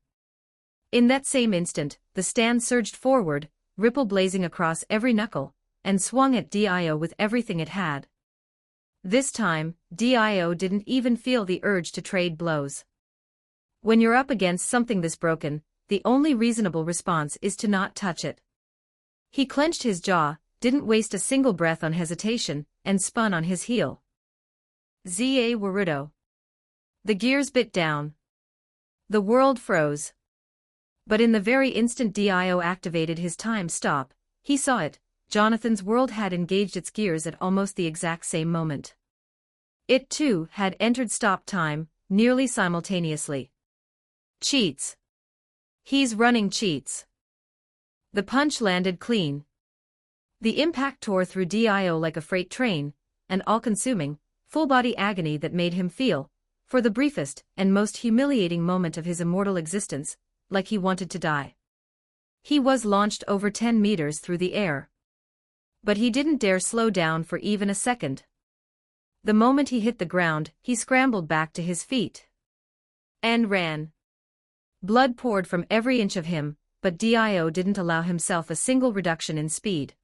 In that same instant, the stand surged forward, ripple blazing across every knuckle, and swung at Dio with everything it had. This time, Dio didn't even feel the urge to trade blows. When you're up against something this broken, the only reasonable response is to not touch it. He clenched his jaw, didn't waste a single breath on hesitation, and spun on his heel. Za Warudo. The gears bit down. The world froze. But in the very instant Dio activated his time stop, he saw it. Jonathan's world had engaged its gears at almost the exact same moment. It too had entered stop time, nearly simultaneously. Cheats. He's running cheats. The punch landed clean. The impact tore through Dio like a freight train, an all-consuming, full-body agony that made him feel, for the briefest and most humiliating moment of his immortal existence, like he wanted to die. He was launched over 10 meters through the air. But he didn't dare slow down for even a second. The moment he hit the ground, he scrambled back to his feet. And ran. Blood poured from every inch of him, but Dio didn't allow himself a single reduction in speed.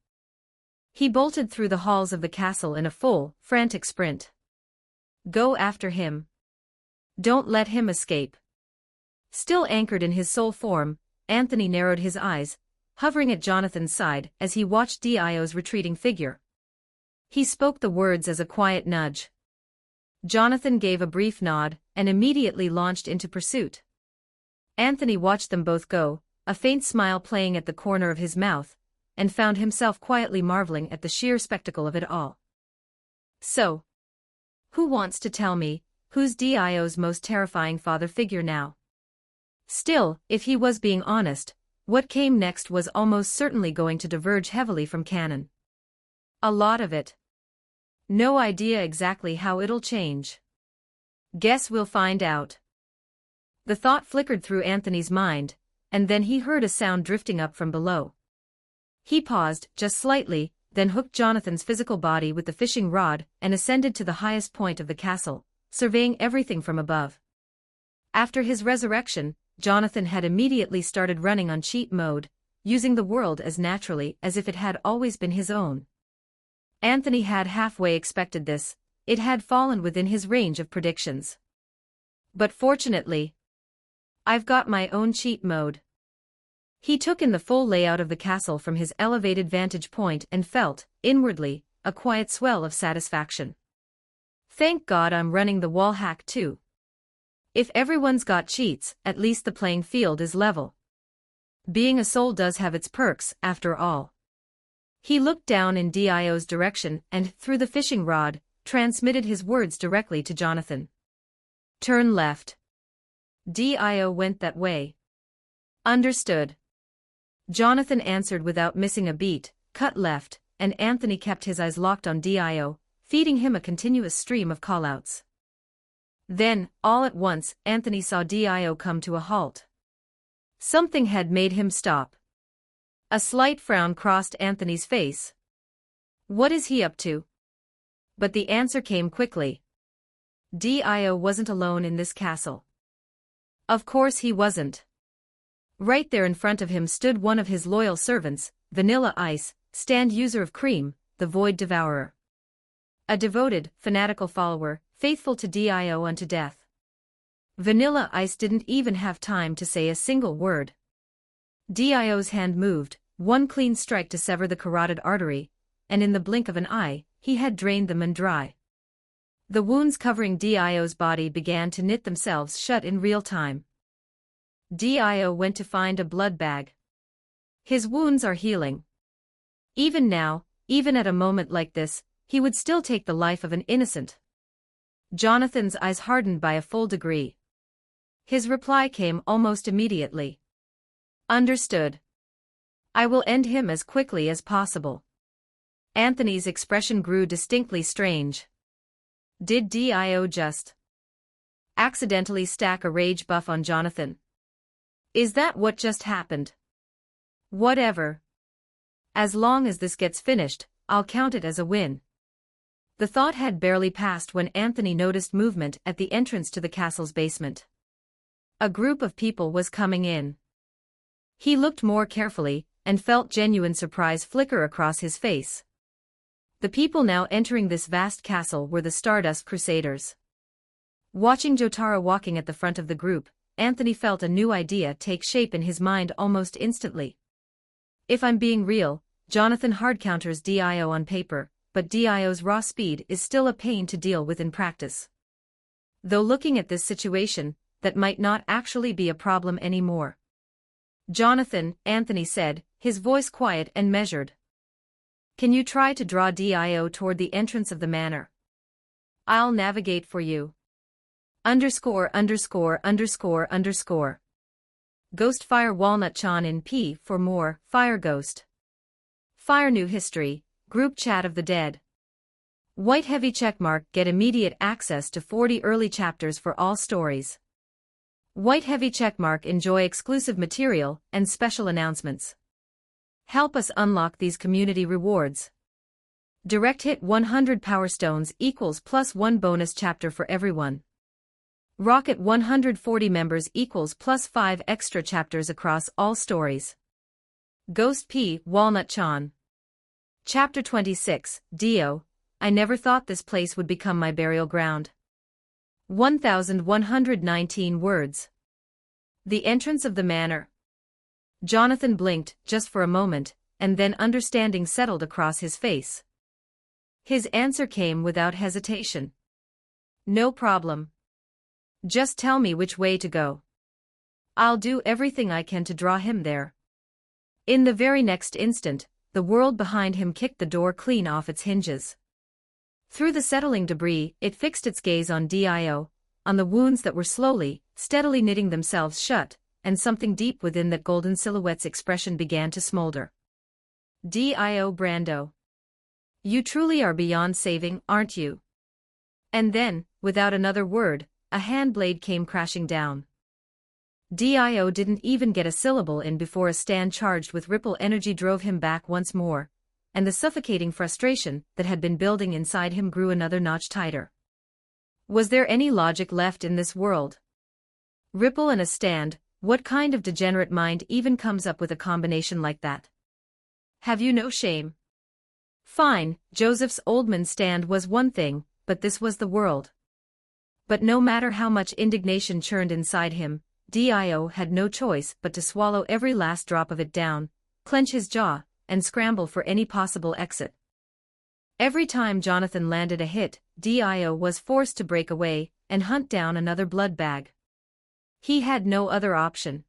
He bolted through the halls of the castle in a full, frantic sprint. Go after him. Don't let him escape. Still anchored in his soul form, Anthony narrowed his eyes, hovering at Jonathan's side as he watched Dio's retreating figure. He spoke the words as a quiet nudge. Jonathan gave a brief nod, and immediately launched into pursuit. Anthony watched them both go, a faint smile playing at the corner of his mouth, and found himself quietly marveling at the sheer spectacle of it all. So, who wants to tell me, who's Dio's most terrifying father figure now? Still, if he was being honest, what came next was almost certainly going to diverge heavily from canon. A lot of it. No idea exactly how it'll change. Guess we'll find out. The thought flickered through Anthony's mind, and then he heard a sound drifting up from below. He paused, just slightly, then hooked Jonathan's physical body with the fishing rod and ascended to the highest point of the castle, surveying everything from above. After his resurrection, Jonathan had immediately started running on cheat mode, using the world as naturally as if it had always been his own. Anthony had halfway expected this, it had fallen within his range of predictions. But fortunately, I've got my own cheat mode. He took in the full layout of the castle from his elevated vantage point and felt, inwardly, a quiet swell of satisfaction. Thank God I'm running the wall hack too. If everyone's got cheats, at least the playing field is level. Being a soul does have its perks, after all. He looked down in Dio's direction and, through the fishing rod, transmitted his words directly to Jonathan. Turn left. Dio went that way. Understood. Jonathan answered without missing a beat, cut left, and Anthony kept his eyes locked on Dio, feeding him a continuous stream of callouts. Then, all at once, Anthony saw Dio come to a halt. Something had made him stop. A slight frown crossed Anthony's face. What is he up to? But the answer came quickly. Dio wasn't alone in this castle. Of course he wasn't. Right there in front of him stood one of his loyal servants, Vanilla Ice, stand user of cream, the Void Devourer. A devoted, fanatical follower, faithful to Dio unto death. Vanilla Ice didn't even have time to say a single word. Dio's hand moved, one clean strike to sever the carotid artery, and in the blink of an eye, he had drained them and dry. The wounds covering Dio's body began to knit themselves shut in real time. Dio went to find a blood bag. His wounds are healing. Even now, even at a moment like this, he would still take the life of an innocent. Jonathan's eyes hardened by a full degree. His reply came almost immediately. Understood. I will end him as quickly as possible. Anthony's expression grew distinctly strange. Did Dio just accidentally stack a rage buff on Jonathan? Is that what just happened? Whatever. As long as this gets finished, I'll count it as a win. The thought had barely passed when Anthony noticed movement at the entrance to the castle's basement. A group of people was coming in. He looked more carefully, and felt genuine surprise flicker across his face. The people now entering this vast castle were the Stardust Crusaders. Watching Jotaro walking at the front of the group, Anthony felt a new idea take shape in his mind almost instantly. If I'm being real, Jonathan hard counters Dio on paper, but Dio's raw speed is still a pain to deal with in practice. Though looking at this situation, that might not actually be a problem anymore. Jonathan, Anthony said, his voice quiet and measured. Can you try to draw Dio toward the entrance of the manor? I'll navigate for you. _______. Ghostfire Walnut Chan in P for more, Fire Ghost. Fire New History, Group Chat of the Dead. White Heavy Checkmark get immediate access to 40 early chapters for all stories. White Heavy Checkmark enjoy exclusive material and special announcements. Help us unlock these community rewards. Direct hit 100 Power Stones equals +1 bonus chapter for everyone. Rocket 140 members equals +5 extra chapters across all stories. Ghost P. Walnut Chan. Chapter 26, Dio, I never thought this place would become my burial ground. 1119 words. The entrance of the manor. Jonathan blinked, just for a moment, and then understanding settled across his face. His answer came without hesitation. No problem. Just tell me which way to go. I'll do everything I can to draw him there. In the very next instant, the world behind him kicked the door clean off its hinges. Through the settling debris, it fixed its gaze on Dio, on the wounds that were slowly, steadily knitting themselves shut, and something deep within that golden silhouette's expression began to smolder. Dio Brando. You truly are beyond saving, aren't you? And then, without another word, a hand blade came crashing down. Dio didn't even get a syllable in before a stand charged with ripple energy drove him back once more, and the suffocating frustration that had been building inside him grew another notch tighter. Was there any logic left in this world? Ripple and a stand, what kind of degenerate mind even comes up with a combination like that? Have you no shame? Fine, Joseph's Oldman stand was one thing, but this was the world. But no matter how much indignation churned inside him, Dio had no choice but to swallow every last drop of it down, clench his jaw, and scramble for any possible exit. Every time Jonathan landed a hit, Dio was forced to break away and hunt down another blood bag. He had no other option.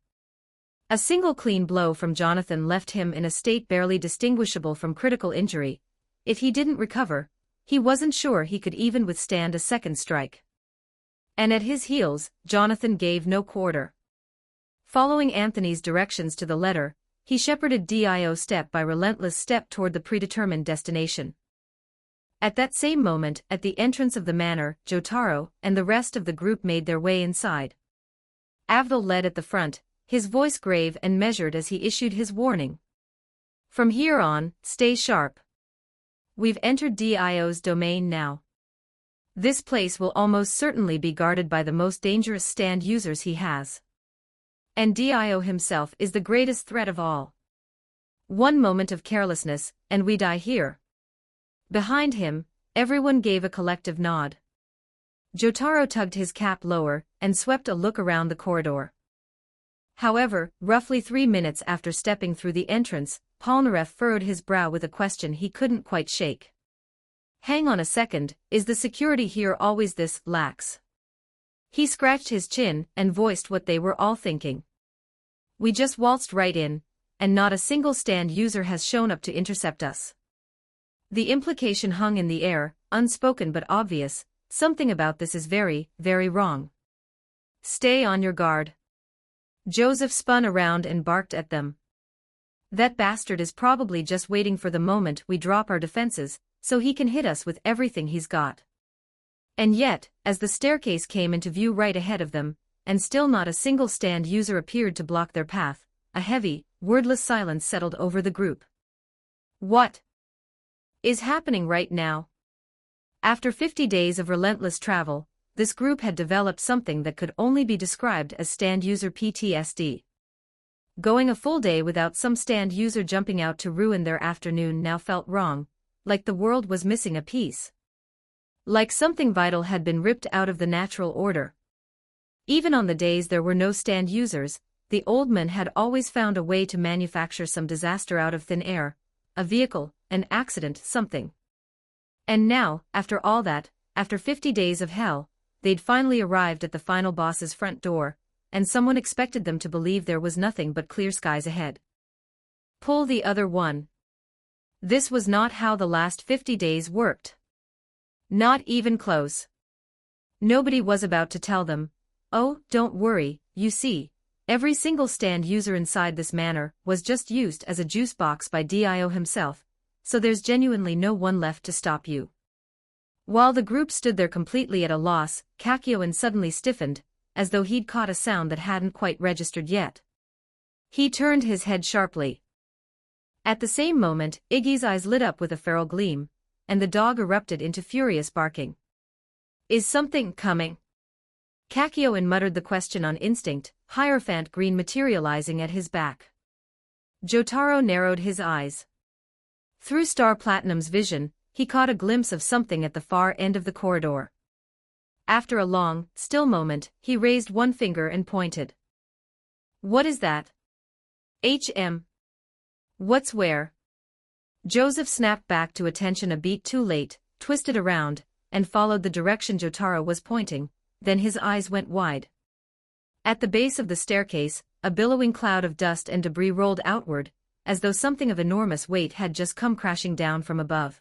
A single clean blow from Jonathan left him in a state barely distinguishable from critical injury. If he didn't recover, he wasn't sure he could even withstand a second strike. And at his heels, Jonathan gave no quarter. Following Anthony's directions to the letter, he shepherded Dio step by relentless step toward the predetermined destination. At that same moment, at the entrance of the manor, Jotaro and the rest of the group made their way inside. Avdol led at the front, his voice grave and measured as he issued his warning. From here on, stay sharp. We've entered Dio's domain now. This place will almost certainly be guarded by the most dangerous stand users he has. And Dio himself is the greatest threat of all. One moment of carelessness, and we die here. Behind him, everyone gave a collective nod. Jotaro tugged his cap lower and swept a look around the corridor. However, roughly 3 minutes after stepping through the entrance, Polnareff furrowed his brow with a question he couldn't quite shake. Hang on a second, is the security here always this lax? He scratched his chin and voiced what they were all thinking. We just waltzed right in, and not a single stand user has shown up to intercept us. The implication hung in the air, unspoken but obvious. Something about this is very, very wrong. Stay on your guard. Joseph spun around and barked at them. That bastard is probably just waiting for the moment we drop our defenses, so he can hit us with everything he's got. And yet, as the staircase came into view right ahead of them, and still not a single stand user appeared to block their path, a heavy, wordless silence settled over the group. What is happening right now? After 50 days of relentless travel, this group had developed something that could only be described as stand user PTSD. Going a full day without some stand user jumping out to ruin their afternoon now felt wrong, like the world was missing a piece. Like something vital had been ripped out of the natural order. Even on the days there were no stand users, the old man had always found a way to manufacture some disaster out of thin air, a vehicle, an accident, something. And now, after all that, after 50 days of hell, they'd finally arrived at the final boss's front door, and someone expected them to believe there was nothing but clear skies ahead. Pull the other one. This was not how the last 50 days worked. Not even close. Nobody was about to tell them, oh, don't worry, you see, every single stand user inside this manor was just used as a juice box by Dio himself, so there's genuinely no one left to stop you. While the group stood there completely at a loss, Kakyoin suddenly stiffened, as though he'd caught a sound that hadn't quite registered yet. He turned his head sharply. At the same moment, Iggy's eyes lit up with a feral gleam, and the dog erupted into furious barking. Is something coming? Kakyoin muttered the question on instinct, Hierophant green materializing at his back. Jotaro narrowed his eyes. Through Star Platinum's vision, he caught a glimpse of something at the far end of the corridor. After a long, still moment, he raised one finger and pointed. What is that? What's where? Joseph snapped back to attention a beat too late, twisted around, and followed the direction Jotaro was pointing, then his eyes went wide. At the base of the staircase, a billowing cloud of dust and debris rolled outward, as though something of enormous weight had just come crashing down from above.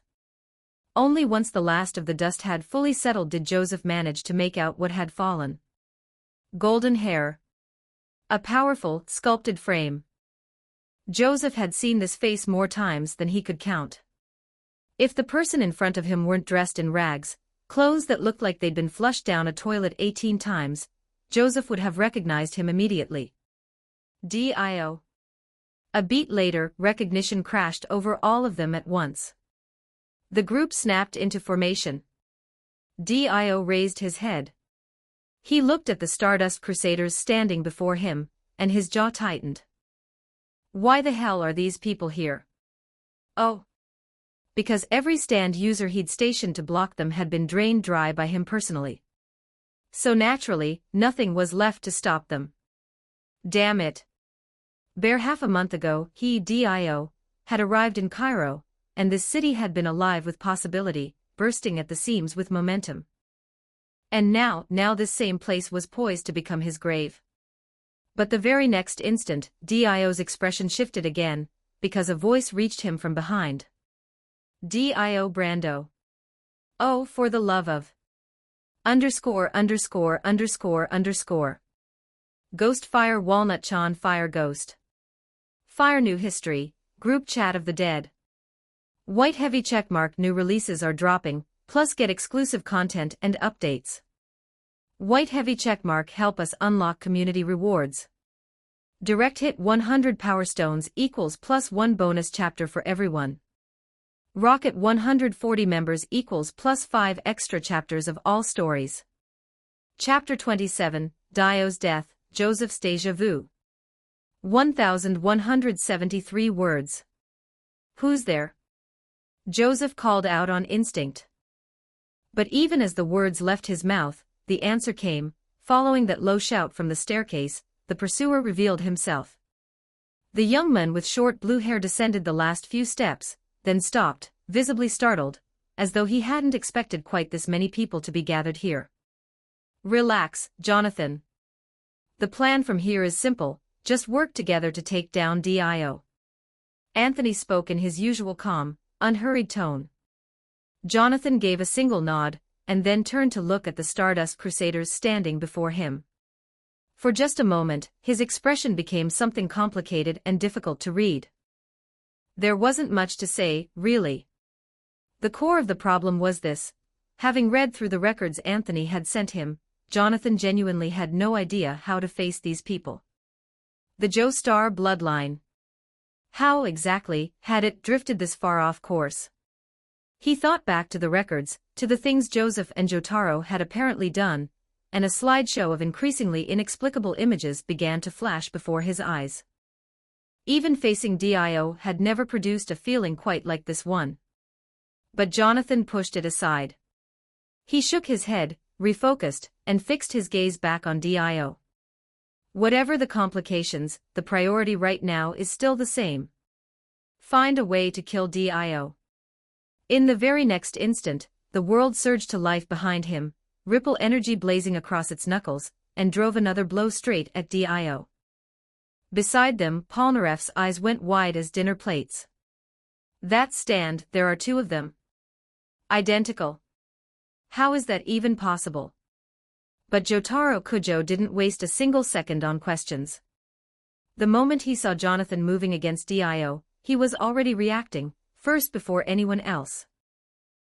Only once the last of the dust had fully settled did Joseph manage to make out what had fallen. Golden hair. A powerful, sculpted frame. Joseph had seen this face more times than he could count. If the person in front of him weren't dressed in rags, clothes that looked like they'd been flushed down a toilet 18 times, Joseph would have recognized him immediately. Dio. A beat later, recognition crashed over all of them at once. The group snapped into formation. Dio raised his head. He looked at the Stardust Crusaders standing before him, and his jaw tightened. Why the hell are these people here? Oh. Because every stand user he'd stationed to block them had been drained dry by him personally. So naturally, nothing was left to stop them. Damn it. Bare half a month ago, Dio had arrived in Cairo, and this city had been alive with possibility, bursting at the seams with momentum. And now this same place was poised to become his grave. But the very next instant, Dio's expression shifted again, because a voice reached him from behind. Dio Brando. Oh, for the love of... ________. Ghost Fire Walnut Chan Fire Ghost. Fire New History, Group Chat of the Dead. White heavy checkmark. New releases are dropping, plus get exclusive content and updates. White heavy checkmark. Help us unlock community rewards. Direct hit 100 Power Stones equals plus 1 bonus chapter for everyone. Rocket 140 members equals plus 5 extra chapters of all stories. Chapter 27, Dio's Death, Joseph's Deja Vu. 1,173 words. Who's there? Joseph called out on instinct. But even as the words left his mouth, the answer came, following that low shout from the staircase. The pursuer revealed himself. The young man with short blue hair descended the last few steps, then stopped, visibly startled, as though he hadn't expected quite this many people to be gathered here. Relax, Jonathan. The plan from here is simple, just work together to take down Dio. Anthony spoke in his usual calm, unhurried tone. Jonathan gave a single nod, and then turned to look at the Stardust Crusaders standing before him. For just a moment, his expression became something complicated and difficult to read. There wasn't much to say, really. The core of the problem was this. Having read through the records Anthony had sent him, Jonathan genuinely had no idea how to face these people. The Joestar bloodline. How exactly had it drifted this far off course? He thought back to the records, to the things Joseph and Jotaro had apparently done, and a slideshow of increasingly inexplicable images began to flash before his eyes. Even facing Dio had never produced a feeling quite like this one. But Jonathan pushed it aside. He shook his head, refocused, and fixed his gaze back on Dio. Whatever the complications, the priority right now is still the same. Find a way to kill Dio. In the very next instant, the world surged to life behind him, ripple energy blazing across its knuckles, and drove another blow straight at Dio. Beside them, Polnareff's eyes went wide as dinner plates. That stand, there are two of them. Identical. How is that even possible? But Jotaro Kujo didn't waste a single second on questions. The moment he saw Jonathan moving against Dio, he was already reacting, first before anyone else.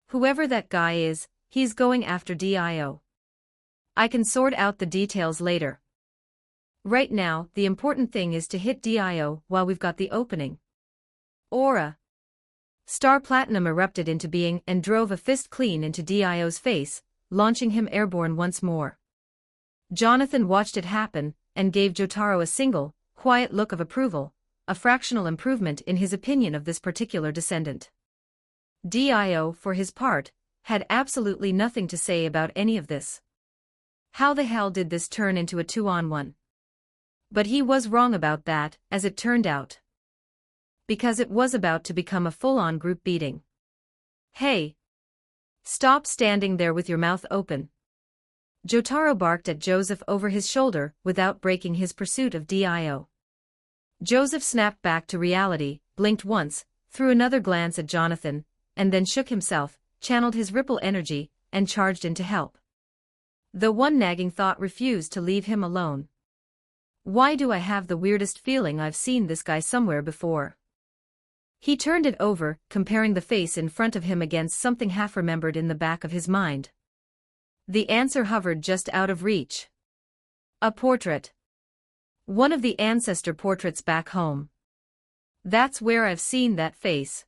Whoever that guy is, he's going after Dio. I can sort out the details later. Right now, the important thing is to hit Dio while we've got the opening. Aura. Star Platinum erupted into being and drove a fist clean into Dio's face, launching him airborne once more. Jonathan watched it happen, and gave Jotaro a single, quiet look of approval, a fractional improvement in his opinion of this particular descendant. Dio, for his part, had absolutely nothing to say about any of this. How the hell did this turn into a 2-on-1? But he was wrong about that, as it turned out. Because it was about to become a full-on group beating. Hey! Stop standing there with your mouth open. Jotaro barked at Joseph over his shoulder without breaking his pursuit of Dio. Joseph snapped back to reality, blinked once, threw another glance at Jonathan, and then shook himself, channeled his ripple energy, and charged in to help. The one nagging thought refused to leave him alone. Why do I have the weirdest feeling I've seen this guy somewhere before? He turned it over, comparing the face in front of him against something half-remembered in the back of his mind. The answer hovered just out of reach. A portrait. One of the ancestor portraits back home. That's where I've seen that face.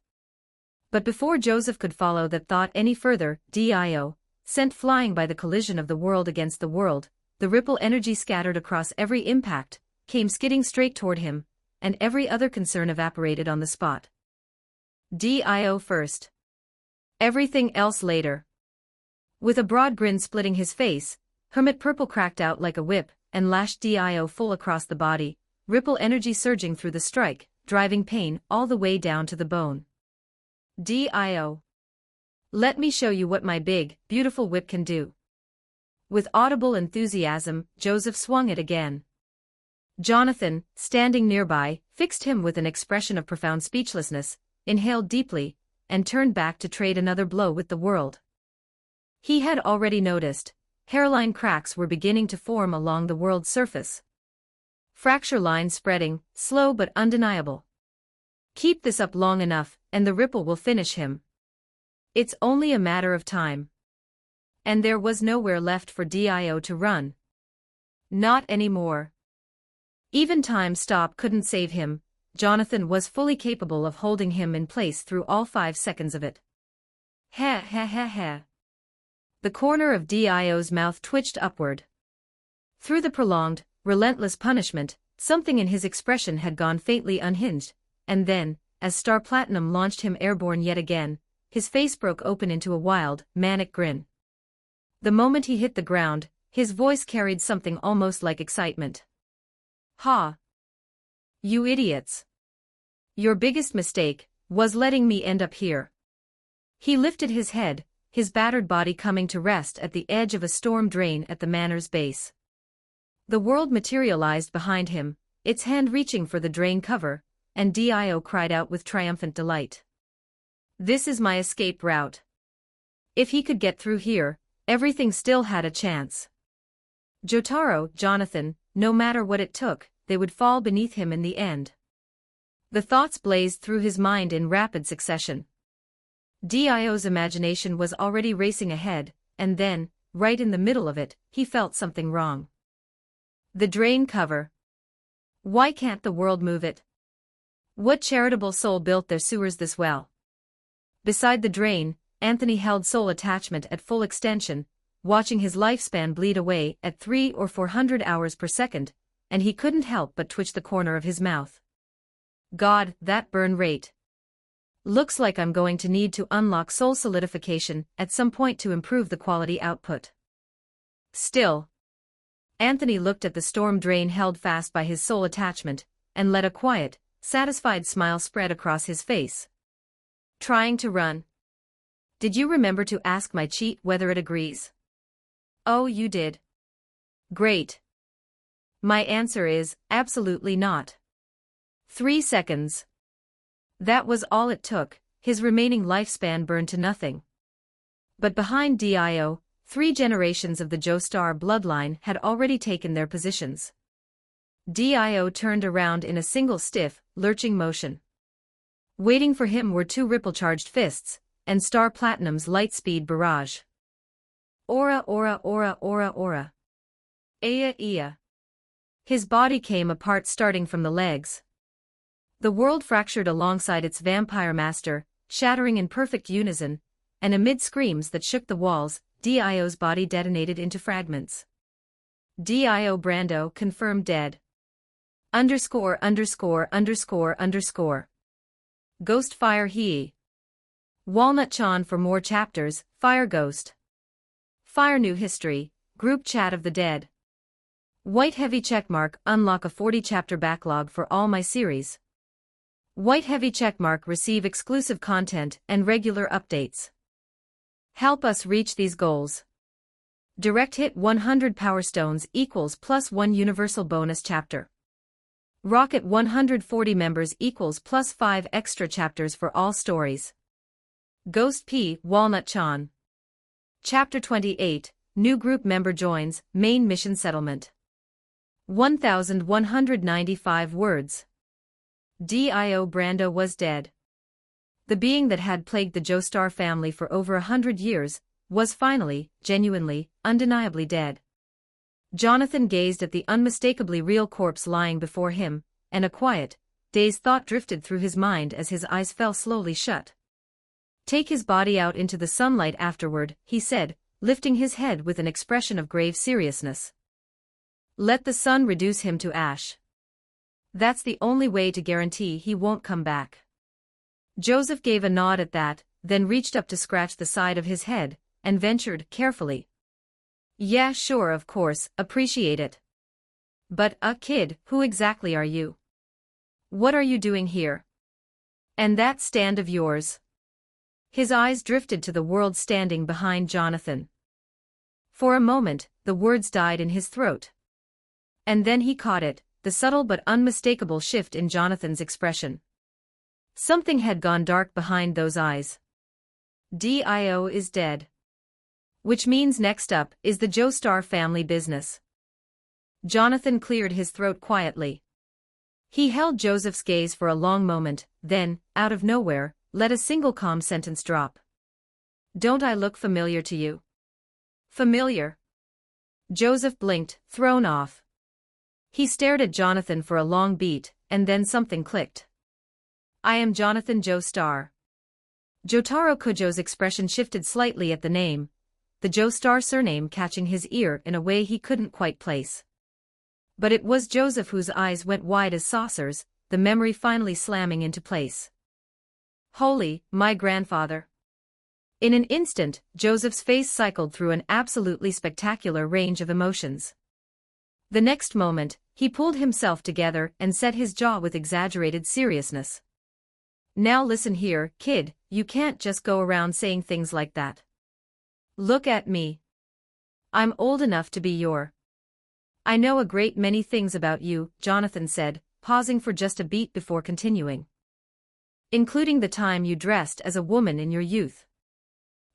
But before Joseph could follow that thought any further, Dio, sent flying by the collision of the world against the world, the ripple energy scattered across every impact, came skidding straight toward him, and every other concern evaporated on the spot. Dio first. Everything else later. With a broad grin splitting his face, Hermit Purple cracked out like a whip and lashed Dio full across the body, ripple energy surging through the strike, driving pain all the way down to the bone. Dio. Let me show you what my big, beautiful whip can do. With audible enthusiasm, Joseph swung it again. Jonathan, standing nearby, fixed him with an expression of profound speechlessness, inhaled deeply, and turned back to trade another blow with the world. He had already noticed, hairline cracks were beginning to form along the world's surface. Fracture lines spreading, slow but undeniable. Keep this up long enough, and the ripple will finish him. It's only a matter of time. And there was nowhere left for Dio to run. Not anymore. Even time stop couldn't save him. Jonathan was fully capable of holding him in place through all 5 seconds of it. Ha ha ha ha. The corner of Dio's mouth twitched upward. Through the prolonged, relentless punishment, something in his expression had gone faintly unhinged, and then, as Star Platinum launched him airborne yet again, his face broke open into a wild, manic grin. The moment he hit the ground, his voice carried something almost like excitement. Ha! You idiots! Your biggest mistake was letting me end up here. He lifted his head, his battered body coming to rest at the edge of a storm drain at the manor's base. The world materialized behind him, its hand reaching for the drain cover, and Dio cried out with triumphant delight. This is my escape route. If he could get through here, everything still had a chance. Jotaro, Jonathan, no matter what it took, they would fall beneath him in the end. The thoughts blazed through his mind in rapid succession. Dio's imagination was already racing ahead, and then, right in the middle of it, he felt something wrong. The drain cover. Why can't the world move it? What charitable soul built their sewers this well? Beside the drain, Anthony held soul attachment at full extension, watching his lifespan bleed away at 300 or 400 hours per second, and he couldn't help but twitch the corner of his mouth. God, that burn rate. Looks like I'm going to need to unlock soul solidification at some point to improve the quality output. Still. Anthony looked at the storm drain held fast by his soul attachment, and let a quiet, satisfied smile spread across his face. Trying to run. Did you remember to ask my cheat whether it agrees? Oh, you did. Great. My answer is, absolutely not. 3 seconds. That was all it took, his remaining lifespan burned to nothing. But behind Dio, 3 generations of the Joestar bloodline had already taken their positions. Dio turned around in a single stiff, lurching motion. Waiting for him were 2 ripple-charged fists, and Star Platinum's light-speed barrage. Aura aura aura aura aura. Aya iya. His body came apart starting from the legs. The world fractured alongside its vampire master, shattering in perfect unison, and amid screams that shook the walls, Dio's body detonated into fragments. Dio Brando confirmed dead. _______. Ghost Fire He. Walnut-chan for more chapters, Fire Ghost. Fire New History, Group Chat of the Dead. White Heavy Checkmark unlock a 40-chapter backlog for all my series. White Heavy Checkmark receive exclusive content and regular updates. Help us reach these goals. Direct hit 100 Power Stones equals +1 Universal Bonus Chapter. Rocket 140 members equals +5 extra chapters for all stories. Ghost P. Walnut-chan. Chapter 28, New Group Member Joins, Main Mission Settlement. 1,195 words. Dio Brando was dead. The being that had plagued the Joestar family for over 100 years, was finally, genuinely, undeniably dead. Jonathan gazed at the unmistakably real corpse lying before him, and a quiet, dazed thought drifted through his mind as his eyes fell slowly shut. "Take his body out into the sunlight afterward," he said, lifting his head with an expression of grave seriousness. "Let the sun reduce him to ash. That's the only way to guarantee he won't come back." Joseph gave a nod at that, then reached up to scratch the side of his head, and ventured, carefully, "Yeah, sure, of course, appreciate it. But, kid, who exactly are you? What are you doing here? And that stand of yours?" His eyes drifted to the world standing behind Jonathan. For a moment, the words died in his throat. And then he caught it, the subtle but unmistakable shift in Jonathan's expression. Something had gone dark behind those eyes. Dio is dead. Which means next up is the Joestar family business. Jonathan cleared his throat quietly. He held Joseph's gaze for a long moment, then, out of nowhere, let a single calm sentence drop. "Don't I look familiar to you?" "Familiar?" Joseph blinked, thrown off. He stared at Jonathan for a long beat, and then something clicked. "I am Jonathan Joestar." Jotaro Kujo's expression shifted slightly at the name, the Joestar surname catching his ear in a way he couldn't quite place. But it was Joseph whose eyes went wide as saucers, the memory finally slamming into place. "Holy, my grandfather." In an instant, Joseph's face cycled through an absolutely spectacular range of emotions. The next moment, he pulled himself together and set his jaw with exaggerated seriousness. "Now listen here, kid, you can't just go around saying things like that. Look at me. I'm old enough to be your—" "I know a great many things about you," Jonathan said, pausing for just a beat before continuing. "Including the time you dressed as a woman in your youth.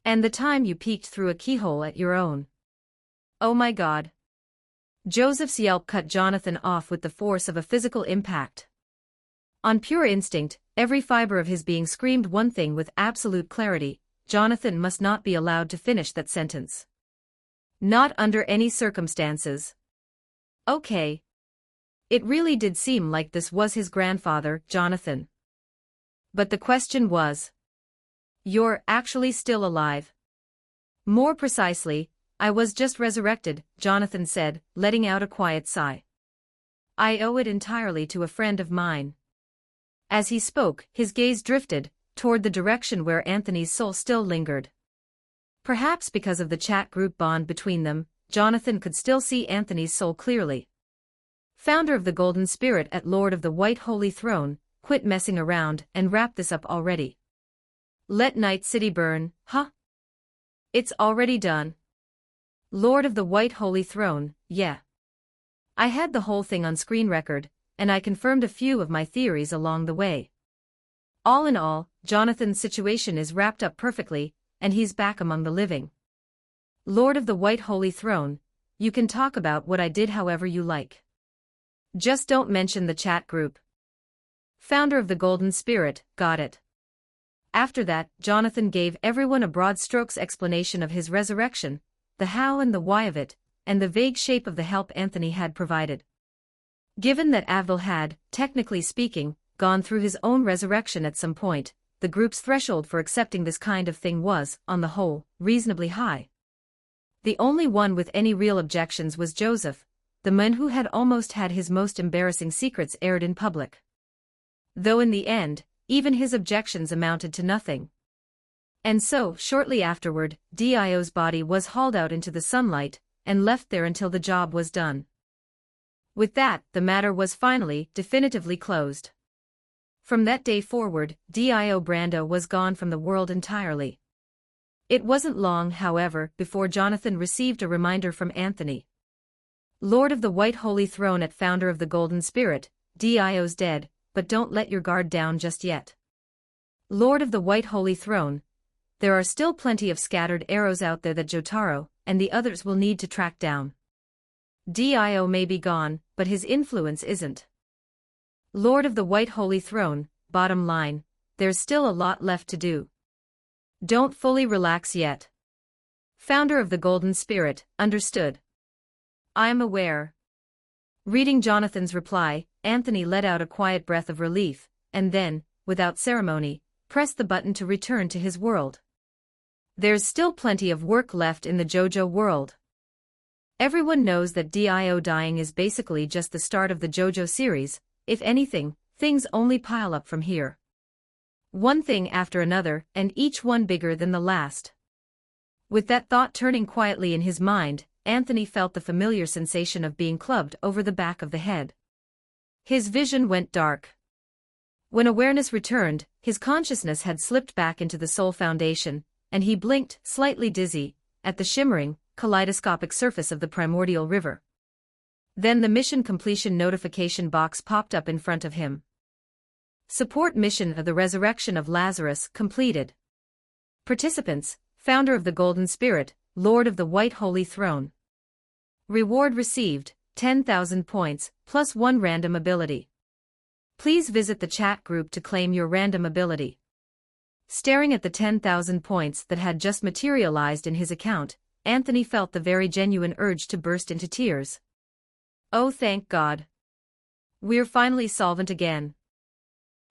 And the time you peeked through a keyhole at your own." "Oh my God." Joseph's yelp cut Jonathan off with the force of a physical impact. On pure instinct, every fiber of his being screamed one thing with absolute clarity: Jonathan must not be allowed to finish that sentence. Not under any circumstances. Okay. It really did seem like this was his grandfather, Jonathan. But the question was, "You're actually still alive?" "More precisely, I was just resurrected," Jonathan said, letting out a quiet sigh. "I owe it entirely to a friend of mine." As he spoke, his gaze drifted toward the direction where Anthony's soul still lingered. Perhaps because of the chat group bond between them, Jonathan could still see Anthony's soul clearly. "Founder of the Golden Spirit at Lord of the White Holy Throne, quit messing around and wrap this up already. Let Night City burn, huh? It's already done. Lord of the White Holy Throne, yeah. I had the whole thing on screen record, and I confirmed a few of my theories along the way. All in all, Jonathan's situation is wrapped up perfectly, and he's back among the living. Lord of the White Holy Throne, you can talk about what I did however you like. Just don't mention the chat group. Founder of the Golden Spirit, got it." After that, Jonathan gave everyone a broad strokes explanation of his resurrection, the how and the why of it, and the vague shape of the help Anthony had provided. Given that Avil had, technically speaking, gone through his own resurrection at some point, the group's threshold for accepting this kind of thing was, on the whole, reasonably high. The only one with any real objections was Joseph, the man who had almost had his most embarrassing secrets aired in public. Though in the end, even his objections amounted to nothing. And so, shortly afterward, Dio's body was hauled out into the sunlight, and left there until the job was done. With that, the matter was finally, definitively closed. From that day forward, Dio Brando was gone from the world entirely. It wasn't long, however, before Jonathan received a reminder from Anthony. "Lord of the White Holy Throne at Founder of the Golden Spirit, Dio's dead, but don't let your guard down just yet. Lord of the White Holy Throne, there are still plenty of scattered arrows out there that Jotaro and the others will need to track down. Dio may be gone, but his influence isn't. Lord of the White Holy Throne, bottom line, there's still a lot left to do. Don't fully relax yet. Founder of the Golden Spirit, understood?" I am aware. Reading Jonathan's reply, Anthony let out a quiet breath of relief, and then, without ceremony, pressed the button to return to his world. There's still plenty of work left in the JoJo world. Everyone knows that Dio dying is basically just the start of the JoJo series. If anything, things only pile up from here. One thing after another, and each one bigger than the last. With that thought turning quietly in his mind, Anthony felt the familiar sensation of being clubbed over the back of the head. His vision went dark. When awareness returned, his consciousness had slipped back into the soul foundation, and he blinked, slightly dizzy, at the shimmering, kaleidoscopic surface of the primordial river. Then the mission completion notification box popped up in front of him. Support mission of the resurrection of Lazarus completed. Participants, founder of the Golden Spirit, Lord of the White Holy Throne. Reward received, 10,000 points, plus 1 random ability. Please visit the chat group to claim your random ability. Staring at the 10,000 points that had just materialized in his account, Anthony felt the very genuine urge to burst into tears. Oh, thank God. We're finally solvent again.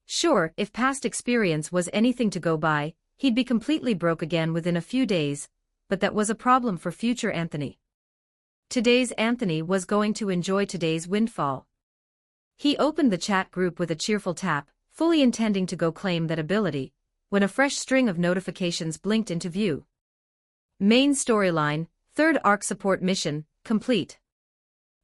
Sure, if past experience was anything to go by, he'd be completely broke again within a few days, but that was a problem for future Anthony. Today's Anthony was going to enjoy today's windfall. He opened the chat group with a cheerful tap, fully intending to go claim that ability, when a fresh string of notifications blinked into view. Main storyline, 3rd arc support mission, complete.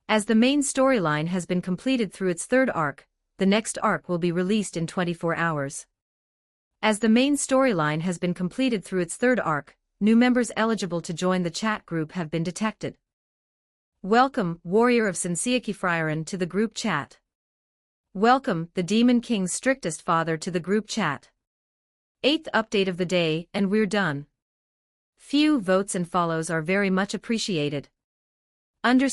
As the main storyline has been completed through its 3rd arc, the next arc will be released in 24 hours. As the main storyline has been completed through its 3rd arc, new members eligible to join the chat group have been detected. Welcome, Warrior of Senseaki Frieren, to the group chat. Welcome, the Demon King's strictest father, to the group chat. 8th update of the day, and we're done. Few votes and follows are very much appreciated. _______.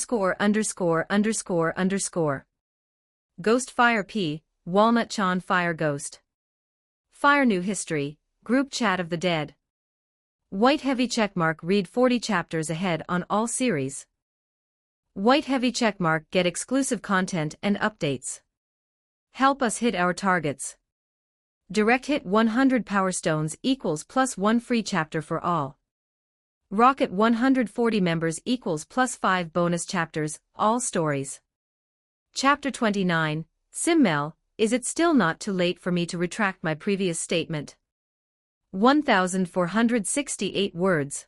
Ghost Fire P, Walnut Chan Fire Ghost. Fire New History, Group Chat of the Dead. White Heavy Checkmark, read 40 chapters ahead on all series. White Heavy Checkmark, get exclusive content and updates. Help us hit our targets. Direct hit 100 Power Stones equals plus 1 free chapter for all. Rocket 140 members equals plus 5 bonus chapters, all stories. Chapter 29, Simmel, is it still not too late for me to retract my previous statement? 1,468 words.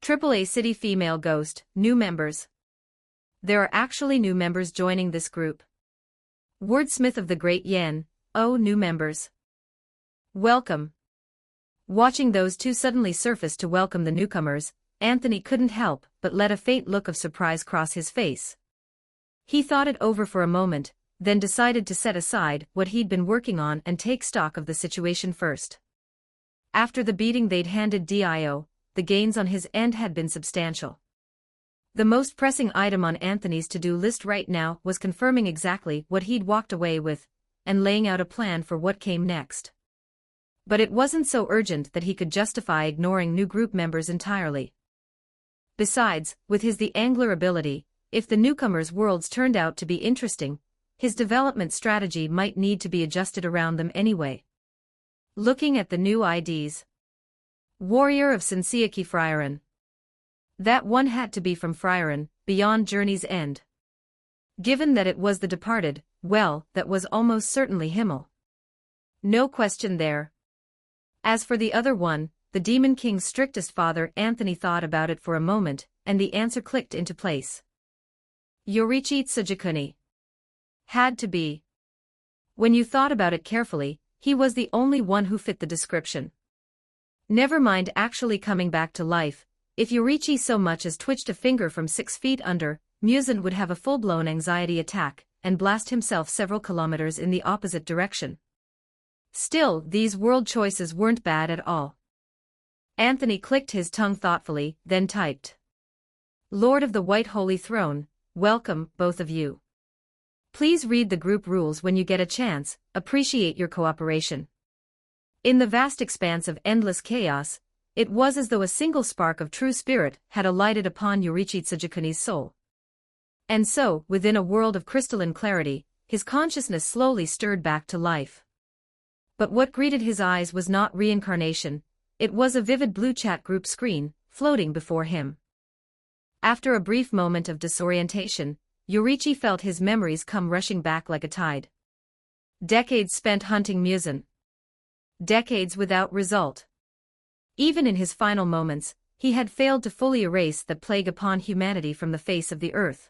AAA City Female Ghost, new members. There are actually new members joining this group. Wordsmith of the Great Yen, oh, new members. Welcome. Watching those two suddenly surface to welcome the newcomers, Anthony couldn't help but let a faint look of surprise cross his face. He thought it over for a moment, then decided to set aside what he'd been working on and take stock of the situation first. After the beating they'd handed Dio, the gains on his end had been substantial. The most pressing item on Anthony's to-do list right now was confirming exactly what he'd walked away with, and laying out a plan for what came next. But it wasn't so urgent that he could justify ignoring new group members entirely. Besides, with his the Angler ability, if the newcomers' worlds turned out to be interesting, his development strategy might need to be adjusted around them anyway. Looking at the new IDs. Warrior of Senseaki Frieren. That one had to be from Frieren, beyond Journey's End. Given that it was the departed, well, that was almost certainly Himmel. No question there. As for the other one, the Demon King's strictest father, Anthony thought about it for a moment, and the answer clicked into place. Yorichi Tsujikuni. Had to be. When you thought about it carefully, he was the only one who fit the description. Never mind actually coming back to life, if Yorichi so much as twitched a finger from 6 feet under, Muzan would have a full-blown anxiety attack, and blast himself several kilometers in the opposite direction. Still, these world choices weren't bad at all. Anthony clicked his tongue thoughtfully, then typed. Lord of the White Holy Throne, welcome, both of you. Please read the group rules when you get a chance, appreciate your cooperation. In the vast expanse of endless chaos, it was as though a single spark of true spirit had alighted upon Yorichi Tsujikuni's soul. And so, within a world of crystalline clarity, his consciousness slowly stirred back to life. But what greeted his eyes was not reincarnation, it was a vivid blue chat group screen, floating before him. After a brief moment of disorientation, Yorichi felt his memories come rushing back like a tide. Decades spent hunting Muzan. Decades without result. Even in his final moments, he had failed to fully erase the plague upon humanity from the face of the earth.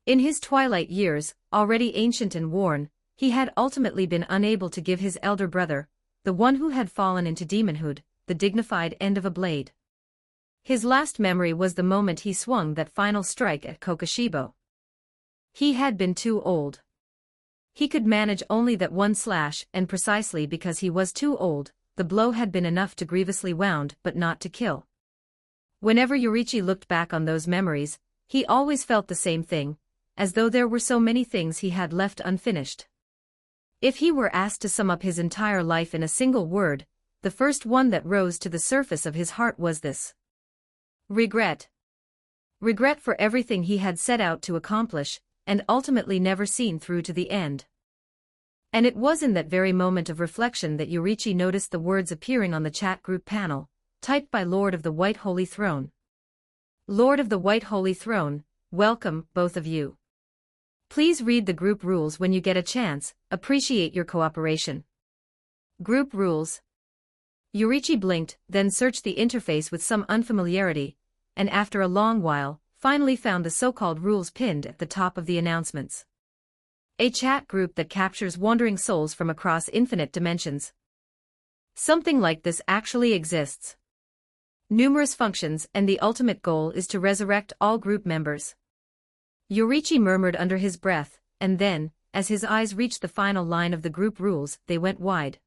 In his twilight years, already ancient and worn, he had ultimately been unable to give his elder brother, the one who had fallen into demonhood, the dignified end of a blade. His last memory was the moment he swung that final strike at Kokushibo. He had been too old. He could manage only that one slash, and precisely because he was too old, the blow had been enough to grievously wound but not to kill. Whenever Yorichi looked back on those memories, he always felt the same thing, as though there were so many things he had left unfinished. If he were asked to sum up his entire life in a single word, the first one that rose to the surface of his heart was this: regret. Regret for everything he had set out to accomplish, and ultimately never seen through to the end. And it was in that very moment of reflection that Yorichi noticed the words appearing on the chat group panel, typed by Lord of the White Holy Throne. Lord of the White Holy Throne, welcome, both of you. Please read the group rules when you get a chance, appreciate your cooperation. Group rules. Yorichi blinked, then searched the interface with some unfamiliarity, and after a long while, finally found the so-called rules pinned at the top of the announcements. A chat group that captures wandering souls from across infinite dimensions. Something like this actually exists. Numerous functions, and the ultimate goal is to resurrect all group members. Yorichi murmured under his breath, and then, as his eyes reached the final line of the group rules, they went wide.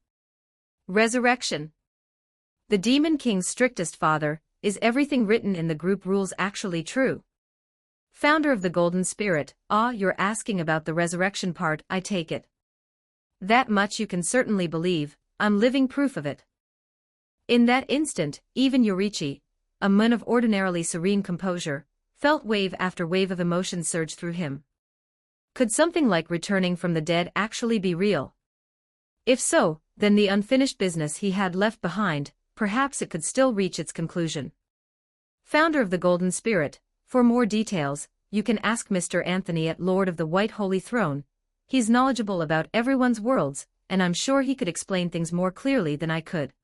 Resurrection. The Demon King's strictest father, is everything written in the group rules actually true? Founder of the Golden Spirit, you're asking about the resurrection part, I take it. That much you can certainly believe, I'm living proof of it. In that instant, even Yorichi, a man of ordinarily serene composure, felt wave after wave of emotion surge through him. Could something like returning from the dead actually be real? If so, then the unfinished business he had left behind, perhaps it could still reach its conclusion. Founder of the Golden Spirit, for more details, you can ask Mr. Anthony at Lord of the White Holy Throne. He's knowledgeable about everyone's worlds, and I'm sure he could explain things more clearly than I could.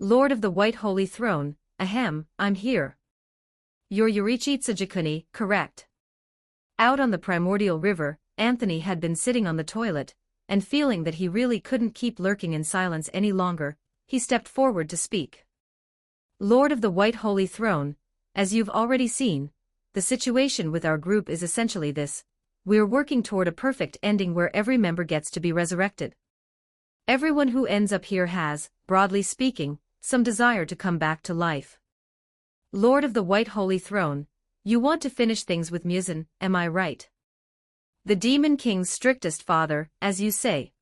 Lord of the White Holy Throne, ahem, I'm here. You're Yorichi Tsujikuni, correct? Out on the primordial river, Anthony had been sitting on the toilet, and feeling that he really couldn't keep lurking in silence any longer, he stepped forward to speak. Lord of the White Holy Throne, as you've already seen, the situation with our group is essentially this: we're working toward a perfect ending where every member gets to be resurrected. Everyone who ends up here has, broadly speaking, some desire to come back to life. Lord of the White Holy Throne, you want to finish things with Muzan, am I right? The Demon King's strictest father, as you say.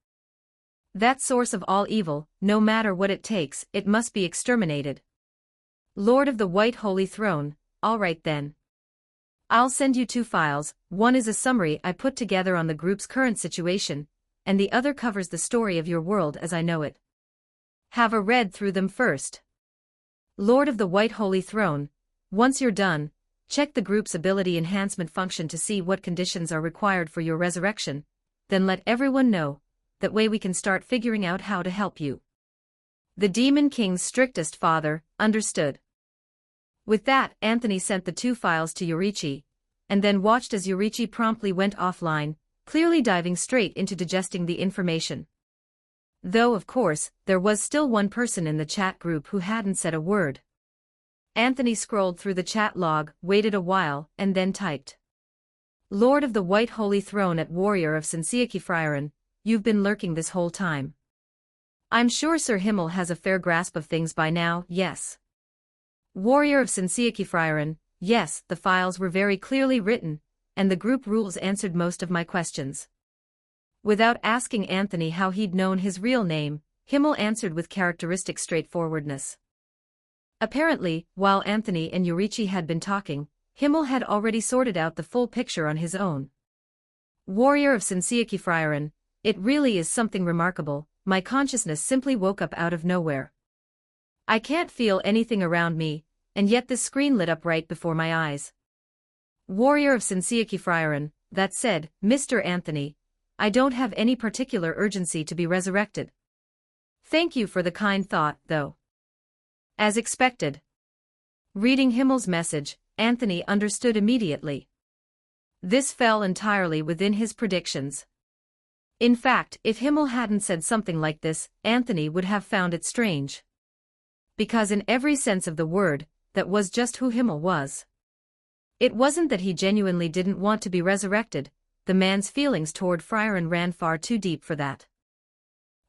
That source of all evil, no matter what it takes, it must be exterminated. Lord of the White Holy Throne, all right then. I'll send you 2 files, one is a summary I put together on the group's current situation, and the other covers the story of your world as I know it. Have a read through them first. Lord of the White Holy Throne, once you're done, check the group's ability enhancement function to see what conditions are required for your resurrection, then let everyone know, that way we can start figuring out how to help you. The Demon King's strictest father, understood. With that, Anthony sent the 2 files to Yorichi, and then watched as Yorichi promptly went offline, clearly diving straight into digesting the information. Though of course, there was still one person in the chat group who hadn't said a word. Anthony scrolled through the chat log, waited a while, and then typed. Lord of the White Holy Throne at Warrior of Senseiki Frieren, you've been lurking this whole time. I'm sure Sir Himmel has a fair grasp of things by now, yes. Warrior of Senseiki Frieren, yes, the files were very clearly written, and the group rules answered most of my questions. Without asking Anthony how he'd known his real name, Himmel answered with characteristic straightforwardness. Apparently, while Anthony and Yorichi had been talking, Himmel had already sorted out the full picture on his own. Warrior of Sinseakifrieren, it really is something remarkable, my consciousness simply woke up out of nowhere. I can't feel anything around me, and yet this screen lit up right before my eyes. Warrior of Sinseakifrieren, that said, Mr. Anthony, I don't have any particular urgency to be resurrected. Thank you for the kind thought, though. As expected. Reading Himmel's message, Anthony understood immediately. This fell entirely within his predictions. In fact, if Himmel hadn't said something like this, Anthony would have found it strange. Because in every sense of the word, that was just who Himmel was. It wasn't that he genuinely didn't want to be resurrected, the man's feelings toward Frieren ran far too deep for that.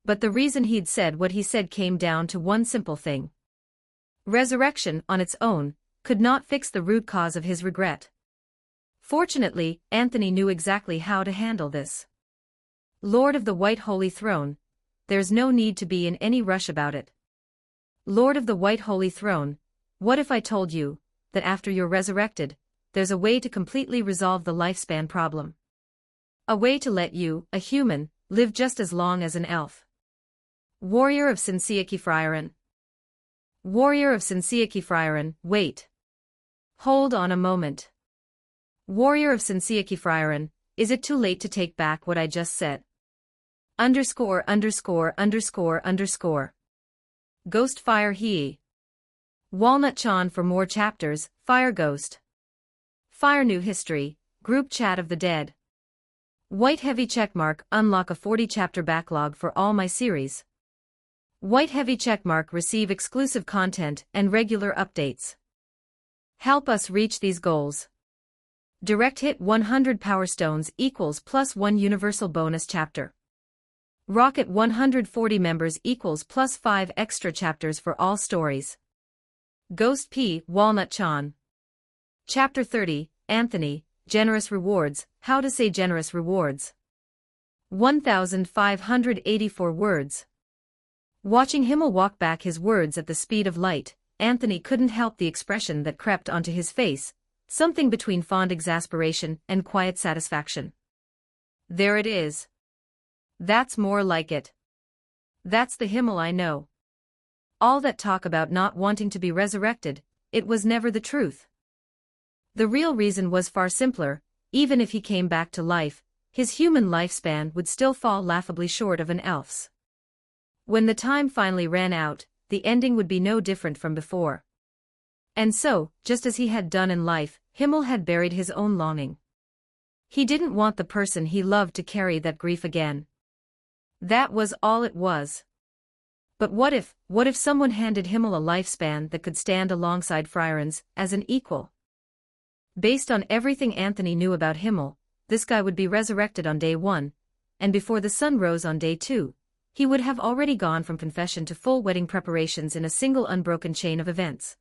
But the reason he'd said what he said came down to one simple thing. Resurrection, on its own, could not fix the root cause of his regret. Fortunately, Anthony knew exactly how to handle this. Lord of the White Holy Throne, there's no need to be in any rush about it. Lord of the White Holy Throne, what if I told you that after you're resurrected, there's a way to completely resolve the lifespan problem? A way to let you, a human, live just as long as an elf. Warrior of Sinseakifrieren. Warrior of Sinseakifrieren, wait. Hold on a moment. Warrior of Sinseakifrieren, is it too late to take back what I just said? ________. Ghost Fire He. Walnut Chan for more chapters, Fire Ghost. Fire New History, Group Chat of the Dead. White Heavy Checkmark, unlock a 40-chapter backlog for all my series. White Heavy Checkmark, receive exclusive content and regular updates. Help us reach these goals. Direct hit 100 Power Stones equals +1 Universal Bonus Chapter. Rocket 140 members equals +5 extra chapters for all stories. Ghost P. Walnut Chan. Chapter 30, Anthony, Generous Rewards, How to Say Generous Rewards. 1,584 words. Watching Himmel walk back his words at the speed of light, Anthony couldn't help the expression that crept onto his face, something between fond exasperation and quiet satisfaction. There it is. That's more like it. That's the Himmel I know. All that talk about not wanting to be resurrected, it was never the truth. The real reason was far simpler. Even if he came back to life, his human lifespan would still fall laughably short of an elf's. When the time finally ran out, the ending would be no different from before. And so, just as he had done in life, Himmel had buried his own longing. He didn't want the person he loved to carry that grief again. That was all it was. But what if someone handed Himmel a lifespan that could stand alongside Frieren's as an equal? Based on everything Anthony knew about Himmel, this guy would be resurrected on day 1, and before the sun rose on day 2, he would have already gone from confession to full wedding preparations in a single unbroken chain of events.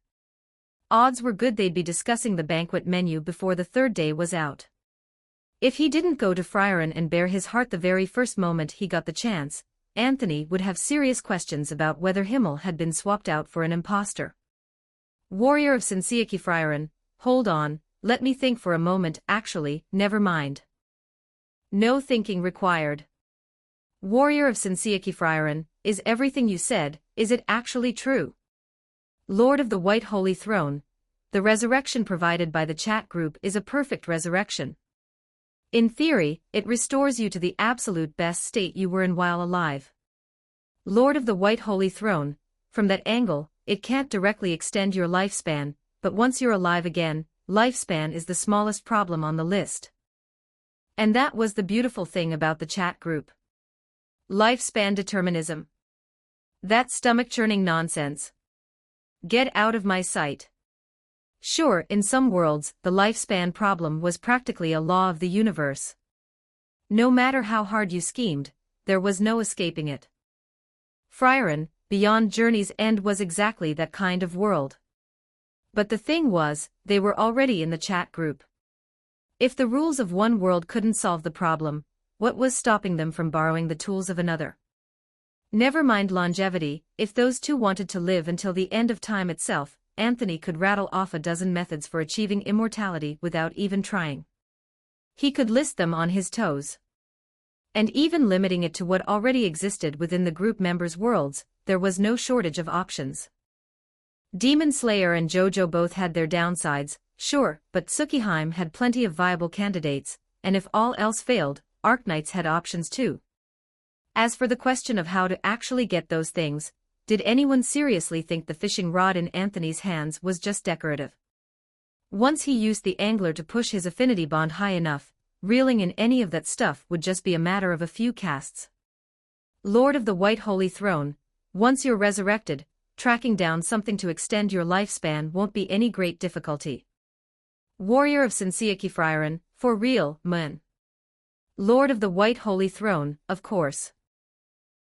Odds were good they'd be discussing the banquet menu before the third day was out. If he didn't go to Frieren and bare his heart the very first moment he got the chance, Anthony would have serious questions about whether Himmel had been swapped out for an imposter. Warrior of Sinseakifrieren, hold on, let me think for a moment. Actually, never mind. No thinking required. Warrior of Sinseakifrieren, is everything you said, is it actually true? Lord of the White Holy Throne, the resurrection provided by the chat group is a perfect resurrection. In theory, it restores you to the absolute best state you were in while alive. Lord of the White Holy Throne, from that angle, it can't directly extend your lifespan, but once you're alive again, lifespan is the smallest problem on the list. And that was the beautiful thing about the chat group. Lifespan determinism. That stomach-churning nonsense. Get out of my sight. Sure, in some worlds, the lifespan problem was practically a law of the universe. No matter how hard you schemed, there was no escaping it. Frieren, Beyond Journey's End was exactly that kind of world. But the thing was, they were already in the chat group. If the rules of one world couldn't solve the problem, what was stopping them from borrowing the tools of another? Never mind longevity, if those two wanted to live until the end of time itself, Anthony could rattle off a dozen methods for achieving immortality without even trying. He could list them on his toes. And even limiting it to what already existed within the group members' worlds, there was no shortage of options. Demon Slayer and JoJo both had their downsides, sure, but Tsukihime had plenty of viable candidates, and if all else failed, Arknights had options too. As for the question of how to actually get those things, did anyone seriously think the fishing rod in Anthony's hands was just decorative? Once he used the angler to push his affinity bond high enough, reeling in any of that stuff would just be a matter of a few casts. Lord of the White Holy Throne, once you're resurrected, tracking down something to extend your lifespan won't be any great difficulty. Warrior of Senseikifrieren, for real, man. Lord of the White Holy Throne, of course.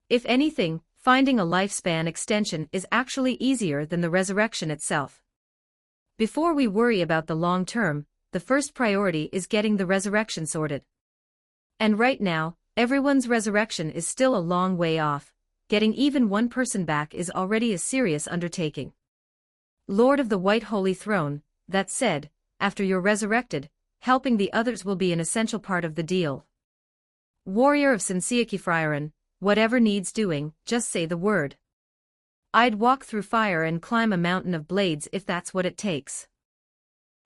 If anything, finding a lifespan extension is actually easier than the resurrection itself. Before we worry about the long term, the first priority is getting the resurrection sorted. And right now, everyone's resurrection is still a long way off. Getting even one person back is already a serious undertaking. Lord of the White Holy Throne, that said, after you're resurrected, helping the others will be an essential part of the deal. Warrior of Senseikifrieren, whatever needs doing, just say the word. I'd walk through fire and climb a mountain of blades if that's what it takes.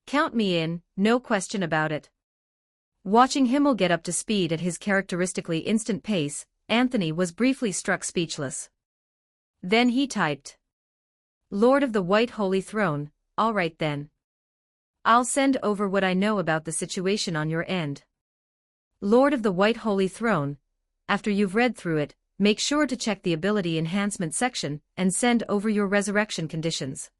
Count me in, no question about it. Watching Himmel get up to speed at his characteristically instant pace, Anthony was briefly struck speechless. Then he typed. Lord of the White Holy Throne, all right then. I'll send over what I know about the situation on your end. Lord of the White Holy Throne, after you've read through it, make sure to check the ability enhancement section and send over your resurrection conditions.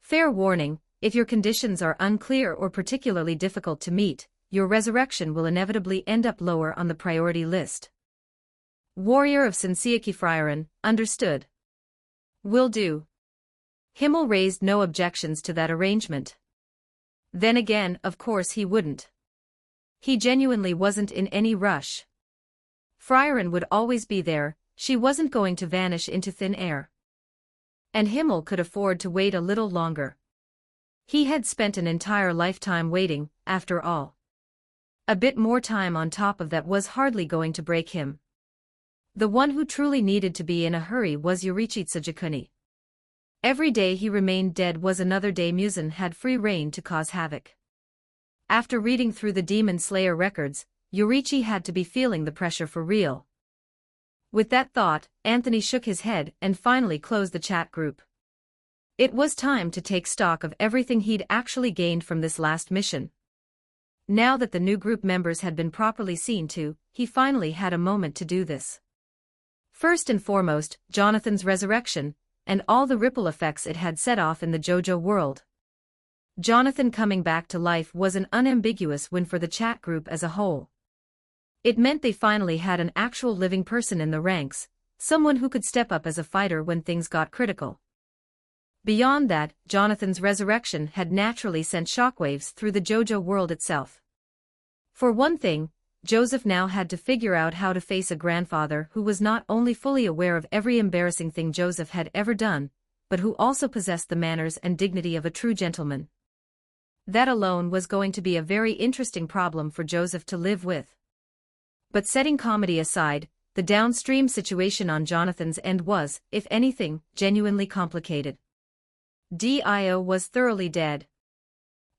Fair warning, if your conditions are unclear or particularly difficult to meet, your resurrection will inevitably end up lower on the priority list. Warrior of Senseikifrieren, understood. Will do. Himmel raised no objections to that arrangement. Then again, of course he wouldn't. He genuinely wasn't in any rush. Frieren would always be there, she wasn't going to vanish into thin air. And Himmel could afford to wait a little longer. He had spent an entire lifetime waiting, after all. A bit more time on top of that was hardly going to break him. The one who truly needed to be in a hurry was Yorichi Tsujikuni. Every day he remained dead was another day Muzan had free rein to cause havoc. After reading through the Demon Slayer records, Yorichi had to be feeling the pressure for real. With that thought, Anthony shook his head and finally closed the chat group. It was time to take stock of everything he'd actually gained from this last mission. Now that the new group members had been properly seen to, he finally had a moment to do this. First and foremost, Jonathan's resurrection, and all the ripple effects it had set off in the JoJo world. Jonathan coming back to life was an unambiguous win for the chat group as a whole. It meant they finally had an actual living person in the ranks, someone who could step up as a fighter when things got critical. Beyond that, Jonathan's resurrection had naturally sent shockwaves through the JoJo world itself. For one thing, Joseph now had to figure out how to face a grandfather who was not only fully aware of every embarrassing thing Joseph had ever done, but who also possessed the manners and dignity of a true gentleman. That alone was going to be a very interesting problem for Joseph to live with. But setting comedy aside, the downstream situation on Jonathan's end was, if anything, genuinely complicated. Dio was thoroughly dead.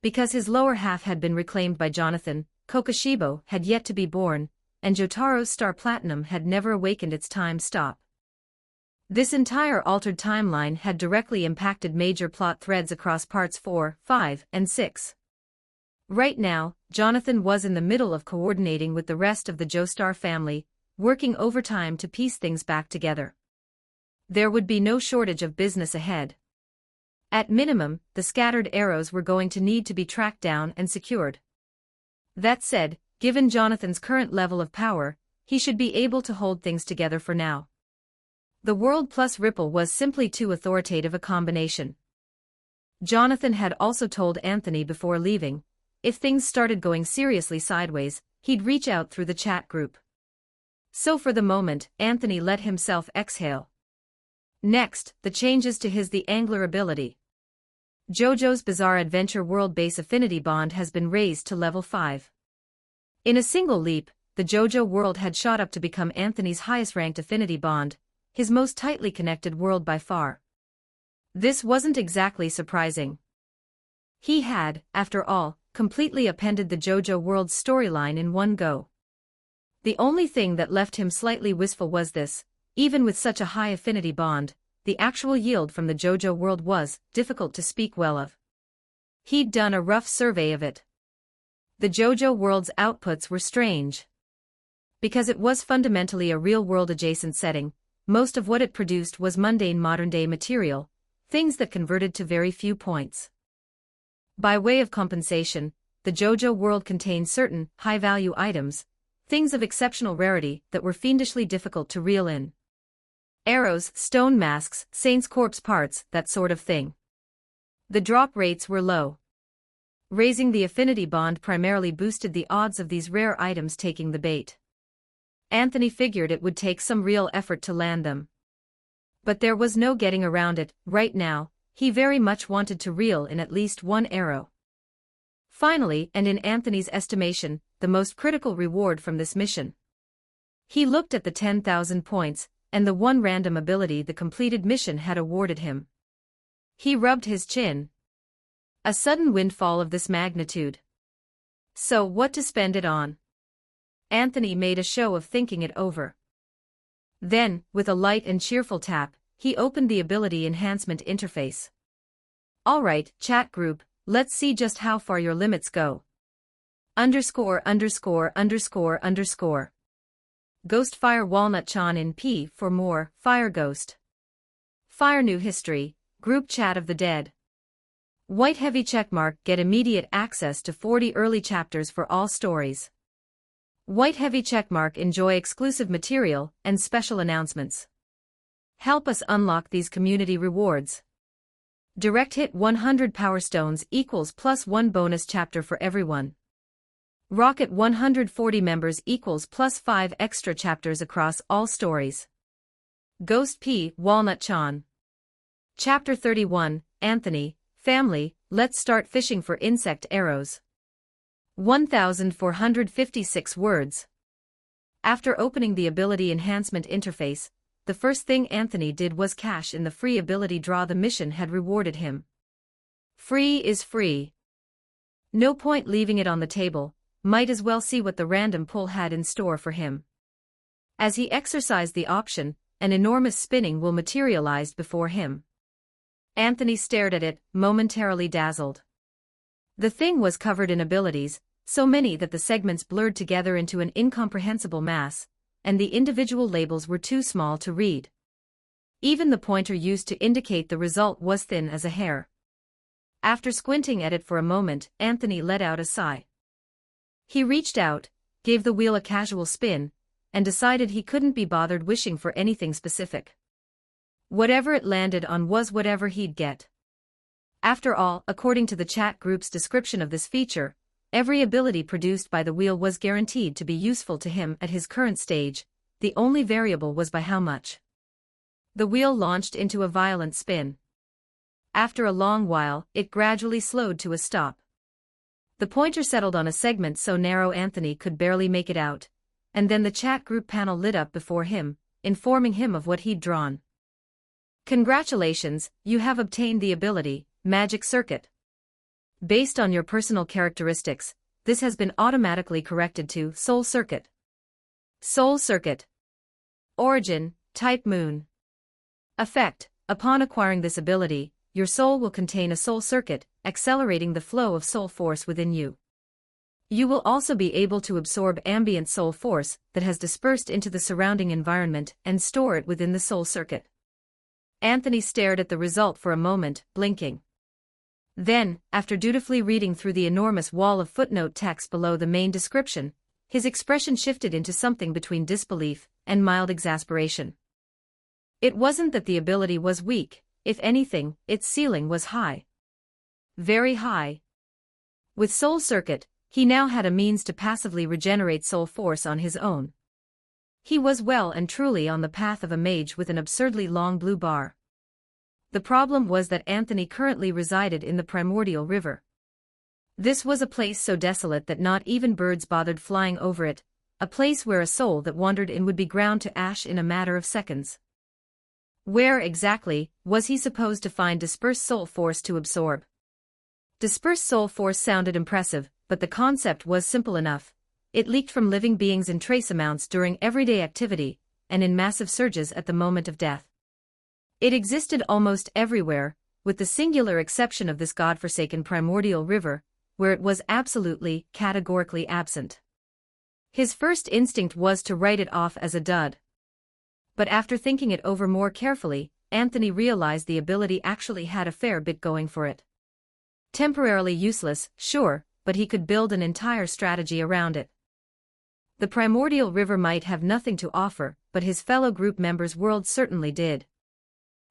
Because his lower half had been reclaimed by Jonathan, Kokoshibo had yet to be born, and Jotaro's Star Platinum had never awakened its time stop. This entire altered timeline had directly impacted major plot threads across parts 4, 5, and 6. Right now, Jonathan was in the middle of coordinating with the rest of the Joestar family, working overtime to piece things back together. There would be no shortage of business ahead. At minimum, the scattered arrows were going to need to be tracked down and secured. That said, given Jonathan's current level of power, he should be able to hold things together for now. The World plus Ripple was simply too authoritative a combination. Jonathan had also told Anthony before leaving, if things started going seriously sideways, he'd reach out through the chat group. So for the moment, Anthony let himself exhale. Next, the changes to his the angler ability. JoJo's Bizarre Adventure World base affinity bond has been raised to level 5. In a single leap, the JoJo world had shot up to become Anthony's highest-ranked affinity bond, his most tightly connected world by far. This wasn't exactly surprising. He had, after all, completely appended the JoJo world's storyline in one go. The only thing that left him slightly wistful was this: even with such a high affinity bond, the actual yield from the JoJo world was difficult to speak well of. He'd done a rough survey of it. The JoJo world's outputs were strange. Because it was fundamentally a real-world adjacent setting, most of what it produced was mundane modern-day material, things that converted to very few points. By way of compensation, the JoJo world contained certain high-value items, things of exceptional rarity that were fiendishly difficult to reel in. Arrows, stone masks, saints' corpse parts, that sort of thing. The drop rates were low. Raising the affinity bond primarily boosted the odds of these rare items taking the bait. Anthony figured it would take some real effort to land them. But there was no getting around it. Right now, he very much wanted to reel in at least one arrow. Finally, and in Anthony's estimation, the most critical reward from this mission. He looked at the 10,000 points, and the one random ability the completed mission had awarded him. He rubbed his chin. A sudden windfall of this magnitude. So what to spend it on? Anthony made a show of thinking it over. Then, with a light and cheerful tap, he opened the ability enhancement interface. Alright, chat group, let's see just how far your limits go. _______. Ghostfire Walnut Chan in P for more, Fire Ghost. Fire New History, Group Chat of the Dead. White Heavy Checkmark, get immediate access to 40 early chapters for all stories. White Heavy Checkmark, enjoy exclusive material and special announcements. Help us unlock these community rewards. Direct hit 100 Power Stones equals +1 bonus chapter for everyone. Rocket 140 members equals +5 extra chapters across all stories. Ghost P. Walnut Chan. Chapter 31, Anthony, Family, let's start fishing for insect arrows. 1,456 words. After opening the ability enhancement interface, the first thing Anthony did was cash in the free ability draw the mission had rewarded him. Free is free. No point leaving it on the table, might as well see what the random pull had in store for him. As he exercised the option, an enormous spinning wheel materialized before him. Anthony stared at it, momentarily dazzled. The thing was covered in abilities, so many that the segments blurred together into an incomprehensible mass, and the individual labels were too small to read. Even the pointer used to indicate the result was thin as a hair. After squinting at it for a moment, Anthony let out a sigh. He reached out, gave the wheel a casual spin, and decided he couldn't be bothered wishing for anything specific. Whatever it landed on was whatever he'd get. After all, according to the chat group's description of this feature, every ability produced by the wheel was guaranteed to be useful to him at his current stage, the only variable was by how much. The wheel launched into a violent spin. After a long while, it gradually slowed to a stop. The pointer settled on a segment so narrow Anthony could barely make it out, and then the chat group panel lit up before him, informing him of what he'd drawn. Congratulations, you have obtained the ability, Magic Circuit. Based on your personal characteristics, this has been automatically corrected to Soul Circuit. Soul Circuit. Origin, Type Moon. Effect, upon acquiring this ability, your soul will contain a soul circuit, accelerating the flow of soul force within you. You will also be able to absorb ambient soul force that has dispersed into the surrounding environment and store it within the soul circuit. Anthony stared at the result for a moment, blinking. Then, after dutifully reading through the enormous wall of footnote text below the main description, his expression shifted into something between disbelief and mild exasperation. It wasn't that the ability was weak, if anything, its ceiling was high. Very high. With Soul Circuit, he now had a means to passively regenerate soul force on his own. He was well and truly on the path of a mage with an absurdly long blue bar. The problem was that Anthony currently resided in the primordial river. This was a place so desolate that not even birds bothered flying over it, a place where a soul that wandered in would be ground to ash in a matter of seconds. Where, exactly, was he supposed to find dispersed soul force to absorb? Dispersed soul force sounded impressive, but the concept was simple enough. It leaked from living beings in trace amounts during everyday activity, and in massive surges at the moment of death. It existed almost everywhere, with the singular exception of this godforsaken primordial river, where it was absolutely, categorically absent. His first instinct was to write it off as a dud. But after thinking it over more carefully, Anthony realized the ability actually had a fair bit going for it. Temporarily useless, sure, but he could build an entire strategy around it. The primordial river might have nothing to offer, but his fellow group members' world certainly did.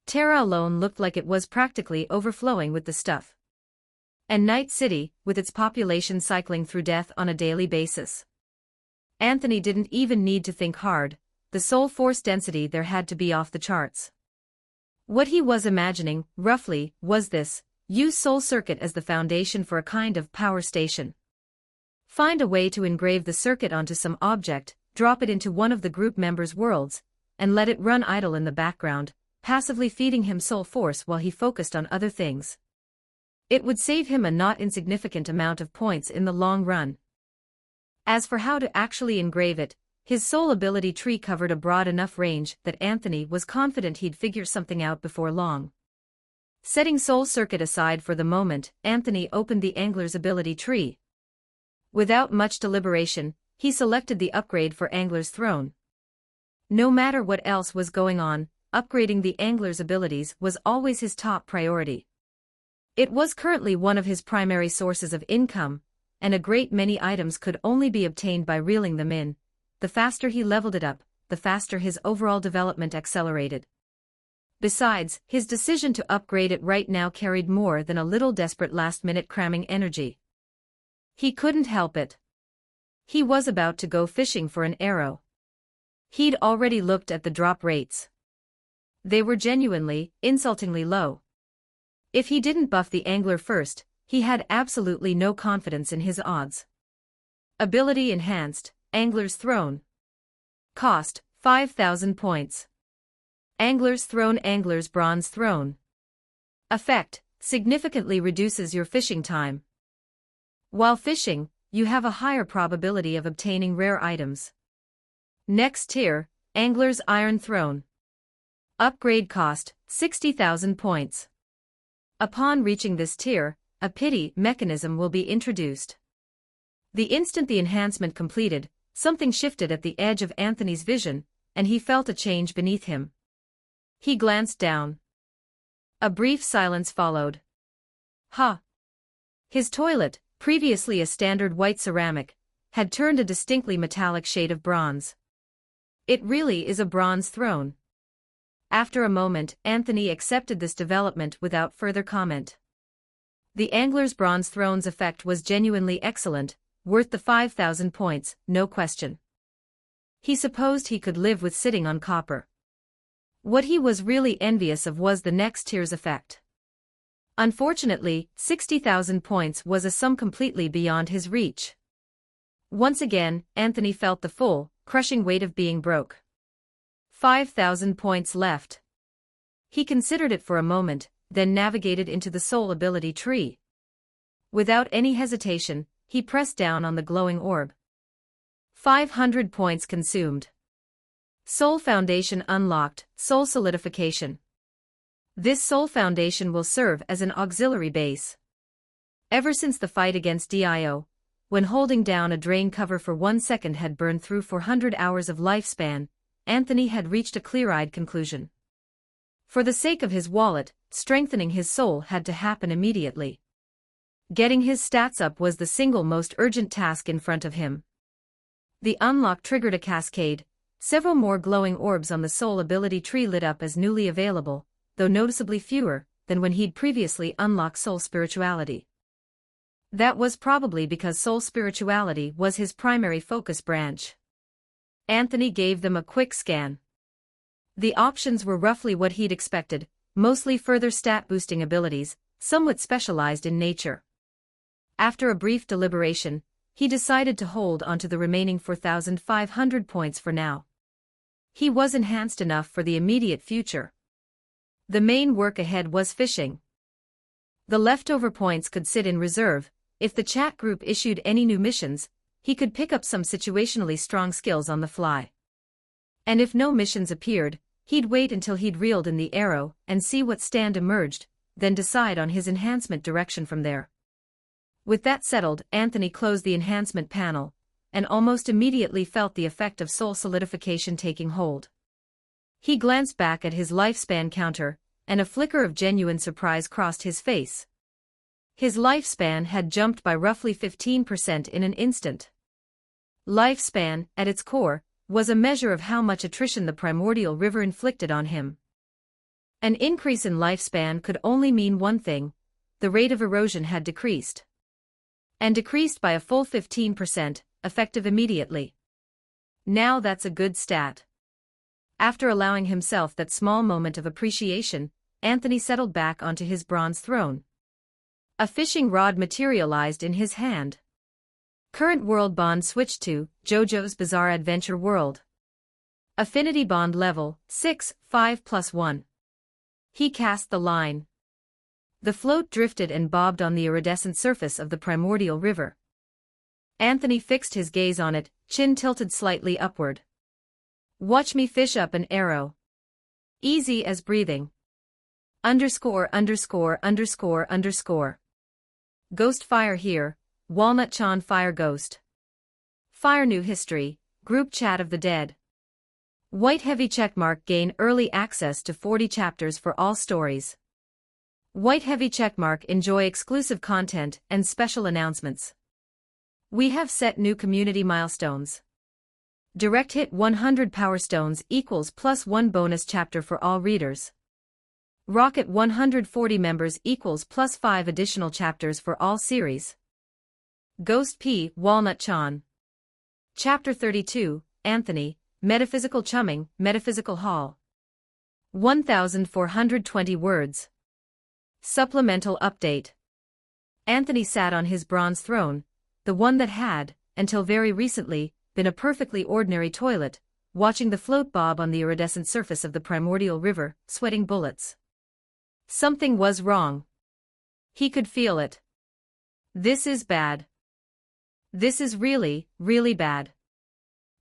Terra alone looked like it was practically overflowing with the stuff. And Night City, with its population cycling through death on a daily basis. Anthony didn't even need to think hard, the soul force density there had to be off the charts. What he was imagining, roughly, was this: use soul circuit as the foundation for a kind of power station. Find a way to engrave the circuit onto some object, drop it into one of the group members' worlds, and let it run idle in the background, passively feeding him soul force while he focused on other things. It would save him a not insignificant amount of points in the long run. As for how to actually engrave it, his soul ability tree covered a broad enough range that Anthony was confident he'd figure something out before long. Setting soul circuit aside for the moment, Anthony opened the angler's ability tree. Without much deliberation, he selected the upgrade for Angler's Throne. No matter what else was going on, upgrading the angler's abilities was always his top priority. It was currently one of his primary sources of income, and a great many items could only be obtained by reeling them in. The faster he leveled it up, the faster his overall development accelerated. Besides, his decision to upgrade it right now carried more than a little desperate last-minute cramming energy. He couldn't help it. He was about to go fishing for an arrow. He'd already looked at the drop rates. They were genuinely, insultingly low. If he didn't buff the angler first, he had absolutely no confidence in his odds. Ability enhanced, Angler's Throne. Cost, 5,000 points. Angler's Throne, Angler's Bronze Throne. Effect, significantly reduces your fishing time. While fishing, you have a higher probability of obtaining rare items. Next tier, Angler's Iron Throne. Upgrade cost, 60,000 points. Upon reaching this tier, a pity mechanism will be introduced. The instant the enhancement completed, something shifted at the edge of Anthony's vision, and he felt a change beneath him. He glanced down. A brief silence followed. Huh. His toilet, previously a standard white ceramic, had turned a distinctly metallic shade of bronze. It really is a bronze throne. After a moment, Anthony accepted this development without further comment. The angler's bronze throne's effect was genuinely excellent, worth the 5,000 points, no question. He supposed he could live with sitting on copper. What he was really envious of was the next tier's effect. Unfortunately, 60,000 points was a sum completely beyond his reach. Once again, Anthony felt the full, crushing weight of being broke. 5,000 points left. He considered it for a moment, then navigated into the soul ability tree. Without any hesitation, he pressed down on the glowing orb. 500 points consumed. Soul Foundation unlocked, Soul Solidification. This Soul Foundation will serve as an auxiliary base. Ever since the fight against Dio, when holding down a drain cover for 1 second had burned through 400 hours of lifespan, Anthony had reached a clear-eyed conclusion. For the sake of his wallet, strengthening his soul had to happen immediately. Getting his stats up was the single most urgent task in front of him. The unlock triggered a cascade. Several more glowing orbs on the soul ability tree lit up as newly available, though noticeably fewer than when he'd previously unlocked soul spirituality. That was probably because soul spirituality was his primary focus branch. Anthony gave them a quick scan. The options were roughly what he'd expected: mostly further stat-boosting abilities, somewhat specialized in nature. After a brief deliberation, he decided to hold onto the remaining 4,500 points for now. He was enhanced enough for the immediate future. The main work ahead was fishing. The leftover points could sit in reserve. If the chat group issued any new missions, he could pick up some situationally strong skills on the fly. And if no missions appeared, he'd wait until he'd reeled in the arrow and see what stand emerged, then decide on his enhancement direction from there. With that settled, Anthony closed the enhancement panel, and almost immediately felt the effect of soul solidification taking hold. He glanced back at his lifespan counter, and a flicker of genuine surprise crossed his face. His lifespan had jumped by roughly 15% in an instant. Lifespan, at its core, was a measure of how much attrition the primordial river inflicted on him. An increase in lifespan could only mean one thing: the rate of erosion had decreased. And decreased by a full 15%, effective immediately. Now that's a good stat. After allowing himself that small moment of appreciation, Anthony settled back onto his bronze throne. A fishing rod materialized in his hand. Current world bond switched to JoJo's Bizarre Adventure World. Affinity bond level 6, 5+1. He cast the line. The float drifted and bobbed on the iridescent surface of the primordial river. Anthony fixed his gaze on it, chin tilted slightly upward. Watch me fish up an arrow. Easy as breathing. _______. Ghost fire here, Walnut Chan fire ghost. Fire new history, group chat of the dead. White heavy checkmark gain early access to 40 chapters for all stories. White heavy checkmark enjoy exclusive content and special announcements. We have set new community milestones. Direct hit 100 Power Stones equals +1 bonus chapter for all readers. Rocket 140 members equals +5 additional chapters for all series. Ghost P. Walnut Chan. Chapter 32, Anthony, Metaphysical Chumming, Metaphysical Hall. 1,420 words. Supplemental update. Anthony sat on his bronze throne, the one that had, until very recently, been a perfectly ordinary toilet, watching the float bob on the iridescent surface of the primordial river, sweating bullets. Something was wrong. He could feel it. This is bad. This is really, really bad.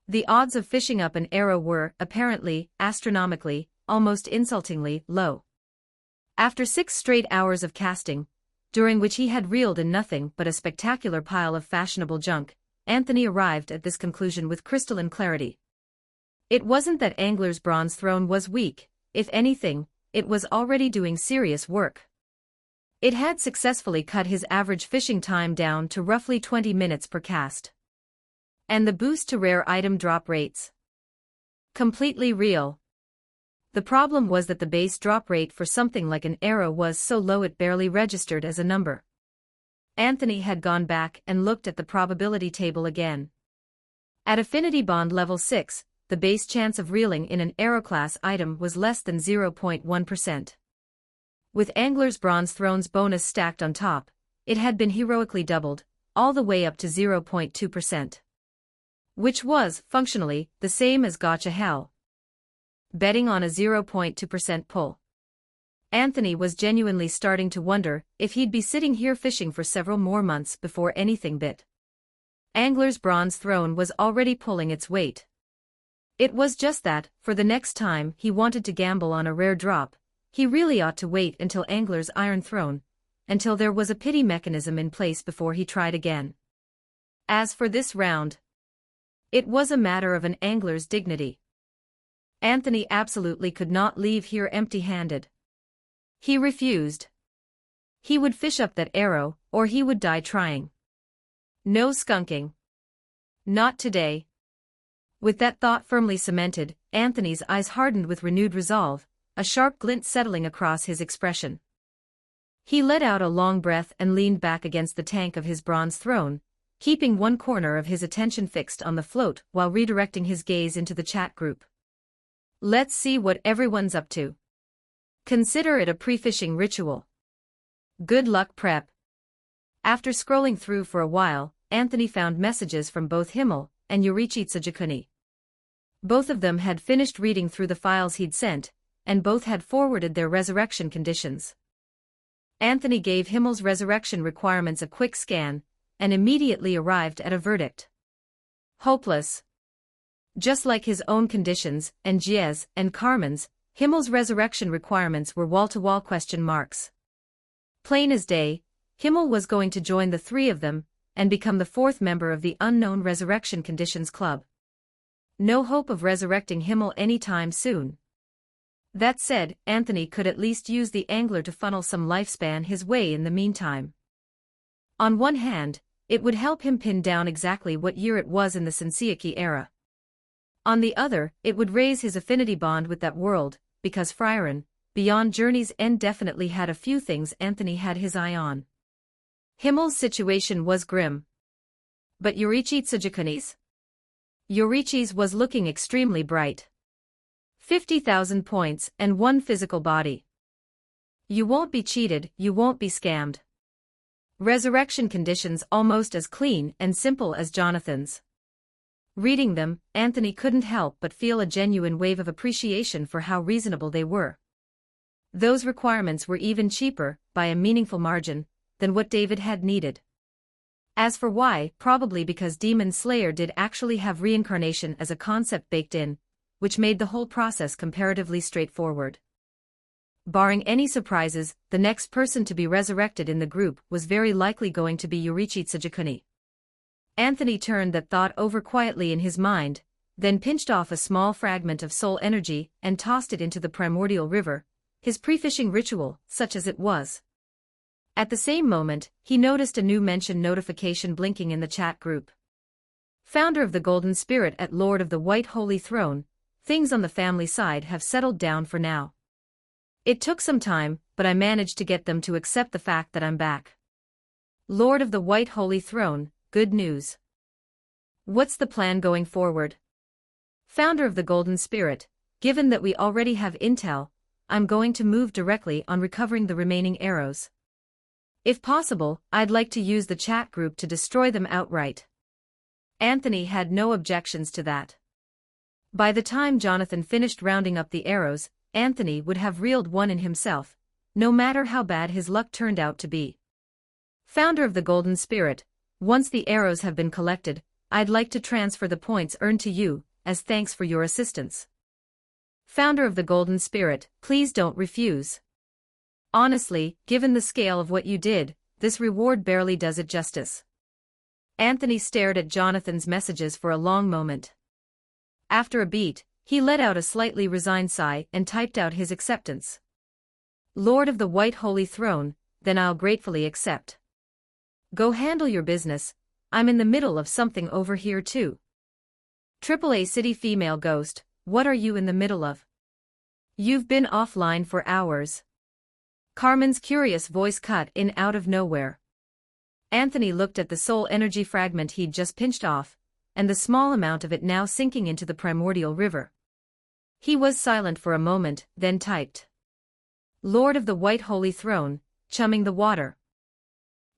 The odds of fishing up an arrow were, apparently, astronomically, almost insultingly, low. After 6 straight hours of casting, during which he had reeled in nothing but a spectacular pile of fashionable junk, Anthony arrived at this conclusion with crystalline clarity. It wasn't that Angler's bronze throne was weak; if anything, it was already doing serious work. It had successfully cut his average fishing time down to roughly 20 minutes per cast. And the boost to rare item drop rates? Completely real. The problem was that the base drop rate for something like an arrow was so low it barely registered as a number. Anthony had gone back and looked at the probability table again. At affinity bond level 6, the base chance of reeling in an arrow class item was less than 0.1%. With Angler's Bronze Throne's bonus stacked on top, it had been heroically doubled, all the way up to 0.2%. Which was, functionally, the same as Gotcha Hell. Betting on a 0.2% pull. Anthony was genuinely starting to wonder if he'd be sitting here fishing for several more months before anything bit. Angler's Bronze Throne was already pulling its weight. It was just that, for the next time he wanted to gamble on a rare drop, he really ought to wait until Angler's Iron Throne, until there was a pity mechanism in place before he tried again. As for this round, it was a matter of an angler's dignity. Anthony absolutely could not leave here empty-handed. He refused. He would fish up that arrow, or he would die trying. No skunking. Not today. With that thought firmly cemented, Anthony's eyes hardened with renewed resolve, a sharp glint settling across his expression. He let out a long breath and leaned back against the tank of his bronze throne, keeping one corner of his attention fixed on the float while redirecting his gaze into the chat group. Let's see what everyone's up to. Consider it a pre-fishing ritual. Good luck prep. After scrolling through for a while, Anthony found messages from both Himmel and Yurichi Tsujikuni. Both of them had finished reading through the files he'd sent, and both had forwarded their resurrection conditions. Anthony gave Himmel's resurrection requirements a quick scan, and immediately arrived at a verdict. Hopeless. Just like his own conditions, and Jie's and Carmen's, Himmel's resurrection requirements were wall-to-wall question marks. Plain as day, Himmel was going to join the three of them, and become the fourth member of the Unknown Resurrection Conditions Club. No hope of resurrecting Himmel anytime soon. That said, Anthony could at least use the angler to funnel some lifespan his way in the meantime. On one hand, it would help him pin down exactly what year it was in the Senseiki era. On the other, it would raise his affinity bond with that world, because Frieren, Beyond Journey's End definitely had a few things Anthony had his eye on. Himmel's situation was grim. But Yurichi Tsujikuni's? Yurichi's was looking extremely bright. 50,000 points and one physical body. You won't be cheated, you won't be scammed. Resurrection conditions almost as clean and simple as Jonathan's. Reading them, Anthony couldn't help but feel a genuine wave of appreciation for how reasonable they were. Those requirements were even cheaper, by a meaningful margin, than what David had needed. As for why, probably because Demon Slayer did actually have reincarnation as a concept baked in, which made the whole process comparatively straightforward. Barring any surprises, the next person to be resurrected in the group was very likely going to be Yurichi Tsujikuni. Anthony turned that thought over quietly in his mind, then pinched off a small fragment of soul energy and tossed it into the primordial river, his pre-fishing ritual, such as it was. At the same moment, he noticed a new mention notification blinking in the chat group. Founder of the Golden Spirit at Lord of the White Holy Throne, things on the family side have settled down for now. It took some time, but I managed to get them to accept the fact that I'm back. Lord of the White Holy Throne, good news. What's the plan going forward? Founder of the Golden Spirit, given that we already have intel, I'm going to move directly on recovering the remaining arrows. If possible, I'd like to use the chat group to destroy them outright. Anthony had no objections to that. By the time Jonathan finished rounding up the arrows, Anthony would have reeled one in himself, no matter how bad his luck turned out to be. Founder of the Golden Spirit, once the arrows have been collected, I'd like to transfer the points earned to you, as thanks for your assistance. Founder of the Golden Spirit, please don't refuse. Honestly, given the scale of what you did, this reward barely does it justice. Anthony stared at Jonathan's messages for a long moment. After a beat, he let out a slightly resigned sigh and typed out his acceptance. Lord of the White Holy Throne, then I'll gratefully accept. Go handle your business, I'm in the middle of something over here too. AAA City Female Ghost, what are you in the middle of? You've been offline for hours. Carmen's curious voice cut in out of nowhere. Anthony looked at the soul energy fragment he'd just pinched off, and the small amount of it now sinking into the primordial river. He was silent for a moment, then typed. Lord of the White Holy Throne, chumming the water.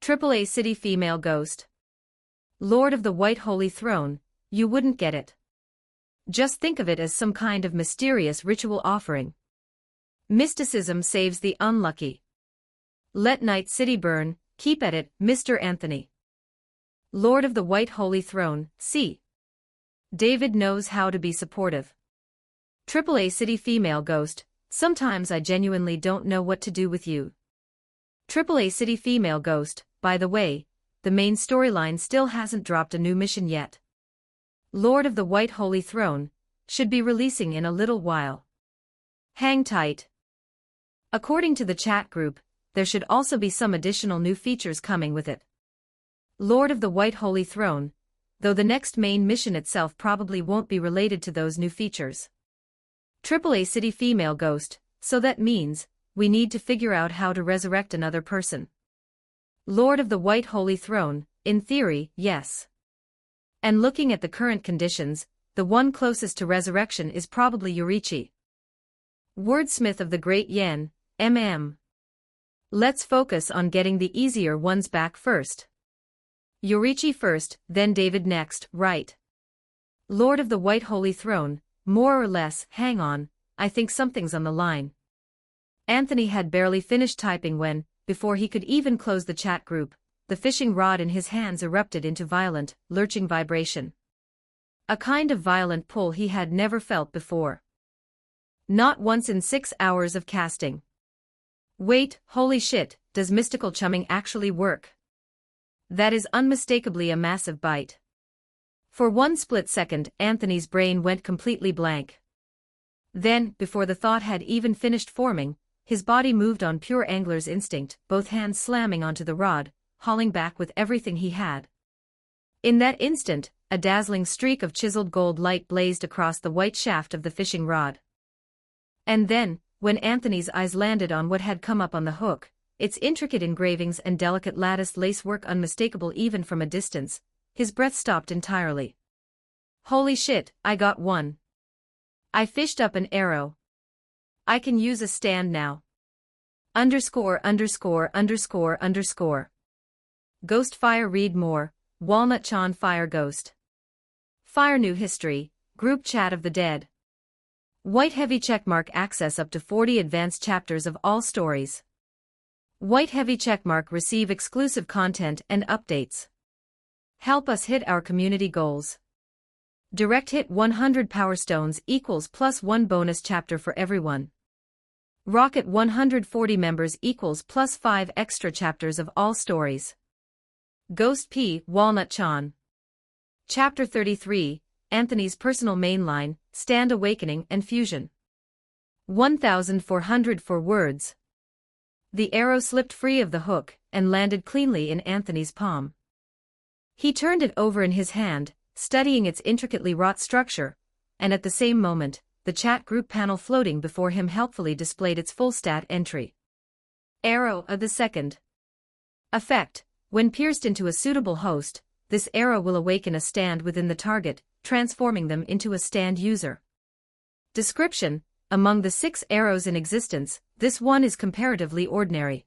AAA City Female Ghost. Lord of the White Holy Throne, you wouldn't get it. Just think of it as some kind of mysterious ritual offering. Mysticism saves the unlucky. Let Night City burn, keep at it, Mr. Anthony. Lord of the White Holy Throne, see. David knows how to be supportive. AAA City Female Ghost, sometimes I genuinely don't know what to do with you. AAA City Female Ghost, by the way, the main storyline still hasn't dropped a new mission yet. Lord of the White Holy Throne, should be releasing in a little while. Hang tight. According to the chat group, there should also be some additional new features coming with it. Lord of the White Holy Throne, though the next main mission itself probably won't be related to those new features. AAA City Female Ghost, so that means, we need to figure out how to resurrect another person. Lord of the White Holy Throne, in theory, yes. And looking at the current conditions, the one closest to resurrection is probably Yurichi. Wordsmith of the Great Yen, Let's focus on getting the easier ones back first. Yorichi first, then David next, right? Lord of the White Holy Throne, more or less, hang on, I think something's on the line. Anthony had barely finished typing when, before he could even close the chat group, the fishing rod in his hands erupted into violent, lurching vibration. A kind of violent pull he had never felt before. Not once in 6 hours of casting. Wait, holy shit, does mystical chumming actually work? That is unmistakably a massive bite. For one split second, Anthony's brain went completely blank. Then, before the thought had even finished forming, his body moved on pure angler's instinct, both hands slamming onto the rod, hauling back with everything he had. In that instant, a dazzling streak of chiseled gold light blazed across the white shaft of the fishing rod. And then, when Anthony's eyes landed on what had come up on the hook, its intricate engravings and delicate latticed lacework unmistakable even from a distance, his breath stopped entirely. Holy shit, I got one. I fished up an arrow. I can use a stand now. Underscore. Ghost Fire read more, Walnut Chan Fire Ghost. Fire New History, Group Chat of the Dead. White Heavy Checkmark access up to 40 advanced chapters of all stories. White Heavy Checkmark receive exclusive content and updates. Help us hit our community goals. Direct hit 100 Power Stones equals +1 bonus chapter for everyone. Rocket 140 members equals +5 extra chapters of all stories. Ghost P. Walnut Chan. Chapter 33, Anthony's personal mainline, Stand Awakening and Fusion. 1,404 words. The arrow slipped free of the hook and landed cleanly in Anthony's palm. He turned it over in his hand, studying its intricately wrought structure, and at the same moment, the chat group panel floating before him helpfully displayed its full stat entry. Arrow of the second. Effect: when pierced into a suitable host, this arrow will awaken a stand within the target, transforming them into a stand user. Description: among the 6 arrows in existence, this one is comparatively ordinary.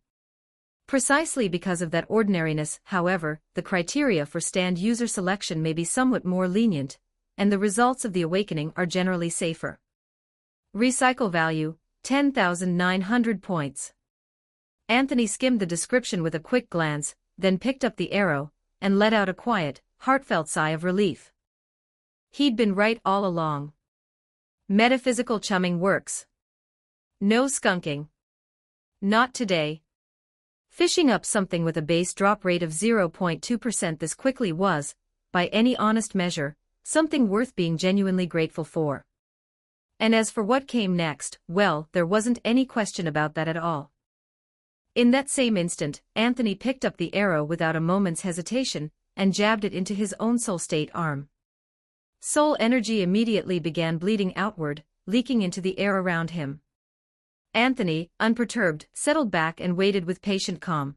Precisely because of that ordinariness, however, the criteria for stand user selection may be somewhat more lenient, and the results of the awakening are generally safer. Recycle value, 10,900 points. Anthony skimmed the description with a quick glance, then picked up the arrow, and let out a quiet, heartfelt sigh of relief. He'd been right all along. Metaphysical chumming works. No skunking. Not today. Fishing up something with a base drop rate of 0.2% this quickly was, by any honest measure, something worth being genuinely grateful for. And as for what came next, well, there wasn't any question about that at all. In that same instant, Anthony picked up the arrow without a moment's hesitation, and jabbed it into his own soul state arm. Soul energy immediately began bleeding outward, leaking into the air around him. Anthony, unperturbed, settled back and waited with patient calm.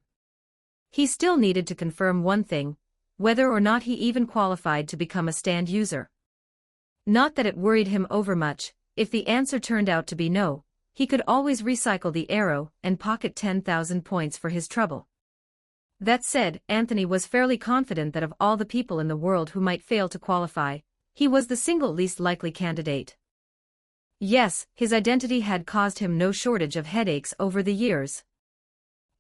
He still needed to confirm one thing, whether or not he even qualified to become a stand user. Not that it worried him overmuch. If the answer turned out to be no, he could always recycle the arrow and pocket 10,000 points for his trouble. That said, Anthony was fairly confident that of all the people in the world who might fail to qualify, he was the single least likely candidate. Yes, his identity had caused him no shortage of headaches over the years.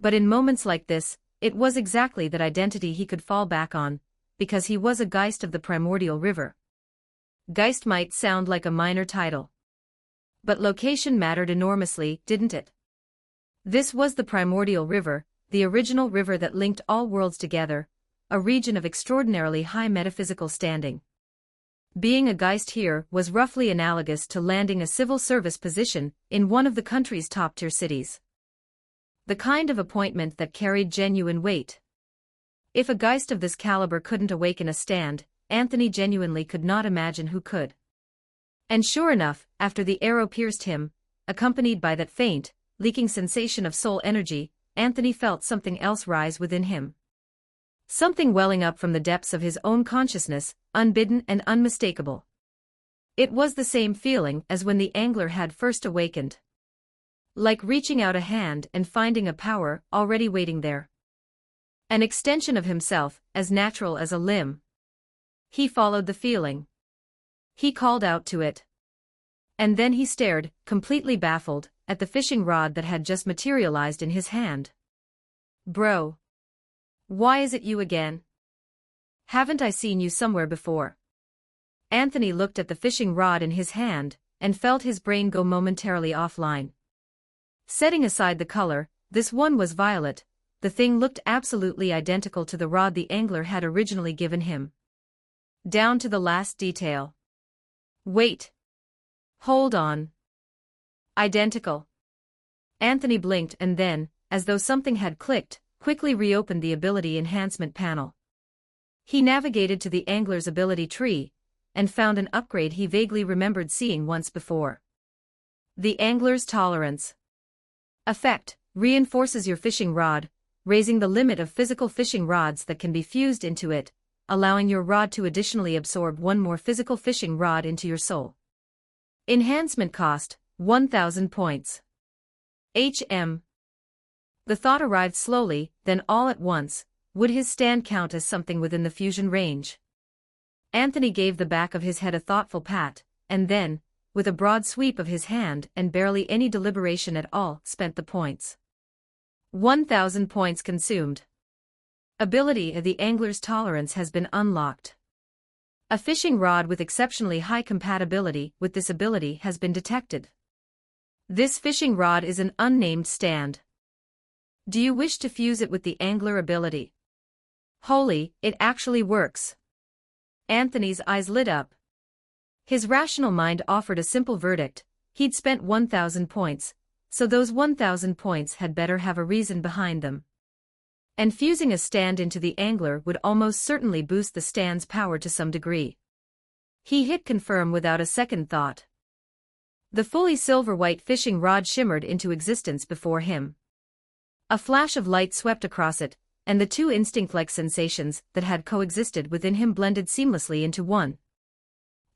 But in moments like this, it was exactly that identity he could fall back on, because he was a Geist of the Primordial River. Geist might sound like a minor title. But location mattered enormously, didn't it? This was the Primordial River, the original river that linked all worlds together, a region of extraordinarily high metaphysical standing. Being a Geist here was roughly analogous to landing a civil service position in one of the country's top-tier cities. The kind of appointment that carried genuine weight. If a Geist of this caliber couldn't awaken a stand, Anthony genuinely could not imagine who could. And sure enough, after the arrow pierced him, accompanied by that faint, leaking sensation of soul energy, Anthony felt something else rise within him. Something welling up from the depths of his own consciousness, unbidden and unmistakable. It was the same feeling as when the angler had first awakened. Like reaching out a hand and finding a power already waiting there. An extension of himself, as natural as a limb. He followed the feeling. He called out to it. And then he stared, completely baffled, at the fishing rod that had just materialized in his hand. Bro. Why is it you again? Haven't I seen you somewhere before? Anthony looked at the fishing rod in his hand, and felt his brain go momentarily offline. Setting aside the color, this one was violet. The thing looked absolutely identical to the rod the angler had originally given him. Down to the last detail. Wait. Hold on. Identical. Anthony blinked and then, as though something had clicked, quickly reopened the ability enhancement panel. He navigated to the angler's ability tree, and found an upgrade he vaguely remembered seeing once before. The angler's tolerance. Effect: reinforces your fishing rod, raising the limit of physical fishing rods that can be fused into it, allowing your rod to additionally absorb one more physical fishing rod into your soul. Enhancement cost, 1,000 points. HM. The thought arrived slowly, then all at once, would his stand count as something within the fusion range? Anthony gave the back of his head a thoughtful pat, and then, with a broad sweep of his hand and barely any deliberation at all, spent the points. 1,000 points consumed. Ability of the angler's tolerance has been unlocked. A fishing rod with exceptionally high compatibility with this ability has been detected. This fishing rod is an unnamed stand. Do you wish to fuse it with the angler ability? Holy, it actually works. Anthony's eyes lit up. His rational mind offered a simple verdict: he'd spent 1,000 points, so those 1,000 points had better have a reason behind them. And fusing a stand into the angler would almost certainly boost the stand's power to some degree. He hit confirm without a second thought. The fully silver-white fishing rod shimmered into existence before him. A flash of light swept across it, and the two instinct-like sensations that had coexisted within him blended seamlessly into one.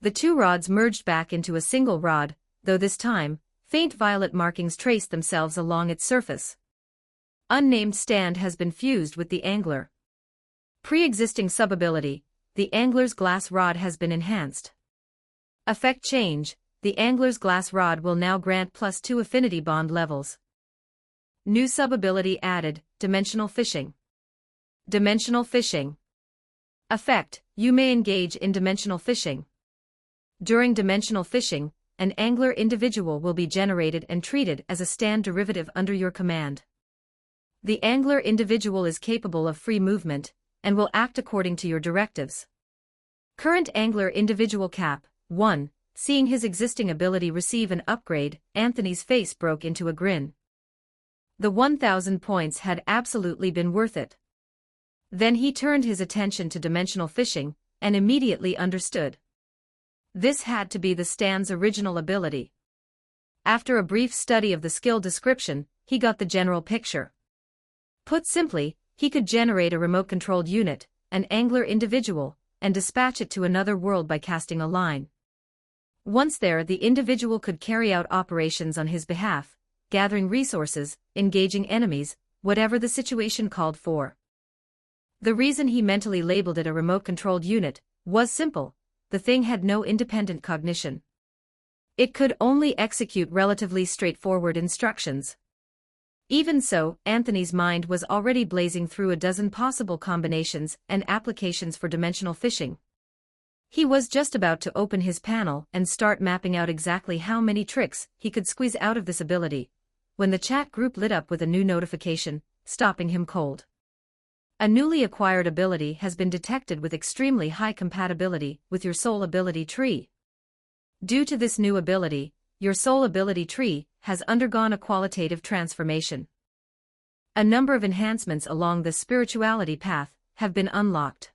The two rods merged back into a single rod, though this time, faint violet markings traced themselves along its surface. Unnamed stand has been fused with the angler. Pre-existing sub-ability: the angler's glass rod has been enhanced. Effect change: the angler's glass rod will now grant +2 affinity bond levels. New sub-ability added: dimensional fishing. Dimensional fishing. Effect: you may engage in dimensional fishing. During dimensional fishing, an angler individual will be generated and treated as a stand derivative under your command. The angler individual is capable of free movement, and will act according to your directives. Current angler individual cap, 1. Seeing his existing ability receive an upgrade, Anthony's face broke into a grin. The 1,000 points had absolutely been worth it. Then he turned his attention to dimensional fishing, and immediately understood. This had to be the stand's original ability. After a brief study of the skill description, he got the general picture. Put simply, he could generate a remote-controlled unit, an angler individual, and dispatch it to another world by casting a line. Once there, the individual could carry out operations on his behalf, gathering resources, engaging enemies, whatever the situation called for. The reason he mentally labeled it a remote-controlled unit was simple: the thing had no independent cognition. It could only execute relatively straightforward instructions. Even so, Anthony's mind was already blazing through a dozen possible combinations and applications for dimensional fishing. He was just about to open his panel and start mapping out exactly how many tricks he could squeeze out of this ability, when the chat group lit up with a new notification, stopping him cold. A newly acquired ability has been detected with extremely high compatibility with your soul ability tree. Due to this new ability, your soul ability tree has undergone a qualitative transformation. A number of enhancements along the spirituality path have been unlocked.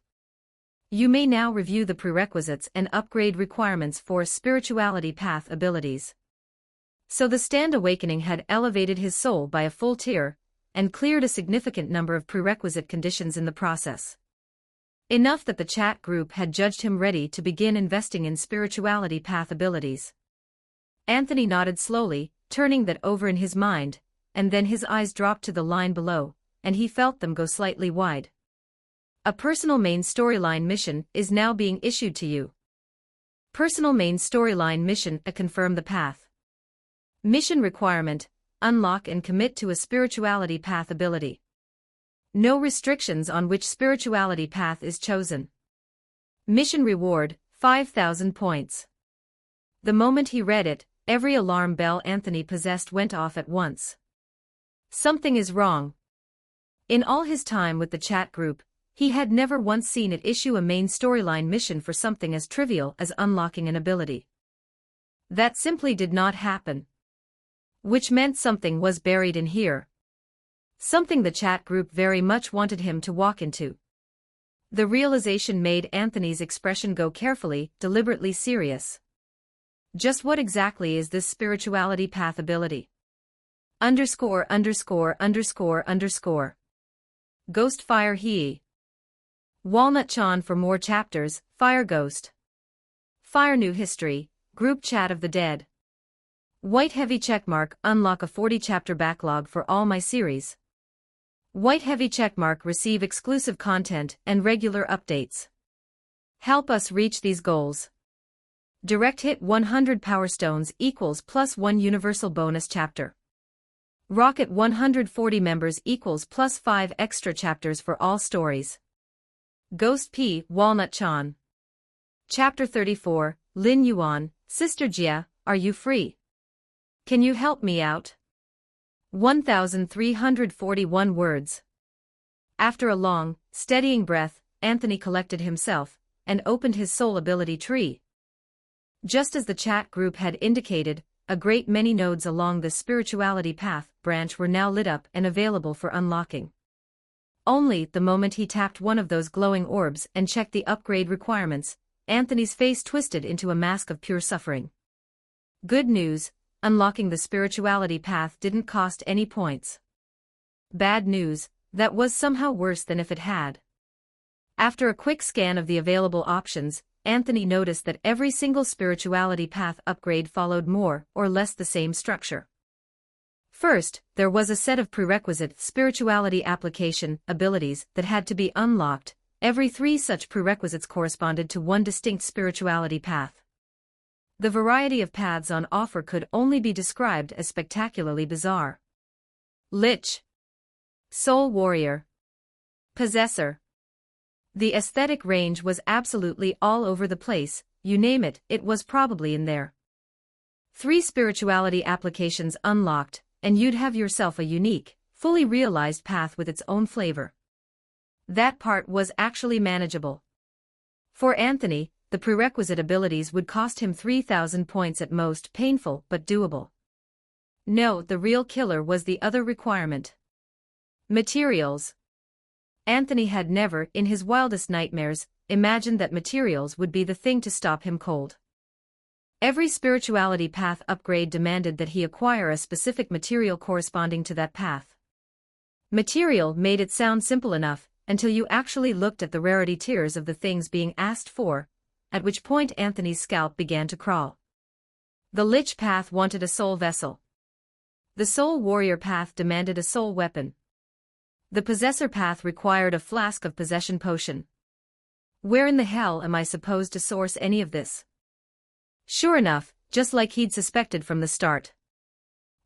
You may now review the prerequisites and upgrade requirements for spirituality path abilities. So the stand awakening had elevated his soul by a full tier, and cleared a significant number of prerequisite conditions in the process. Enough that the chat group had judged him ready to begin investing in spirituality path abilities. Anthony nodded slowly, turning that over in his mind, and then his eyes dropped to the line below, and he felt them go slightly wide. A personal main storyline mission is now being issued to you. Personal main storyline mission: confirm the path. Mission requirement: unlock and commit to a spirituality path ability. No restrictions on which spirituality path is chosen. Mission reward: 5,000 points. The moment he read it, every alarm bell Anthony possessed went off at once. Something is wrong. In all his time with the chat group, he had never once seen it issue a main storyline mission for something as trivial as unlocking an ability. That simply did not happen. Which meant something was buried in here. Something the chat group very much wanted him to walk into. The realization made Anthony's expression go carefully, deliberately serious. Just what exactly is this spirituality path ability? ________. Ghost Fire He. Walnut Chan for more chapters, Fire Ghost. Fire New History, Group Chat of the Dead. White Heavy Checkmark, unlock a 40-chapter backlog for all my series. White Heavy Checkmark, receive exclusive content and regular updates. Help us reach these goals. Direct hit 100 Power Stones equals +1 Universal Bonus Chapter. Rocket 140 members equals +5 extra chapters for all stories. Ghost P. Walnut Chan. Chapter 34, Lin Yuan, Sister Jia, are you free? Can you help me out? 1,341 words. After a long, steadying breath, Anthony collected himself and opened his soul ability tree. Just as the chat group had indicated, a great many nodes along the spirituality path branch were now lit up and available for unlocking. Only the moment he tapped one of those glowing orbs and checked the upgrade requirements, Anthony's face twisted into a mask of pure suffering. Good news, unlocking the spirituality path didn't cost any points. Bad news, that was somehow worse than if it had. After a quick scan of the available options, Anthony noticed that every single spirituality path upgrade followed more or less the same structure. First, there was a set of prerequisite spirituality application abilities that had to be unlocked. Every 3 such prerequisites corresponded to one distinct spirituality path. The variety of paths on offer could only be described as spectacularly bizarre. Lich. Soul Warrior. Possessor. The aesthetic range was absolutely all over the place, you name it, it was probably in there. 3 spirituality applications unlocked, and you'd have yourself a unique, fully realized path with its own flavor. That part was actually manageable. For Anthony, the prerequisite abilities would cost him 3,000 points at most, painful but doable. No, the real killer was the other requirement. Materials. Anthony had never, in his wildest nightmares, imagined that materials would be the thing to stop him cold. Every spirituality path upgrade demanded that he acquire a specific material corresponding to that path. Material made it sound simple enough, until you actually looked at the rarity tiers of the things being asked for, at which point Anthony's scalp began to crawl. The Lich path wanted a soul vessel. The Soul Warrior path demanded a soul weapon. The Possessor path required a flask of possession potion. Where in the hell am I supposed to source any of this? Sure enough, just like he'd suspected from the start,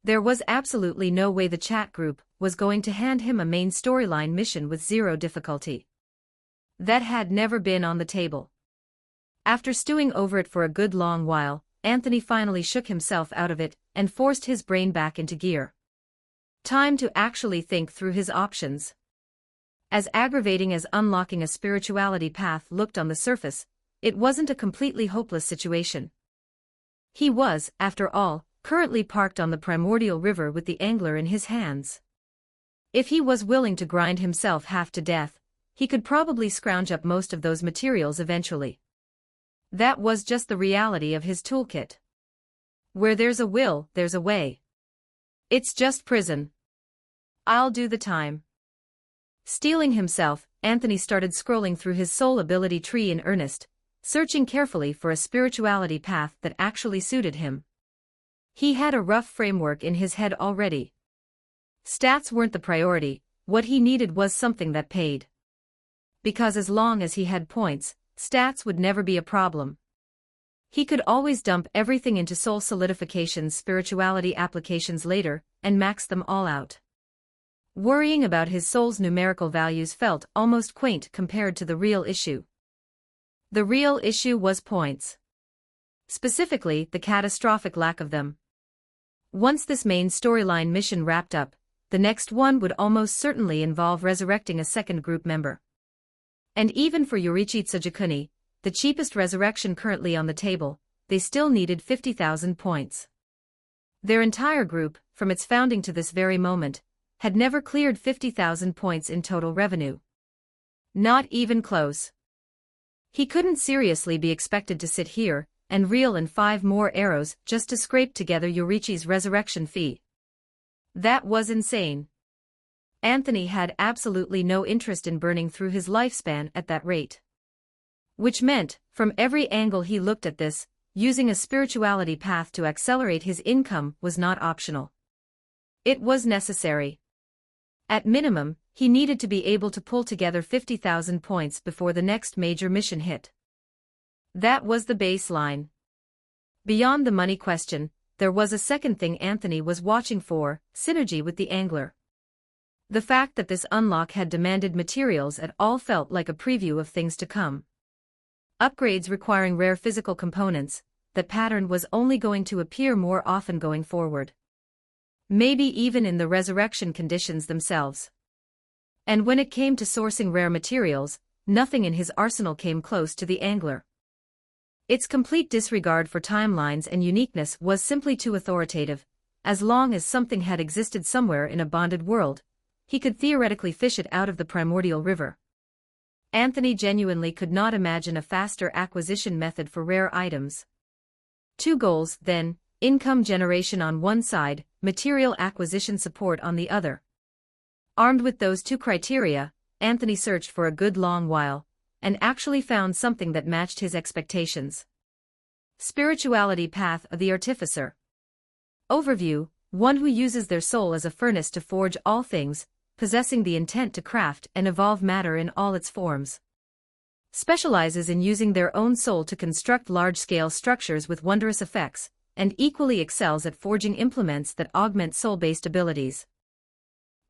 there was absolutely no way the chat group was going to hand him a main storyline mission with 0 difficulty. That had never been on the table. After stewing over it for a good long while, Anthony finally shook himself out of it and forced his brain back into gear. Time to actually think through his options. As aggravating as unlocking a spirituality path looked on the surface, it wasn't a completely hopeless situation. He was, after all, currently parked on the primordial river with the angler in his hands. If he was willing to grind himself half to death, he could probably scrounge up most of those materials eventually. That was just the reality of his toolkit. Where there's a will, there's a way. It's just prison. I'll do the time. Steeling himself, Anthony started scrolling through his soul ability tree in earnest, searching carefully for a spirituality path that actually suited him. He had a rough framework in his head already. Stats weren't the priority, what he needed was something that paid. Because as long as he had points, stats would never be a problem. He could always dump everything into soul solidification's spirituality applications later, and max them all out. Worrying about his soul's numerical values felt almost quaint compared to the real issue. The real issue was points. Specifically, the catastrophic lack of them. Once this main storyline mission wrapped up, the next one would almost certainly involve resurrecting a second group member. And even for Yorichi Tsujikuni, the cheapest resurrection currently on the table, they still needed 50,000 points. Their entire group, from its founding to this very moment, had never cleared 50,000 points in total revenue. Not even close. He couldn't seriously be expected to sit here and reel in 5 more arrows just to scrape together Yorichi's resurrection fee. That was insane. Anthony had absolutely no interest in burning through his lifespan at that rate. Which meant, from every angle he looked at this, using a spirituality path to accelerate his income was not optional. It was necessary. At minimum, he needed to be able to pull together 50,000 points before the next major mission hit. That was the baseline. Beyond the money question, there was a second thing Anthony was watching for: synergy with the angler. The fact that this unlock had demanded materials at all felt like a preview of things to come. Upgrades requiring rare physical components, that pattern was only going to appear more often going forward. Maybe even in the resurrection conditions themselves. And when it came to sourcing rare materials, nothing in his arsenal came close to the angler. Its complete disregard for timelines and uniqueness was simply too authoritative. As long as something had existed somewhere in a bonded world, he could theoretically fish it out of the primordial river. Anthony genuinely could not imagine a faster acquisition method for rare items. 2 goals, then: income generation on one side, material acquisition support on the other. Armed with those 2 criteria, Anthony searched for a good long while, and actually found something that matched his expectations. Spirituality Path of the Artificer. Overview: one who uses their soul as a furnace to forge all things, possessing the intent to craft and evolve matter in all its forms. Specializes in using their own soul to construct large-scale structures with wondrous effects, and equally excels at forging implements that augment soul-based abilities.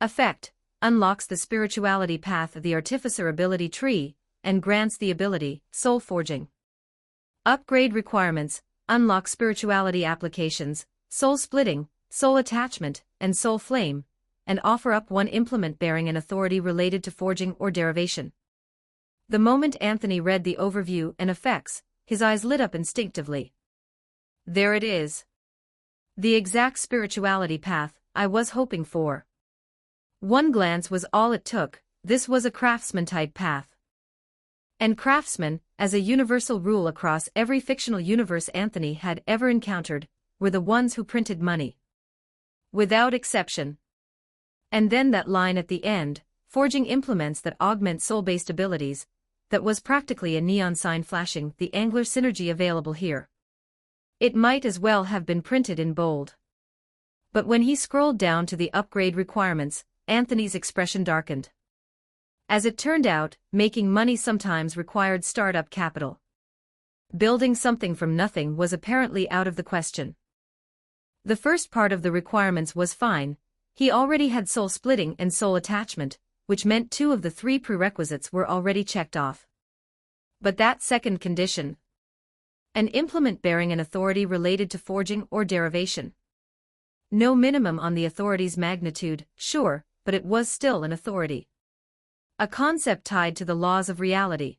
Effect: unlocks the spirituality path of the Artificer ability tree, and grants the ability, Soul Forging. Upgrade requirements: unlock spirituality applications, Soul Splitting, Soul Attachment, and Soul Flame, and offer up one implement bearing an authority related to forging or derivation. The moment Anthony read the overview and effects, his eyes lit up instinctively. There it is. The exact spirituality path I was hoping for. One glance was all it took. This was a craftsman-type path. And craftsmen, as a universal rule across every fictional universe Anthony had ever encountered, were the ones who printed money. Without exception. And then that line at the end, forging implements that augment soul-based abilities, that was practically a neon sign flashing the angler synergy available here. It might as well have been printed in bold. But when he scrolled down to the upgrade requirements, Anthony's expression darkened. As it turned out, making money sometimes required startup capital. Building something from nothing was apparently out of the question. The first part of the requirements was fine. He already had soul splitting and soul attachment, which meant 2 of the 3 prerequisites were already checked off. But that second condition, an implement bearing an authority related to forging or derivation. No minimum on the authority's magnitude, sure, but it was still an authority. A concept tied to the laws of reality.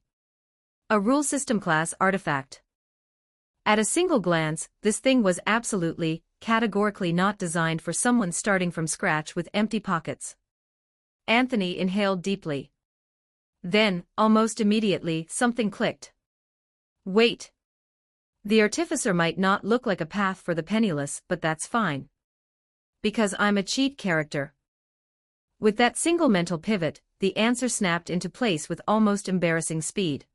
A rule system class artifact. At a single glance, this thing was absolutely, categorically not designed for someone starting from scratch with empty pockets. Anthony inhaled deeply. Then, almost immediately, something clicked. Wait. The Artificer might not look like a path for the penniless, but that's fine. Because I'm a cheat character. With that single mental pivot, the answer snapped into place with almost embarrassing speed.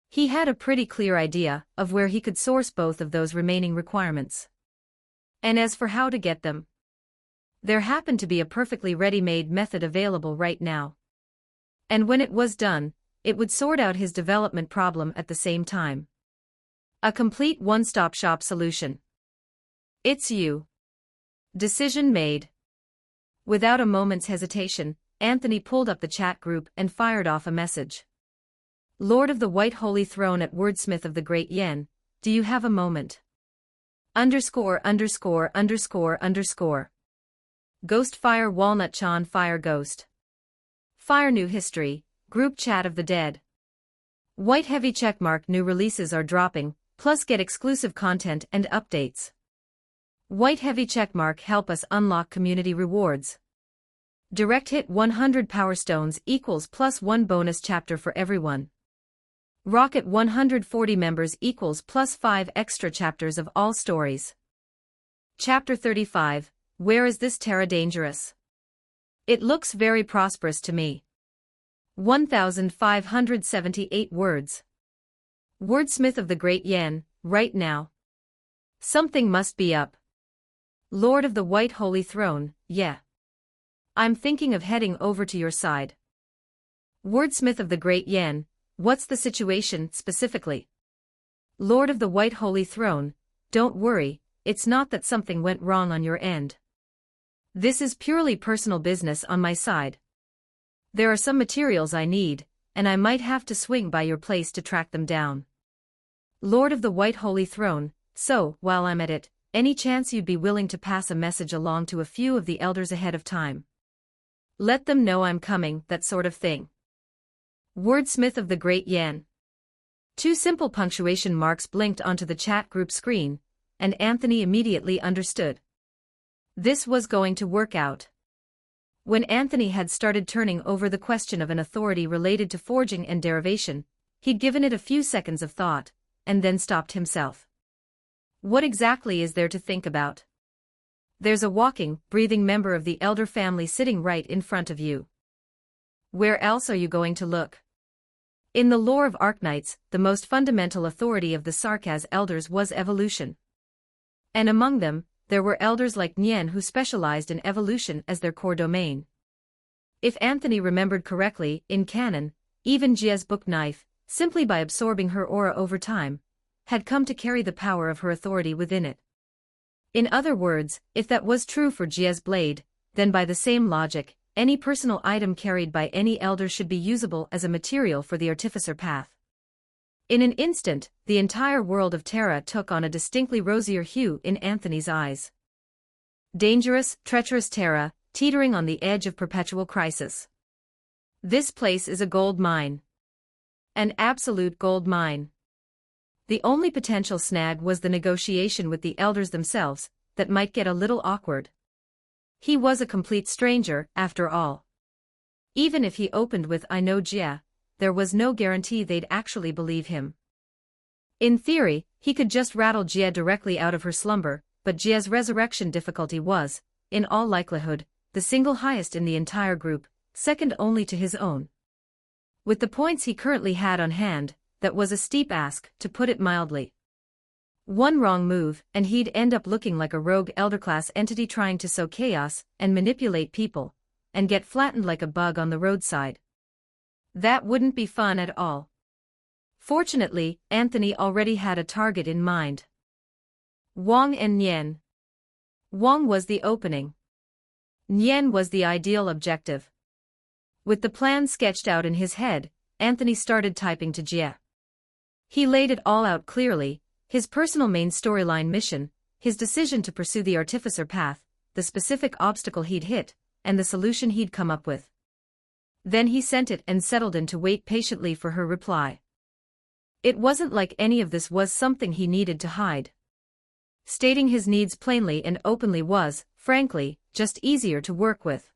He had a pretty clear idea of where he could source both of those remaining requirements. And as for how to get them, there happened to be a perfectly ready-made method available right now. And when it was done, it would sort out his development problem at the same time. A complete one-stop shop solution. It's you. Decision made. Without a moment's hesitation, Anthony pulled up the chat group and fired off a message. Lord of the White Holy Throne at Wordsmith of the Great Yen, do you have a moment? ________. Ghost Fire Walnut Chan Fire Ghost. Fire New History, Group Chat of the Dead. White Heavy Checkmark new releases are dropping, plus get exclusive content and updates. White Heavy Checkmark help us unlock community rewards. Direct hit 100 Power Stones equals plus 1 bonus chapter for everyone. Rocket 140 members equals plus 5 extra chapters of all stories. Chapter 35, Where is this Terra dangerous? It looks very prosperous to me. 1,578 words. Wordsmith of the Great Yen, right now. Something must be up. Lord of the White Holy Throne, yeah. I'm thinking of heading over to your side. Wordsmith of the Great Yen, what's the situation specifically? Lord of the White Holy Throne, don't worry, it's not that something went wrong on your end. This is purely personal business on my side. There are some materials I need, and I might have to swing by your place to track them down. Lord of the White Holy Throne, so, while I'm at it, any chance you'd be willing to pass a message along to a few of the elders ahead of time? Let them know I'm coming, that sort of thing. Wordsmith of the Great Yen. 2 simple punctuation marks blinked onto the chat group screen, and Anthony immediately understood. This was going to work out. When Anthony had started turning over the question of an authority related to forging and derivation, he'd given it a few seconds of thought, and then stopped himself. What exactly is there to think about? There's a walking, breathing member of the elder family sitting right in front of you. Where else are you going to look? In the lore of Arknights, the most fundamental authority of the Sarkaz elders was evolution. And among them, there were elders like Nien who specialized in evolution as their core domain. If Anthony remembered correctly, in canon, even Jia's book knife, simply by absorbing her aura over time, had come to carry the power of her authority within it. In other words, if that was true for Jia's blade, then by the same logic, any personal item carried by any elder should be usable as a material for the artificer path. In an instant, the entire world of Terra took on a distinctly rosier hue in Anthony's eyes. Dangerous, treacherous Terra, teetering on the edge of perpetual crisis. This place is a gold mine. An absolute gold mine. The only potential snag was the negotiation with the elders themselves, that might get a little awkward. He was a complete stranger, after all. Even if he opened with "I know Jia," there was no guarantee they'd actually believe him. In theory, he could just rattle Jia directly out of her slumber, but Jia's resurrection difficulty was, in all likelihood, the single highest in the entire group, second only to his own. With the points he currently had on hand, that was a steep ask, to put it mildly. One wrong move, and he'd end up looking like a rogue elder-class entity trying to sow chaos and manipulate people, and get flattened like a bug on the roadside. That wouldn't be fun at all. Fortunately, Anthony already had a target in mind. Wang and Nien. Wang was the opening. Nien was the ideal objective. With the plan sketched out in his head, Anthony started typing to Jia. He laid it all out clearly, his personal main storyline mission, his decision to pursue the artificer path, the specific obstacle he'd hit, and the solution he'd come up with. Then he sent it and settled in to wait patiently for her reply. It wasn't like any of this was something he needed to hide. Stating his needs plainly and openly was, frankly, just easier to work with.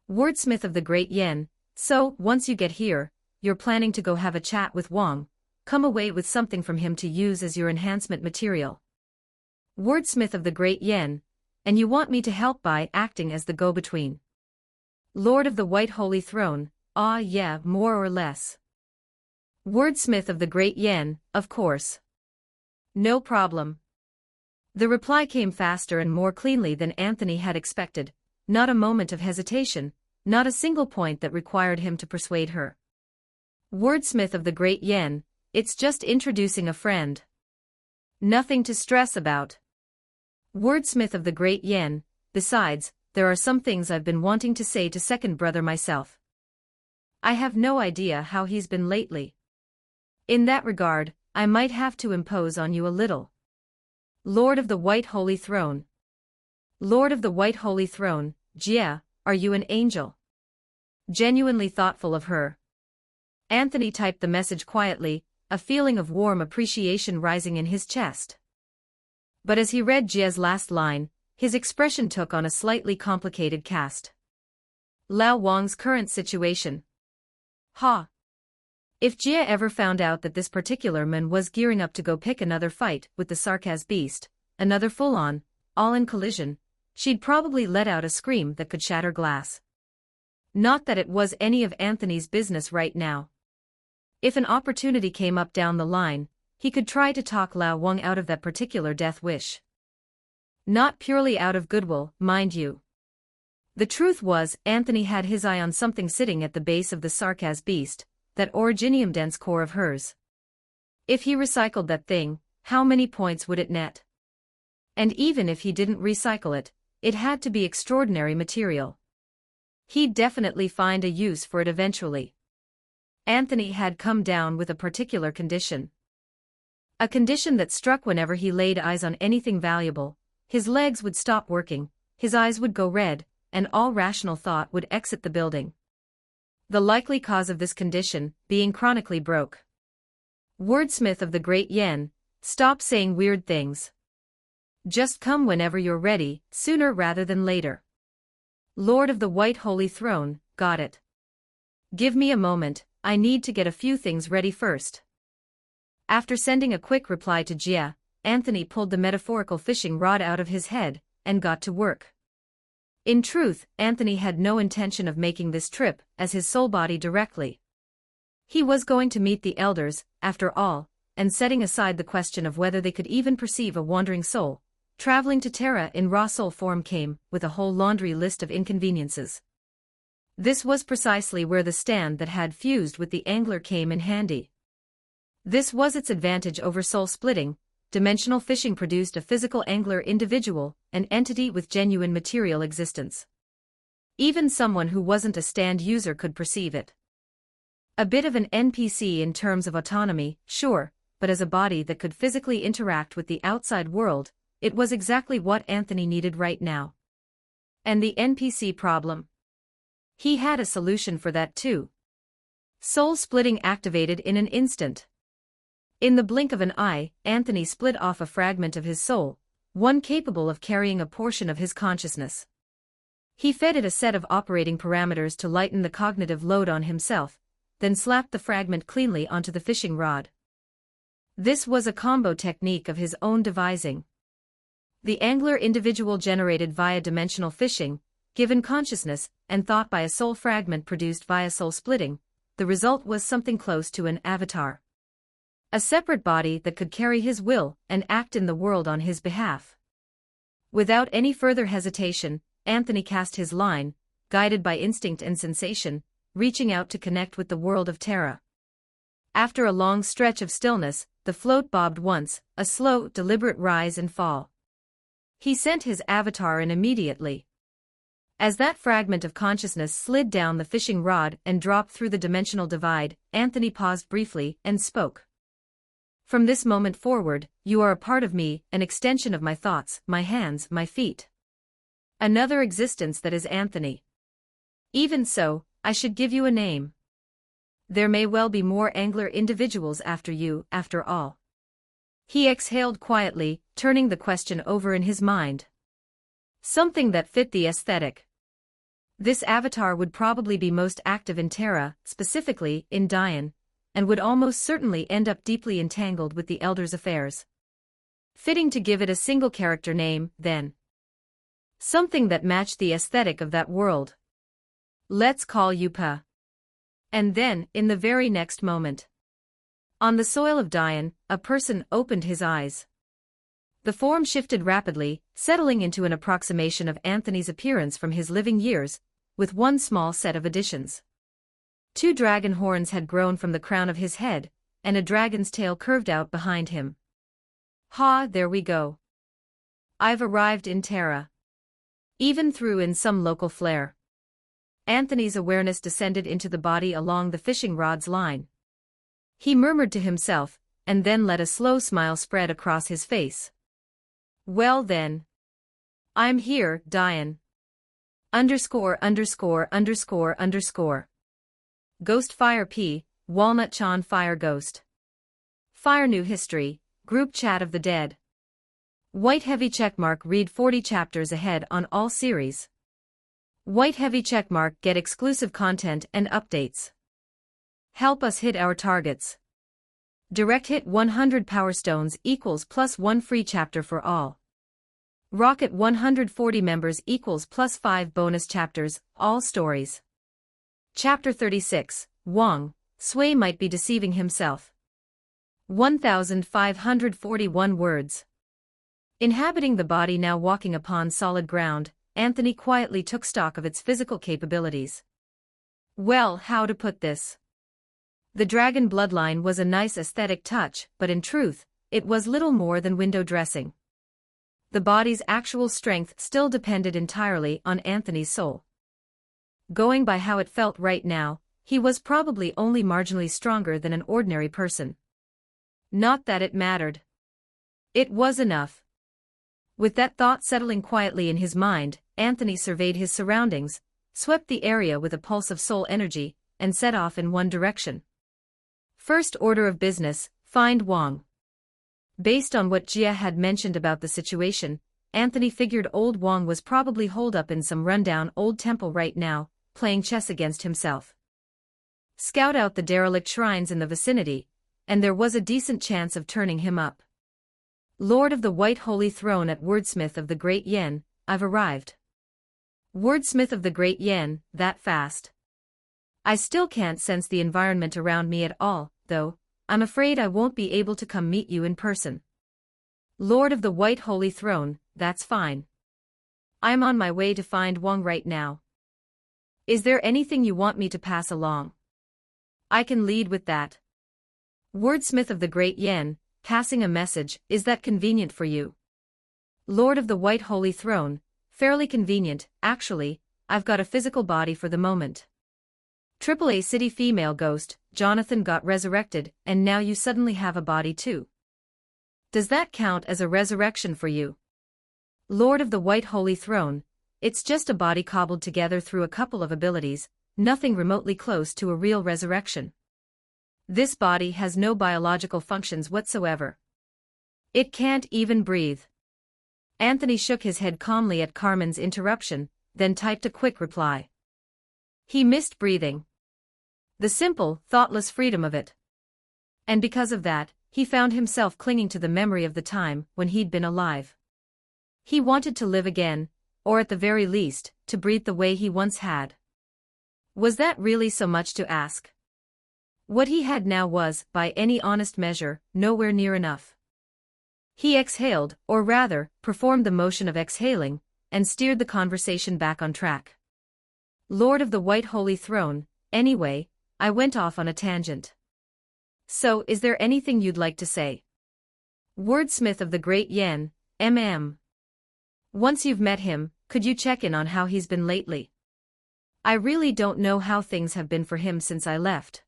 Wordsmith of the Great Yen, so, once you get here, you're planning to go have a chat with Wang, come away with something from him to use as your enhancement material. Wordsmith of the Great Yen, and you want me to help by acting as the go-between. Lord of the White Holy Throne, ah yeah, more or less. Wordsmith of the Great Yen, of course. No problem. The reply came faster and more cleanly than Anthony had expected, not a moment of hesitation, not a single point that required him to persuade her. Wordsmith of the Great Yen, it's just introducing a friend. Nothing to stress about. Wordsmith of the Great Yen, besides, there are some things I've been wanting to say to second brother myself. I have no idea how he's been lately. In that regard, I might have to impose on you a little. Lord of the White Holy Throne. Lord of the White Holy Throne, Jia, are you an angel? Genuinely thoughtful of her. Anthony typed the message quietly, a feeling of warm appreciation rising in his chest. But as he read Jia's last line, his expression took on a slightly complicated cast. Lao Wang's current situation. Ha! If Jia ever found out that this particular man was gearing up to go pick another fight with the Sarkaz beast, another full-on, all-in collision, she'd probably let out a scream that could shatter glass. Not that it was any of Anthony's business right now. If an opportunity came up down the line, he could try to talk Lao Wang out of that particular death wish. Not purely out of goodwill, mind you. The truth was, Anthony had his eye on something sitting at the base of the Sarkaz beast, that originium-dense core of hers. If he recycled that thing, how many points would it net? And even if he didn't recycle it, it had to be extraordinary material. He'd definitely find a use for it eventually. Anthony had come down with a particular condition. A condition that struck whenever he laid eyes on anything valuable. His legs would stop working, his eyes would go red, and all rational thought would exit the building. The likely cause of this condition being chronically broke. Wordsmith of the Great Yen, stop saying weird things. Just come whenever you're ready, sooner rather than later. Lord of the White Holy Throne, got it. Give me a moment, I need to get a few things ready first. After sending a quick reply to Jia, Anthony pulled the metaphorical fishing rod out of his head, and got to work. In truth, Anthony had no intention of making this trip as his soul body directly. He was going to meet the elders, after all, and setting aside the question of whether they could even perceive a wandering soul, traveling to Terra in raw soul form came with a whole laundry list of inconveniences. This was precisely where the stand that had fused with the angler came in handy. This was its advantage over soul splitting. Dimensional fishing produced a physical angler individual, an entity with genuine material existence. Even someone who wasn't a stand user could perceive it. A bit of an NPC in terms of autonomy, sure, but as a body that could physically interact with the outside world, it was exactly what Anthony needed right now. And the NPC problem? He had a solution for that too. Soul splitting activated in an instant. In the blink of an eye, Anthony split off a fragment of his soul, one capable of carrying a portion of his consciousness. He fed it a set of operating parameters to lighten the cognitive load on himself, then slapped the fragment cleanly onto the fishing rod. This was a combo technique of his own devising. The angler individual generated via dimensional fishing, given consciousness, and thought by a soul fragment produced via soul splitting, the result was something close to an avatar. A separate body that could carry his will and act in the world on his behalf. Without any further hesitation, Anthony cast his line, guided by instinct and sensation, reaching out to connect with the world of Terra. After a long stretch of stillness, the float bobbed once, a slow, deliberate rise and fall. He sent his avatar in immediately. As that fragment of consciousness slid down the fishing rod and dropped through the dimensional divide, Anthony paused briefly and spoke. From this moment forward, you are a part of me, an extension of my thoughts, my hands, my feet. Another existence that is Anthony. Even so, I should give you a name. There may well be more angler individuals after you, after all. He exhaled quietly, turning the question over in his mind. Something that fit the aesthetic. This avatar would probably be most active in Terra, specifically in Dian, and would almost certainly end up deeply entangled with the Elder's affairs. Fitting to give it a single character name, then. Something that matched the aesthetic of that world. Let's call you Pa. And then, in the very next moment, on the soil of Dian, a person opened his eyes. The form shifted rapidly, settling into an approximation of Anthony's appearance from his living years, with one small set of additions. 2 dragon horns had grown from the crown of his head, and a dragon's tail curved out behind him. Ha, there we go. I've arrived in Terra. Even threw in some local flair. Anthony's awareness descended into the body along the fishing rod's line. He murmured to himself, and then let a slow smile spread across his face. Well then. I'm here, Diane. _______. Ghost Fire P, Walnut Chan Fire Ghost. Fire New History, Group Chat of the Dead. White heavy checkmark, read 40 chapters ahead on all series. White heavy checkmark, get exclusive content and updates. Help us hit our targets. Direct hit 100 Power Stones equals +1 free chapter for all. Rocket 140 members equals +5 bonus chapters, all stories. Chapter 36, Wong, Sui might be deceiving himself. 1,541 words. Inhabiting the body now walking upon solid ground, Anthony quietly took stock of its physical capabilities. Well, how to put this? The dragon bloodline was a nice aesthetic touch, but in truth, it was little more than window dressing. The body's actual strength still depended entirely on Anthony's soul. Going by how it felt right now, he was probably only marginally stronger than an ordinary person. Not that it mattered. It was enough. With that thought settling quietly in his mind, Anthony surveyed his surroundings, swept the area with a pulse of soul energy, and set off in one direction. First order of business, find Wong. Based on what Jia had mentioned about the situation, Anthony figured old Wong was probably holed up in some rundown old temple right now, playing chess against himself. Scout out the derelict shrines in the vicinity, and there was a decent chance of turning him up. Lord of the White Holy Throne at Wordsmith of the Great Yen, I've arrived. Wordsmith of the Great Yen, that fast. I still can't sense the environment around me at all, though. I'm afraid I won't be able to come meet you in person. Lord of the White Holy Throne, that's fine. I'm on my way to find Wong right now. Is there anything you want me to pass along? I can lead with that. Wordsmith of the Great Yen, passing a message, is that convenient for you? Lord of the White Holy Throne, fairly convenient, actually. I've got a physical body for the moment. AAA City female ghost, Jonathan got resurrected, and now you suddenly have a body too. Does that count as a resurrection for you? Lord of the White Holy Throne, it's just a body cobbled together through a couple of abilities, nothing remotely close to a real resurrection. This body has no biological functions whatsoever. It can't even breathe. Anthony shook his head calmly at Carmen's interruption, then typed a quick reply. He missed breathing. The simple, thoughtless freedom of it. And because of that, he found himself clinging to the memory of the time when he'd been alive. He wanted to live again, or at the very least, to breathe the way he once had. Was that really so much to ask? What he had now was, by any honest measure, nowhere near enough. He exhaled, or rather, performed the motion of exhaling, and steered the conversation back on track. Lord of the White Holy Throne, anyway, I went off on a tangent. So, is there anything you'd like to say? Wordsmith of the Great Yen, Once you've met him, could you check in on how he's been lately? I really don't know how things have been for him since I left.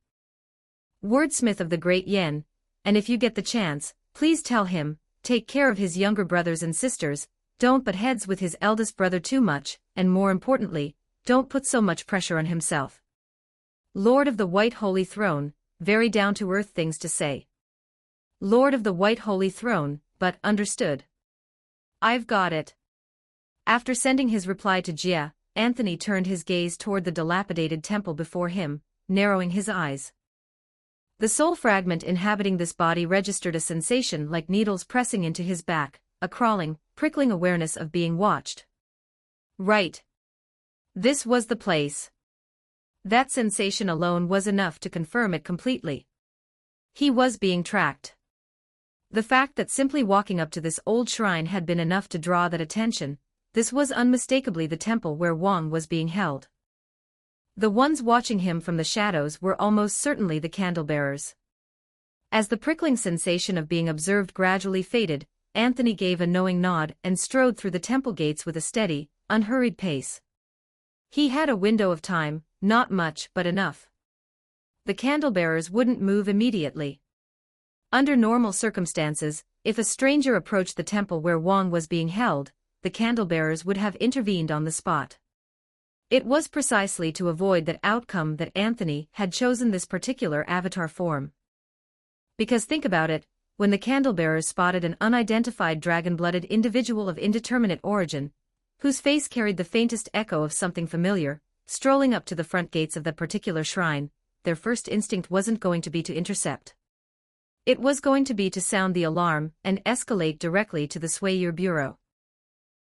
Wordsmith of the Great Yen, and if you get the chance, please tell him, take care of his younger brothers and sisters, don't butt heads with his eldest brother too much, and more importantly, don't put so much pressure on himself. Lord of the White Holy Throne, very down-to-earth things to say. Lord of the White Holy Throne, but understood. I've got it. After sending his reply to Jia, Anthony turned his gaze toward the dilapidated temple before him, narrowing his eyes. The soul fragment inhabiting this body registered a sensation like needles pressing into his back, a crawling, prickling awareness of being watched. Right. This was the place. That sensation alone was enough to confirm it completely. He was being tracked. The fact that simply walking up to this old shrine had been enough to draw that attention, this was unmistakably the temple where Wang was being held. The ones watching him from the shadows were almost certainly the candlebearers. As the prickling sensation of being observed gradually faded, Anthony gave a knowing nod and strode through the temple gates with a steady, unhurried pace. He had a window of time, not much but enough. The candlebearers wouldn't move immediately. Under normal circumstances, if a stranger approached the temple where Wang was being held, the candlebearers would have intervened on the spot. It was precisely to avoid that outcome that Anthony had chosen this particular avatar form. Because think about it, when the candlebearers spotted an unidentified dragon-blooded individual of indeterminate origin, whose face carried the faintest echo of something familiar, strolling up to the front gates of that particular shrine, their first instinct wasn't going to be to intercept. It was going to be to sound the alarm and escalate directly to the Suspenseful Bureau.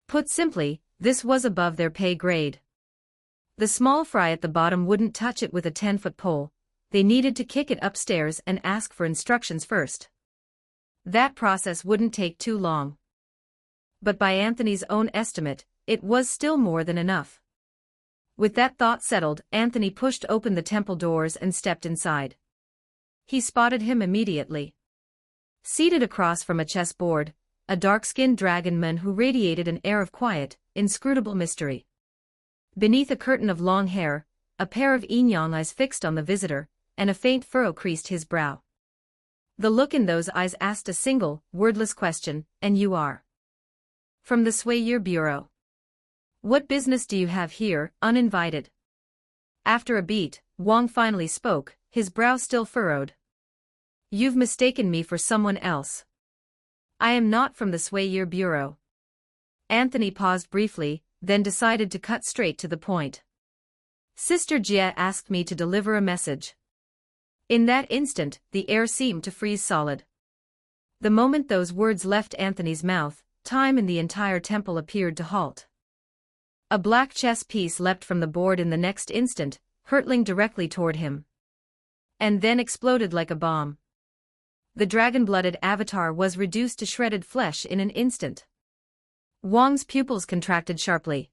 Put simply, this was above their pay grade. The small fry at the bottom wouldn't touch it with a 10-foot pole, they needed to kick it upstairs and ask for instructions first. That process wouldn't take too long. But by Anthony's own estimate, it was still more than enough. With that thought settled, Anthony pushed open the temple doors and stepped inside. He spotted him immediately. Seated across from a chessboard, a dark-skinned dragon man who radiated an air of quiet, inscrutable mystery. Beneath a curtain of long hair, a pair of yin-yang eyes fixed on the visitor, and a faint furrow creased his brow. The look in those eyes asked a single, wordless question, and you are? From the Suspenseful Bureau. What business do you have here, uninvited? After a beat, Wang finally spoke, his brow still furrowed. You've mistaken me for someone else. I am not from the Suspenseful Bureau. Anthony paused briefly, then decided to cut straight to the point. Sister Jia asked me to deliver a message. In that instant, the air seemed to freeze solid. The moment those words left Anthony's mouth, time in the entire temple appeared to halt. A black chess piece leapt from the board in the next instant, hurtling directly toward him. And then exploded like a bomb. The dragon-blooded avatar was reduced to shredded flesh in an instant. Wang's pupils contracted sharply.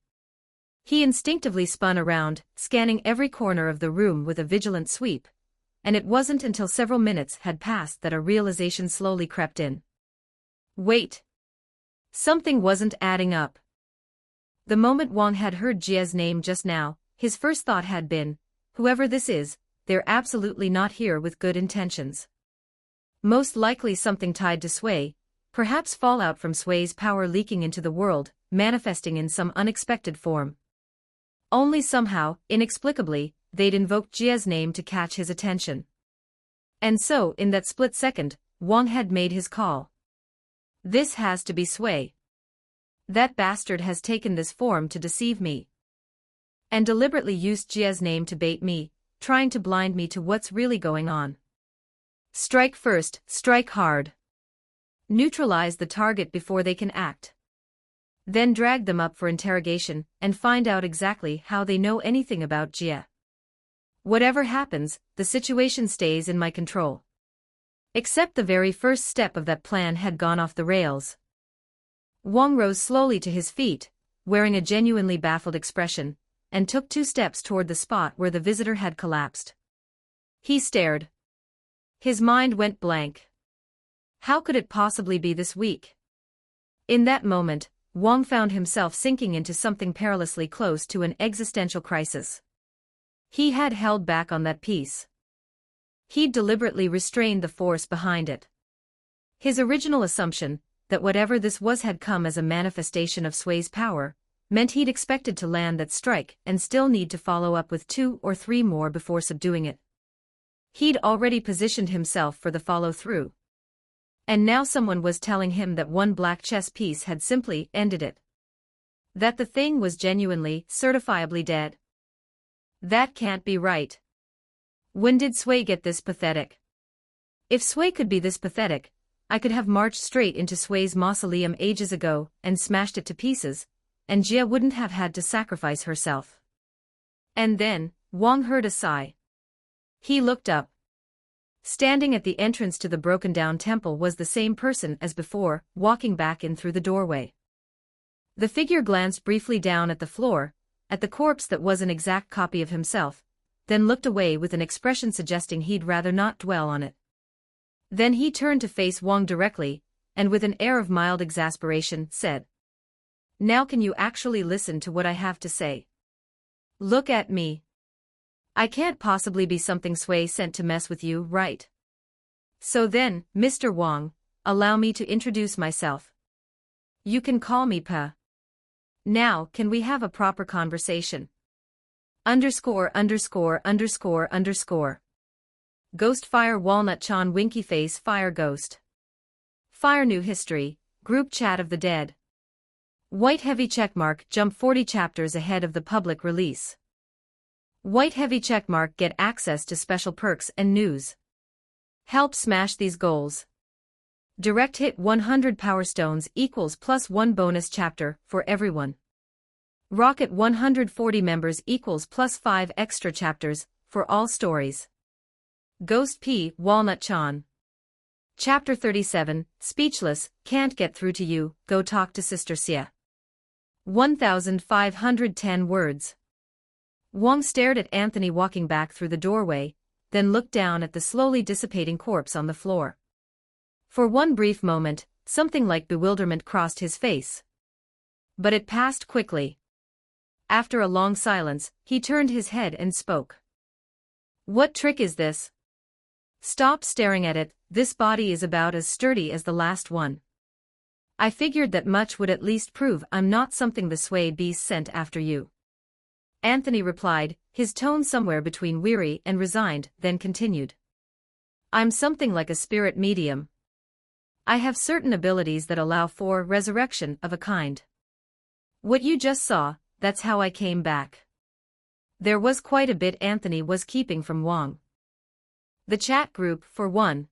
He instinctively spun around, scanning every corner of the room with a vigilant sweep, and it wasn't until several minutes had passed that a realization slowly crept in. Wait! Something wasn't adding up. The moment Wang had heard Jia's name just now, his first thought had been, whoever this is, they're absolutely not here with good intentions. Most likely something tied to Sui, perhaps fallout from Sui's power leaking into the world, manifesting in some unexpected form. Only somehow, inexplicably, they'd invoked Jia's name to catch his attention. And so, in that split second, Wang had made his call. This has to be Sui. That bastard has taken this form to deceive me. And deliberately used Jia's name to bait me, trying to blind me to what's really going on. Strike first, strike hard. Neutralize the target before they can act. Then drag them up for interrogation and find out exactly how they know anything about Jia. Whatever happens, the situation stays in my control. Except the very first step of that plan had gone off the rails. Wang rose slowly to his feet, wearing a genuinely baffled expression, and took 2 steps toward the spot where the visitor had collapsed. He stared. His mind went blank. How could it possibly be this weak? In that moment, Wang found himself sinking into something perilously close to an existential crisis. He had held back on that piece. He'd deliberately restrained the force behind it. His original assumption, that whatever this was had come as a manifestation of Sui's power, meant he'd expected to land that strike and still need to follow up with 2 or 3 more before subduing it. He'd already positioned himself for the follow-through. And now someone was telling him that one black chess piece had simply ended it. That the thing was genuinely, certifiably dead. That can't be right. When did Sui get this pathetic? If Sui could be this pathetic, I could have marched straight into Sui's mausoleum ages ago and smashed it to pieces, and Jia wouldn't have had to sacrifice herself. And then, Wang heard a sigh. He looked up. Standing at the entrance to the broken-down temple was the same person as before, walking back in through the doorway. The figure glanced briefly down at the floor, at the corpse that was an exact copy of himself, then looked away with an expression suggesting he'd rather not dwell on it. Then he turned to face Wang directly, and with an air of mild exasperation, said, "Now can you actually listen to what I have to say? Look at me. I can't possibly be something Sui sent to mess with you, right? So then, Mr. Wang, allow me to introduce myself. You can call me Pa. Now, can we have a proper conversation? Underscore. Ghost Fire Walnut Chan Winky Face Fire Ghost. Fire New History, Group Chat of the Dead. White Heavy Checkmark jump 40 chapters ahead of the public release. White Heavy Checkmark get access to special perks and news. Help smash these goals. Direct hit 100 Power Stones equals +1 bonus chapter for everyone. Rocket 140 members equals +5 extra chapters for all stories. Ghost P. Walnut Chan. Chapter 37, Speechless, Can't Get Through to You, Go Talk to Sister Sia. 1,510 words. Wang stared at Anthony walking back through the doorway, then looked down at the slowly dissipating corpse on the floor. For one brief moment, something like bewilderment crossed his face. But it passed quickly. After a long silence, he turned his head and spoke. "What trick is this? Stop staring at it, this body is about as sturdy as the last one. I figured that much would at least prove I'm not something the Sui beast sent after you." Anthony replied, his tone somewhere between weary and resigned, then continued. "I'm something like a spirit medium. I have certain abilities that allow for resurrection of a kind. What you just saw, that's how I came back." There was quite a bit Anthony was keeping from Wang. The chat group, for one.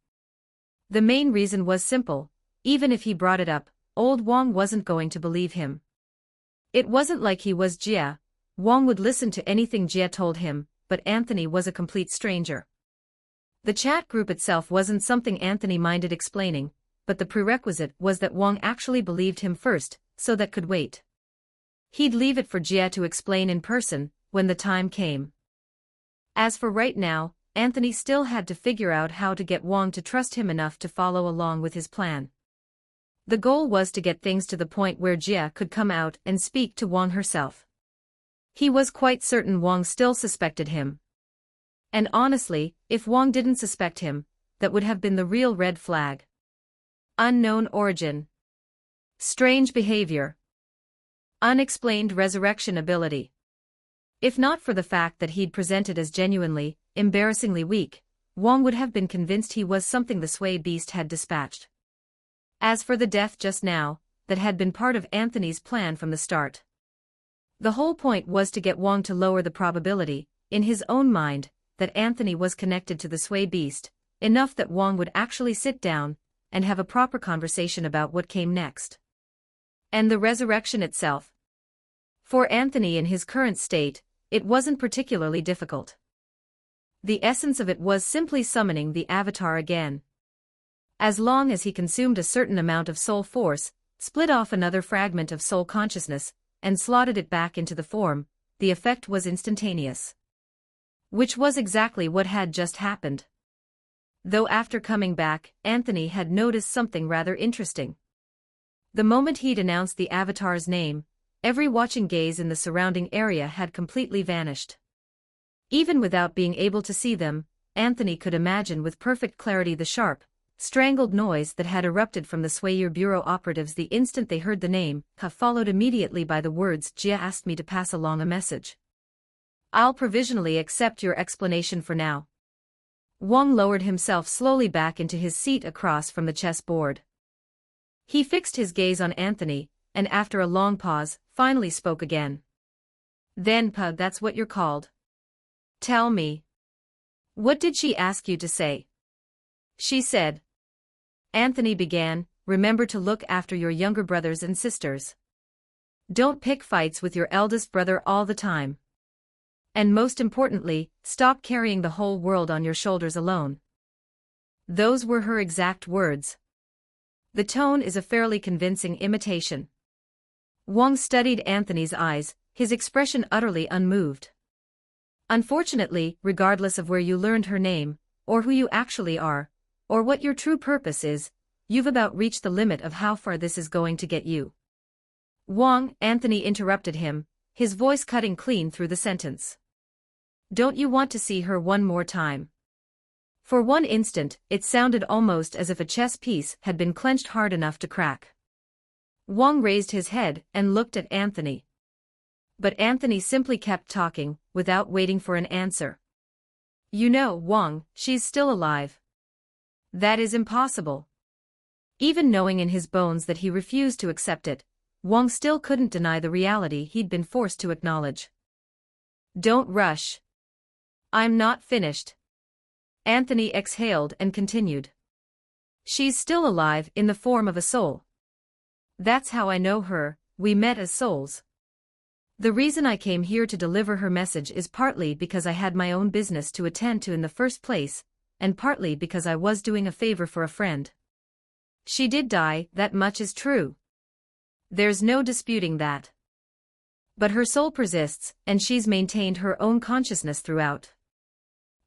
The main reason was simple, even if he brought it up, old Wang wasn't going to believe him. It wasn't like he was Jia. Wang would listen to anything Jia told him, but Anthony was a complete stranger. The chat group itself wasn't something Anthony minded explaining, but the prerequisite was that Wang actually believed him first, so that could wait. He'd leave it for Jia to explain in person, when the time came. As for right now, Anthony still had to figure out how to get Wang to trust him enough to follow along with his plan. The goal was to get things to the point where Jia could come out and speak to Wang herself. He was quite certain Wang still suspected him. And honestly, if Wang didn't suspect him, that would have been the real red flag. Unknown origin. Strange behavior. Unexplained resurrection ability. If not for the fact that he'd presented as genuinely, embarrassingly weak, Wang would have been convinced he was something the Sui beast had dispatched. As for the death just now, that had been part of Anthony's plan from the start. The whole point was to get Wang to lower the probability, in his own mind, that Anthony was connected to the Sui beast, enough that Wang would actually sit down and have a proper conversation about what came next. And the resurrection itself. For Anthony in his current state, it wasn't particularly difficult. The essence of it was simply summoning the avatar again. As long as he consumed a certain amount of soul force, split off another fragment of soul consciousness, and slotted it back into the form, the effect was instantaneous. Which was exactly what had just happened. Though after coming back, Anthony had noticed something rather interesting. The moment he'd announced the avatar's name, every watching gaze in the surrounding area had completely vanished. Even without being able to see them, Anthony could imagine with perfect clarity the sharp, strangled noise that had erupted from the Swayer Bureau operatives the instant they heard the name, followed immediately by the words, "Jia asked me to pass along a message. I'll provisionally accept your explanation for now." Wang lowered himself slowly back into his seat across from the chessboard. He fixed his gaze on Anthony, and after a long pause, finally spoke again. "Then, Pa, that's what you're called. Tell me. What did she ask you to say?" "She said," Anthony began, "remember to look after your younger brothers and sisters. Don't pick fights with your eldest brother all the time. And most importantly, stop carrying the whole world on your shoulders alone. Those were her exact words. The tone is a fairly convincing imitation. Wang studied Anthony's eyes, his expression utterly unmoved. Unfortunately, regardless of where you learned her name, or who you actually are, or what your true purpose is, you've about reached the limit of how far this is going to get you. Wang, Anthony interrupted him, his voice cutting clean through the sentence. Don't you want to see her one more time? For one instant, it sounded almost as if a chess piece had been clenched hard enough to crack. Wang raised his head and looked at Anthony. But Anthony simply kept talking, without waiting for an answer. You know, Wang, she's still alive. That is impossible. Even knowing in his bones that he refused to accept it, Wang still couldn't deny the reality he'd been forced to acknowledge. Don't rush. I'm not finished. Anthony exhaled and continued. She's still alive in the form of a soul. That's how I know her, we met as souls. The reason I came here to deliver her message is partly because I had my own business to attend to in the first place, and partly because I was doing a favor for a friend. She did die, that much is true. There's no disputing that. But her soul persists, and she's maintained her own consciousness throughout.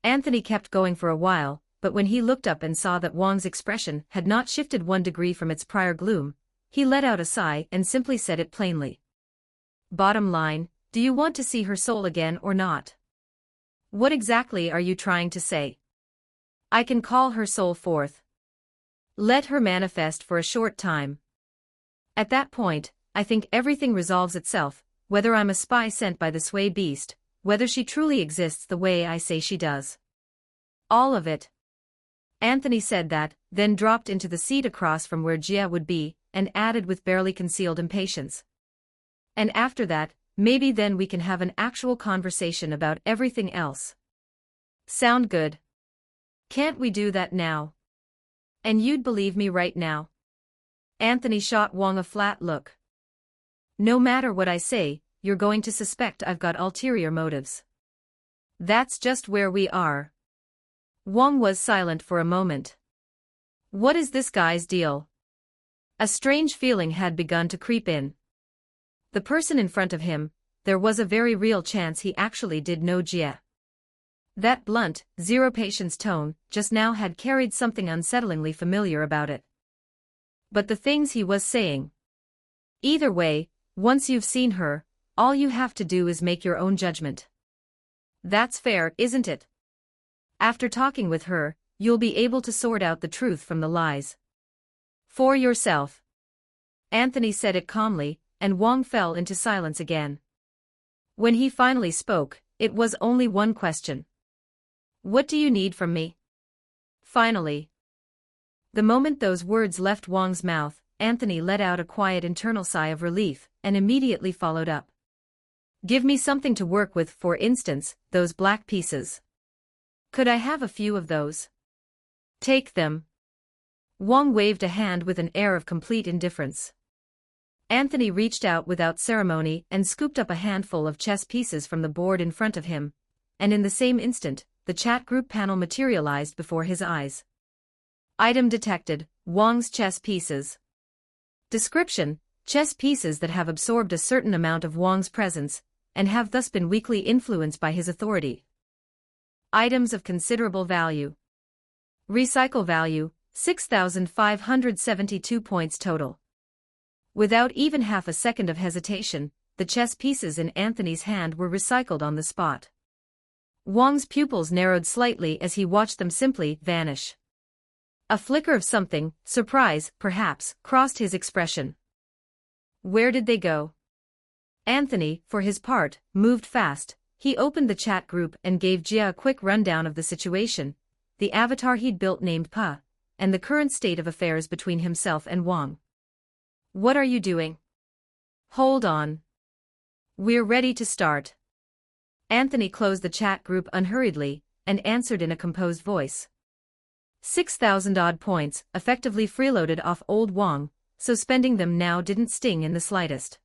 Anthony kept going for a while, but when he looked up and saw that Wang's expression had not shifted 1 degree from its prior gloom, he let out a sigh and simply said it plainly. Bottom line, do you want to see her soul again or not? What exactly are you trying to say? I can call her soul forth. Let her manifest for a short time. At that point, I think everything resolves itself, whether I'm a spy sent by the sway beast, whether she truly exists the way I say she does. All of it. Anthony said that, then dropped into the seat across from where Jia would be, and added with barely concealed impatience. And after that, maybe then we can have an actual conversation about everything else. Sound good? Can't we do that now? And you'd believe me right now? Anthony shot Wang a flat look. No matter what I say, you're going to suspect I've got ulterior motives. That's just where we are. Wang was silent for a moment. What is this guy's deal? A strange feeling had begun to creep in. The person in front of him, there was a very real chance he actually did know Jia. That blunt, zero-patience tone just now had carried something unsettlingly familiar about it. But the things he was saying. Either way, once you've seen her, all you have to do is make your own judgment. That's fair, isn't it? After talking with her, you'll be able to sort out the truth from the lies. For yourself. Anthony said it calmly, and Wang fell into silence again. When he finally spoke, it was only one question. What do you need from me? Finally. The moment those words left Wang's mouth, Anthony let out a quiet internal sigh of relief, and immediately followed up. Give me something to work with, for instance, those black pieces. Could I have a few of those? Take them. Wang waved a hand with an air of complete indifference. Anthony reached out without ceremony and scooped up a handful of chess pieces from the board in front of him, and in the same instant, the chat group panel materialized before his eyes. Item detected, Wang's chess pieces. Description, chess pieces that have absorbed a certain amount of Wang's presence, and have thus been weakly influenced by his authority. Items of considerable value. Recycle value, 6,572 points total. Without even half a second of hesitation, the chess pieces in Anthony's hand were recycled on the spot. Wang's pupils narrowed slightly as he watched them simply vanish. A flicker of something, surprise, perhaps, crossed his expression. Where did they go? Anthony, for his part, moved fast. He opened the chat group and gave Jia a quick rundown of the situation, the avatar he'd built named Pa, and the current state of affairs between himself and Wang. What are you doing? Hold on. We're ready to start. Anthony closed the chat group unhurriedly, and answered in a composed voice. 6,000-odd points, effectively freeloaded off old Wang, so spending them now didn't sting in the slightest.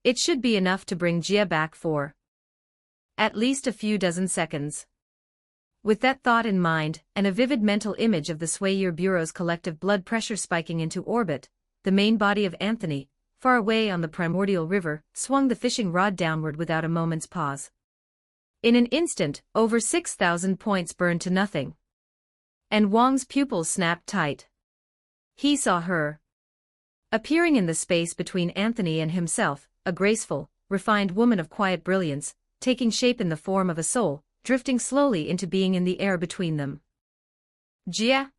It should be enough to bring Jia back for at least a few dozen seconds. With that thought in mind, and a vivid mental image of the Swayer Bureau's collective blood pressure spiking into orbit, the main body of Anthony, far away on the primordial river, swung the fishing rod downward without a moment's pause. In an instant, over 6,000 points burned to nothing. And Wang's pupils snapped tight. He saw her. Appearing in the space between Anthony and himself, a graceful, refined woman of quiet brilliance, taking shape in the form of a soul, drifting slowly into being in the air between them. Jia.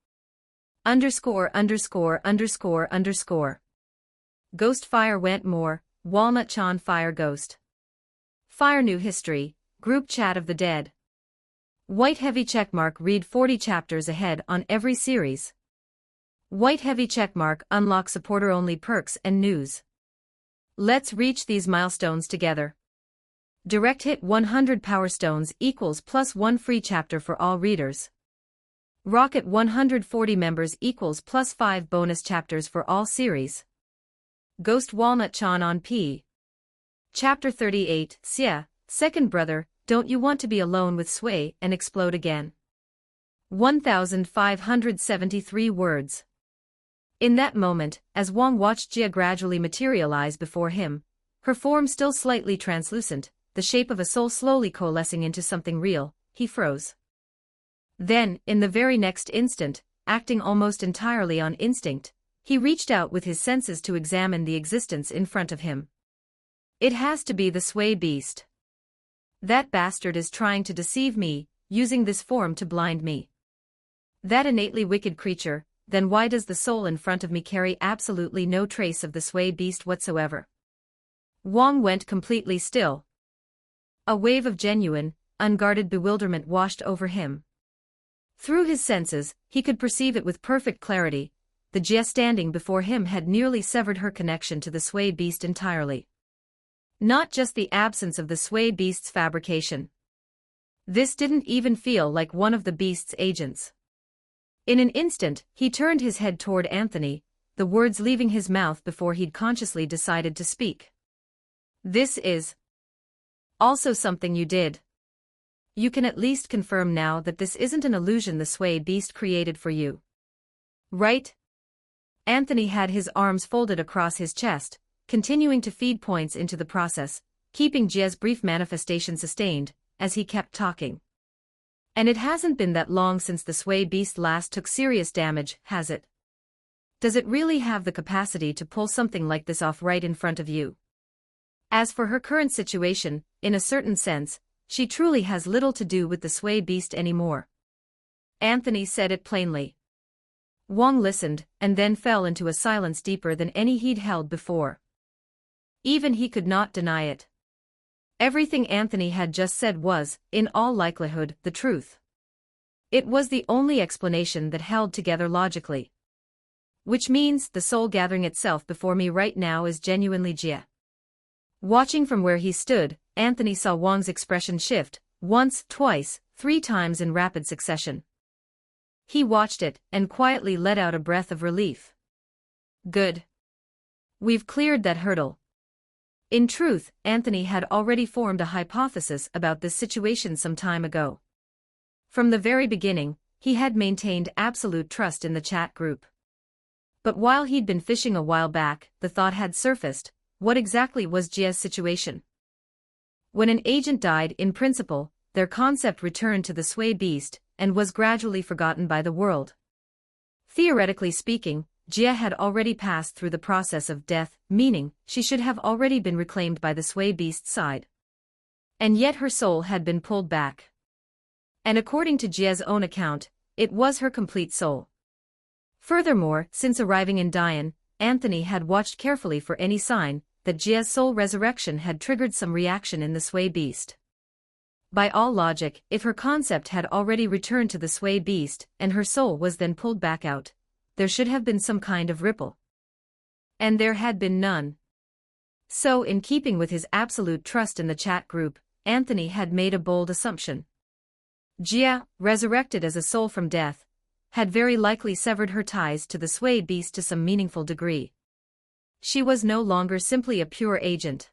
______. Ghost fire went more, Walnut Chan fire ghost. Fire new history, group chat of the dead. White heavy checkmark read 40 chapters ahead on every series. White heavy checkmark unlock supporter only perks and news. Let's reach these milestones together. Direct hit 100 Power Stones equals +1 free chapter for all readers. Rocket 140 members equals +5 bonus chapters for all series. Ghost Walnut Chan on P. Chapter 38, Xia, second brother, don't you want to be alone with Sway and explode again? 1,573 words. In that moment, as Wang watched Jia gradually materialize before him, her form still slightly translucent, the shape of a soul slowly coalescing into something real, he froze. Then, in the very next instant, acting almost entirely on instinct, he reached out with his senses to examine the existence in front of him. It has to be the Sway beast. That bastard is trying to deceive me, using this form to blind me. That innately wicked creature, then why does the soul in front of me carry absolutely no trace of the Sway beast whatsoever? Wang went completely still. A wave of genuine, unguarded bewilderment washed over him. Through his senses, he could perceive it with perfect clarity. The Jia standing before him had nearly severed her connection to the Sway beast entirely. Not just the absence of the Sway beast's fabrication. This didn't even feel like one of the beast's agents. In an instant, he turned his head toward Anthony, the words leaving his mouth before he'd consciously decided to speak. This is also something you did. You can at least confirm now that this isn't an illusion the Sway beast created for you. Right? Anthony had his arms folded across his chest, continuing to feed points into the process, keeping Jia's brief manifestation sustained, as he kept talking. And it hasn't been that long since the Sway beast last took serious damage, has it? Does it really have the capacity to pull something like this off right in front of you? As for her current situation, in a certain sense, she truly has little to do with the Sway beast anymore. Anthony said it plainly. Wang listened, and then fell into a silence deeper than any he'd held before. Even he could not deny it. Everything Anthony had just said was, in all likelihood, the truth. It was the only explanation that held together logically. Which means the soul gathering itself before me right now is genuinely Jia. Watching from where he stood, Anthony saw Wang's expression shift, once, twice, 3 times in rapid succession. He watched it, and quietly let out a breath of relief. Good. We've cleared that hurdle. In truth, Anthony had already formed a hypothesis about this situation some time ago. From the very beginning, he had maintained absolute trust in the chat group. But while he'd been fishing a while back, the thought had surfaced, what exactly was Jia's situation? When an agent died, in principle, their concept returned to the Sway beast, and was gradually forgotten by the world. Theoretically speaking, Jia had already passed through the process of death, meaning, she should have already been reclaimed by the Sway beast's side. And yet her soul had been pulled back. And according to Jia's own account, it was her complete soul. Furthermore, since arriving in Dian, Anthony had watched carefully for any sign that Jia's soul resurrection had triggered some reaction in the Sway beast. By all logic, if her concept had already returned to the Sway beast, and her soul was then pulled back out, there should have been some kind of ripple. And there had been none. So, in keeping with his absolute trust in the chat group, Anthony had made a bold assumption. Jia, resurrected as a soul from death, had very likely severed her ties to the Sway beast to some meaningful degree. She was no longer simply a pure agent.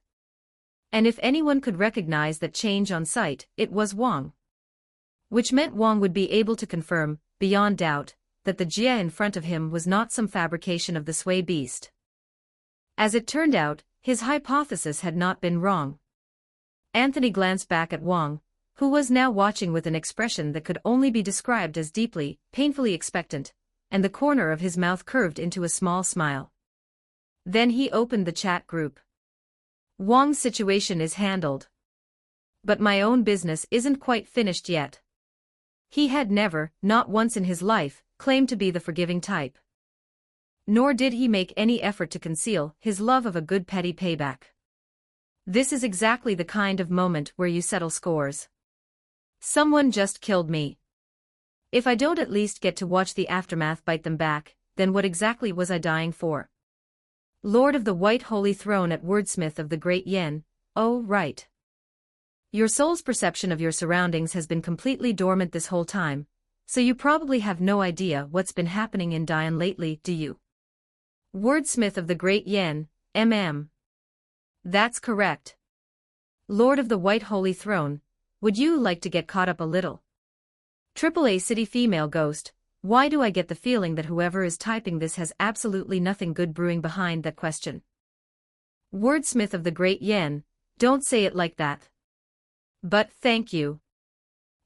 And if anyone could recognize that change on sight, it was Wang. Which meant Wang would be able to confirm, beyond doubt, that the Jia in front of him was not some fabrication of the Sui beast. As it turned out, his hypothesis had not been wrong. Anthony glanced back at Wang, who was now watching with an expression that could only be described as deeply, painfully expectant, and the corner of his mouth curved into a small smile. Then he opened the chat group. Wang's situation is handled. But my own business isn't quite finished yet. He had never, not once in his life, claimed to be the forgiving type. Nor did he make any effort to conceal his love of a good petty payback. This is exactly the kind of moment where you settle scores. Someone just killed me. If I don't at least get to watch the aftermath bite them back, then what exactly was I dying for? Lord of the White Holy Throne at Wordsmith of the Great Yen, oh right. Your soul's perception of your surroundings has been completely dormant this whole time, so you probably have no idea what's been happening in Dian lately, do you? Wordsmith of the Great Yen, That's correct. Lord of the White Holy Throne, would you like to get caught up a little? AAA City Female Ghost, why do I get the feeling that whoever is typing this has absolutely nothing good brewing behind that question? Wordsmith of the Great Yen, don't say it like that. But thank you.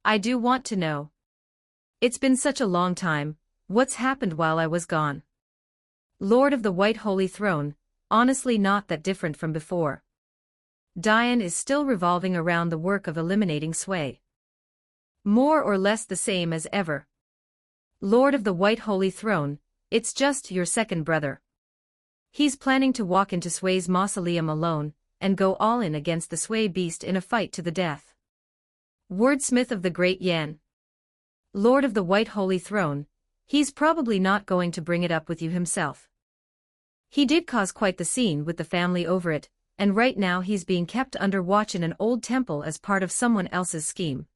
I do want to know. It's been such a long time, what's happened while I was gone? Lord of the White Holy Throne, honestly not that different from before. Dian is still revolving around the work of eliminating Sui. More or less the same as ever. Lord of the White Holy Throne, it's just your second brother. He's planning to walk into Sui's mausoleum alone, and go all in against the Sui beast in a fight to the death. Wordsmith of the Great Yen. Lord of the White Holy Throne, he's probably not going to bring it up with you himself. He did cause quite the scene with the family over it, and right now he's being kept under watch in an old temple as part of someone else's scheme.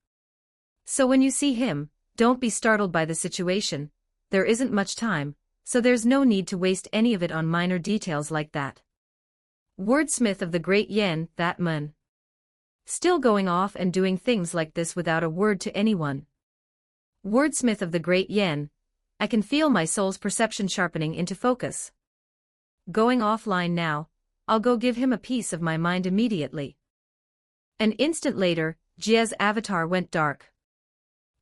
So when you see him, don't be startled by the situation, there isn't much time, so there's no need to waste any of it on minor details like that. Wordsmith of the Great Yen, that man. Still going off and doing things like this without a word to anyone. Wordsmith of the Great Yen, I can feel my soul's perception sharpening into focus. Going offline now, I'll go give him a piece of my mind immediately. An instant later, Jia's avatar went dark.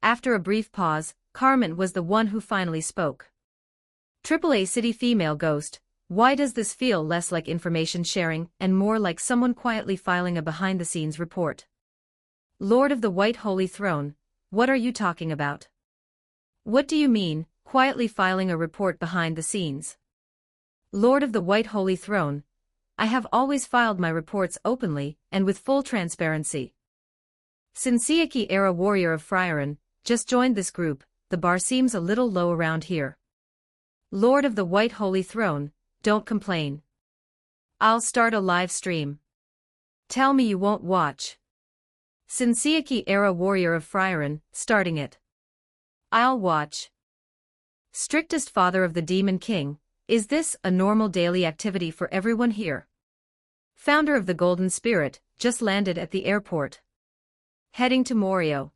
After a brief pause, Carmen was the one who finally spoke. AAA City Female Ghost, why does this feel less like information sharing and more like someone quietly filing a behind-the-scenes report? Lord of the White Holy Throne, what are you talking about? What do you mean, quietly filing a report behind the scenes? Lord of the White Holy Throne, I have always filed my reports openly and with full transparency. Sinsiaki Era Warrior of Friaren, just joined this group, the bar seems a little low around here. Lord of the White Holy Throne, don't complain. I'll start a live stream. Tell me you won't watch. Sinsiaki Era Warrior of Friaren, starting it. I'll watch. Strictest Father of the Demon King, is this a normal daily activity for everyone here? Founder of the Golden Spirit, just landed at the airport. Heading to Morio.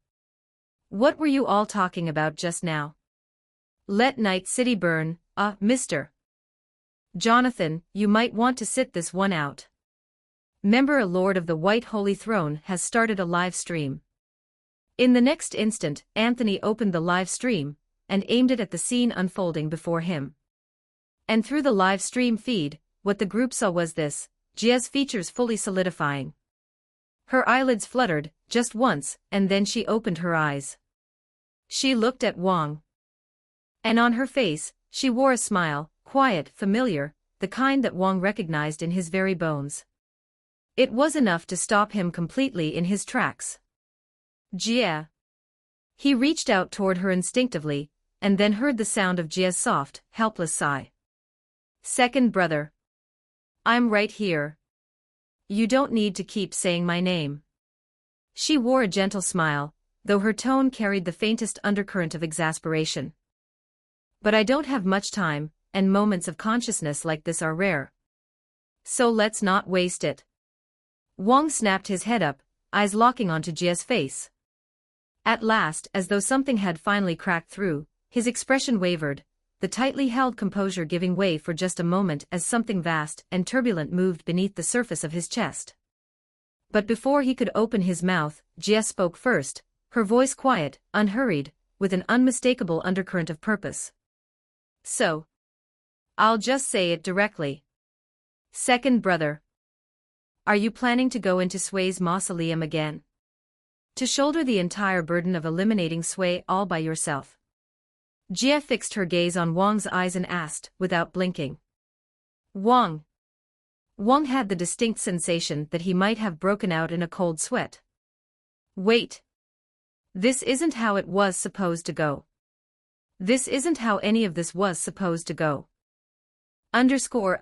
What were you all talking about just now? Let Night City burn, mister. Jonathan, you might want to sit this one out. Member a Lord of the White Holy Throne has started a live stream. In the next instant, Anthony opened the live stream and aimed it at the scene unfolding before him. And through the live stream feed, what the group saw was this, Jia's features fully solidifying. Her eyelids fluttered, just once, and then she opened her eyes. She looked at Wang. And on her face, she wore a smile, quiet, familiar, the kind that Wang recognized in his very bones. It was enough to stop him completely in his tracks. Jia. He reached out toward her instinctively, and then heard the sound of Jia's soft, helpless sigh. Second brother. I'm right here. You don't need to keep saying my name. She wore a gentle smile, though her tone carried the faintest undercurrent of exasperation. But I don't have much time, and moments of consciousness like this are rare. So let's not waste it. Wang snapped his head up, eyes locking onto Jia's face. At last, as though something had finally cracked through, his expression wavered, the tightly held composure giving way for just a moment as something vast and turbulent moved beneath the surface of his chest. But before he could open his mouth, Jia spoke first, her voice quiet, unhurried, with an unmistakable undercurrent of purpose. So, I'll just say it directly. Second brother. Are you planning to go into Sway's mausoleum again? To shoulder the entire burden of eliminating Sway all by yourself? Jia fixed her gaze on Wang's eyes and asked, without blinking. Wang. Wang had the distinct sensation that he might have broken out in a cold sweat. Wait. This isn't how it was supposed to go. This isn't how any of this was supposed to go. Underscore.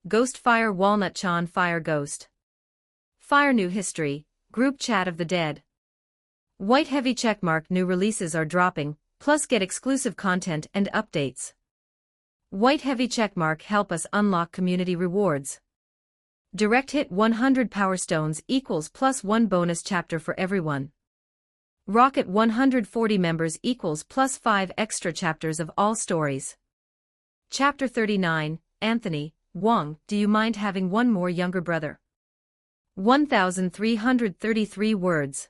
Ghost Fire Walnut Chan Fire Ghost. Fire New History, Group Chat of the Dead. White heavy checkmark. New releases are dropping, plus get exclusive content and updates. White heavy checkmark. Help us unlock community rewards. Direct hit 100 Power Stones equals plus 1 bonus chapter for everyone. Rocket 140 members equals plus 5 extra chapters of all stories. Chapter 39, Anthony, Wang, do you mind having one more younger brother? 1,333 words.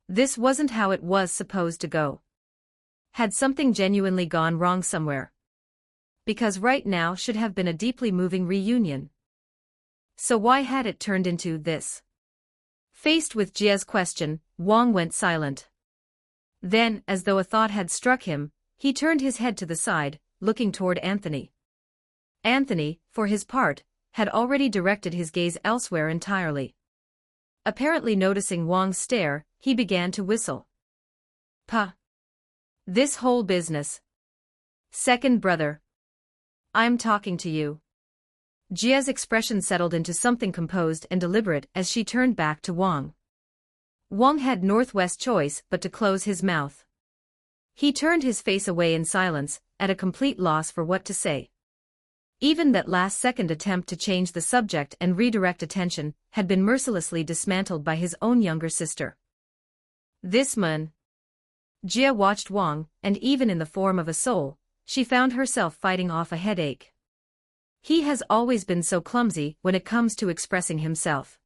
This wasn't how it was supposed to go. Had something genuinely gone wrong somewhere? Because right now should have been a deeply moving reunion. So why had it turned into this? Faced with Jia's question, Wang went silent. Then, as though a thought had struck him, he turned his head to the side, looking toward Anthony. Anthony, for his part, had already directed his gaze elsewhere entirely. Apparently noticing Wang's stare, he began to whistle. Puh. This whole business. Second brother. I'm talking to you. Jia's expression settled into something composed and deliberate as she turned back to Wang. Wang had northwest choice but to close his mouth. He turned his face away in silence, at a complete loss for what to say. Even that last-second attempt to change the subject and redirect attention had been mercilessly dismantled by his own younger sister. This man. Jia watched Wang, and even in the form of a soul, she found herself fighting off a headache. He has always been so clumsy when it comes to expressing himself.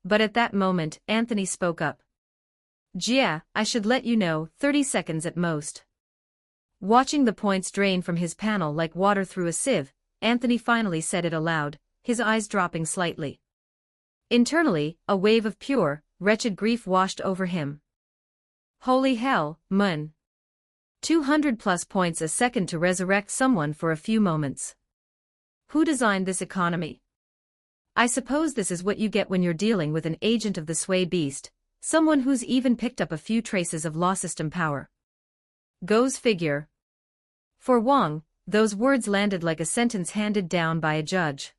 But at that moment, Anthony spoke up. Jia, I should let you know, 30 seconds at most. Watching the points drain from his panel like water through a sieve, Anthony finally said it aloud, his eyes dropping slightly. Internally, a wave of pure, wretched grief washed over him. Holy hell, man. 200 plus points a second to resurrect someone for a few moments. Who designed this economy? I suppose this is what you get when you're dealing with an agent of the Sway beast, someone who's even picked up a few traces of law system power. Goes figure. For Wang, those words landed like a sentence handed down by a judge.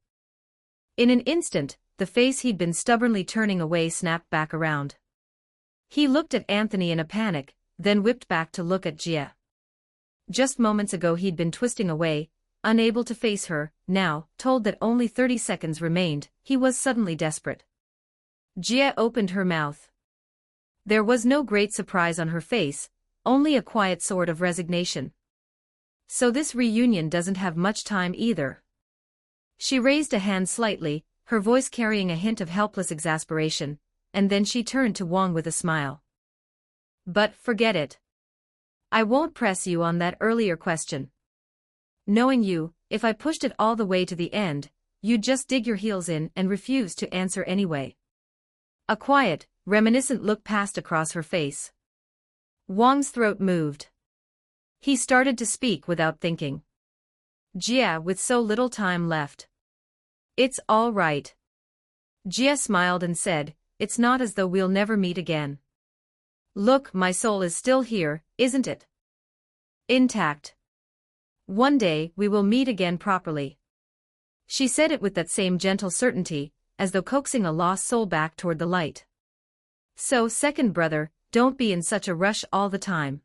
In an instant, the face he'd been stubbornly turning away snapped back around. He looked at Anthony in a panic, then whipped back to look at Jia. Just moments ago he'd been twisting away, unable to face her. Now, told that only 30 seconds remained, he was suddenly desperate. Jia opened her mouth. There was no great surprise on her face, only a quiet sort of resignation. So this reunion doesn't have much time either. She raised a hand slightly, her voice carrying a hint of helpless exasperation, and then she turned to Wang with a smile. But forget it. I won't press you on that earlier question. Knowing you, if I pushed it all the way to the end, you'd just dig your heels in and refuse to answer anyway. A quiet, reminiscent look passed across her face. Wang's throat moved. He started to speak without thinking. Jia, with so little time left. It's all right. Jia smiled and said, it's not as though we'll never meet again. Look, my soul is still here, isn't it? Intact. One day, we will meet again properly. She said it with that same gentle certainty, as though coaxing a lost soul back toward the light. So, second brother, don't be in such a rush all the time.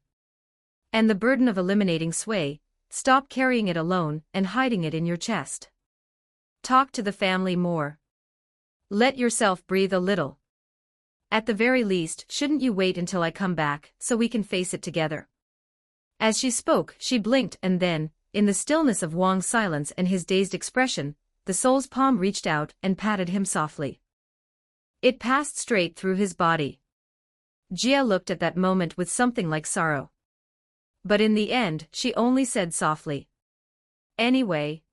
And the burden of eliminating Sway, stop carrying it alone and hiding it in your chest. Talk to the family more. Let yourself breathe a little. At the very least, shouldn't you wait until I come back, so we can face it together? As she spoke, she blinked and then, in the stillness of Wang's silence and his dazed expression, the soul's palm reached out and patted him softly. It passed straight through his body. Jia looked at that moment with something like sorrow. But in the end, she only said softly, "Anyway,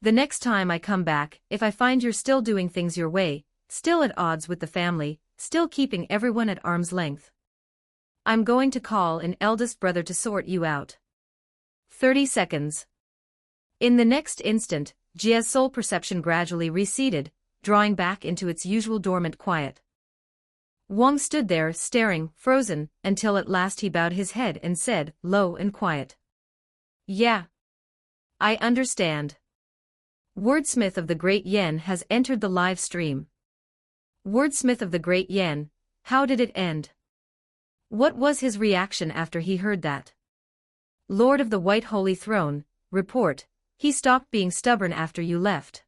the next time I come back, if I find you're still doing things your way, still at odds with the family, still keeping everyone at arm's length, I'm going to call an eldest brother to sort you out." 30 seconds. In the next instant, Jia's soul perception gradually receded, drawing back into its usual dormant quiet. Wang stood there, staring, frozen, until at last he bowed his head and said, low and quiet, "Yeah. I understand." Wordsmith of the Great Yen has entered the live stream. Wordsmith of the Great Yen, how did it end? What was his reaction after he heard that? Lord of the White Holy Throne, report, he stopped being stubborn after you left.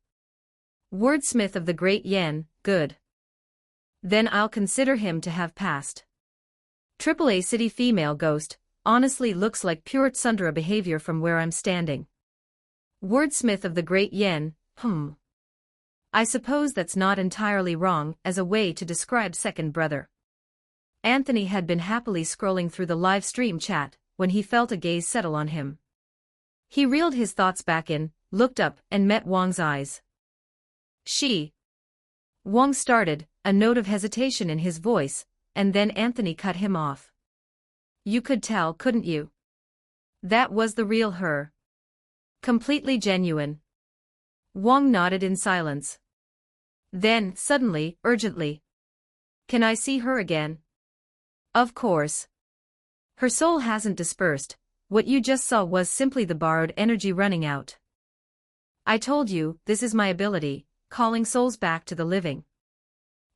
Wordsmith of the Great Yen, good. Then I'll consider him to have passed. AAA City Female Ghost, honestly looks like pure tsundere behavior from where I'm standing. Wordsmith of the Great Yen, I suppose that's not entirely wrong as a way to describe second brother. Anthony had been happily scrolling through the live stream chat when he felt a gaze settle on him. He reeled his thoughts back in, looked up, and met Wang's eyes. Wang started, a note of hesitation in his voice, and then Anthony cut him off. You could tell, couldn't you? That was the real her. Completely genuine. Wang nodded in silence. Then, suddenly, urgently, "Can I see her again?" "Of course. Her soul hasn't dispersed, what you just saw was simply the borrowed energy running out. I told you, this is my ability, calling souls back to the living."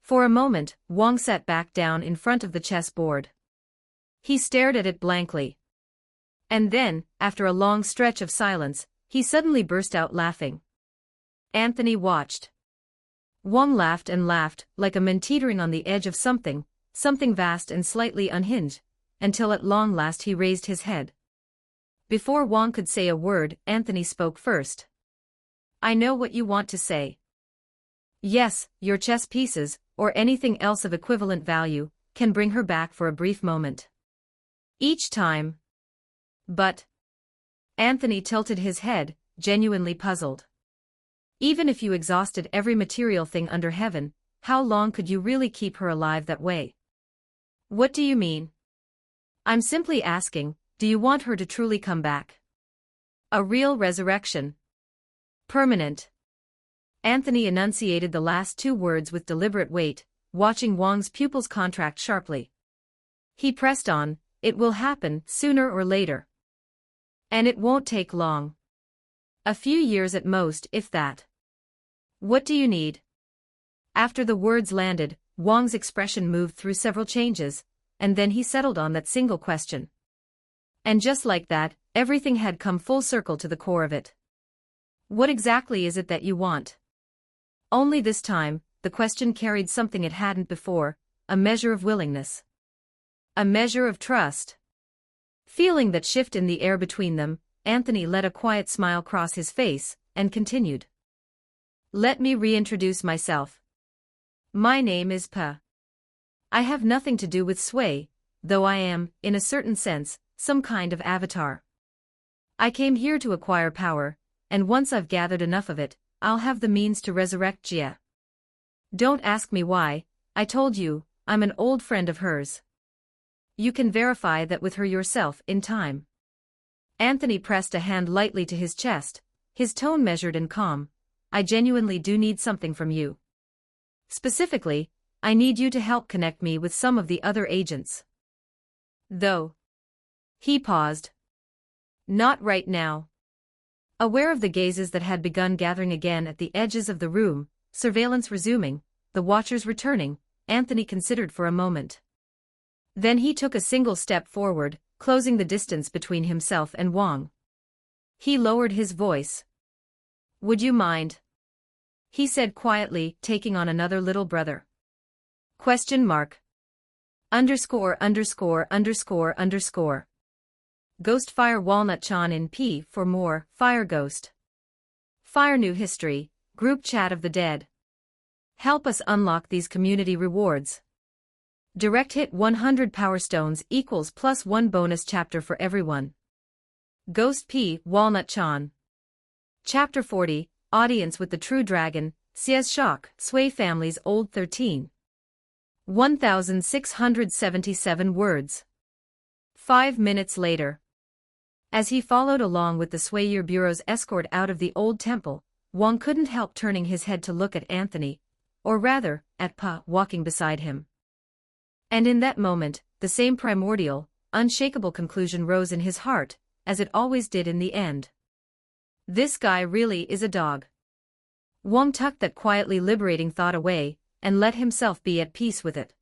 For a moment, Wang sat back down in front of the chessboard. He stared at it blankly. And then, after a long stretch of silence, he suddenly burst out laughing. Anthony watched. Wang laughed and laughed, like a man teetering on the edge of something vast and slightly unhinged, until at long last he raised his head. Before Wang could say a word, Anthony spoke first. "I know what you want to say. Yes, your chess pieces, or anything else of equivalent value, can bring her back for a brief moment. Each time. But..." Anthony tilted his head, genuinely puzzled. "Even if you exhausted every material thing under heaven, how long could you really keep her alive that way?" "What do you mean?" "I'm simply asking, do you want her to truly come back? A real resurrection? Permanent?" Anthony enunciated the last two words with deliberate weight, watching Wang's pupils contract sharply. He pressed on, "It will happen, sooner or later. And it won't take long. A few years at most, if that. What do you need?" After the words landed, Wang's expression moved through several changes, and then he settled on that single question. And just like that, everything had come full circle to the core of it. "What exactly is it that you want?" Only this time, the question carried something it hadn't before, a measure of willingness. A measure of trust. Feeling that shift in the air between them, Anthony let a quiet smile cross his face, and continued. "Let me reintroduce myself. My name is Pa. I have nothing to do with Sway, though I am, in a certain sense, some kind of avatar. I came here to acquire power, and once I've gathered enough of it, I'll have the means to resurrect Jia. Don't ask me why, I told you, I'm an old friend of hers. You can verify that with her yourself in time." Anthony pressed a hand lightly to his chest, his tone measured and calm. "I genuinely do need something from you. Specifically, I need you to help connect me with some of the other agents. Though." He paused. "Not right now." Aware of the gazes that had begun gathering again at the edges of the room, surveillance resuming, the watchers returning, Anthony considered for a moment. Then he took a single step forward, closing the distance between himself and Wang. He lowered his voice. "Would you mind?" he said quietly, taking on another little brother. Question mark. Underscore underscore underscore underscore. Ghost Fire Walnut Chan in P for more, Fire Ghost. Fire New History, Group Chat of the Dead. Help us unlock these community rewards. Direct hit 100 Power Stones equals +1 bonus chapter for everyone. Ghost P Walnut Chan. Chapter 40, Audience with the True Dragon, Sia's Shock, Sway Family's Old 13. 1,677 words. 5 minutes later. As he followed along with the Swayer Bureau's escort out of the old temple, Wong couldn't help turning his head to look at Anthony, or rather, at Pa walking beside him. And in that moment, the same primordial, unshakable conclusion rose in his heart, as it always did in the end. This guy really is a dog. Wong tucked that quietly liberating thought away, and let himself be at peace with it.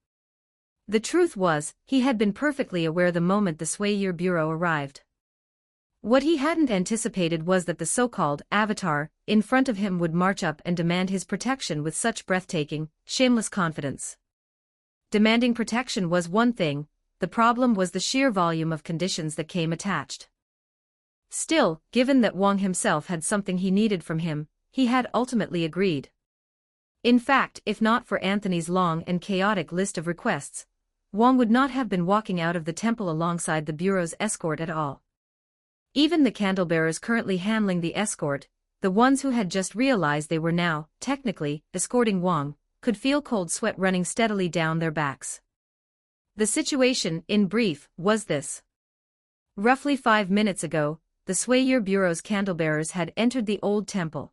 The truth was, he had been perfectly aware the moment the Swayer Bureau arrived. What he hadn't anticipated was that the so-called avatar in front of him would march up and demand his protection with such breathtaking, shameless confidence. Demanding protection was one thing, the problem was the sheer volume of conditions that came attached. Still, given that Wong himself had something he needed from him, he had ultimately agreed. In fact, if not for Anthony's long and chaotic list of requests, Wong would not have been walking out of the temple alongside the Bureau's escort at all. Even the candlebearers currently handling the escort, the ones who had just realized they were now, technically, escorting Wong, could feel cold sweat running steadily down their backs. The situation, in brief, was this. Roughly 5 minutes ago, the Swayer Bureau's candlebearers had entered the old temple.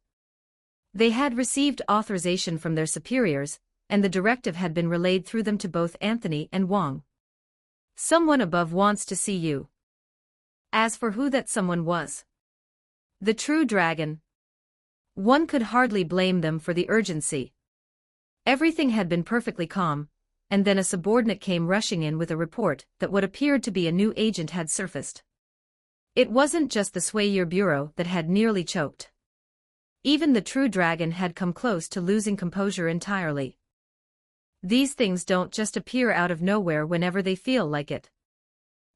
They had received authorization from their superiors, and the directive had been relayed through them to both Anthony and Wong. Someone above wants to see you. As for who that someone was, the true dragon. One could hardly blame them for the urgency. Everything had been perfectly calm, and then a subordinate came rushing in with a report that what appeared to be a new agent had surfaced. It wasn't just the Swayer Bureau that had nearly choked. Even the true dragon had come close to losing composure entirely. These things don't just appear out of nowhere whenever they feel like it.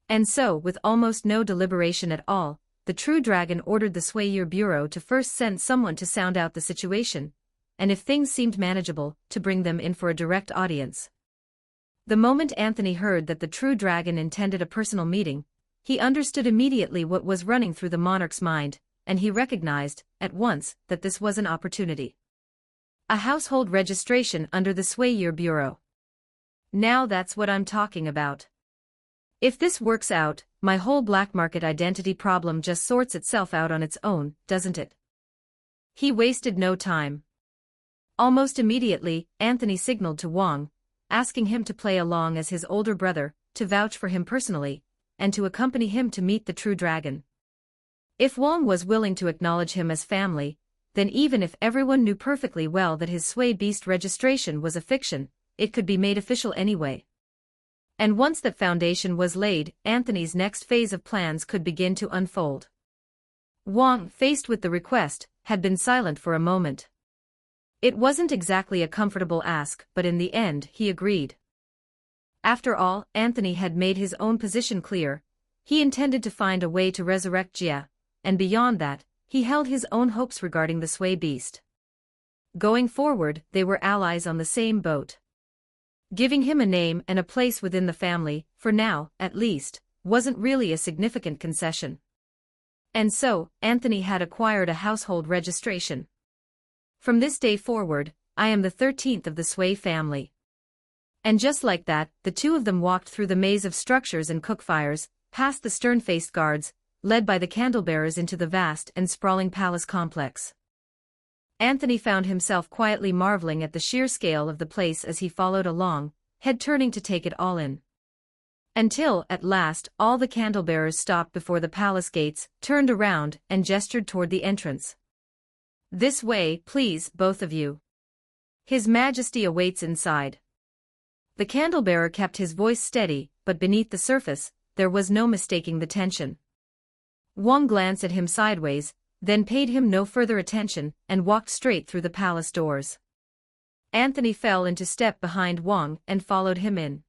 And so, with almost no deliberation at all, the true dragon ordered the Swayer Bureau to first send someone to sound out the situation, and if things seemed manageable, to bring them in for a direct audience. The moment Anthony heard that the true dragon intended a personal meeting, he understood immediately what was running through the monarch's mind, and he recognized, at once, that this was an opportunity. A household registration under the Swayer Bureau. Now that's what I'm talking about. If this works out, my whole black market identity problem just sorts itself out on its own, doesn't it? He wasted no time. Almost immediately, Anthony signaled to Wong, asking him to play along as his older brother, to vouch for him personally, and to accompany him to meet the true dragon. If Wong was willing to acknowledge him as family, then even if everyone knew perfectly well that his Sway Beast registration was a fiction, it could be made official anyway. And once that foundation was laid, Anthony's next phase of plans could begin to unfold. Wong, faced with the request, had been silent for a moment. It wasn't exactly a comfortable ask, but in the end, he agreed. After all, Anthony had made his own position clear. He intended to find a way to resurrect Jia, and beyond that, he held his own hopes regarding the Sway Beast. Going forward, they were allies on the same boat. Giving him a name and a place within the family, for now, at least, wasn't really a significant concession. And so, Anthony had acquired a household registration. From this day forward, I am the 13th of the Sway family. And just like that, the two of them walked through the maze of structures and cookfires, past the stern-faced guards, led by the candlebearers into the vast and sprawling palace complex. Anthony found himself quietly marveling at the sheer scale of the place as he followed along, head turning to take it all in. Until, at last, all the candlebearers stopped before the palace gates, turned around, and gestured toward the entrance. This way, please, both of you. His Majesty awaits inside. The candlebearer kept his voice steady, but beneath the surface, there was no mistaking the tension. Wong glanced at him sideways, then paid him no further attention, and walked straight through the palace doors. Anthony fell into step behind Wang and followed him in.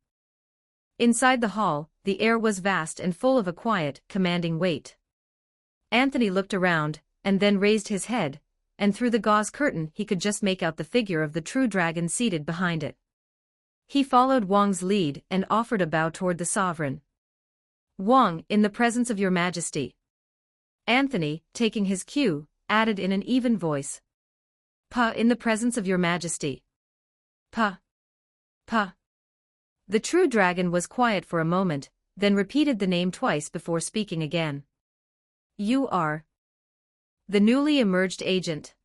Inside the hall, the air was vast and full of a quiet, commanding weight. Anthony looked around, and then raised his head, and through the gauze curtain he could just make out the figure of the true dragon seated behind it. He followed Wang's lead and offered a bow toward the sovereign. "Wang, in the presence of your majesty." Anthony, taking his cue, added in an even voice. "Pa, in the presence of your majesty." "Pa. Pa." The true dragon was quiet for a moment, then repeated the name twice before speaking again. "You are the newly emerged agent."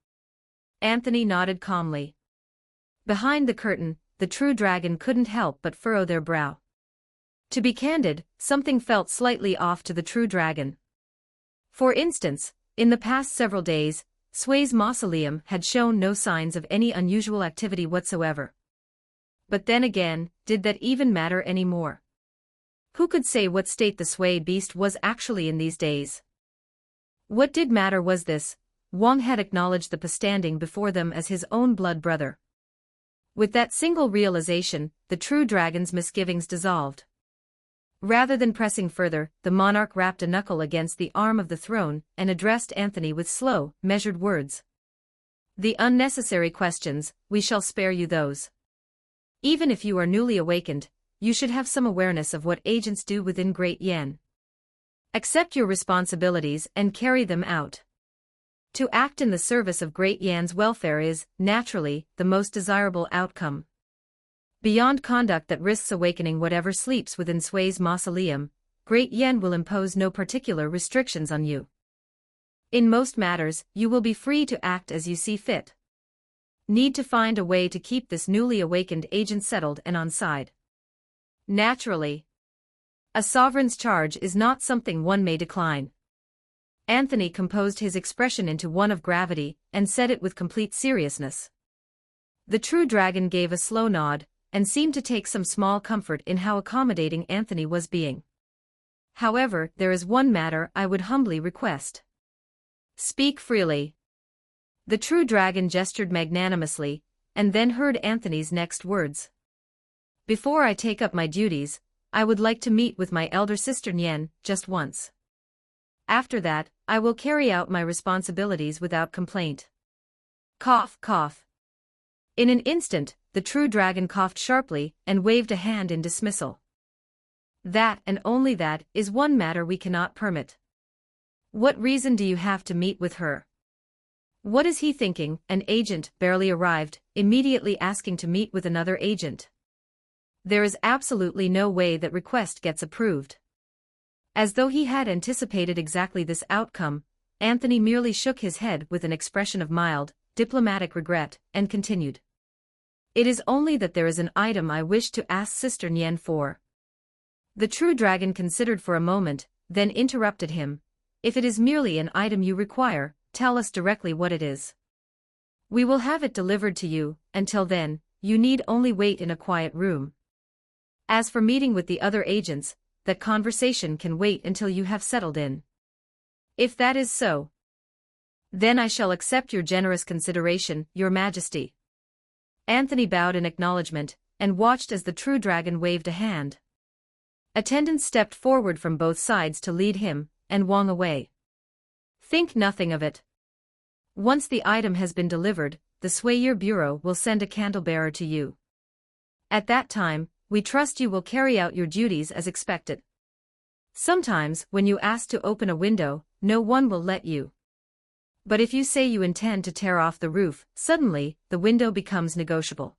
Anthony nodded calmly. Behind the curtain, the true dragon couldn't help but furrow their brow. To be candid, something felt slightly off to the true dragon. For instance, in the past several days, Sway's mausoleum had shown no signs of any unusual activity whatsoever. But then again, did that even matter anymore? Who could say what state the Sway beast was actually in these days? What did matter was this: Wang had acknowledged the Pa standing before them as his own blood brother. With that single realization, the true dragon's misgivings dissolved. Rather than pressing further, the monarch rapped a knuckle against the arm of the throne and addressed Anthony with slow, measured words. "The unnecessary questions, we shall spare you those. Even if you are newly awakened, you should have some awareness of what agents do within Great Yen. Accept your responsibilities and carry them out. To act in the service of Great Yan's welfare is, naturally, the most desirable outcome. Beyond conduct that risks awakening whatever sleeps within Sway's mausoleum, Great Yen will impose no particular restrictions on you. In most matters, you will be free to act as you see fit. Need to find a way to keep this newly awakened agent settled and on side. Naturally, a sovereign's charge is not something one may decline." Anthony composed his expression into one of gravity and said it with complete seriousness. The true dragon gave a slow nod and seemed to take some small comfort in how accommodating Anthony was being. "However, there is one matter I would humbly request." "Speak freely." The true dragon gestured magnanimously, and then heard Anthony's next words. "Before I take up my duties, I would like to meet with my elder sister Nyen, just once. After that, I will carry out my responsibilities without complaint." Cough, cough. In an instant, the true dragon coughed sharply and waved a hand in dismissal. "That, and only that, is one matter we cannot permit." "What reason do you have to meet with her?" "What is he thinking?" An agent, barely arrived, immediately asking to meet with another agent. There is absolutely no way that request gets approved. As though he had anticipated exactly this outcome, Anthony merely shook his head with an expression of mild, diplomatic regret, and continued. "It is only that there is an item I wish to ask Sister Nyen for." The true dragon considered for a moment, then interrupted him. "If it is merely an item you require, tell us directly what it is. We will have it delivered to you. Until then, you need only wait in a quiet room. As for meeting with the other agents, that conversation can wait until you have settled in. If that is so, then I shall accept your generous consideration, Your Majesty." Anthony bowed in acknowledgement, and watched as the true dragon waved a hand. Attendants stepped forward from both sides to lead him and Wang away. "Think nothing of it. Once the item has been delivered, the Swayer Bureau will send a candlebearer to you. At that time, we trust you will carry out your duties as expected. Sometimes, when you ask to open a window, no one will let you. But if you say you intend to tear off the roof, suddenly, the window becomes negotiable."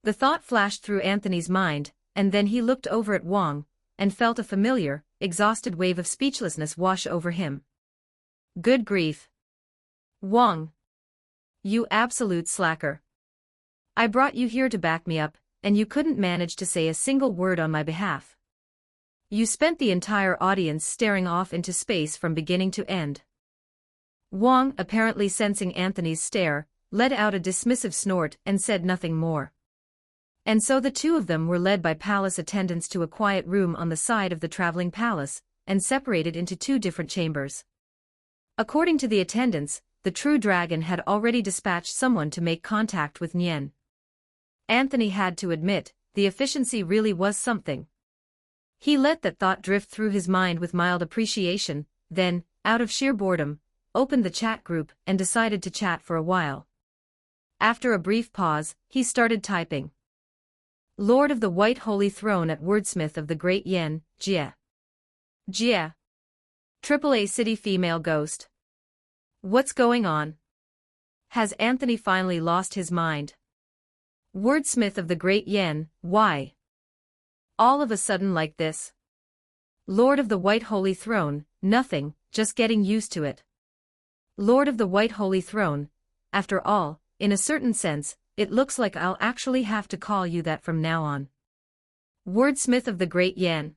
The thought flashed through Anthony's mind, and then he looked over at Wang, and felt a familiar, exhausted wave of speechlessness wash over him. Good grief. Wang. You absolute slacker. I brought you here to back me up, and you couldn't manage to say a single word on my behalf. You spent the entire audience staring off into space from beginning to end. Wang, apparently sensing Anthony's stare, let out a dismissive snort and said nothing more. And so the two of them were led by palace attendants to a quiet room on the side of the traveling palace, and separated into two different chambers. According to the attendants, the true dragon had already dispatched someone to make contact with Nyen. Anthony had to admit, the efficiency really was something. He let that thought drift through his mind with mild appreciation, then, out of sheer boredom, opened the chat group and decided to chat for a while. After a brief pause, he started typing. Lord of the White Holy Throne at Wordsmith of the Great Yen, Jia. Jia. AAA City Female Ghost. What's going on? Has Anthony finally lost his mind? Wordsmith of the Great Yen, why? All of a sudden like this? Lord of the White Holy Throne, nothing, just getting used to it. Lord of the White Holy Throne, after all, in a certain sense, it looks like I'll actually have to call you that from now on. Wordsmith of the Great Yen.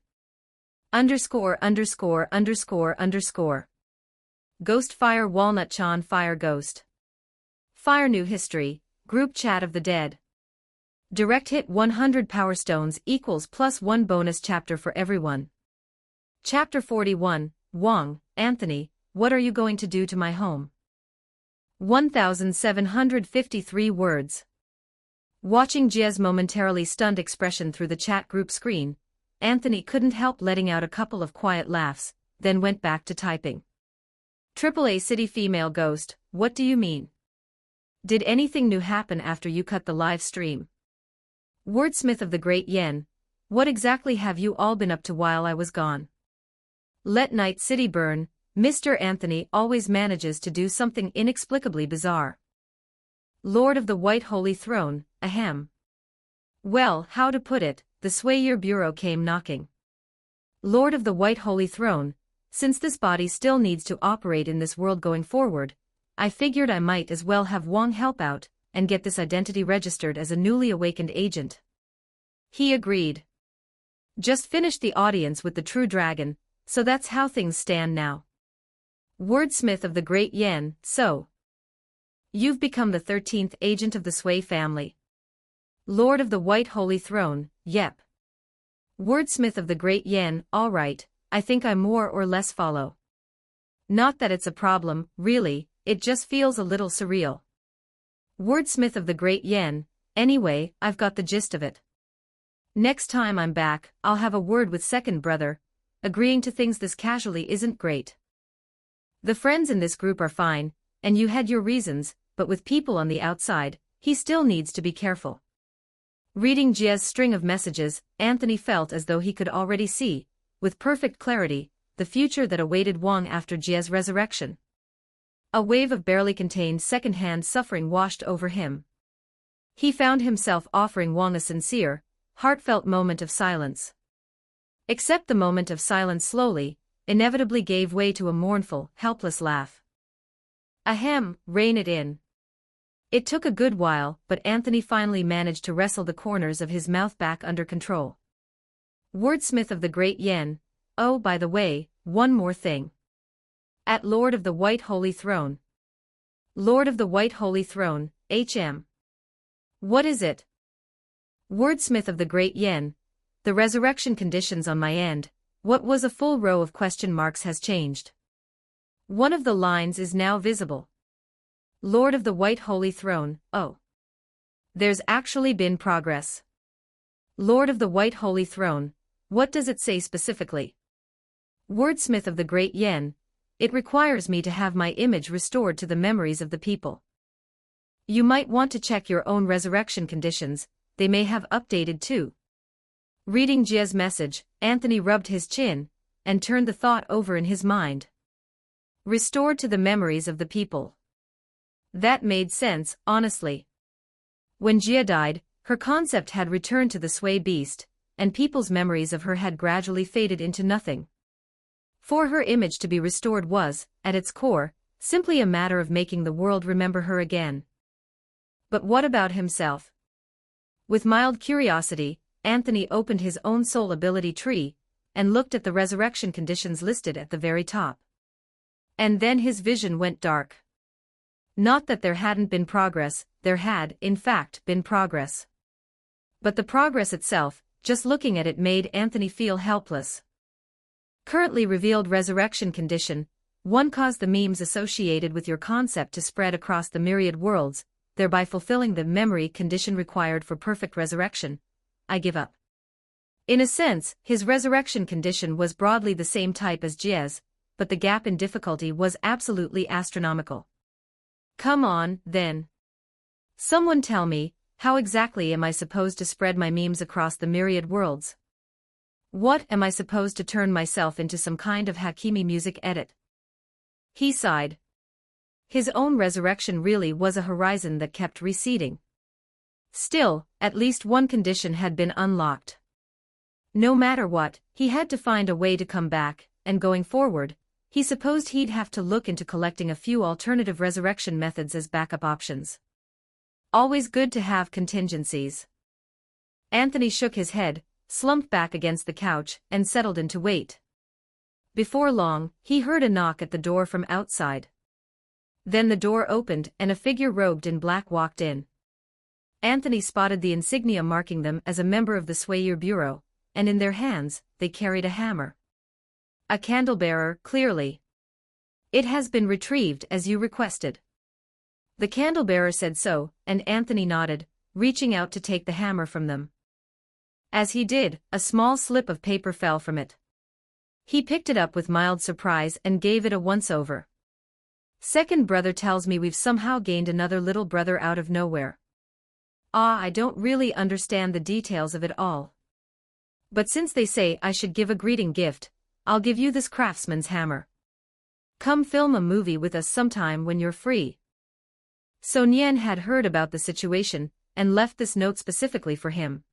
_______. Ghostfire Walnut Chan Fire Ghost. Fire New History, Group Chat of the Dead. Direct hit 100 Power Stones equals +1 bonus chapter for everyone. Chapter 41, Wong, Anthony, what are you going to do to my home? 1,753 words. Watching Jia's momentarily stunned expression through the chat group screen, Anthony couldn't help letting out a couple of quiet laughs, then went back to typing. AAA City Female Ghost, what do you mean? Did anything new happen after you cut the live stream? Wordsmith of the Great Yen, what exactly have you all been up to while I was gone? Let Night City burn, Mr. Anthony always manages to do something inexplicably bizarre. Lord of the White Holy Throne, ahem. Well, how to put it, the Swayer Bureau came knocking. Lord of the White Holy Throne, since this body still needs to operate in this world going forward, I figured I might as well have Wong help out and get this identity registered as a newly awakened agent. He agreed. Just finished the audience with the True Dragon, so that's how things stand now. Wordsmith of the Great Yen, so. You've become the 13th agent of the Sway family. Lord of the White Holy Throne, yep. Wordsmith of the Great Yen, alright, I think I more or less follow. Not that it's a problem, really, it just feels a little surreal. Wordsmith of the Great Yen, anyway, I've got the gist of it. Next time I'm back, I'll have a word with second brother, agreeing to things this casually isn't great. The friends in this group are fine, and you had your reasons, but with people on the outside, he still needs to be careful. Reading Jia's string of messages, Anthony felt as though he could already see, with perfect clarity, the future that awaited Wong after Jia's resurrection. A wave of barely contained second-hand suffering washed over him. He found himself offering Wong a sincere, heartfelt moment of silence. Except the moment of silence slowly, inevitably gave way to a mournful, helpless laugh. Ahem, rein it in. It took a good while, but Anthony finally managed to wrestle the corners of his mouth back under control. Wordsmith of the Great Yen, oh by the way, one more thing. At Lord of the White Holy Throne. Lord of the White Holy Throne, HM. What is it? Wordsmith of the Great Yen, the resurrection conditions on my end, what was a full row of question marks has changed. One of the lines is now visible. Lord of the White Holy Throne, oh. There's actually been progress. Lord of the White Holy Throne, what does it say specifically? Wordsmith of the Great Yen, it requires me to have my image restored to the memories of the people. You might want to check your own resurrection conditions, they may have updated too. Reading Jia's message, Anthony rubbed his chin, and turned the thought over in his mind. Restored to the memories of the people. That made sense, honestly. When Jia died, her concept had returned to the Sway beast, and people's memories of her had gradually faded into nothing. For her image to be restored was, at its core, simply a matter of making the world remember her again. But what about himself? With mild curiosity, Anthony opened his own soul ability tree, and looked at the resurrection conditions listed at the very top. And then his vision went dark. Not that there hadn't been progress, there had, in fact, been progress. But the progress itself, just looking at it made Anthony feel helpless. Currently revealed resurrection condition, 1 cause the memes associated with your concept to spread across the myriad worlds, thereby fulfilling the memory condition required for perfect resurrection. I give up. In a sense, his resurrection condition was broadly the same type as Jie's, but the gap in difficulty was absolutely astronomical. Come on, then. Someone tell me, how exactly am I supposed to spread my memes across the myriad worlds? What am I supposed to turn myself into some kind of Hakimi music edit? He sighed. His own resurrection really was a horizon that kept receding. Still, at least one condition had been unlocked. No matter what, he had to find a way to come back, and going forward, he supposed he'd have to look into collecting a few alternative resurrection methods as backup options. Always good to have contingencies. Anthony shook his head, slumped back against the couch, and settled into wait. Before long, he heard a knock at the door from outside. Then the door opened and a figure robed in black walked in. Anthony spotted the insignia marking them as a member of the Swayer Bureau, and in their hands, they carried a hammer. A candlebearer, clearly. It has been retrieved as you requested. The candlebearer said so, and Anthony nodded, reaching out to take the hammer from them. As he did, a small slip of paper fell from it. He picked it up with mild surprise and gave it a once-over. Second brother tells me we've somehow gained another little brother out of nowhere. I don't really understand the details of it all. But since they say I should give a greeting gift, I'll give you this craftsman's hammer. Come film a movie with us sometime when you're free. So Nian had heard about the situation, and left this note specifically for him.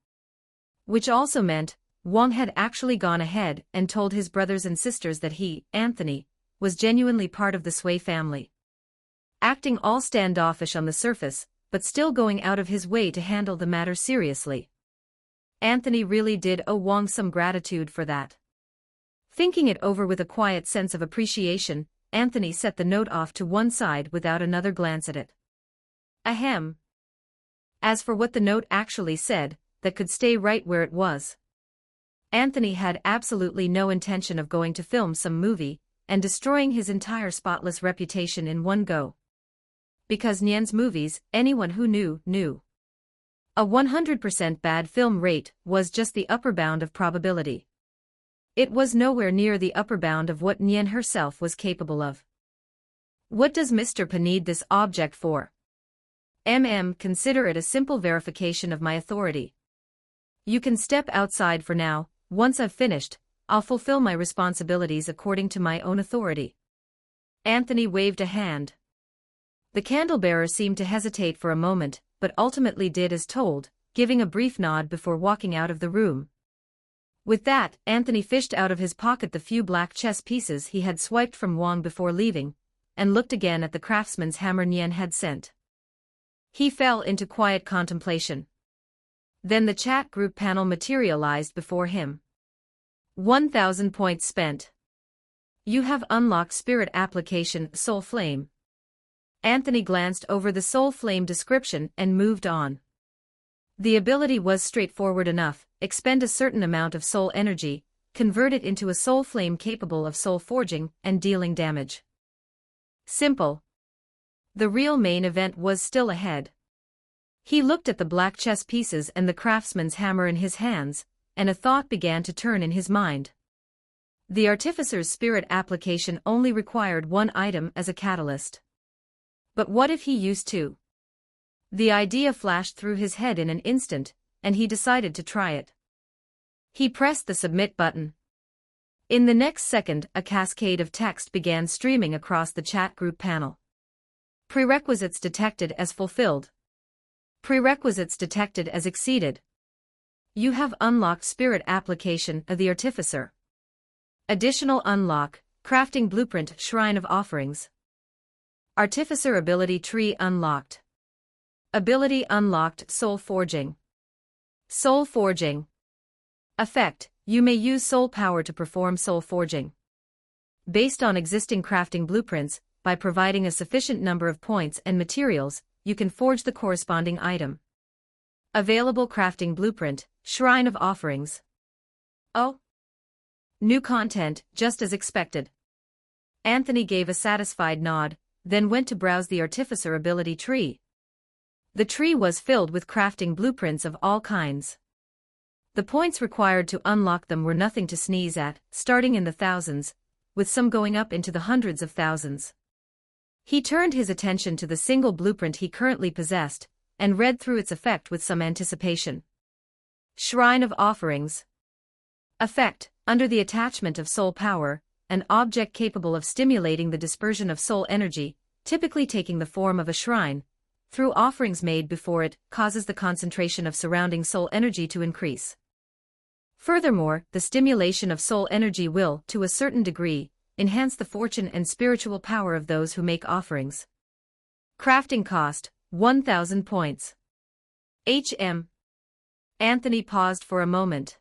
Which also meant, Wang had actually gone ahead and told his brothers and sisters that he, Anthony, was genuinely part of the Sui family. Acting all standoffish on the surface, but still going out of his way to handle the matter seriously. Anthony really did owe Wang some gratitude for that. Thinking it over with a quiet sense of appreciation, Anthony set the note off to one side without another glance at it. Ahem. As for what the note actually said, that could stay right where it was. Anthony had absolutely no intention of going to film some movie, and destroying his entire spotless reputation in one go. Because Nian's movies, anyone who knew, knew. A 100% bad film rate was just the upper bound of probability. It was nowhere near the upper bound of what Nian herself was capable of. What does Mr. Pa need this object for? Consider it a simple verification of my authority. You can step outside for now. Once I've finished, I'll fulfill my responsibilities according to my own authority. Anthony waved a hand. The candlebearer seemed to hesitate for a moment, but ultimately did as told, giving a brief nod before walking out of the room. With that, Anthony fished out of his pocket the few black chess pieces he had swiped from Wang before leaving, and looked again at the craftsman's hammer Nian had sent. He fell into quiet contemplation. Then the chat group panel materialized before him. 1,000 points spent. You have unlocked Spirit Application Soul Flame. Anthony glanced over the Soul Flame description and moved on. The ability was straightforward enough: expend a certain amount of soul energy, convert it into a soul flame capable of soul forging and dealing damage. Simple. The real main event was still ahead. He looked at the black chess pieces and the craftsman's hammer in his hands, and a thought began to turn in his mind. The artificer's spirit application only required one item as a catalyst. But what if he used two? The idea flashed through his head in an instant, and he decided to try it. He pressed the submit button. In the next second, a cascade of text began streaming across the chat group panel. Prerequisites detected as fulfilled. Prerequisites detected as exceeded. You have unlocked Spirit Application of the Artificer. Additional unlock: Crafting Blueprint Shrine of Offerings. Artificer Ability Tree unlocked. Ability unlocked: Soul Forging. Soul Forging. Effect: You may use soul power to perform soul forging. Based on existing crafting blueprints, by providing a sufficient number of points and materials, you can forge the corresponding item. Available crafting blueprint: Shrine of Offerings. Oh. New content, just as expected. Anthony gave a satisfied nod, then went to browse the Artificer Ability tree. The tree was filled with crafting blueprints of all kinds. The points required to unlock them were nothing to sneeze at, starting in the thousands, with some going up into the hundreds of thousands. He turned his attention to the single blueprint he currently possessed, and read through its effect with some anticipation. Shrine of Offerings. Effect: under the attachment of soul power, an object capable of stimulating the dispersion of soul energy, typically taking the form of a shrine, through offerings made before it, causes the concentration of surrounding soul energy to increase. Furthermore, the stimulation of soul energy will, to a certain degree, enhance the fortune and spiritual power of those who make offerings. Crafting cost, 1,000 points. HM. Anthony paused for a moment.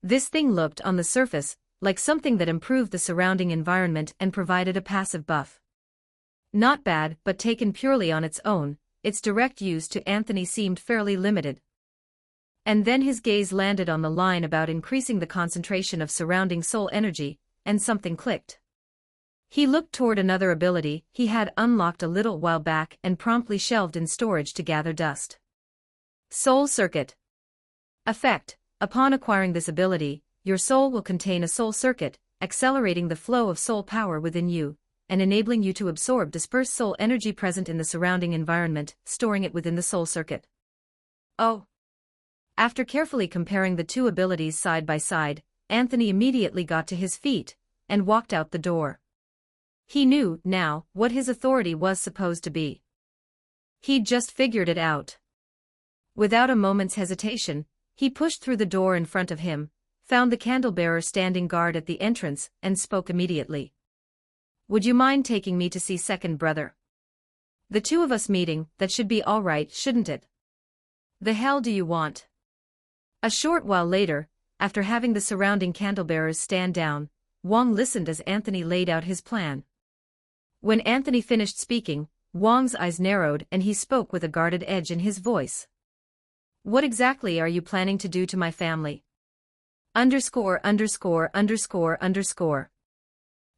This thing looked, on the surface, like something that improved the surrounding environment and provided a passive buff. Not bad, but taken purely on its own, its direct use to Anthony seemed fairly limited. And then his gaze landed on the line about increasing the concentration of surrounding soul energy, and something clicked. He looked toward another ability he had unlocked a little while back and promptly shelved in storage to gather dust. Soul Circuit. Effect: upon acquiring this ability, your soul will contain a soul circuit, accelerating the flow of soul power within you, and enabling you to absorb dispersed soul energy present in the surrounding environment, storing it within the soul circuit. Oh! After carefully comparing the two abilities side by side, Anthony immediately got to his feet, and walked out the door. He knew, now, what his authority was supposed to be. He'd just figured it out. Without a moment's hesitation, he pushed through the door in front of him, found the candlebearer standing guard at the entrance, and spoke immediately. "Would you mind taking me to see second brother? The two of us meeting, that should be all right, shouldn't it? The hell do you want?" A short while later, after having the surrounding candlebearers stand down, Wong listened as Anthony laid out his plan. When Anthony finished speaking, Wong's eyes narrowed and he spoke with a guarded edge in his voice. "What exactly are you planning to do to my family? _______.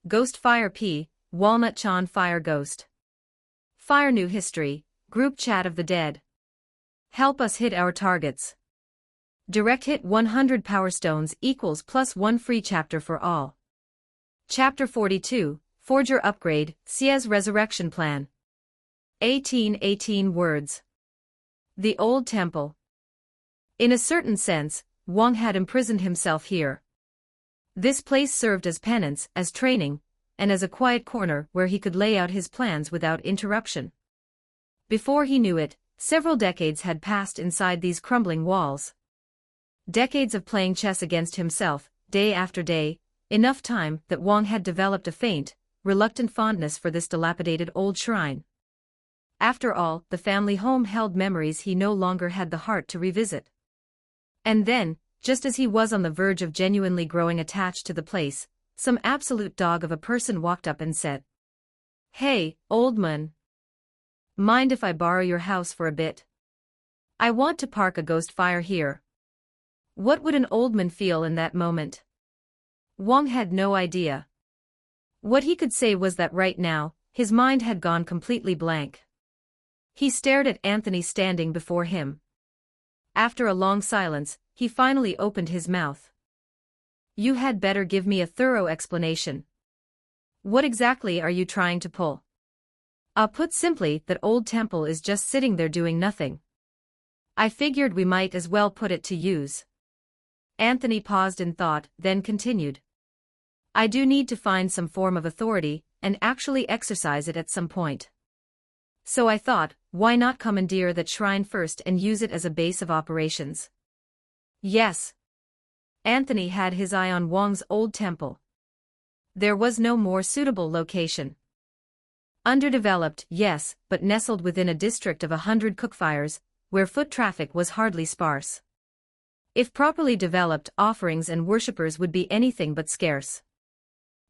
Ghost Fire P, Walnut Chan Fire Ghost. Fire New History, Group Chat of the Dead. Help us hit our targets. Direct hit 100 Power Stones equals +1 free chapter for all. Chapter 42, Forger Upgrade, Sia's Resurrection Plan. 18 words. The Old Temple. In a certain sense, Wong had imprisoned himself here. This place served as penance, as training, and as a quiet corner where he could lay out his plans without interruption. Before he knew it, several decades had passed inside these crumbling walls. Decades of playing chess against himself, day after day, enough time that Wong had developed a faint, reluctant fondness for this dilapidated old shrine. After all, the family home held memories he no longer had the heart to revisit. And then, just as he was on the verge of genuinely growing attached to the place, some absolute dog of a person walked up and said, "Hey, old man. Mind if I borrow your house for a bit? I want to park a ghost fire here." What would an old man feel in that moment? Wong had no idea. What he could say was that right now, his mind had gone completely blank. He stared at Anthony standing before him. After a long silence, he finally opened his mouth. "You had better give me a thorough explanation. What exactly are you trying to pull?" Put simply, that old temple is just sitting there doing nothing. I figured we might as well put it to use." Anthony paused in thought, then continued. "I do need to find some form of authority, and actually exercise it at some point. So I thought, why not commandeer that shrine first and use it as a base of operations?" Yes. Anthony had his eye on Wong's old temple. There was no more suitable location. Underdeveloped, yes, but nestled within a district of 100 cookfires, where foot traffic was hardly sparse. If properly developed, offerings and worshippers would be anything but scarce.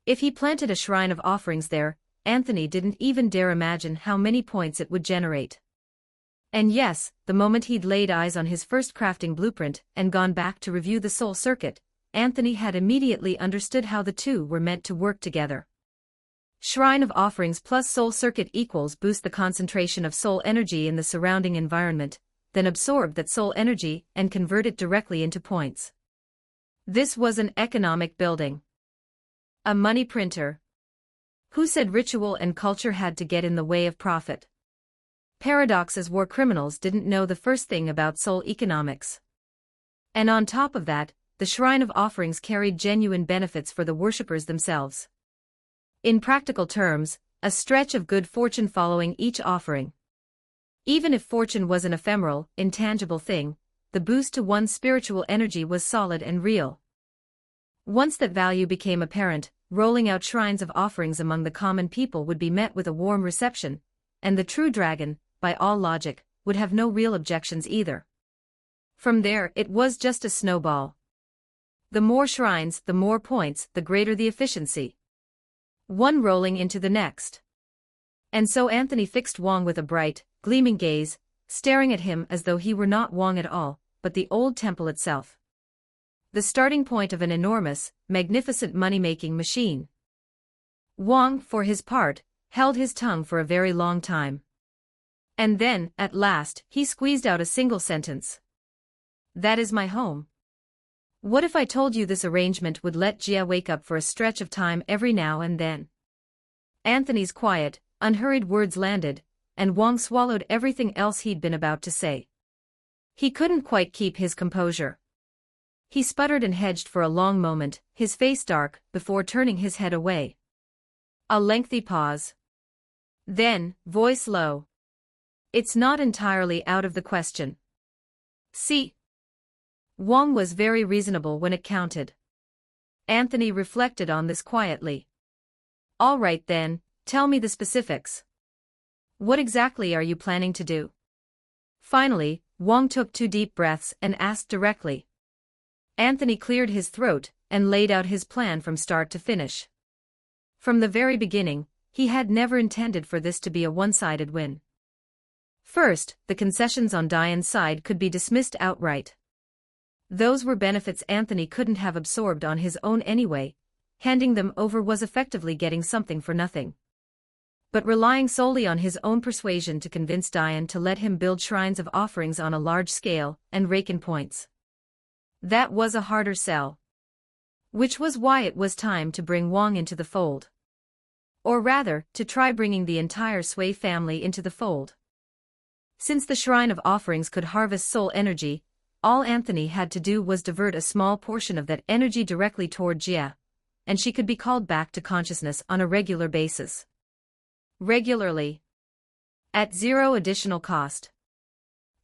If he planted a shrine of offerings there, Anthony didn't even dare imagine how many points it would generate. And yes, the moment he'd laid eyes on his first crafting blueprint and gone back to review the soul circuit, Anthony had immediately understood how the two were meant to work together. Shrine of Offerings plus Soul Circuit equals boost the concentration of soul energy in the surrounding environment, then absorb that soul energy and convert it directly into points. This was an economic building. A money printer. Who said ritual and culture had to get in the way of profit? Paradoxes war criminals didn't know the first thing about soul economics. And on top of that, the Shrine of Offerings carried genuine benefits for the worshippers themselves. In practical terms, a stretch of good fortune following each offering. Even if fortune was an ephemeral, intangible thing, the boost to one's spiritual energy was solid and real. Once that value became apparent, rolling out shrines of offerings among the common people would be met with a warm reception, and the true dragon, by all logic, would have no real objections either. From there, it was just a snowball. The more shrines, the more points, the greater the efficiency. One rolling into the next. And so Anthony fixed Wong with a bright, gleaming gaze, staring at him as though he were not Wong at all, but the old temple itself. The starting point of an enormous, magnificent money-making machine. Wong, for his part, held his tongue for a very long time. And then, at last, he squeezed out a single sentence. "That is my home. What if I told you this arrangement would let Jia wake up for a stretch of time every now and then?" Anthony's quiet, unhurried words landed, and Wong swallowed everything else he'd been about to say. He couldn't quite keep his composure. He sputtered and hedged for a long moment, his face dark, before turning his head away. A lengthy pause. Then, voice low. "It's not entirely out of the question. See?" Wong was very reasonable when it counted. Anthony reflected on this quietly. "All right then, tell me the specifics. What exactly are you planning to do?" Finally, Wong took 2 deep breaths and asked directly. Anthony cleared his throat and laid out his plan from start to finish. From the very beginning, he had never intended for this to be a one-sided win. First, the concessions on Diane's side could be dismissed outright. Those were benefits Anthony couldn't have absorbed on his own anyway. Handing them over was effectively getting something for nothing. But relying solely on his own persuasion to convince Diane to let him build shrines of offerings on a large scale and rake in points. That was a harder sell. Which was why it was time to bring Wong into the fold. Or rather, to try bringing the entire Sui family into the fold. Since the Shrine of Offerings could harvest soul energy, all Anthony had to do was divert a small portion of that energy directly toward Jia, and she could be called back to consciousness on a regular basis. Regularly. At 0 additional cost.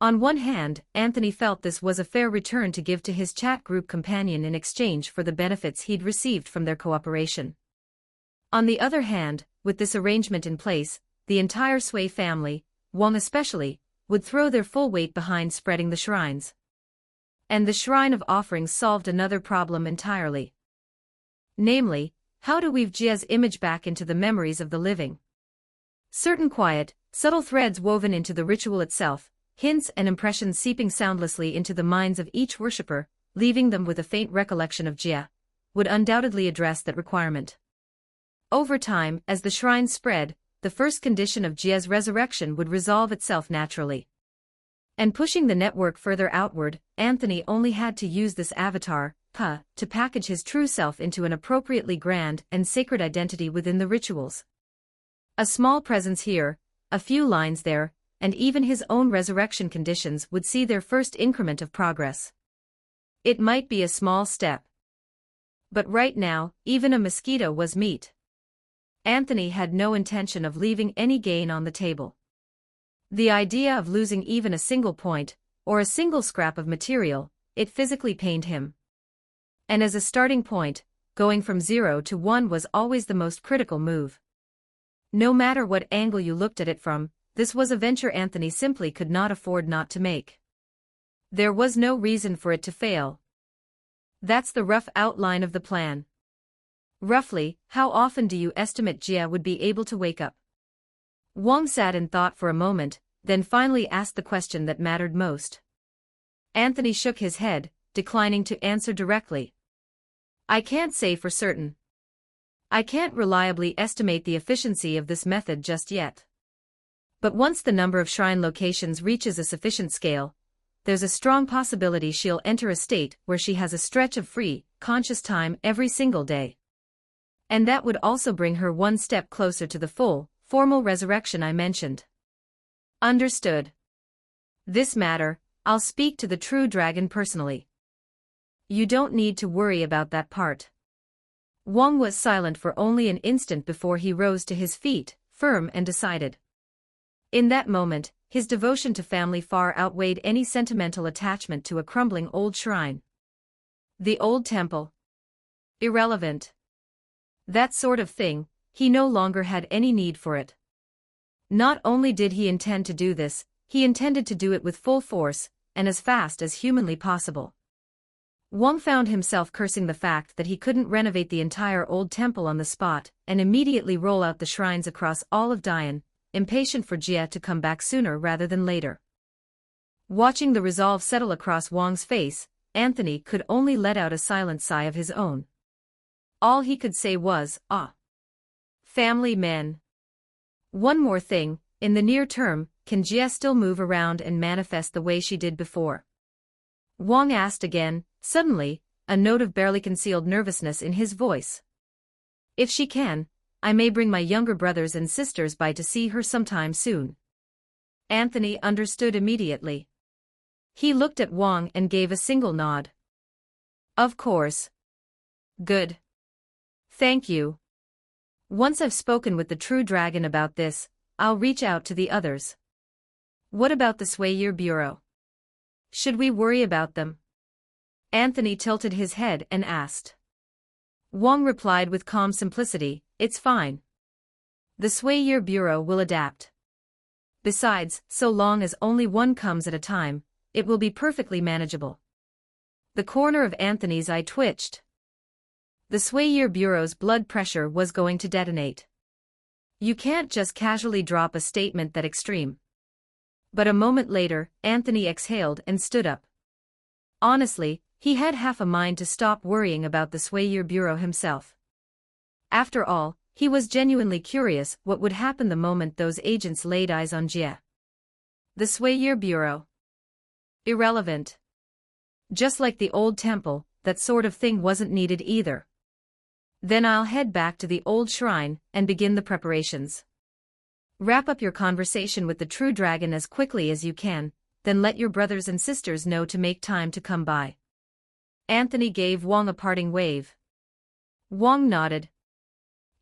On one hand, Anthony felt this was a fair return to give to his chat group companion in exchange for the benefits he'd received from their cooperation. On the other hand, with this arrangement in place, the entire Sui family, Wong especially, would throw their full weight behind spreading the shrines. And the Shrine of Offerings solved another problem entirely. Namely, how to weave Jia's image back into the memories of the living. Certain quiet, subtle threads woven into the ritual itself, hints and impressions seeping soundlessly into the minds of each worshipper, leaving them with a faint recollection of Jia, would undoubtedly address that requirement. Over time, as the shrine spread, the first condition of Jia's resurrection would resolve itself naturally. And pushing the network further outward, Anthony only had to use this avatar, Pa, to package his true self into an appropriately grand and sacred identity within the rituals. A small presence here, a few lines there, and even his own resurrection conditions would see their first increment of progress. It might be a small step. But right now, even a mosquito was meat. Anthony had no intention of leaving any gain on the table. The idea of losing even a single point, or a single scrap of material, it physically pained him. And as a starting point, going from 0 to 1 was always the most critical move. No matter what angle you looked at it from, this was a venture Anthony simply could not afford not to make. There was no reason for it to fail. That's the rough outline of the plan. Roughly, how often do you estimate Jia would be able to wake up? Wong sat and thought for a moment, then finally asked the question that mattered most. Anthony shook his head, declining to answer directly. "I can't say for certain. I can't reliably estimate the efficiency of this method just yet. But once the number of shrine locations reaches a sufficient scale, there's a strong possibility she'll enter a state where she has a stretch of free, conscious time every single day. And that would also bring her one step closer to the full, formal resurrection I mentioned. Understood. This matter, I'll speak to the true dragon personally. You don't need to worry about that part. Wang was silent for only an instant before he rose to his feet, firm and decided. In that moment, his devotion to family far outweighed any sentimental attachment to a crumbling old shrine. The old temple. Irrelevant. That sort of thing, he no longer had any need for it. Not only did he intend to do this, he intended to do it with full force, and as fast as humanly possible. Wang found himself cursing the fact that he couldn't renovate the entire old temple on the spot and immediately roll out the shrines across all of Dian, impatient for Jia to come back sooner rather than later. Watching the resolve settle across Wang's face, Anthony could only let out a silent sigh of his own. All he could say was, "Ah. Family men." One more thing, in the near term, can Jia still move around and manifest the way she did before? Wang asked again, suddenly, a note of barely concealed nervousness in his voice. If she can, I may bring my younger brothers and sisters by to see her sometime soon. Anthony understood immediately. He looked at Wang and gave a single nod. Of course. Good. Thank you. Once I've spoken with the true dragon about this, I'll reach out to the others. What about the Swayer Bureau? Should we worry about them? Anthony tilted his head and asked. Wang replied with calm simplicity, "It's fine. The Swayer Bureau will adapt. Besides, so long as only one comes at a time, it will be perfectly manageable." The corner of Anthony's eye twitched. The Swayer Bureau's blood pressure was going to detonate. You can't just casually drop a statement that extreme. But a moment later, Anthony exhaled and stood up. Honestly, he had half a mind to stop worrying about the Swayer Bureau himself. After all, he was genuinely curious what would happen the moment those agents laid eyes on Jia. The Swayer Bureau. Irrelevant. Just like the old temple, that sort of thing wasn't needed either. Then I'll head back to the old shrine and begin the preparations. Wrap up your conversation with the true dragon as quickly as you can, then let your brothers and sisters know to make time to come by. Anthony gave Wang a parting wave. Wang nodded.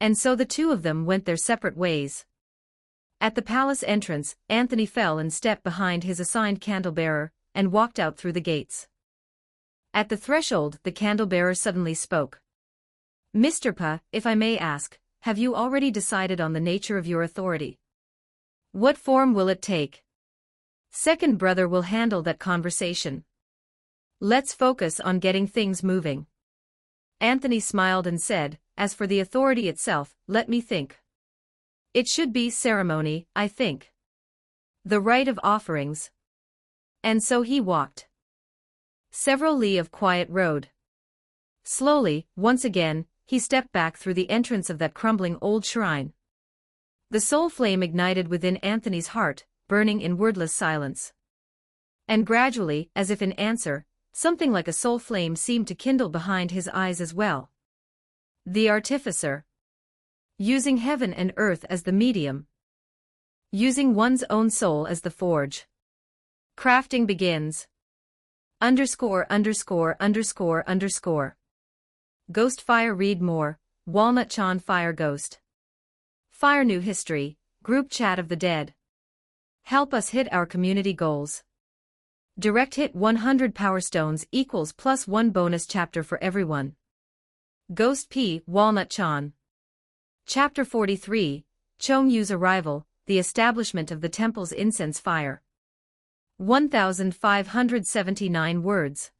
And so the two of them went their separate ways. At the palace entrance, Anthony fell in step behind his assigned candlebearer and walked out through the gates. At the threshold, the candlebearer suddenly spoke. Mr. Pa, if I may ask, have you already decided on the nature of your authority? What form will it take? Second brother will handle that conversation. Let's focus on getting things moving. Anthony smiled and said, as for the authority itself, let me think. It should be ceremony, I think. The rite of offerings. And so he walked several li of quiet road. Slowly, once again, he stepped back through the entrance of that crumbling old shrine. The soul flame ignited within Anthony's heart, burning in wordless silence. And gradually, as if in answer, something like a soul flame seemed to kindle behind his eyes as well. The artificer. Using heaven and earth as the medium. Using one's own soul as the forge. Crafting begins. ________. Ghost Fire read more, Walnut Chan Fire Ghost. Fire New History, Group Chat of the Dead. Help us hit our community goals. Direct hit 100 Power Stones equals +1 bonus chapter for everyone. Ghost P. Walnut Chan. Chapter 43, Chong Yu's Arrival, the Establishment of the Temple's Incense Fire. 1,579 words.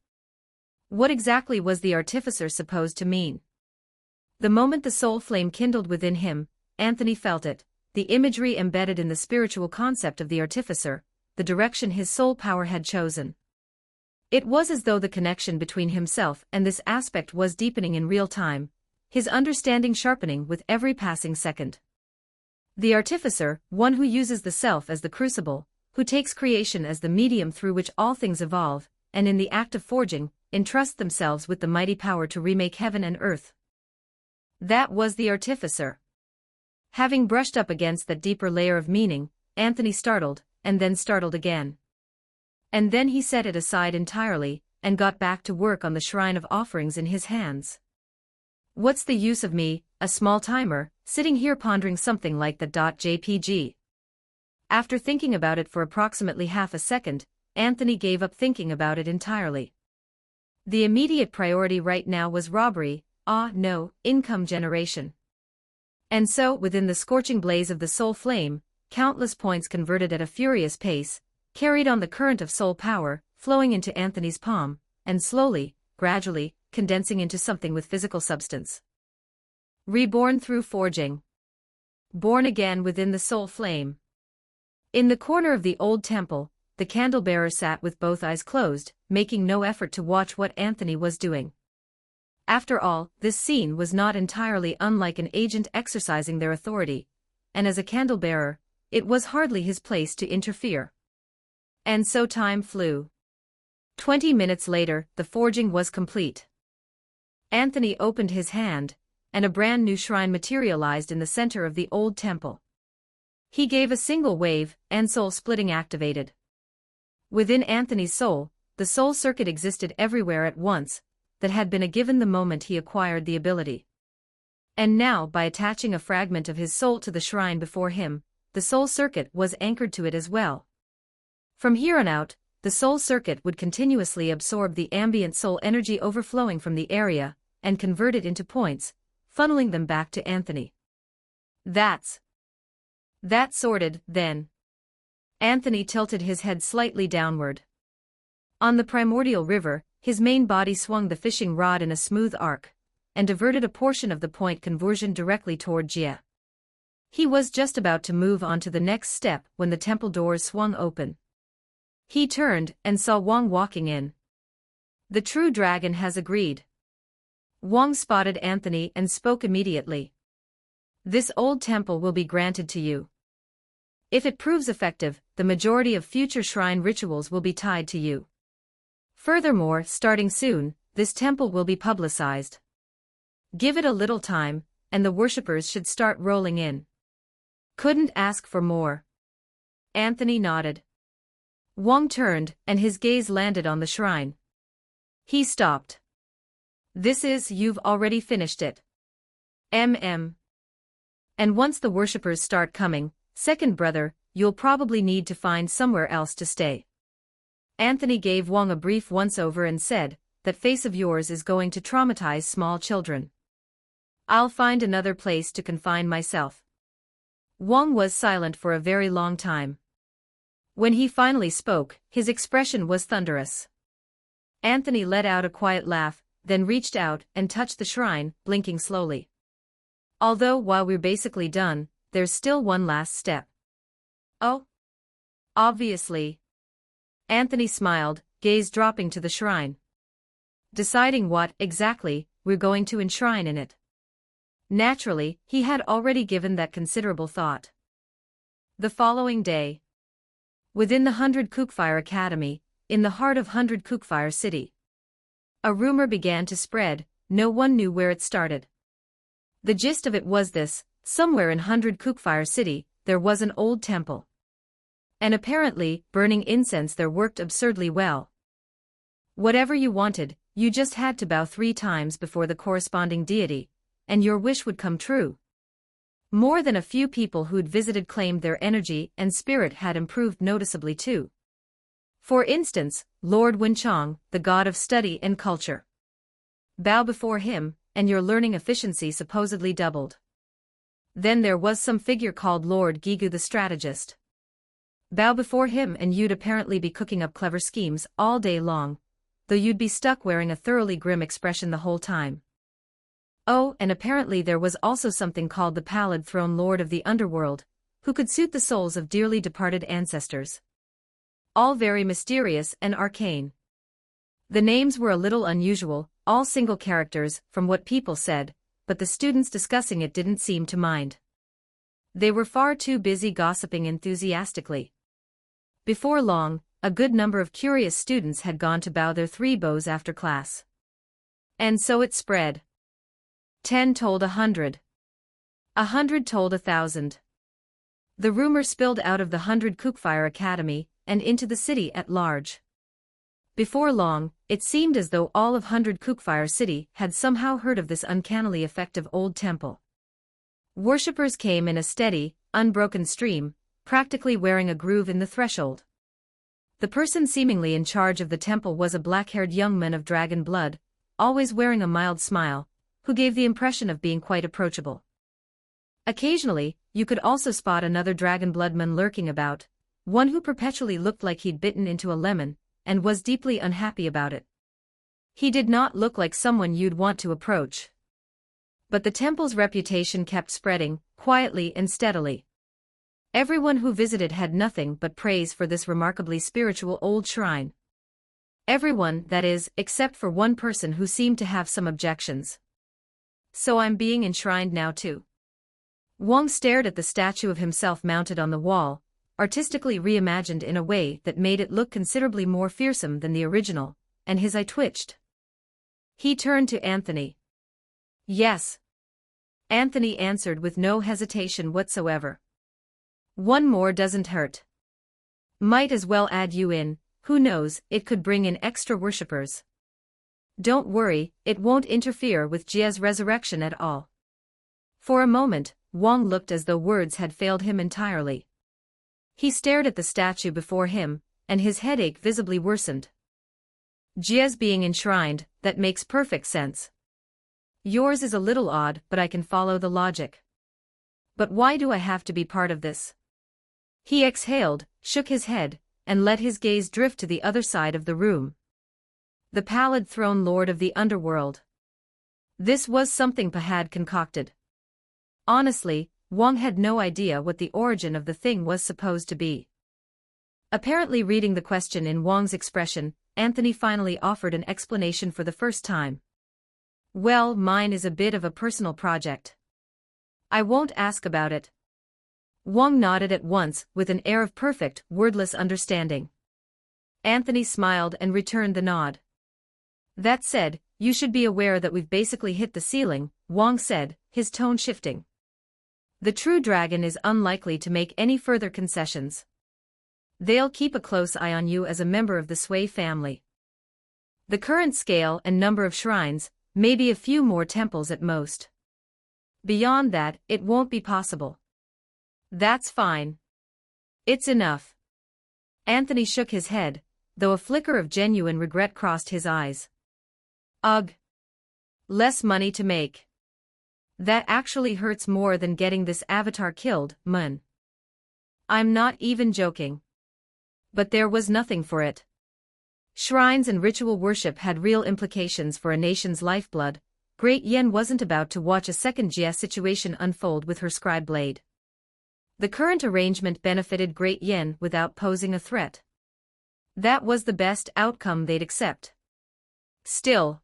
What exactly was the artificer supposed to mean? The moment the soul flame kindled within him, Anthony felt it, the imagery embedded in the spiritual concept of the artificer, the direction his soul power had chosen. It was as though the connection between himself and this aspect was deepening in real time, his understanding sharpening with every passing second. The artificer, one who uses the self as the crucible, who takes creation as the medium through which all things evolve, and in the act of forging, entrust themselves with the mighty power to remake heaven and earth. That was the artificer. Having brushed up against that deeper layer of meaning, Anthony startled, and then startled again. And then he set it aside entirely, and got back to work on the shrine of offerings in his hands. What's the use of me, a small-timer, sitting here pondering something like that? JPG. After thinking about it for approximately half a second, Anthony gave up thinking about it entirely. The immediate priority right now was robbery, income generation. And so, within the scorching blaze of the soul flame, countless points converted at a furious pace, carried on the current of soul power, flowing into Anthony's palm, and slowly, gradually, condensing into something with physical substance. Reborn through forging. Born again within the soul flame. In the corner of the old temple, the candlebearer sat with both eyes closed, making no effort to watch what Anthony was doing. After all, this scene was not entirely unlike an agent exercising their authority, and as a candlebearer, it was hardly his place to interfere. And so time flew. 20 minutes later, the forging was complete. Anthony opened his hand, and a brand new shrine materialized in the center of the old temple. He gave a single wave, and soul splitting activated. Within Anthony's soul, the soul circuit existed everywhere at once, that had been a given the moment he acquired the ability. And now, by attaching a fragment of his soul to the shrine before him, the soul circuit was anchored to it as well. From here on out, the soul circuit would continuously absorb the ambient soul energy overflowing from the area, and convert it into points, funneling them back to Anthony. That's sorted, then. Anthony tilted his head slightly downward. On the primordial river, his main body swung the fishing rod in a smooth arc, and diverted a portion of the point conversion directly toward Jia. He was just about to move on to the next step when the temple doors swung open. He turned and saw Wang walking in. The true dragon has agreed. Wang spotted Anthony and spoke immediately. This old temple will be granted to you. If it proves effective, the majority of future shrine rituals will be tied to you. Furthermore, starting soon, this temple will be publicized. Give it a little time, and the worshippers should start rolling in. Couldn't ask for more. Anthony nodded. Wang turned, and his gaze landed on the shrine. He stopped. You've already finished it. And once the worshippers start coming, second brother, you'll probably need to find somewhere else to stay. Anthony gave Wang a brief once-over and said, that face of yours is going to traumatize small children. I'll find another place to confine myself. Wang was silent for a very long time. When he finally spoke, his expression was thunderous. Anthony let out a quiet laugh, then reached out and touched the shrine, blinking slowly. Although while we're basically done, there's still one last step. Oh? Obviously. Anthony smiled, gaze dropping to the shrine. Deciding what, exactly, we're going to enshrine in it. Naturally, he had already given that considerable thought. The following day. Within the 100 Cookfire Academy, in the heart of 100 Cookfire City. A rumor began to spread, no one knew where it started. The gist of it was this: somewhere in 100 Cookfire City, there was an old temple. And apparently, burning incense there worked absurdly well. Whatever you wanted, you just had to bow 3 times before the corresponding deity, and your wish would come true. More than a few people who'd visited claimed their energy and spirit had improved noticeably too. For instance, Lord Wenchong, the god of study and culture. Bow before him, and your learning efficiency supposedly doubled. Then there was some figure called Lord Gigu the strategist. Bow before him and you'd apparently be cooking up clever schemes all day long, though you'd be stuck wearing a thoroughly grim expression the whole time. Oh, and apparently there was also something called the Pallid Throne Lord of the Underworld, who could suit the souls of dearly departed ancestors. All very mysterious and arcane. The names were a little unusual, all single characters, from what people said, but the students discussing it didn't seem to mind. They were far too busy gossiping enthusiastically. Before long, a good number of curious students had gone to bow their 3 bows after class. And so it spread. 10 told 100. 100 told 1,000. The rumor spilled out of the 100 Cookfire Academy and into the city at large. Before long, it seemed as though all of 100 Cookfire City had somehow heard of this uncannily effective old temple. Worshippers came in a steady, unbroken stream, practically wearing a groove in the threshold. The person seemingly in charge of the temple was a black-haired young man of dragon blood, always wearing a mild smile, who gave the impression of being quite approachable. Occasionally, you could also spot another dragon bloodman lurking about, one who perpetually looked like he'd bitten into a lemon, and was deeply unhappy about it. He did not look like someone you'd want to approach. But the temple's reputation kept spreading, quietly and steadily. Everyone who visited had nothing but praise for this remarkably spiritual old shrine. Everyone, that is, except for one person who seemed to have some objections. So I'm being enshrined now too. Wang stared at the statue of himself mounted on the wall, artistically reimagined in a way that made it look considerably more fearsome than the original, and his eye twitched. He turned to Anthony. Yes. Anthony answered with no hesitation whatsoever. One more doesn't hurt. Might as well add you in, who knows, it could bring in extra worshippers. Don't worry, it won't interfere with Jia's resurrection at all. For a moment, Wang looked as though words had failed him entirely. He stared at the statue before him, and his headache visibly worsened. Jia's being enshrined, that makes perfect sense. Yours is a little odd, but I can follow the logic. But why do I have to be part of this? He exhaled, shook his head, and let his gaze drift to the other side of the room. The pallid throne lord of the underworld. This was something Pa had concocted. Honestly, Wang had no idea what the origin of the thing was supposed to be. Apparently reading the question in Wang's expression, Anthony finally offered an explanation for the first time. Well, mine is a bit of a personal project. I won't ask about it. Wang nodded at once with an air of perfect, wordless understanding. Anthony smiled and returned the nod. That said, you should be aware that we've basically hit the ceiling, Wang said, his tone shifting. The true dragon is unlikely to make any further concessions. They'll keep a close eye on you as a member of the Sui family. The current scale and number of shrines, maybe a few more temples at most. Beyond that, it won't be possible. That's fine. It's enough. Anthony shook his head, though a flicker of genuine regret crossed his eyes. Ugh. Less money to make. That actually hurts more than getting this avatar killed, Mun. I'm not even joking. But there was nothing for it. Shrines and ritual worship had real implications for a nation's lifeblood. Great Yen wasn't about to watch a second Jia situation unfold with her scribe blade. The current arrangement benefited Great Yen without posing a threat. That was the best outcome they'd accept. Still,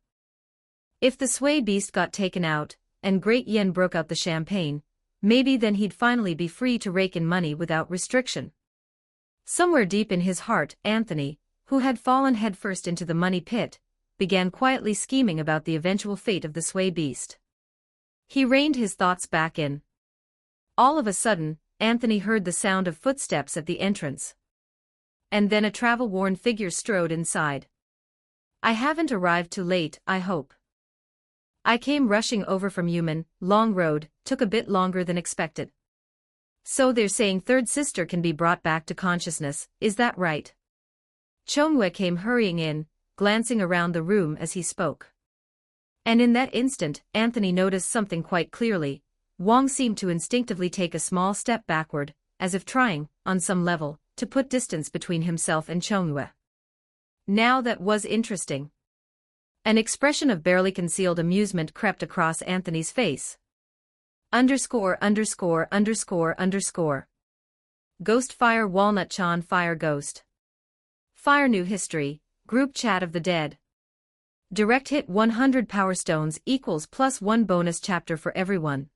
if the Sui beast got taken out, and Great Yen broke out the champagne, maybe then he'd finally be free to rake in money without restriction. Somewhere deep in his heart, Anthony, who had fallen headfirst into the money pit, began quietly scheming about the eventual fate of the Sui beast. He reined his thoughts back in. All of a sudden, Anthony heard the sound of footsteps at the entrance. And then a travel-worn figure strode inside. I haven't arrived too late, I hope. I came rushing over from Yumen, long road, took a bit longer than expected. So they're saying third sister can be brought back to consciousness, is that right? Chongwei came hurrying in, glancing around the room as he spoke. And in that instant, Anthony noticed something quite clearly. Wang seemed to instinctively take a small step backward, as if trying, on some level, to put distance between himself and Chongwei. Now that was interesting. An expression of barely concealed amusement crept across Anthony's face. _______. Ghost Fire Walnut Chan Fire Ghost. Fire New History, Group Chat of the Dead. Direct hit 100 Power Stones equals +1 bonus chapter for everyone.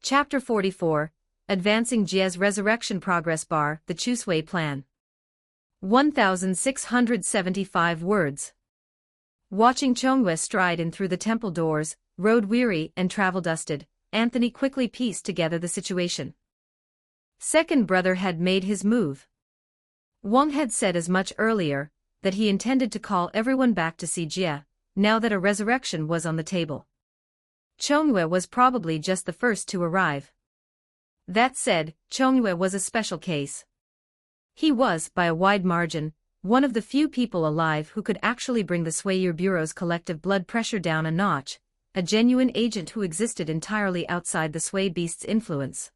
Chapter 44, Advancing Jie's Resurrection Progress Bar, The Chusui Plan. 1,675 words. Watching Chongyue stride in through the temple doors, road weary and travel-dusted, Anthony quickly pieced together the situation. Second brother had made his move. Wang had said as much earlier, that he intended to call everyone back to see Jie, now that a resurrection was on the table. Chongyue was probably just the first to arrive. That said, Chongyue was a special case. He was, by a wide margin, one of the few people alive who could actually bring the Suiyer Bureau's collective blood pressure down a notch, a genuine agent who existed entirely outside the Sui beast's influence.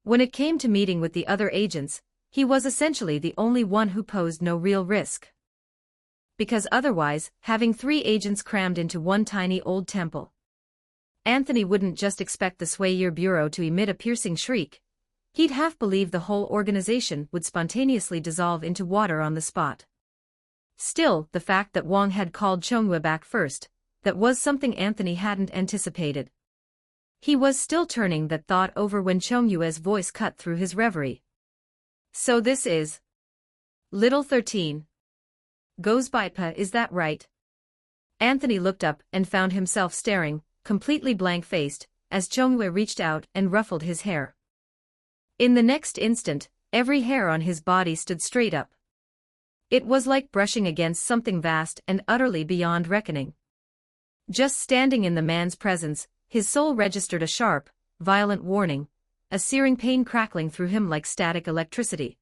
When it came to meeting with the other agents, he was essentially the only one who posed no real risk. Because otherwise, having 3 agents crammed into one tiny old temple. Anthony wouldn't just expect the Suiyer Bureau to emit a piercing shriek. He'd half believe the whole organization would spontaneously dissolve into water on the spot. Still, the fact that Wang had called Chongyue back first, that was something Anthony hadn't anticipated. He was still turning that thought over when Chongyue's voice cut through his reverie. So this is Little 13. Goes by Pa, is that right? Anthony looked up and found himself staring, completely blank-faced, as Chongyue reached out and ruffled his hair. In the next instant, every hair on his body stood straight up. It was like brushing against something vast and utterly beyond reckoning. Just standing in the man's presence, his soul registered a sharp, violent warning, a searing pain crackling through him like static electricity.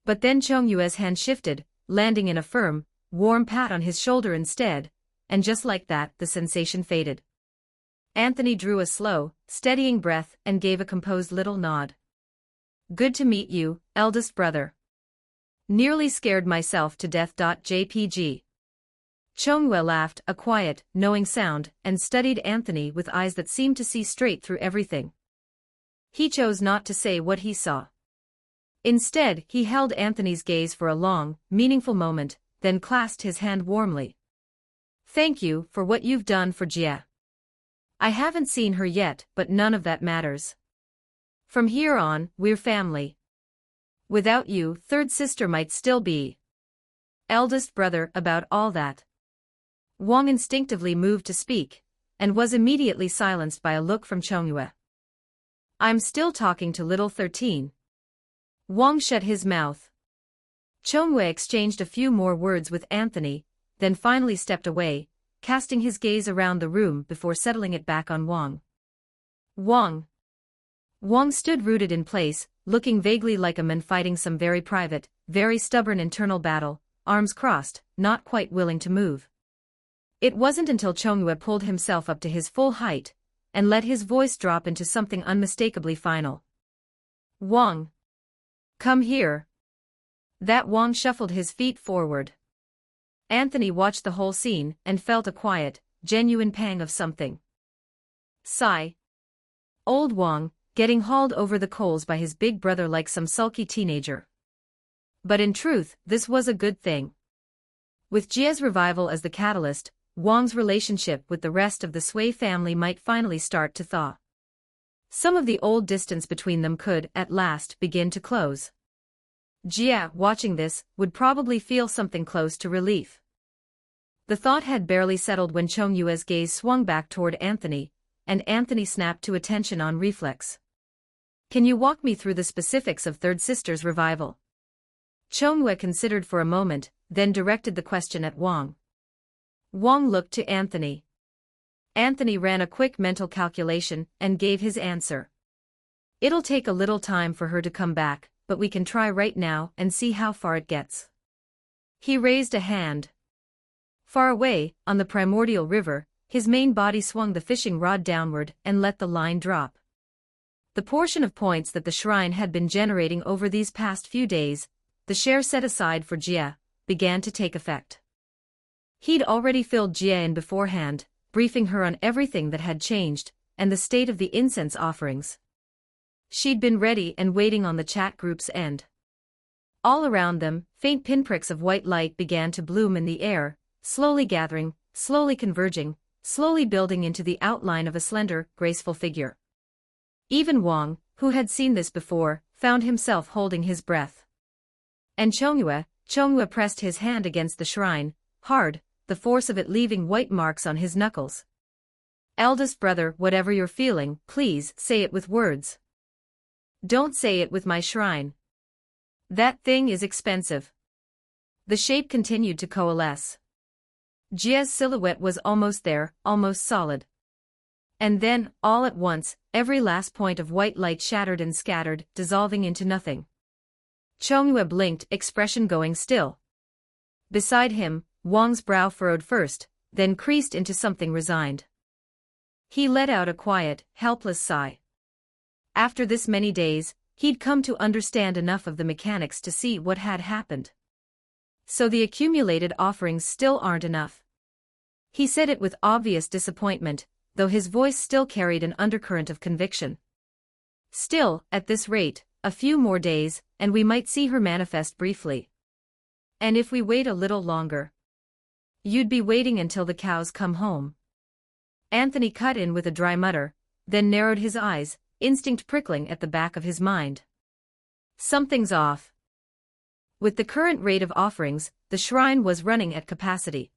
But then Chongyue's hand shifted, landing in a firm, warm pat on his shoulder instead, and just like that, the sensation faded. Anthony drew a slow, steadying breath and gave a composed little nod. Good to meet you, eldest brother. Nearly scared myself to death. JPG. Chongyue laughed, a quiet, knowing sound, and studied Anthony with eyes that seemed to see straight through everything. He chose not to say what he saw. Instead, he held Anthony's gaze for a long, meaningful moment, then clasped his hand warmly. Thank you for what you've done for Jie. I haven't seen her yet, but none of that matters. From here on, we're family. Without you, third sister might still be eldest brother about all that. Wang instinctively moved to speak, and was immediately silenced by a look from Chongyue. I'm still talking to little 13. Wang shut his mouth. Chongyue exchanged a few more words with Anthony, then finally stepped away, casting his gaze around the room before settling it back on Wang. Wang stood rooted in place, looking vaguely like a man fighting some very private, very stubborn internal battle, arms crossed, not quite willing to move. It wasn't until Chongyue pulled himself up to his full height, and let his voice drop into something unmistakably final. Wang. Come here. That Wang shuffled his feet forward. Anthony watched the whole scene and felt a quiet, genuine pang of something. Sigh. Old Wang, getting hauled over the coals by his big brother like some sulky teenager. But in truth, this was a good thing. With Jie's revival as the catalyst, Wang's relationship with the rest of the Sui family might finally start to thaw. Some of the old distance between them could, at last, begin to close. Jie, watching this, would probably feel something close to relief. The thought had barely settled when Chongyue's gaze swung back toward Anthony, and Anthony snapped to attention on reflex. Can you walk me through the specifics of third sister's revival? Chongyue considered for a moment, then directed the question at Wang. Wang looked to Anthony. Anthony ran a quick mental calculation and gave his answer. It'll take a little time for her to come back, but we can try right now and see how far it gets. He raised a hand. Far away, on the primordial river, his main body swung the fishing rod downward and let the line drop. The portion of points that the shrine had been generating over these past few days, the share set aside for Jie, began to take effect. He'd already filled Jie in beforehand, briefing her on everything that had changed, and the state of the incense offerings. She'd been ready and waiting on the chat group's end. All around them, faint pinpricks of white light began to bloom in the air, slowly gathering, slowly converging, slowly building into the outline of a slender, graceful figure. Even Wang, who had seen this before, found himself holding his breath. And Chongyue pressed his hand against the shrine, hard, the force of it leaving white marks on his knuckles. Eldest brother, whatever you're feeling, please say it with words. Don't say it with my shrine. That thing is expensive. The shape continued to coalesce. Jia's silhouette was almost there, almost solid. And then, all at once, every last point of white light shattered and scattered, dissolving into nothing. Chongyue blinked, expression going still. Beside him, Wang's brow furrowed first, then creased into something resigned. He let out a quiet, helpless sigh. After this many days, he'd come to understand enough of the mechanics to see what had happened. So the accumulated offerings still aren't enough. He said it with obvious disappointment, though his voice still carried an undercurrent of conviction. Still, at this rate, a few more days, and we might see her manifest briefly. And if we wait a little longer, you'd be waiting until the cows come home. Anthony cut in with a dry mutter, then narrowed his eyes, instinct prickling at the back of his mind. Something's off. With the current rate of offerings, the shrine was running at capacity.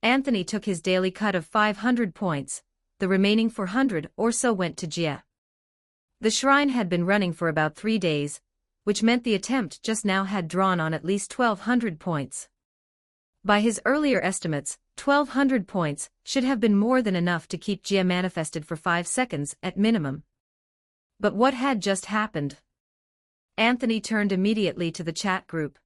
Anthony took his daily cut of 500 points, the remaining 400 or so went to Jia. The shrine had been running for about 3 days, which meant the attempt just now had drawn on at least 1,200 points. By his earlier estimates, 1,200 points should have been more than enough to keep Jia manifested for 5 seconds at minimum. But what had just happened? Anthony turned immediately to the chat group.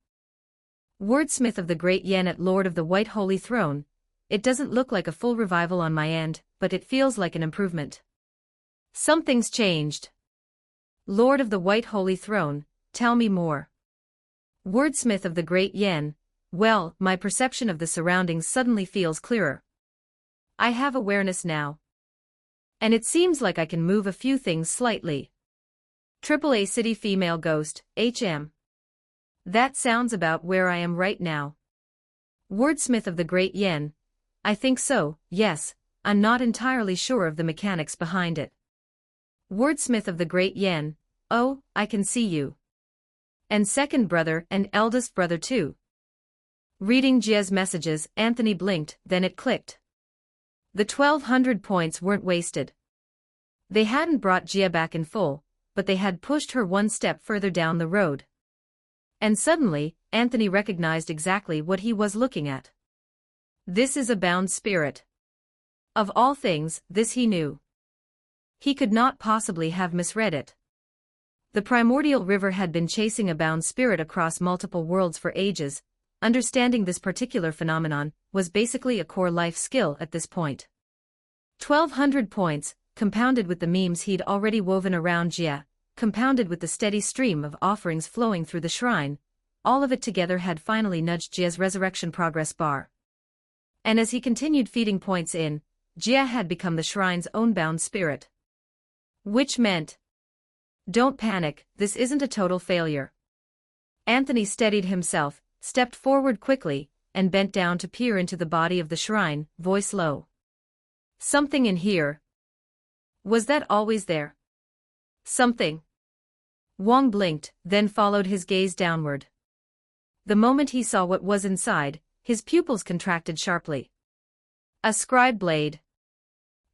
Wordsmith of the Great Yen at Lord of the White Holy Throne, it doesn't look like a full revival on my end, but it feels like an improvement. Something's changed. Lord of the White Holy Throne, tell me more. Wordsmith of the Great Yen, well, my perception of the surroundings suddenly feels clearer. I have awareness now. And it seems like I can move a few things slightly. AAA City Female Ghost, HM. That sounds about where I am right now. Wordsmith of the Great Yen, I think so, yes, I'm not entirely sure of the mechanics behind it. Wordsmith of the Great Yen, oh, I can see you. And second brother and eldest brother too. Reading Jia's messages, Anthony blinked, then it clicked. The 1,200 points weren't wasted. They hadn't brought Jia back in full, but they had pushed her one step further down the road. And suddenly, Anthony recognized exactly what he was looking at. This is a bound spirit. Of all things, this he knew. He could not possibly have misread it. The primordial river had been chasing a bound spirit across multiple worlds for ages. Understanding this particular phenomenon was basically a core life skill at this point. 1,200 points, compounded with the memes he'd already woven around Jia, compounded with the steady stream of offerings flowing through the shrine, all of it together had finally nudged Jia's resurrection progress bar. And as he continued feeding points in, Jia had become the shrine's own bound spirit. Which meant, don't panic, this isn't a total failure. Anthony steadied himself, stepped forward quickly, and bent down to peer into the body of the shrine, voice low. Something in here. Was that always there? Something. Wang blinked, then followed his gaze downward. The moment he saw what was inside, his pupils contracted sharply. A scribe blade.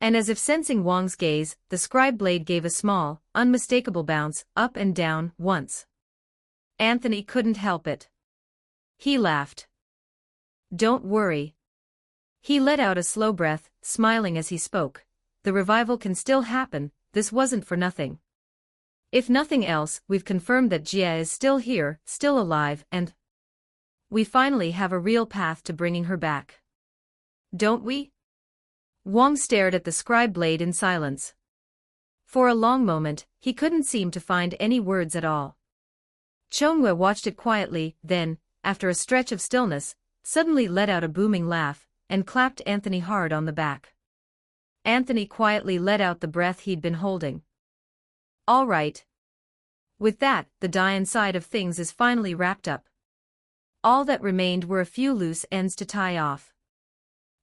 And as if sensing Wang's gaze, the scribe blade gave a small, unmistakable bounce, up and down, once. Anthony couldn't help it. He laughed. Don't worry. He let out a slow breath, smiling as he spoke. The revival can still happen, this wasn't for nothing. If nothing else, we've confirmed that Jia is still here, still alive, and we finally have a real path to bringing her back. Don't we? Wang stared at the scribe blade in silence. For a long moment, he couldn't seem to find any words at all. Chongyue watched it quietly, then, after a stretch of stillness, suddenly let out a booming laugh, and clapped Anthony hard on the back. Anthony quietly let out the breath he'd been holding. All right. With that, the Dian side of things is finally wrapped up. All that remained were a few loose ends to tie off.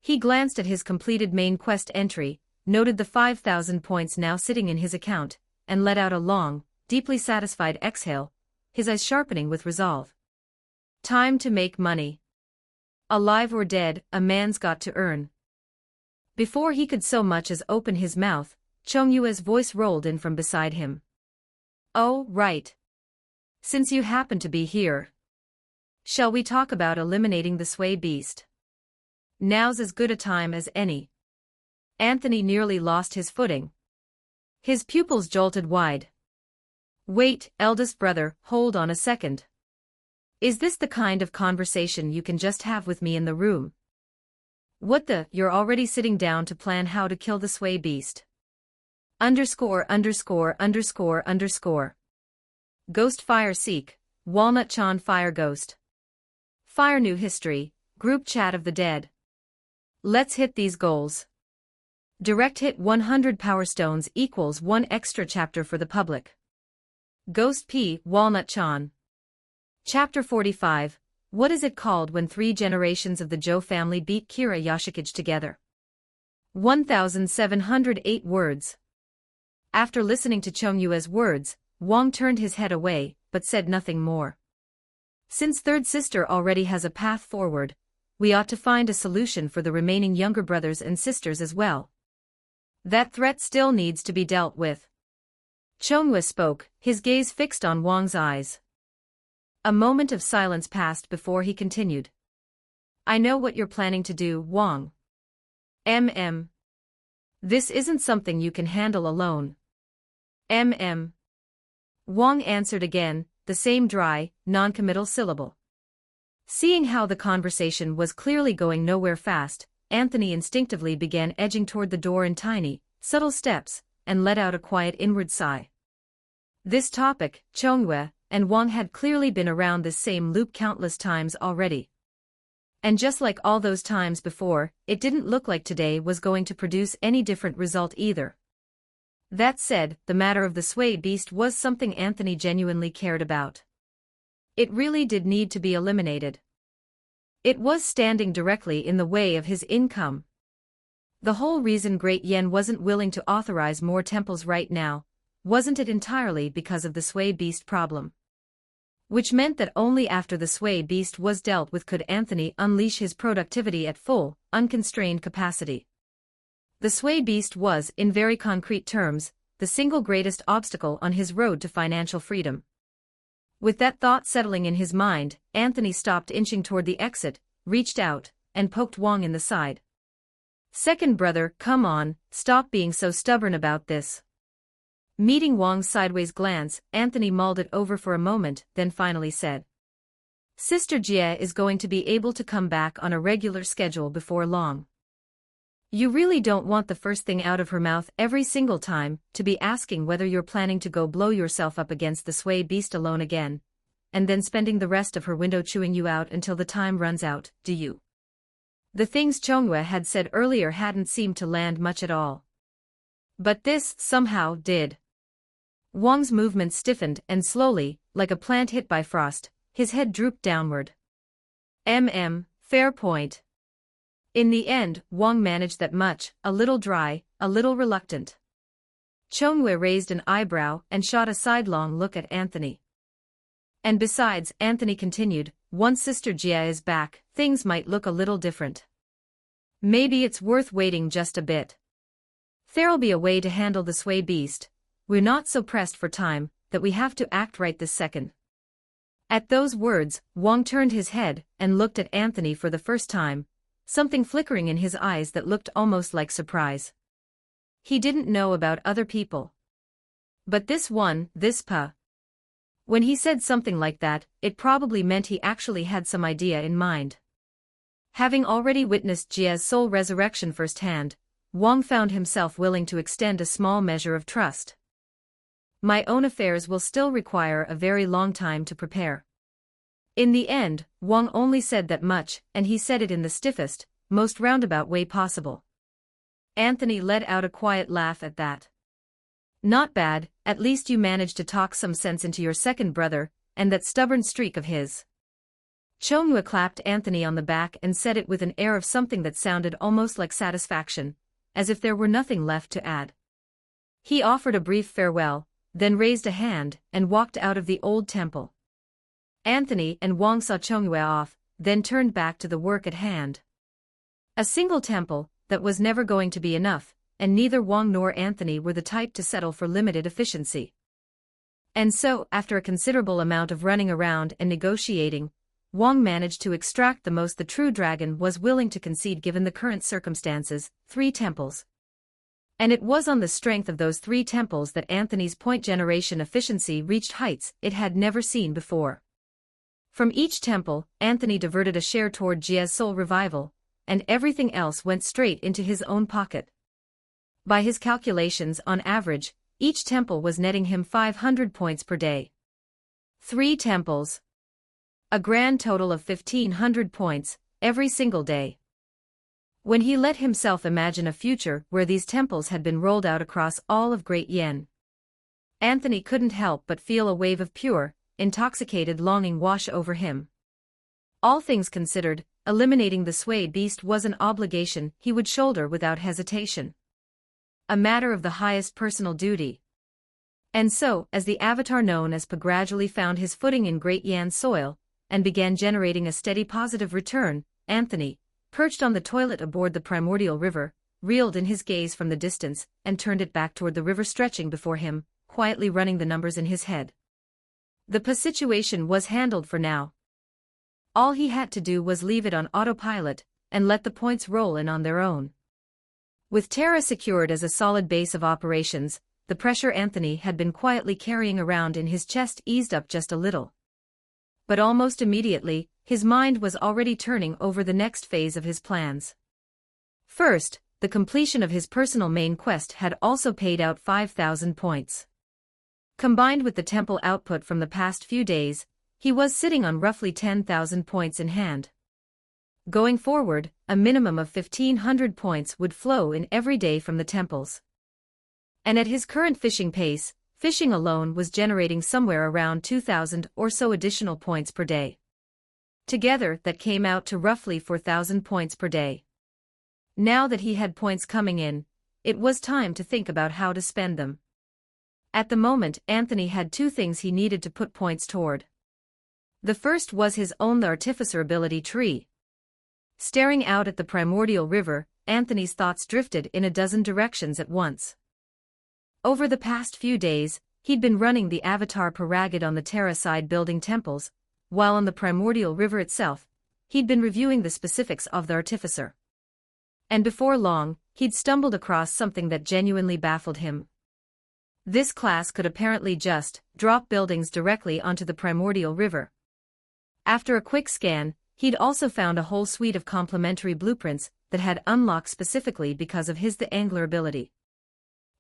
He glanced at his completed main quest entry, noted the 5,000 points now sitting in his account, and let out a long, deeply satisfied exhale, his eyes sharpening with resolve. Time to make money. Alive or dead, a man's got to earn. Before he could so much as open his mouth, Chongyue's voice rolled in from beside him. Oh, right. Since you happen to be here, shall we talk about eliminating the sway beast? Now's as good a time as any. Anthony nearly lost his footing. His pupils jolted wide. Wait, eldest brother, hold on a second. Is this the kind of conversation you can just have with me in the room? What the, you're already sitting down to plan how to kill the sway beast. Underscore. Ghost Fire Seek, Walnut Chan Fire Ghost. Fire New History, Group Chat of the Dead. Let's hit these goals. Direct hit 100 Power Stones equals 1 extra chapter for the public. Ghost P. Walnut Chan. Chapter 45, what is it called when 3 generations of the Zhou family beat Kira Yoshikage together? 1,708 words. After listening to Chongyue's words, Wang turned his head away, but said nothing more. Since third sister already has a path forward, we ought to find a solution for the remaining younger brothers and sisters as well. That threat still needs to be dealt with. Chongyue spoke, his gaze fixed on Wang's eyes. A moment of silence passed before he continued. I know what you're planning to do, Wang. This isn't something you can handle alone. Wang answered again, the same dry, non-committal syllable. Seeing how the conversation was clearly going nowhere fast, Anthony instinctively began edging toward the door in tiny, subtle steps, and let out a quiet inward sigh. This topic, Chongyue and Wang had clearly been around this same loop countless times already. And just like all those times before, it didn't look like today was going to produce any different result either. That said, the matter of the sway beast was something Anthony genuinely cared about. It really did need to be eliminated. It was standing directly in the way of his income. The whole reason Great Yen wasn't willing to authorize more temples right now, wasn't it entirely because of the sway beast problem? Which meant that only after the sway beast was dealt with could Anthony unleash his productivity at full, unconstrained capacity. The sway beast was, in very concrete terms, the single greatest obstacle on his road to financial freedom. With that thought settling in his mind, Anthony stopped inching toward the exit, reached out, and poked Wang in the side. Second brother, come on, stop being so stubborn about this. Meeting Wang's sideways glance, Anthony mulled it over for a moment, then finally said. Sister Jie is going to be able to come back on a regular schedule before long. You really don't want the first thing out of her mouth every single time to be asking whether you're planning to go blow yourself up against the sway beast alone again, and then spending the rest of her window chewing you out until the time runs out, do you? The things Chongyue had said earlier hadn't seemed to land much at all. But this, somehow, did. Wang's movement stiffened and slowly, like a plant hit by frost, his head drooped downward. Fair point. In the end, Wang managed that much, a little dry, a little reluctant. Chongyue raised an eyebrow and shot a sidelong look at Anthony. And besides, Anthony continued, once Sister Jia is back, things might look a little different. Maybe it's worth waiting just a bit. There'll be a way to handle the sway beast. We're not so pressed for time that we have to act right this second. At those words, Wang turned his head and looked at Anthony for the first time, something flickering in his eyes that looked almost like surprise. He didn't know about other people. But this one, this Pa. When he said something like that, it probably meant he actually had some idea in mind. Having already witnessed Jia's soul resurrection firsthand, Wang found himself willing to extend a small measure of trust. My own affairs will still require a very long time to prepare. In the end, Wang only said that much, and he said it in the stiffest, most roundabout way possible. Anthony let out a quiet laugh at that. Not bad, at least you managed to talk some sense into your second brother, and that stubborn streak of his. Chonghua clapped Anthony on the back and said it with an air of something that sounded almost like satisfaction, as if there were nothing left to add. He offered a brief farewell, then raised a hand and walked out of the old temple. Anthony and Wang saw Chonghua off, then turned back to the work at hand. A single temple, that was never going to be enough, and neither Wang nor Anthony were the type to settle for limited efficiency. And so, after a considerable amount of running around and negotiating, Wang managed to extract the most the true dragon was willing to concede given the current circumstances: 3 temples. And it was on the strength of those 3 temples that Anthony's point generation efficiency reached heights it had never seen before. From each temple, Anthony diverted a share toward Jia's soul revival, and everything else went straight into his own pocket. By his calculations, on average, each temple was netting him 500 points per day. 3 temples. A grand total of 1,500 points, every single day. When he let himself imagine a future where these temples had been rolled out across all of Great Yen, Anthony couldn't help but feel a wave of pure, intoxicated longing wash over him. All things considered, eliminating the sway beast was an obligation he would shoulder without hesitation. A matter of the highest personal duty. And so, as the avatar known as Pa gradually found his footing in Great Yan soil, and began generating a steady positive return, Anthony, perched on the toilet aboard the primordial river, reeled in his gaze from the distance, and turned it back toward the river stretching before him, quietly running the numbers in his head. The Pa situation was handled for now. All he had to do was leave it on autopilot, and let the points roll in on their own. With Terra secured as a solid base of operations, the pressure Anthony had been quietly carrying around in his chest eased up just a little. But almost immediately, his mind was already turning over the next phase of his plans. First, the completion of his personal main quest had also paid out 5,000 points. Combined with the temple output from the past few days, he was sitting on roughly 10,000 points in hand. Going forward, a minimum of 1,500 points would flow in every day from the temples. And at his current fishing pace, fishing alone was generating somewhere around 2,000 or so additional points per day. Together, that came out to roughly 4,000 points per day. Now that he had points coming in, it was time to think about how to spend them. At the moment, Anthony had 2 things he needed to put points toward. The first was his own Artificer ability tree. Staring out at the primordial river, Anthony's thoughts drifted in a dozen directions at once. Over the past few days, he'd been running the avatar Paragid on the Terra side building temples, while on the primordial river itself, he'd been reviewing the specifics of the Artificer. And before long, he'd stumbled across something that genuinely baffled him. This class could apparently just drop buildings directly onto the primordial river. After a quick scan, he'd also found a whole suite of complementary blueprints that had unlocked specifically because of his the angler ability.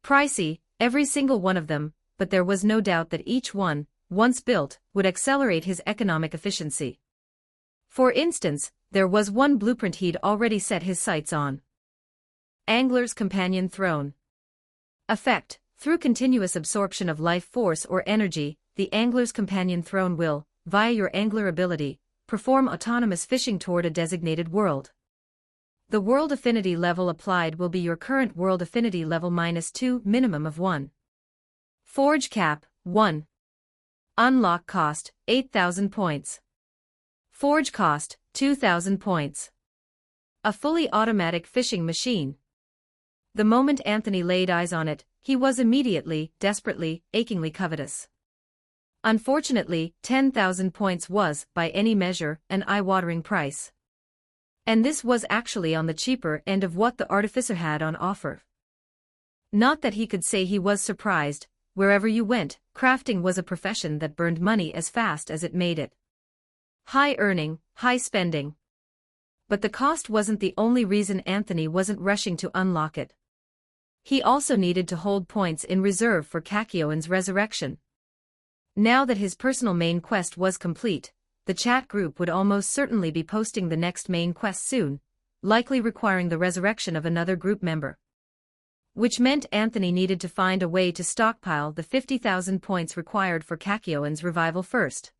Pricey, every single one of them, but there was no doubt that each one, once built, would accelerate his economic efficiency. For instance, there was one blueprint he'd already set his sights on. Angler's Companion Throne. Effect: through continuous absorption of life force or energy, the Angler's Companion Throne will, via your angler ability, perform autonomous fishing toward a designated world. The world affinity level applied will be your current world affinity level -2, minimum of 1. Forge cap, 1. Unlock cost, 8,000 points. Forge cost, 2,000 points. A fully automatic fishing machine. The moment Anthony laid eyes on it, he was immediately, desperately, achingly covetous. Unfortunately, 10,000 points was, by any measure, an eye-watering price. And this was actually on the cheaper end of what the Artificer had on offer. Not that he could say he was surprised. Wherever you went, crafting was a profession that burned money as fast as it made it. High earning, high spending. But the cost wasn't the only reason Anthony wasn't rushing to unlock it. He also needed to hold points in reserve for Kakyoin's resurrection. Now that his personal main quest was complete, the chat group would almost certainly be posting the next main quest soon, likely requiring the resurrection of another group member. Which meant Anthony needed to find a way to stockpile the 50,000 points required for Kakyoin's revival first.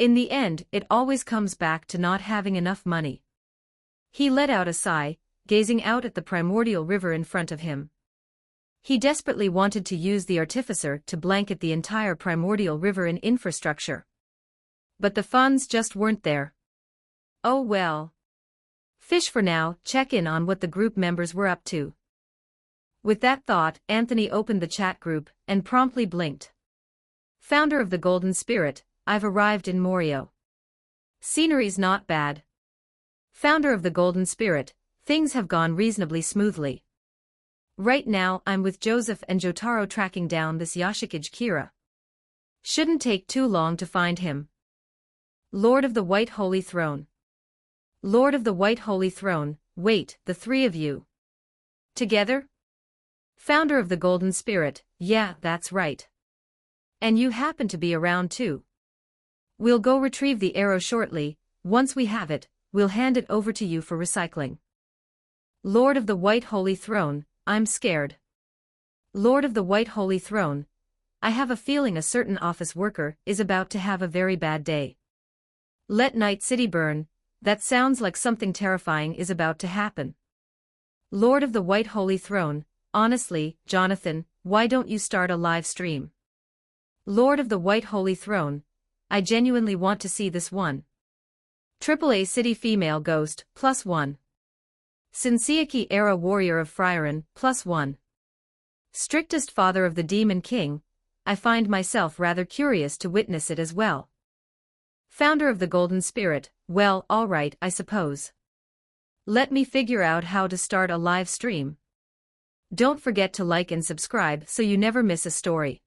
In the end, it always comes back to not having enough money. He let out a sigh, gazing out at the primordial river in front of him. He desperately wanted to use the artificer to blanket the entire primordial river in infrastructure. But the funds just weren't there. Oh well. Fish for now, check in on what the group members were up to. With that thought, Anthony opened the chat group and promptly blinked. Founder of the Golden Spirit, I've arrived in Morio. Scenery's not bad. Founder of the Golden Spirit, things have gone reasonably smoothly. Right now I'm with Joseph and Jotaro tracking down this Yoshikage Kira. Shouldn't take too long to find him. Lord of the White Holy Throne. Lord of the White Holy Throne, wait, the three of you. Together? Founder of the Golden Spirit, yeah, that's right. And you happen to be around too. We'll go retrieve the arrow shortly. Once we have it, we'll hand it over to you for recycling. Lord of the White Holy Throne, I'm scared. Lord of the White Holy Throne, I have a feeling a certain office worker is about to have a very bad day. Let Night City burn, that sounds like something terrifying is about to happen. Lord of the White Holy Throne, honestly, Jonathan, why don't you start a live stream? Lord of the White Holy Throne, I genuinely want to see this one. AAA City Female Ghost, +1. Sinseaki Era Warrior of Frieren, +1. Strictest Father of the Demon King, I find myself rather curious to witness it as well. Founder of the Golden Spirit, well, alright, I suppose. Let me figure out how to start a live stream. Don't forget to like and subscribe so you never miss a story.